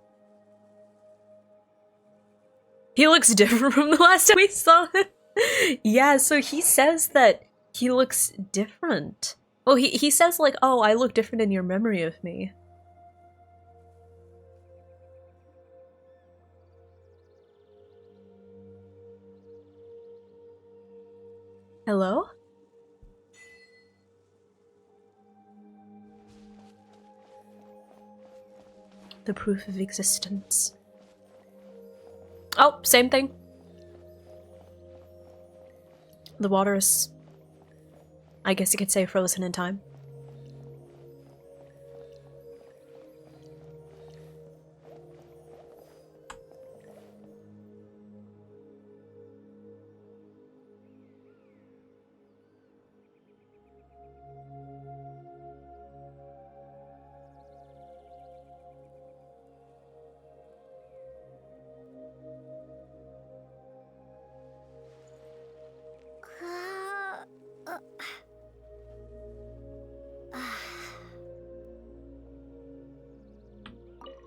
He looks different from the last time we saw him. Yeah, so he says that he looks different. Well, he says, like, oh, I look different in your memory of me. Hello? The proof of existence. Oh, same thing. The water is, I guess you could say, frozen in time.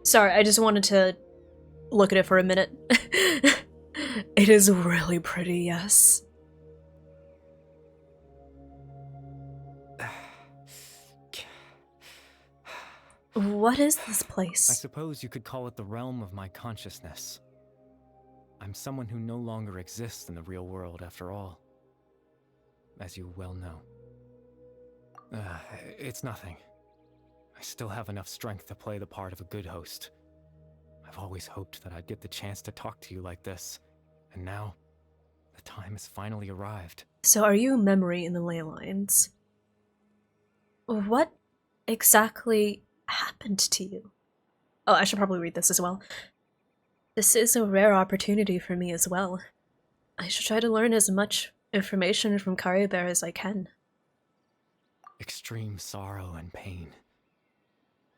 Sorry, I just wanted to look at it for a minute. It is really pretty, yes. What is this place? I suppose you could call it the realm of my consciousness. I'm someone who no longer exists in the real world after all. As you well know. It's nothing. I still have enough strength to play the part of a good host. I've always hoped that I'd get the chance to talk to you like this, and now, the time has finally arrived. So are you memory in the ley lines? What exactly happened to you? Oh, I should probably read this as well. This is a rare opportunity for me as well. I should try to learn as much information from Kari Bear as I can. Extreme sorrow and pain.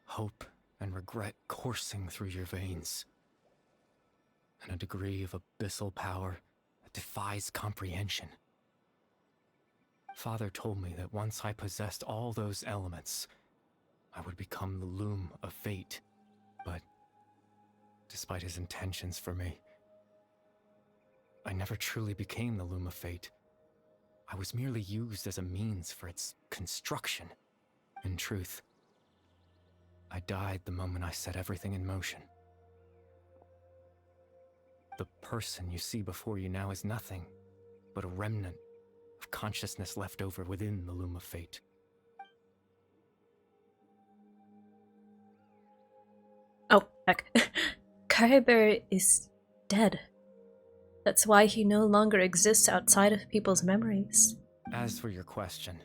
Hope and regret coursing through your veins. And a degree of abyssal power that defies comprehension. Father told me that once I possessed all those elements, I would become the Loom of Fate. But despite his intentions for me, I never truly became the Loom of Fate. I was merely used as a means for its construction. In truth, I died the moment I set everything in motion. The person you see before you now is nothing but a remnant of consciousness left over within the Loom of Fate. Oh, heck. Kari Bear is dead. That's why he no longer exists outside of people's memories. As for your question,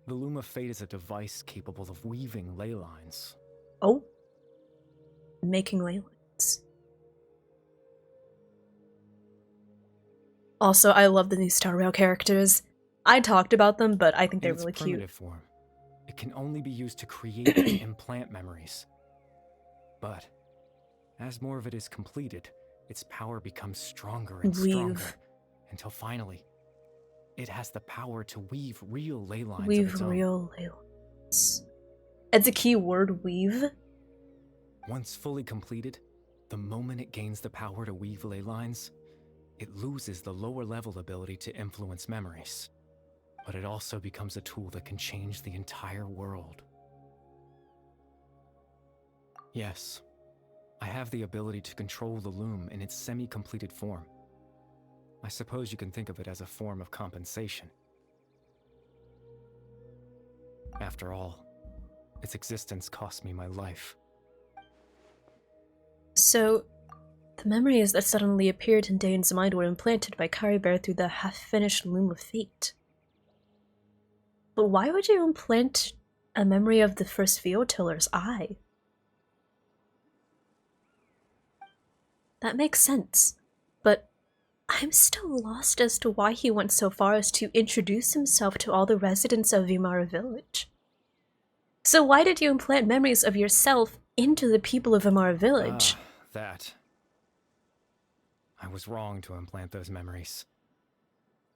the Loom of Fate is a device capable of weaving ley lines. Oh? Making ley lines. Also, I love the new Star Rail characters. I talked about them, but I think they're really cute. In its primitive form, it can only be used to create and implant memories. But as more of it is completed, its power becomes stronger and stronger, until finally, it has the power to weave real ley lines of Weave its own. real ley lines. It's a key word, weave. Once fully completed, the moment it gains the power to weave ley lines, it loses the lower level ability to influence memories. But it also becomes a tool that can change the entire world. Yes, I have the ability to control the loom in its semi-completed form. I suppose you can think of it as a form of compensation. After all, its existence cost me my life. So, the memories that suddenly appeared in Dane's mind were implanted by Caribert through the half-finished Loom of Fate. But why would you implant a memory of the first VO tiller's eye? That makes sense, but I'm still lost as to why he went so far as to introduce himself to all the residents of Vimara village. So why did you implant memories of yourself into the people of Vimara village? That. I was wrong to implant those memories.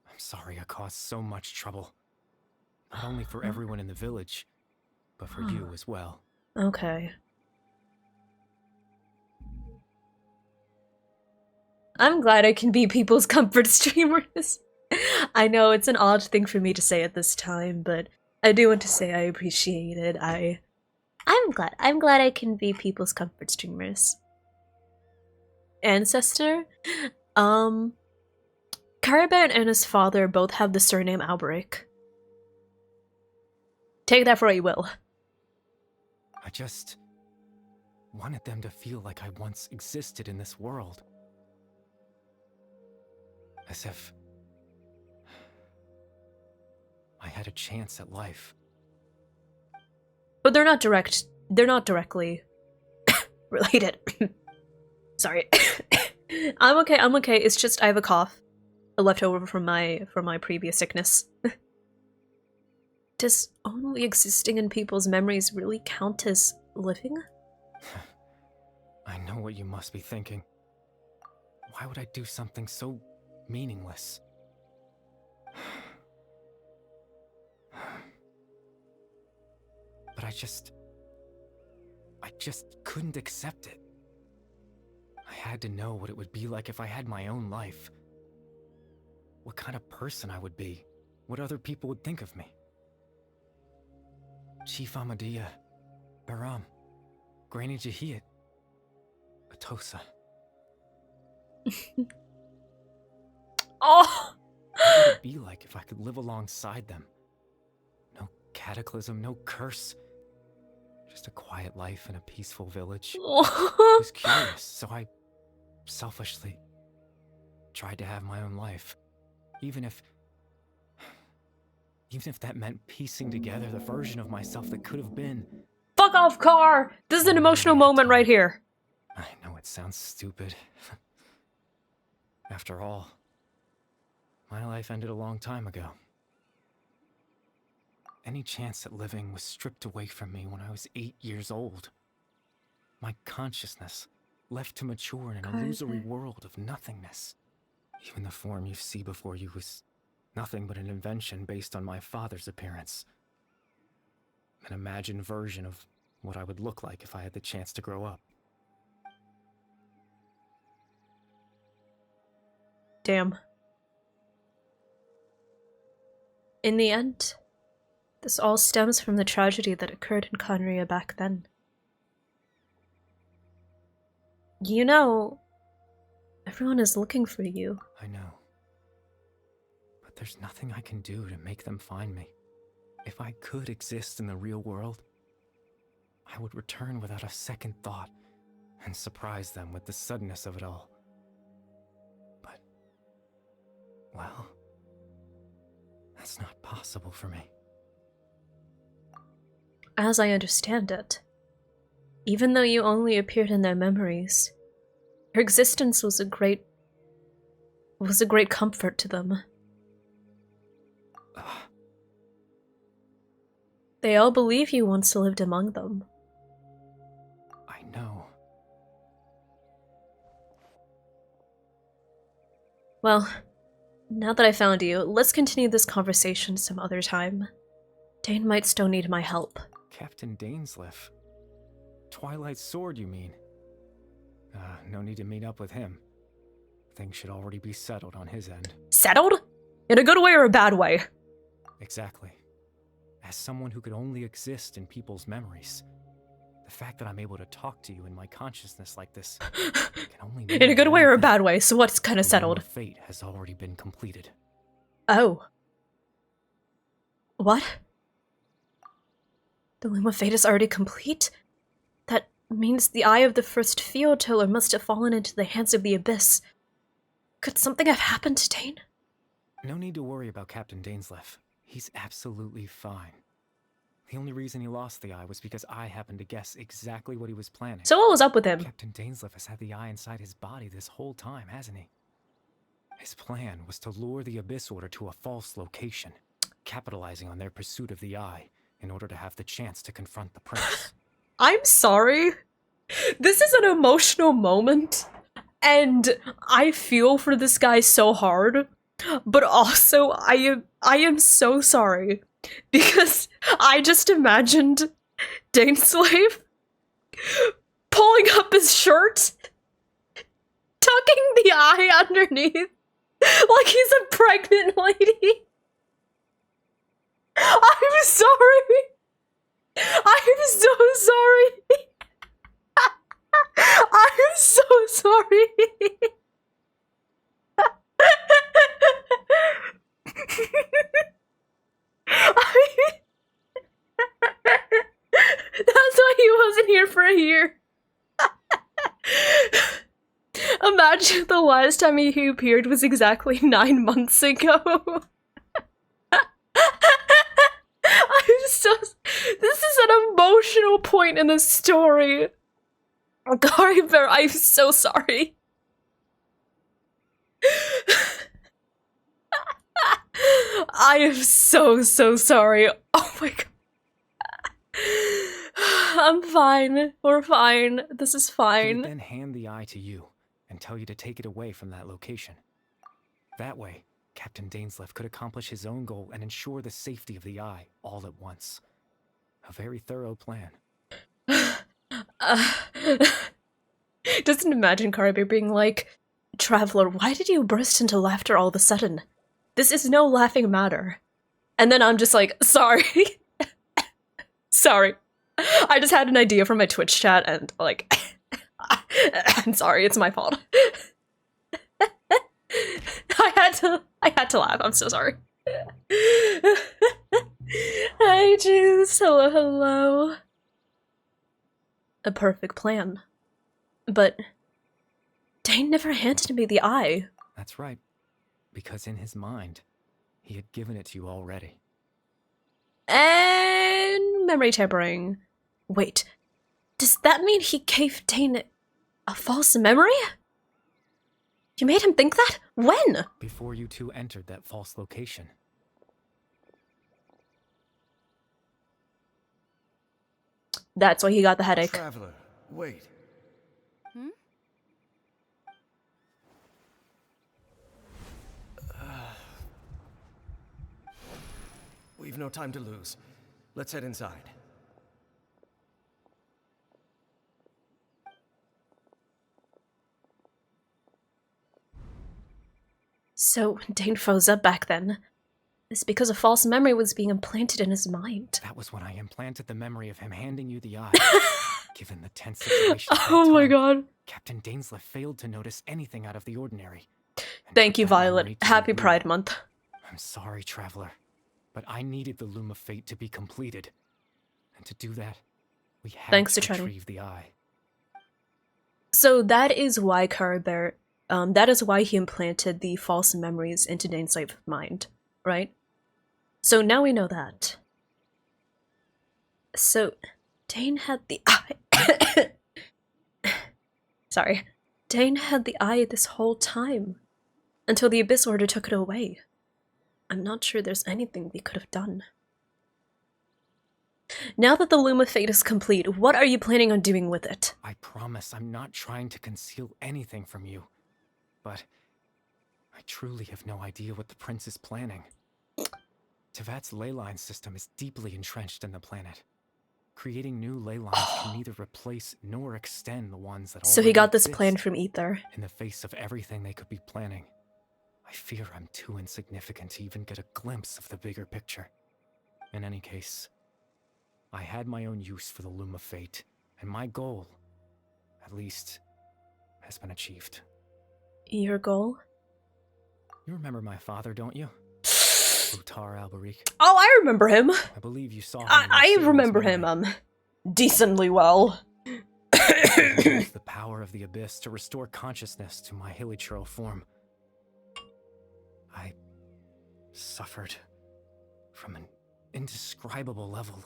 I'm sorry I caused so much trouble. Not only for everyone in the village, but for you as well. Okay. I'm glad I can be people's comfort streamers. I know it's an odd thing for me to say at this time, but I do want to say I appreciate it. I'm glad I can be people's comfort streamers. Ancestor? Caribert and his father both have the surname Alberic. Take that for what you will. I just wanted them to feel like I once existed in this world. As if I had a chance at life. But they're not directly related. Sorry. I'm okay. It's just I have a cough. A leftover from my previous sickness. Does only existing in people's memories really count as living? I know what you must be thinking. Why would I do something so meaningless? But I just couldn't accept it. I had to know what it would be like if I had my own life. What kind of person I would be. What other people would think of me. Chief Ahmadiyya, Baram, Granny Jahiyat, Atosa. Oh! What would it be like if I could live alongside them? No cataclysm, no curse. Just a quiet life in a peaceful village. I was curious, so I selfishly tried to have my own life. Even if that meant piecing together the version of myself that could have been. Fuck off, Car! This is an emotional moment right here. I know it sounds stupid. After all, my life ended a long time ago. Any chance at living was stripped away from me when I was 8 years old. My consciousness left to mature in an illusory world of nothingness. Even the form you see before you was nothing but an invention based on my father's appearance. An imagined version of what I would look like if I had the chance to grow up. Damn. In the end, this all stems from the tragedy that occurred in Conria back then. You know, everyone is looking for you. I know. But there's nothing I can do to make them find me. If I could exist in the real world, I would return without a second thought and surprise them with the suddenness of it all. But, well, that's not possible for me. As I understand it, even though you only appeared in their memories, your existence was a great comfort to them. They all believe you once lived among them. I know. Well, Now that I found you, let's continue this conversation some other time. Dane might still need my help. Captain Dainsleif. Twilight Sword, you mean? No need to meet up with him. Things should already be settled on his end. Settled? In a good way or a bad way? Exactly. As someone who could only exist in people's memories, the fact that I'm able to talk to you in my consciousness like this can only mean in a good way or a one bad way, so what's kind of thing. settled? The fate has already been completed. Oh. What? The Loom of Fate is already complete? That means the eye of the first field tiller must have fallen into the hands of the Abyss. Could something have happened to Dane? No need to worry about Captain Dainsleif. He's absolutely fine. The only reason he lost the eye was because I happened to guess exactly what he was planning. So what was up with him? Captain Dainsleif has had the eye inside his body this whole time, hasn't he? His plan was to lure the Abyss Order to a false location, capitalizing on their pursuit of the eye in order to have the chance to confront the prince. I'm sorry. This is an emotional moment, and I feel for this guy so hard, but also I am so sorry, because I just imagined Dainsleif pulling up his shirt, tucking the eye underneath, like he's a pregnant lady. I'm sorry. I'm so sorry. I'm so sorry. That's why he wasn't here for a year. Imagine the last time he appeared was exactly 9 months ago. This is an emotional point in the story. Gary Bear, I'm so sorry. I am so sorry. Oh my god. I'm fine. We're fine. This is He fine. would then hand the eye to you and tell you to take it away from that location. That way, Captain Dainsleif could accomplish his own goal and ensure the safety of the eye all at once. A very thorough plan. Doesn't imagine Carby being like, Traveler, why did you burst into laughter all of a sudden? This is no laughing matter. And then I'm just like, sorry. Sorry. I just had an idea from my Twitch chat and like, I'm sorry, it's my fault. I had to laugh, I'm so sorry. Hi, Juice. Hello, hello. A perfect plan. But Dane never handed me the eye. That's right. Because in his mind, he had given it to you already. And memory tampering. Wait, does that mean he gave Dane a false memory? You made him think that? When? Before you two entered that false location. That's why he got the headache. Traveler, wait. We've no time to lose. Let's head inside. So Dane froze up back then. It's because a false memory was being implanted in his mind. That was when I implanted the memory of him handing you the eye. Given the tense situation. Oh my god. Captain Dainsleif failed to notice anything out of the ordinary. Thank you, Violet. Happy Pride Month. I'm sorry, Traveler, but I needed the Loom of Fate to be completed. And to do that, we had to retrieve the eye. So that is why Carbear, that is why he implanted the false memories into Dainsleif's mind, right? So now we know that. So Dane had the eye. Sorry. Dane had the eye this whole time. Until the Abyss Order took it away. I'm not sure there's anything we could have done. Now that the Loom of Fate is complete, what are you planning on doing with it? I promise I'm not trying to conceal anything from you. But I I truly have no idea what the prince is planning. Tevat's ley line system is deeply entrenched in the planet. Creating new ley lines can neither replace nor extend the ones that So already he got this exist. plan from Ether. In the face of everything they could be planning, I fear I'm too insignificant to even get a glimpse of the bigger picture. In any case, I had my own use for the Loom of Fate, and my goal, at least, has been achieved. Your goal? You remember my father, don't you? Utar Albarik. Oh, I remember him. I believe you saw him. I remember him, decently well. The power of the abyss to restore consciousness to my hilichurl form. I suffered from an indescribable level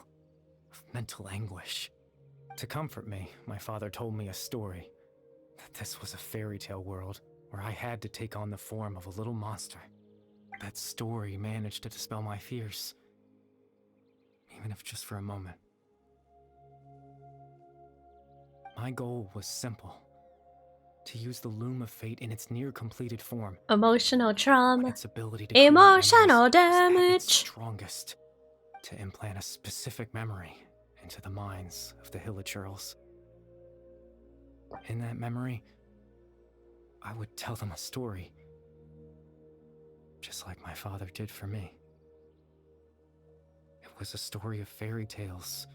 of mental anguish. To comfort me, my father told me a story. That this was a fairy tale world where I had to take on the form of a little monster. That story managed to dispel my fears, even if just for a moment. My goal was simple. To use the Loom of Fate in its near-completed form. Emotional trauma. Its ability to emotional damage. At its strongest. To implant a specific memory into the minds of the hilichurls. In that memory, I would tell them a story. Just like my father did for me. It was a story of fairy tales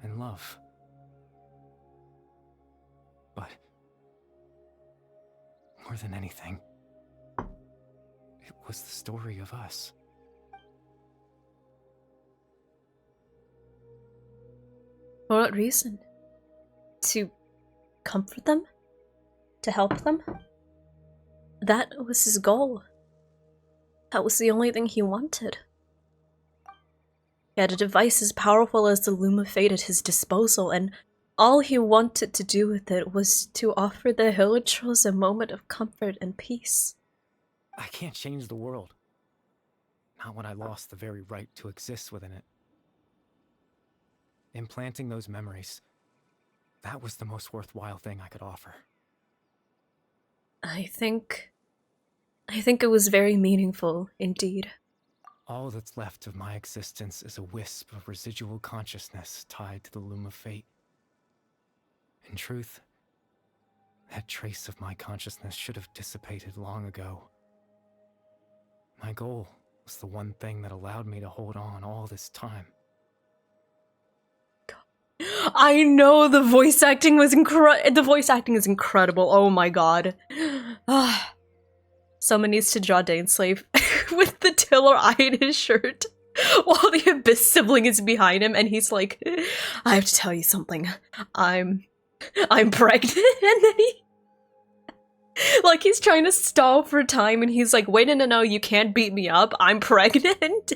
and love. But more than anything, it was the story of us. For what reason? To comfort them? To help them? That was his goal. That was the only thing he wanted. He had a device as powerful as the Loom of Fate at his disposal, and all he wanted to do with it was to offer the hilichurls a moment of comfort and peace. I can't change the world. Not when I lost the very right to exist within it. Implanting those memories, that was the most worthwhile thing I could offer. I think it was very meaningful, indeed. All that's left of my existence is a wisp of residual consciousness tied to the Loom of Fate. In truth, that trace of my consciousness should have dissipated long ago. My goal was the one thing that allowed me to hold on all this time. I know the voice acting was the voice acting is incredible. Oh my god. Someone needs to draw Daneslave with the Tiller eye in his shirt while the Abyss sibling is behind him and he's like, I have to tell you something. I'm pregnant. And then like he's trying to stall for time and he's like, wait, no, you can't beat me up. I'm pregnant.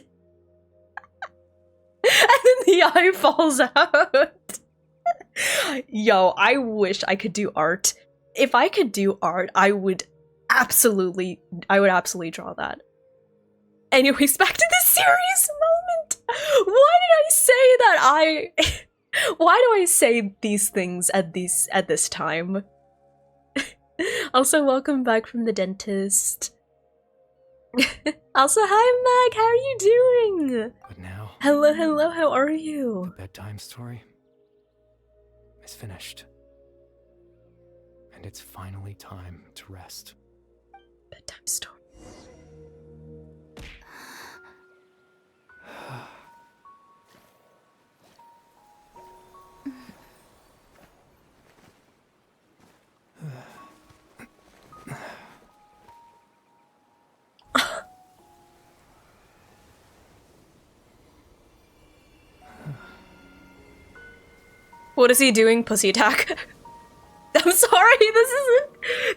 And then the eye falls out. Yo, I wish I could do art. If I could do art, I would absolutely draw that. Anyways, back to the serious moment. Why did I say that why do I say these things at this time? Also, welcome back from the dentist. Also, hi Meg, how are you doing? But now, hello, how are you? The bedtime story is finished. And it's finally time to rest. Bedtime story. What is he doing? Pussy attack. I'm sorry, this is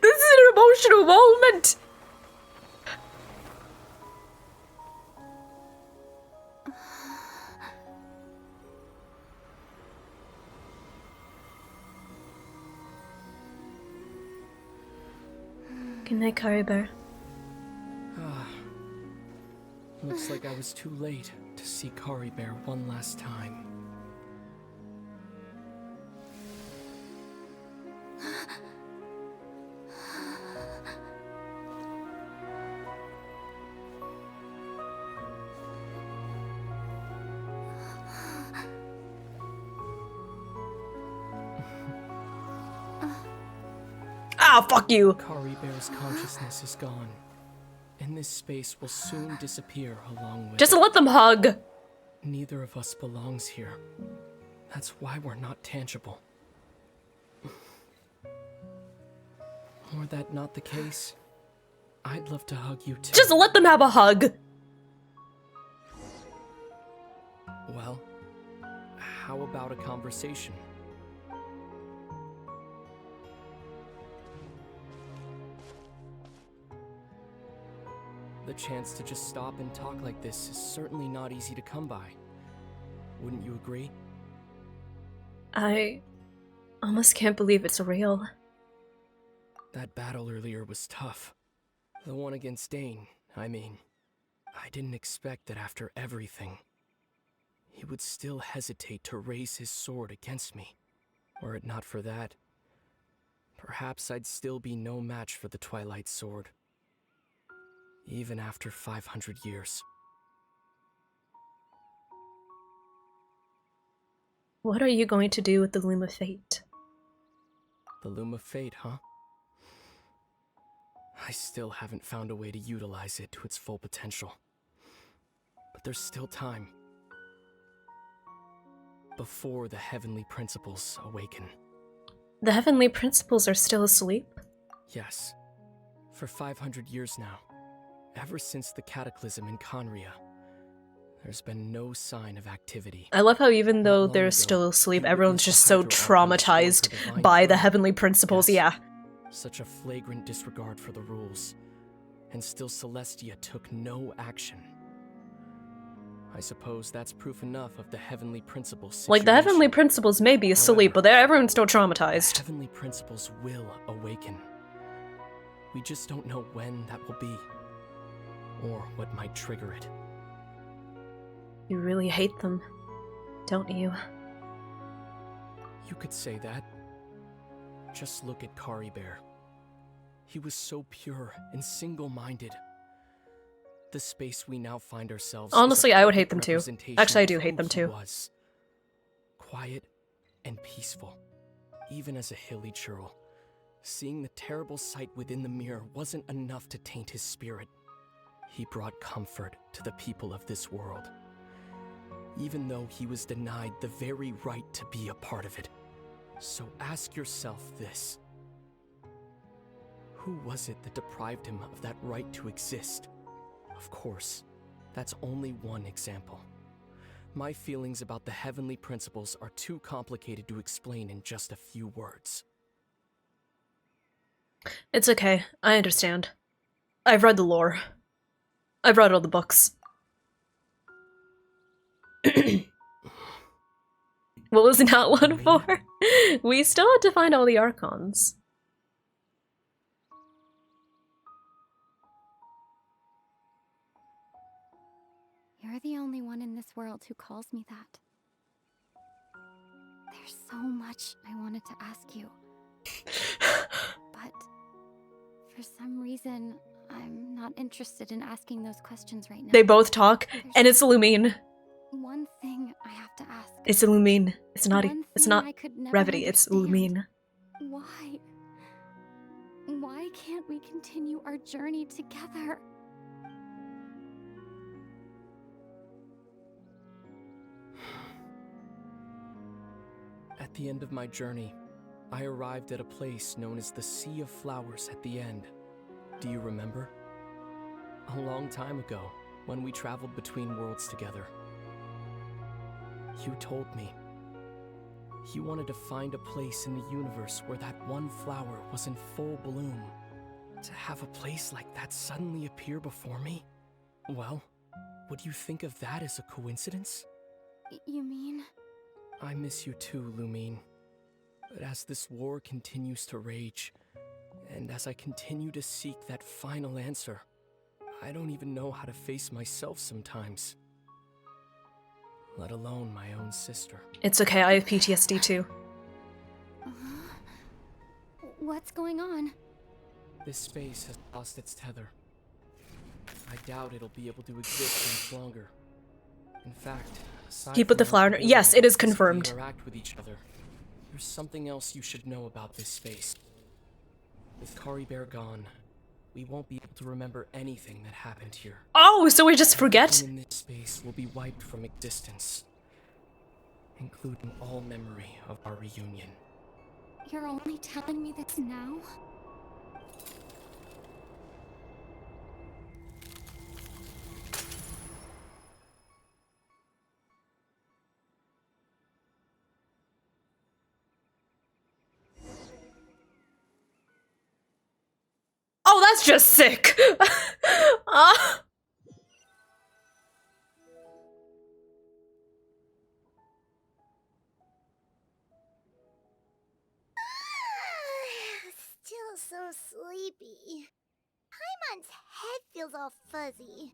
an emotional moment. Good night, Kari Bear. Looks like I was too late to see Kari Bear one last time. Ah, fuck you! Kari Bear's consciousness is gone, and this space will soon disappear along with Just it. let them hug! Neither of us belongs here. That's why we're not tangible. Were that not the case, I'd love to hug you too. Just let them have a hug! Well, how about a conversation? The chance to just stop and talk like this is certainly not easy to come by. Wouldn't you agree? I almost can't believe it's real. That battle earlier was tough. The one against Dane, I mean. I didn't expect that after everything, he would still hesitate to raise his sword against me. Were it not for that, perhaps I'd still be no match for the Twilight Sword. Even after 500 years. What are you going to do with the Loom of Fate? The Loom of Fate, huh? I still haven't found a way to utilize it to its full potential. But there's still time. Before the Heavenly Principles awaken. The Heavenly Principles are still asleep? Yes. For 500 years now. Ever since the cataclysm in Conria, there's been no sign of activity. I love how even though Not they're long still ago, asleep, we everyone's witnessed just the so Hydro Archons go traumatized for divine by the throne. Heavenly Principles, Yes. yeah. Such a flagrant disregard for the rules, and still Celestia took no action. I suppose that's proof enough of the Heavenly Principles situation. Like, the Heavenly Principles may be asleep, However, but everyone's still the traumatized. Heavenly Principles will awaken. We just don't know when that will be, or what might trigger it. You really hate them, don't you? You could say that. Just look at Kari Bear. He was so pure and single-minded. The space we now find ourselves Honestly, is a I would hate perfect them too. representation Actually, I do of hate who them he too. was. Quiet and peaceful, even as a hilly churl. Seeing the terrible sight within the mirror wasn't enough to taint his spirit. He brought comfort to the people of this world, even though he was denied the very right to be a part of it. So ask yourself this. Who was it that deprived him of that right to exist? Of course, that's only one example. My feelings about the Heavenly Principles are too complicated to explain in just a few words. It's okay, I understand. I've read the lore. I've read all the books. What was that one for? We still had to find all the Archons. You're the only one in this world who calls me that. There's so much I wanted to ask you. But for some reason, I'm not interested in asking those questions right now. They both talk, and it's Illumine. One thing I have to ask. It's Illumine. It's not I could never Revity, it's Illumine. Why? Why can't we continue our journey together? At the end of my journey, I arrived at a place known as the Sea of Flowers at the end. Do you remember? A long time ago, when we traveled between worlds together. You told me. You wanted to find a place in the universe where that one flower was in full bloom. To have a place like that suddenly appear before me? Well, would you think of that as a coincidence? You mean? I miss you too, Lumine. But as this war continues to rage, and as I continue to seek that final answer, I don't even know how to face myself sometimes. Let alone my own sister. It's okay, I have PTSD too. What's going on? This space has lost its tether. I doubt it'll be able to exist much longer. In fact, aside He put the from flower our in- ability yes, it is to physically confirmed. Interact with each other, there's something else you should know about this space. With Kari Bear gone, we won't be able to remember anything that happened here. Oh, so we just forget? Everything in this space will be wiped from existence, including all memory of our reunion. You're only telling me this now? Oh, that's just sick! Still so sleepy. Paimon's head feels all fuzzy.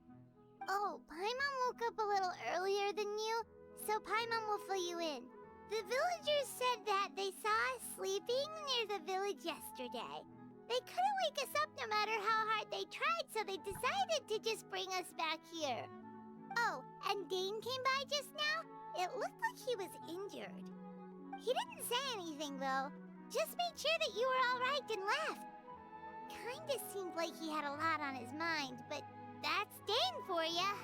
Oh, Paimon woke up a little earlier than you, so Paimon will fill you in. The villagers said that they saw us sleeping near the village yesterday. They couldn't wake us up no matter how hard they tried, so they decided to just bring us back here. Oh, and Dane came by just now. It looked like he was injured. He didn't say anything, though. Just made sure that you were alright and left. Kinda seemed like he had a lot on his mind, but that's Dane for ya.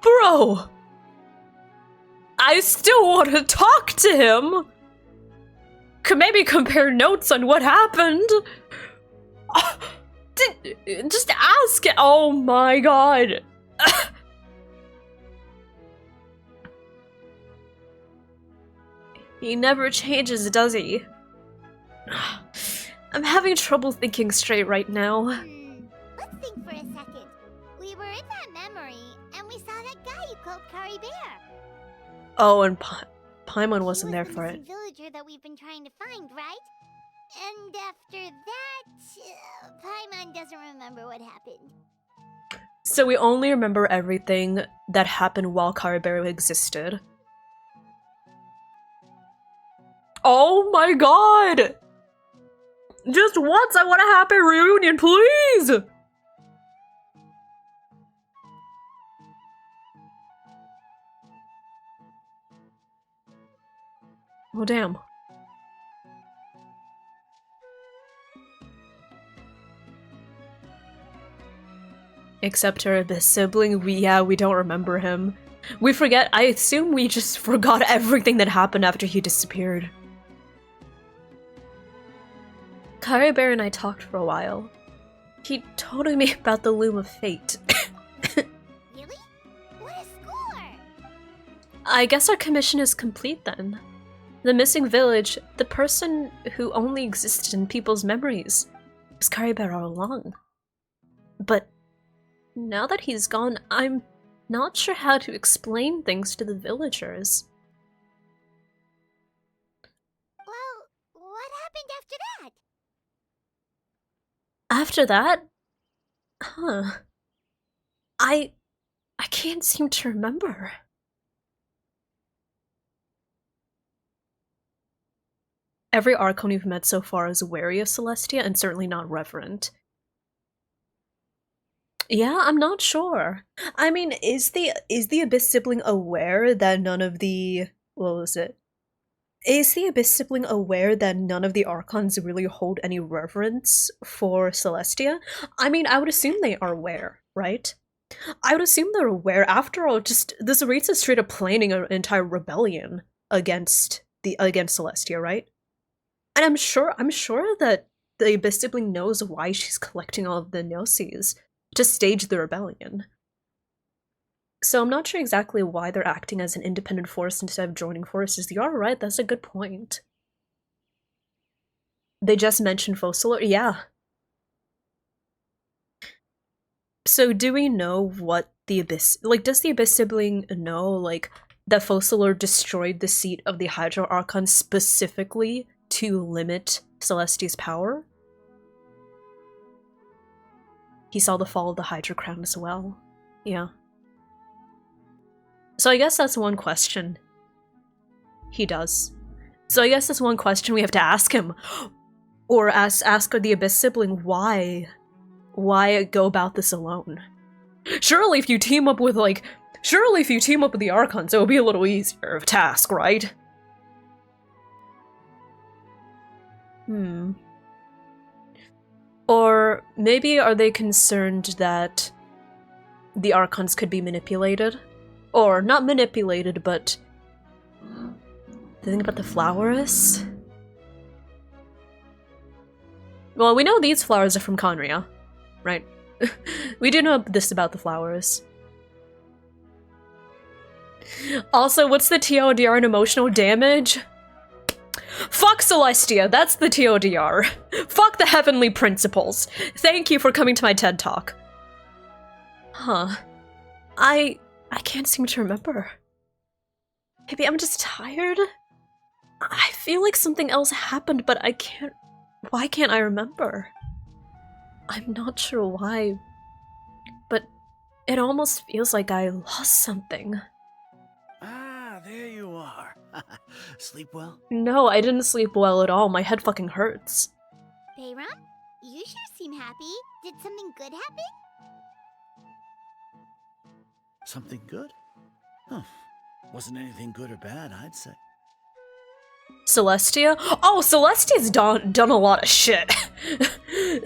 Bro! I still want to talk to him! Could maybe compare notes on what happened? Just ask it. Oh my god. He never changes, does he? I'm having trouble thinking straight right now. Let's think for a second. We were in that memory, and we saw that guy you called Kari Bear. Oh, and Paimon wasn't there for it. He was the villager that we've been trying to find, right? And after that, Paimon doesn't remember what happened. So we only remember everything that happened while Kari Bear existed. Oh my god! Just once, I want a happy reunion, please! Oh, damn. Except her abyss sibling, we don't remember him. We forget, I assume we just forgot everything that happened after he disappeared. Kari Bear and I talked for a while. He told me about the Loom of Fate. Really? What a score! I guess our commission is complete then. The missing village, the person who only existed in people's memories, was Kari Bear all along. But now that he's gone, I'm not sure how to explain things to the villagers. Well, what happened after that? After that? Huh. I can't seem to remember. Every Archon we've met so far is wary of Celestia and certainly not reverent. Yeah, I'm not sure. I mean, is the Abyss sibling aware that none of the... what was it? Is the Abyss sibling aware that none of the Archons really hold any reverence for Celestia? I mean, I would assume they are aware, right? I would assume they're aware. After all, just the Tsaritsa's straight up planning an entire rebellion against Celestia, right? And I'm sure that the Abyss sibling knows why she's collecting all of the Gnosis to stage the rebellion. So I'm not sure exactly why they're acting as an independent force instead of joining forces. You are right, that's a good point. They just mentioned Fossilor? Yeah. So do we know what the Abyss... like, does the Abyss sibling know, like, that Fossilor destroyed the seat of the Hydro Archon specifically to limit Celestia's power? He saw the fall of the Hydra Crown as well. Yeah. So I guess that's one question. He does. So I guess that's one question we have to ask him. Or ask the Abyss sibling why go about this alone? Surely if you team up with the Archons, it will be a little easier of a task, right? Or maybe are they concerned that the Archons could be manipulated? Or not manipulated, but the thing about the flowers? Well, we know these flowers are from Conria, right? We do know this about the flowers. Also, what's the TLDR in emotional damage? Fuck Celestia, that's the TLDR. Fuck the heavenly principles. Thank you for coming to my TED Talk. Huh. I can't seem to remember. Maybe I'm just tired? I feel like something else happened, but I can't... Why can't I remember? I'm not sure why, but it almost feels like I lost something. Ah, there you are. Sleep well? No, I didn't sleep well at all. My head fucking hurts. Bayram, you sure seem happy. Did something good happen? Something good? Huh. Wasn't anything good or bad, I'd say. Celestia? Oh, Celestia's done a lot of shit.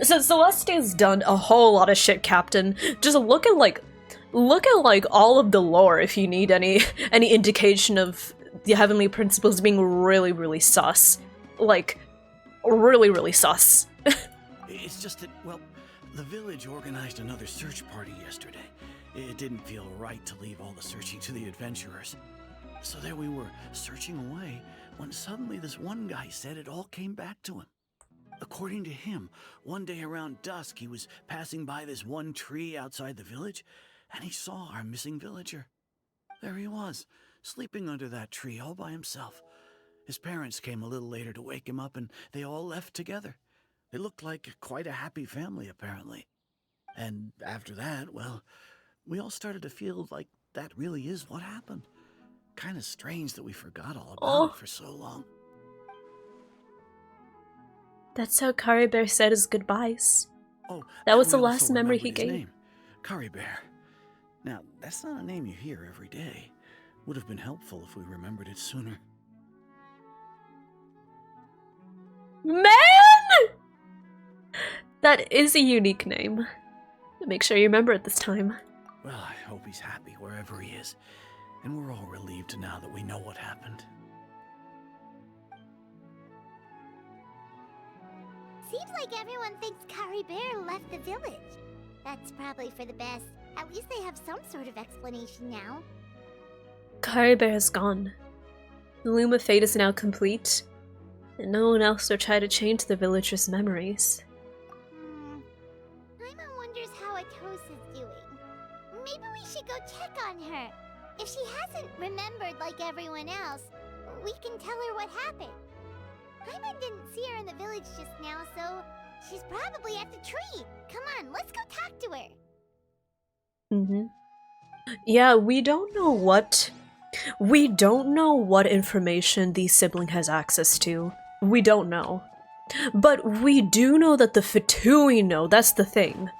So Celestia's done a whole lot of shit, Captain. Just look at like all of the lore if you need any indication of the heavenly principles being really, really sus. Like, really, really sus. It's just that, well, the village organized another search party yesterday. It didn't feel right to leave all the searching to the adventurers. So there we were, searching away, when suddenly this one guy said it all came back to him. According to him, one day around dusk he was passing by this one tree outside the village, and he saw our missing villager. There he was, sleeping under that tree all by himself. His parents came a little later to wake him up, and they all left together. They looked like quite a happy family, apparently. And after that, well, we all started to feel like that really is what happened. Kind of strange that we forgot all about it for so long. That's how Kari Bear said his goodbyes. Oh, that was the we last also memory he remembered his gave. name, Kari Bear. Now, that's not a name you hear every day. Would have been helpful if we remembered it sooner. Man! That is a unique name. Make sure you remember it this time. Well, I hope he's happy wherever he is. And we're all relieved now that we know what happened. Seems like everyone thinks Kari Bear left the village. That's probably for the best. At least they have some sort of explanation now. Kari Bear is gone. The Loom of Fate is now complete, and no one else will try to change the villagers' memories. Paimon wonders how Atos is doing. Maybe we should go check on her. If she hasn't remembered like everyone else, we can tell her what happened. Paimon didn't see her in the village just now, so she's probably at the tree. Come on, let's go talk to her. Yeah, we don't know what information the sibling has access to. We don't know. But we do know that the Fatui know, that's the thing.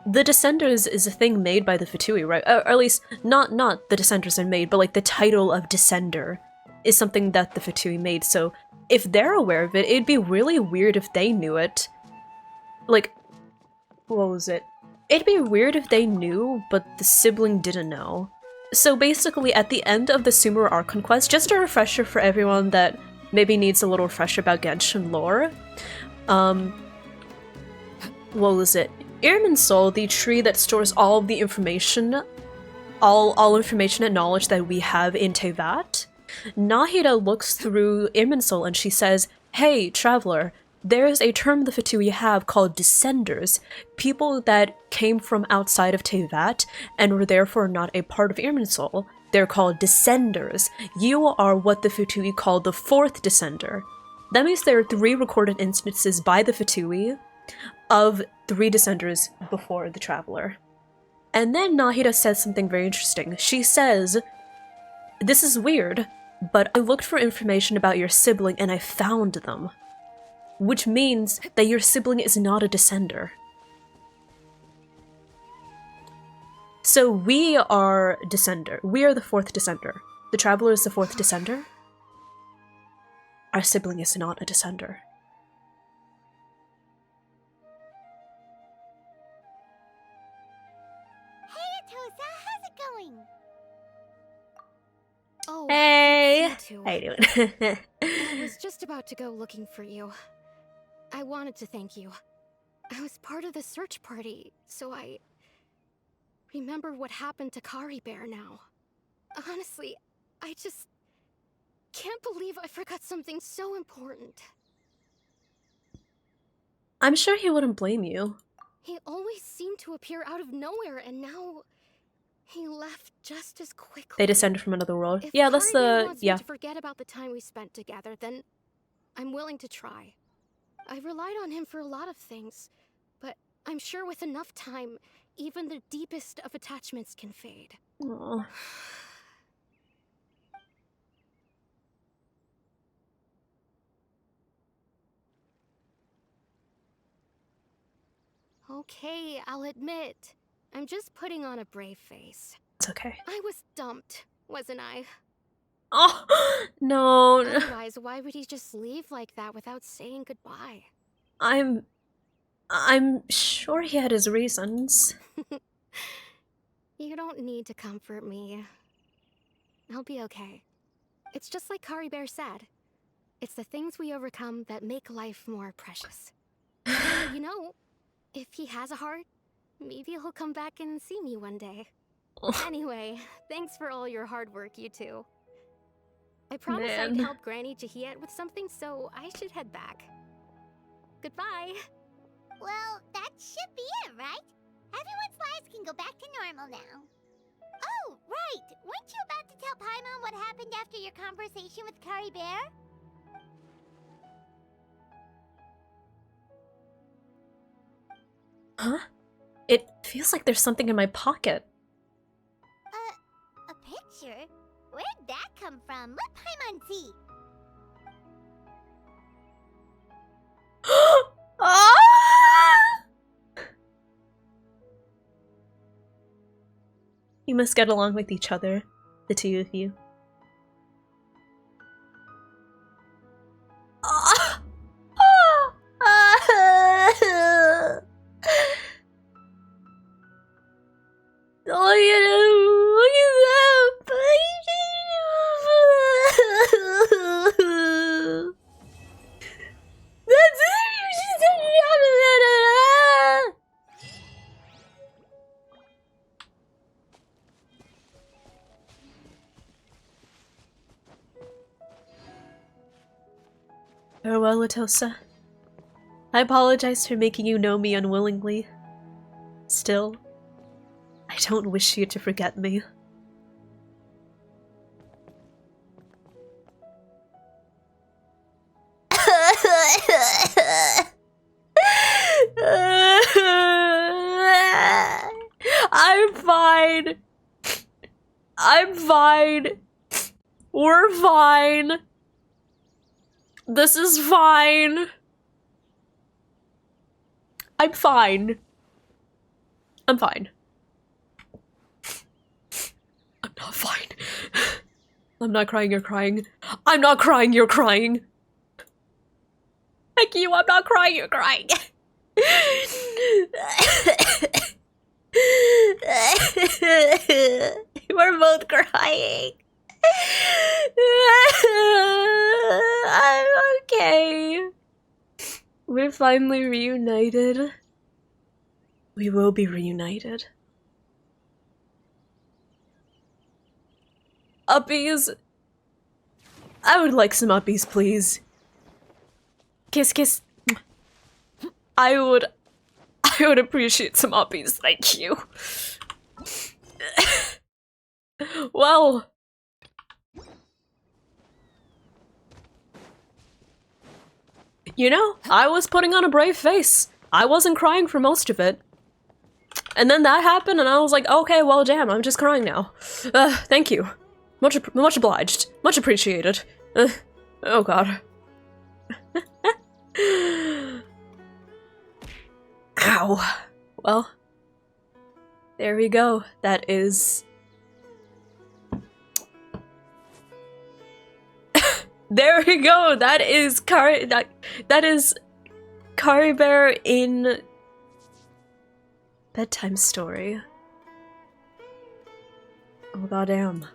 The Descenders is a thing made by the Fatui, right? Or at least, not the Descenders are made, but like the title of Descender is something that the Fatui made, so if they're aware of it, it'd be really weird if they knew it. Like, what was it? It'd be weird if they knew, but the sibling didn't know. So basically, at the end of the Sumeru Archon quest, just a refresher for everyone that maybe needs a little refresher about Genshin lore, what was it? Irminsul, the tree that stores all of the information, all information and knowledge that we have in Teyvat, Nahida looks through Irminsul and she says, "Hey, traveler, there's a term the Fatui have called Descenders, people that came from outside of Teyvat and were therefore not a part of Irminsul. They're called Descenders. You are what the Fatui call the fourth Descender." That means there are 3 recorded instances by the Fatui of 3 Descenders before the traveler. And then Nahida says something very interesting. She says, "This is weird, but I looked for information about your sibling and I found them." Which means that your sibling is not a Descender. So we are Descender. We are the 4th Descender. The traveler is the 4th Descender. Our sibling is not a Descender. going? Oh, Hey! it's you two. How you doing? I was just about to go looking for you. I wanted to thank you. I was part of the search party, so I remember what happened to Kari Bear now. Honestly, I just can't believe I forgot something so important. I'm sure he wouldn't blame you. He always seemed to appear out of nowhere, and now he left just as quickly. They descended from another world. If Yeah, that's Kari Bear the... wants yeah. me to forget about the time we spent together, then I'm willing to try. I relied on him for a lot of things, but I'm sure with enough time, even the deepest of attachments can fade. Aww. Okay, I'll admit. I'm just putting on a brave face. It's okay. I was dumped, wasn't I? Oh, no. Otherwise, why would he just leave like that without saying goodbye? I'm sure he had his reasons. You don't need to comfort me. I'll be okay. It's just like Kari Bear said. It's the things we overcome that make life more precious. You know, if he has a heart, maybe he'll come back and see me one day. Anyway, thanks for all your hard work, you two. I promised I'd help Granny Jahiet with something, so I should head back. Goodbye. Well, that should be it, right? Everyone's lives can go back to normal now. Oh, right! Weren't you about to tell Paimon what happened after your conversation with Kari Bear? Huh? It feels like there's something in my pocket. A picture? Where'd that come from? Let Paimon see. Ah! You must get along with each other, the two of you. Ah! Ah! Look at him! Look at that! That's Farewell, Atosa. I apologize for making you know me unwillingly. Still, I don't wish you to forget me. I'm fine. I'm fine. We're fine. This is fine. I'm fine. I'm fine. I'm not fine. I'm not crying, you're crying. I'm not crying, you're crying. Thank you, I'm not crying, you're crying. We're both crying. I'm okay. We're finally reunited. We will be reunited. Uppies. I would like some uppies, please. Kiss, kiss. I would appreciate some uppies, thank you. Well. You know, I was putting on a brave face. I wasn't crying for most of it. And then that happened and I was like, okay, well damn, I'm just crying now. Thank you. Much obliged. Much appreciated. Oh god. Ow. Well, there we go. That is... There we go! That is that is Kari Bear in Bedtime Story. Oh, goddamn.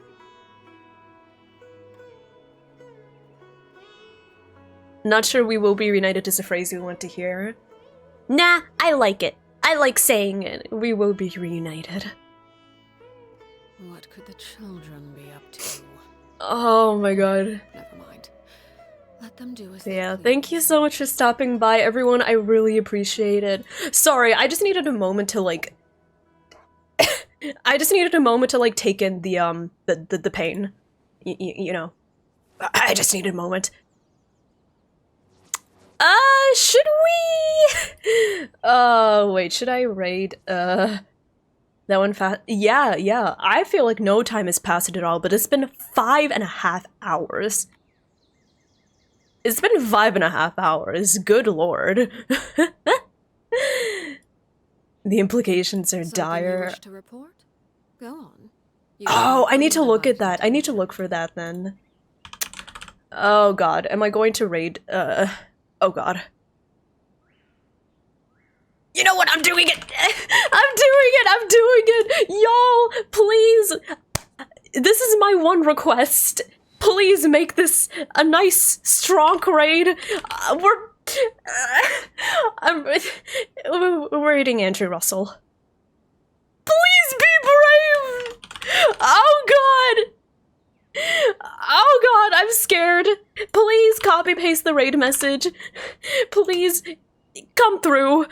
Not sure we will be reunited is a phrase you want to hear. Nah, I like it. I like saying it. We will be reunited. What could the children be up to? Oh my god. Never mind. Let them do as they Yeah, please. thank you so much for stopping by, everyone. I really appreciate it. Sorry, I just needed a moment to, like... I just needed a moment to, like, take in the pain. You know. I just needed a moment. Should we? Wait, should I raid, that one fast? Yeah, I feel like no time has passed at all, but it's been 5.5 hours. It's been 5.5 hours, good lord. The implications are Something dire. you wish to report? Go on. Oh, I need to look at that. I need to look for that then. Oh god, am I going to raid, oh god. You know what? I'm doing it! I'm doing it! Y'all, please! This is my one request. Please make this a nice, strong raid. We're raiding Andrew Russell. Please be brave! Oh god! Oh god, I'm scared. Please copy paste the raid message. Please come through.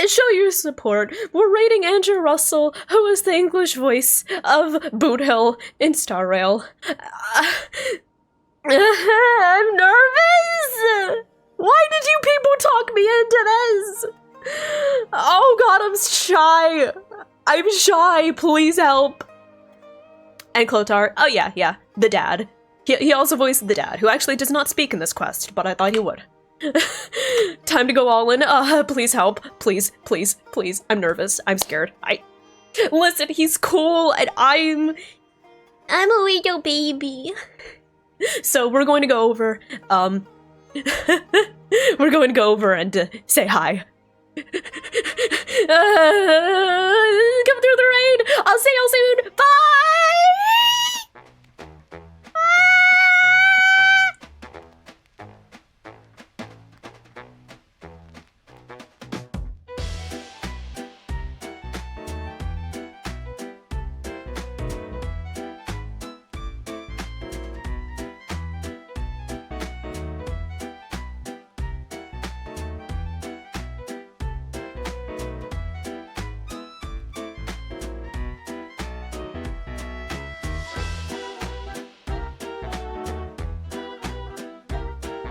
Show your support. We're raiding Andrew Russell, who is the English voice of Boot Hill in Star Rail. I'm nervous. Why did you people talk me into this? Oh god, I'm shy. I'm shy. Please help. And Clotar. Oh yeah, the dad. He also voiced the dad, who actually does not speak in this quest, but I thought he would. Time to go all in. Please help. Please. I'm nervous. I'm scared. Listen, he's cool, and I'm a little baby. So we're going to go over, we're going to go over and say hi. Come through the raid. I'll see y'all soon. Bye!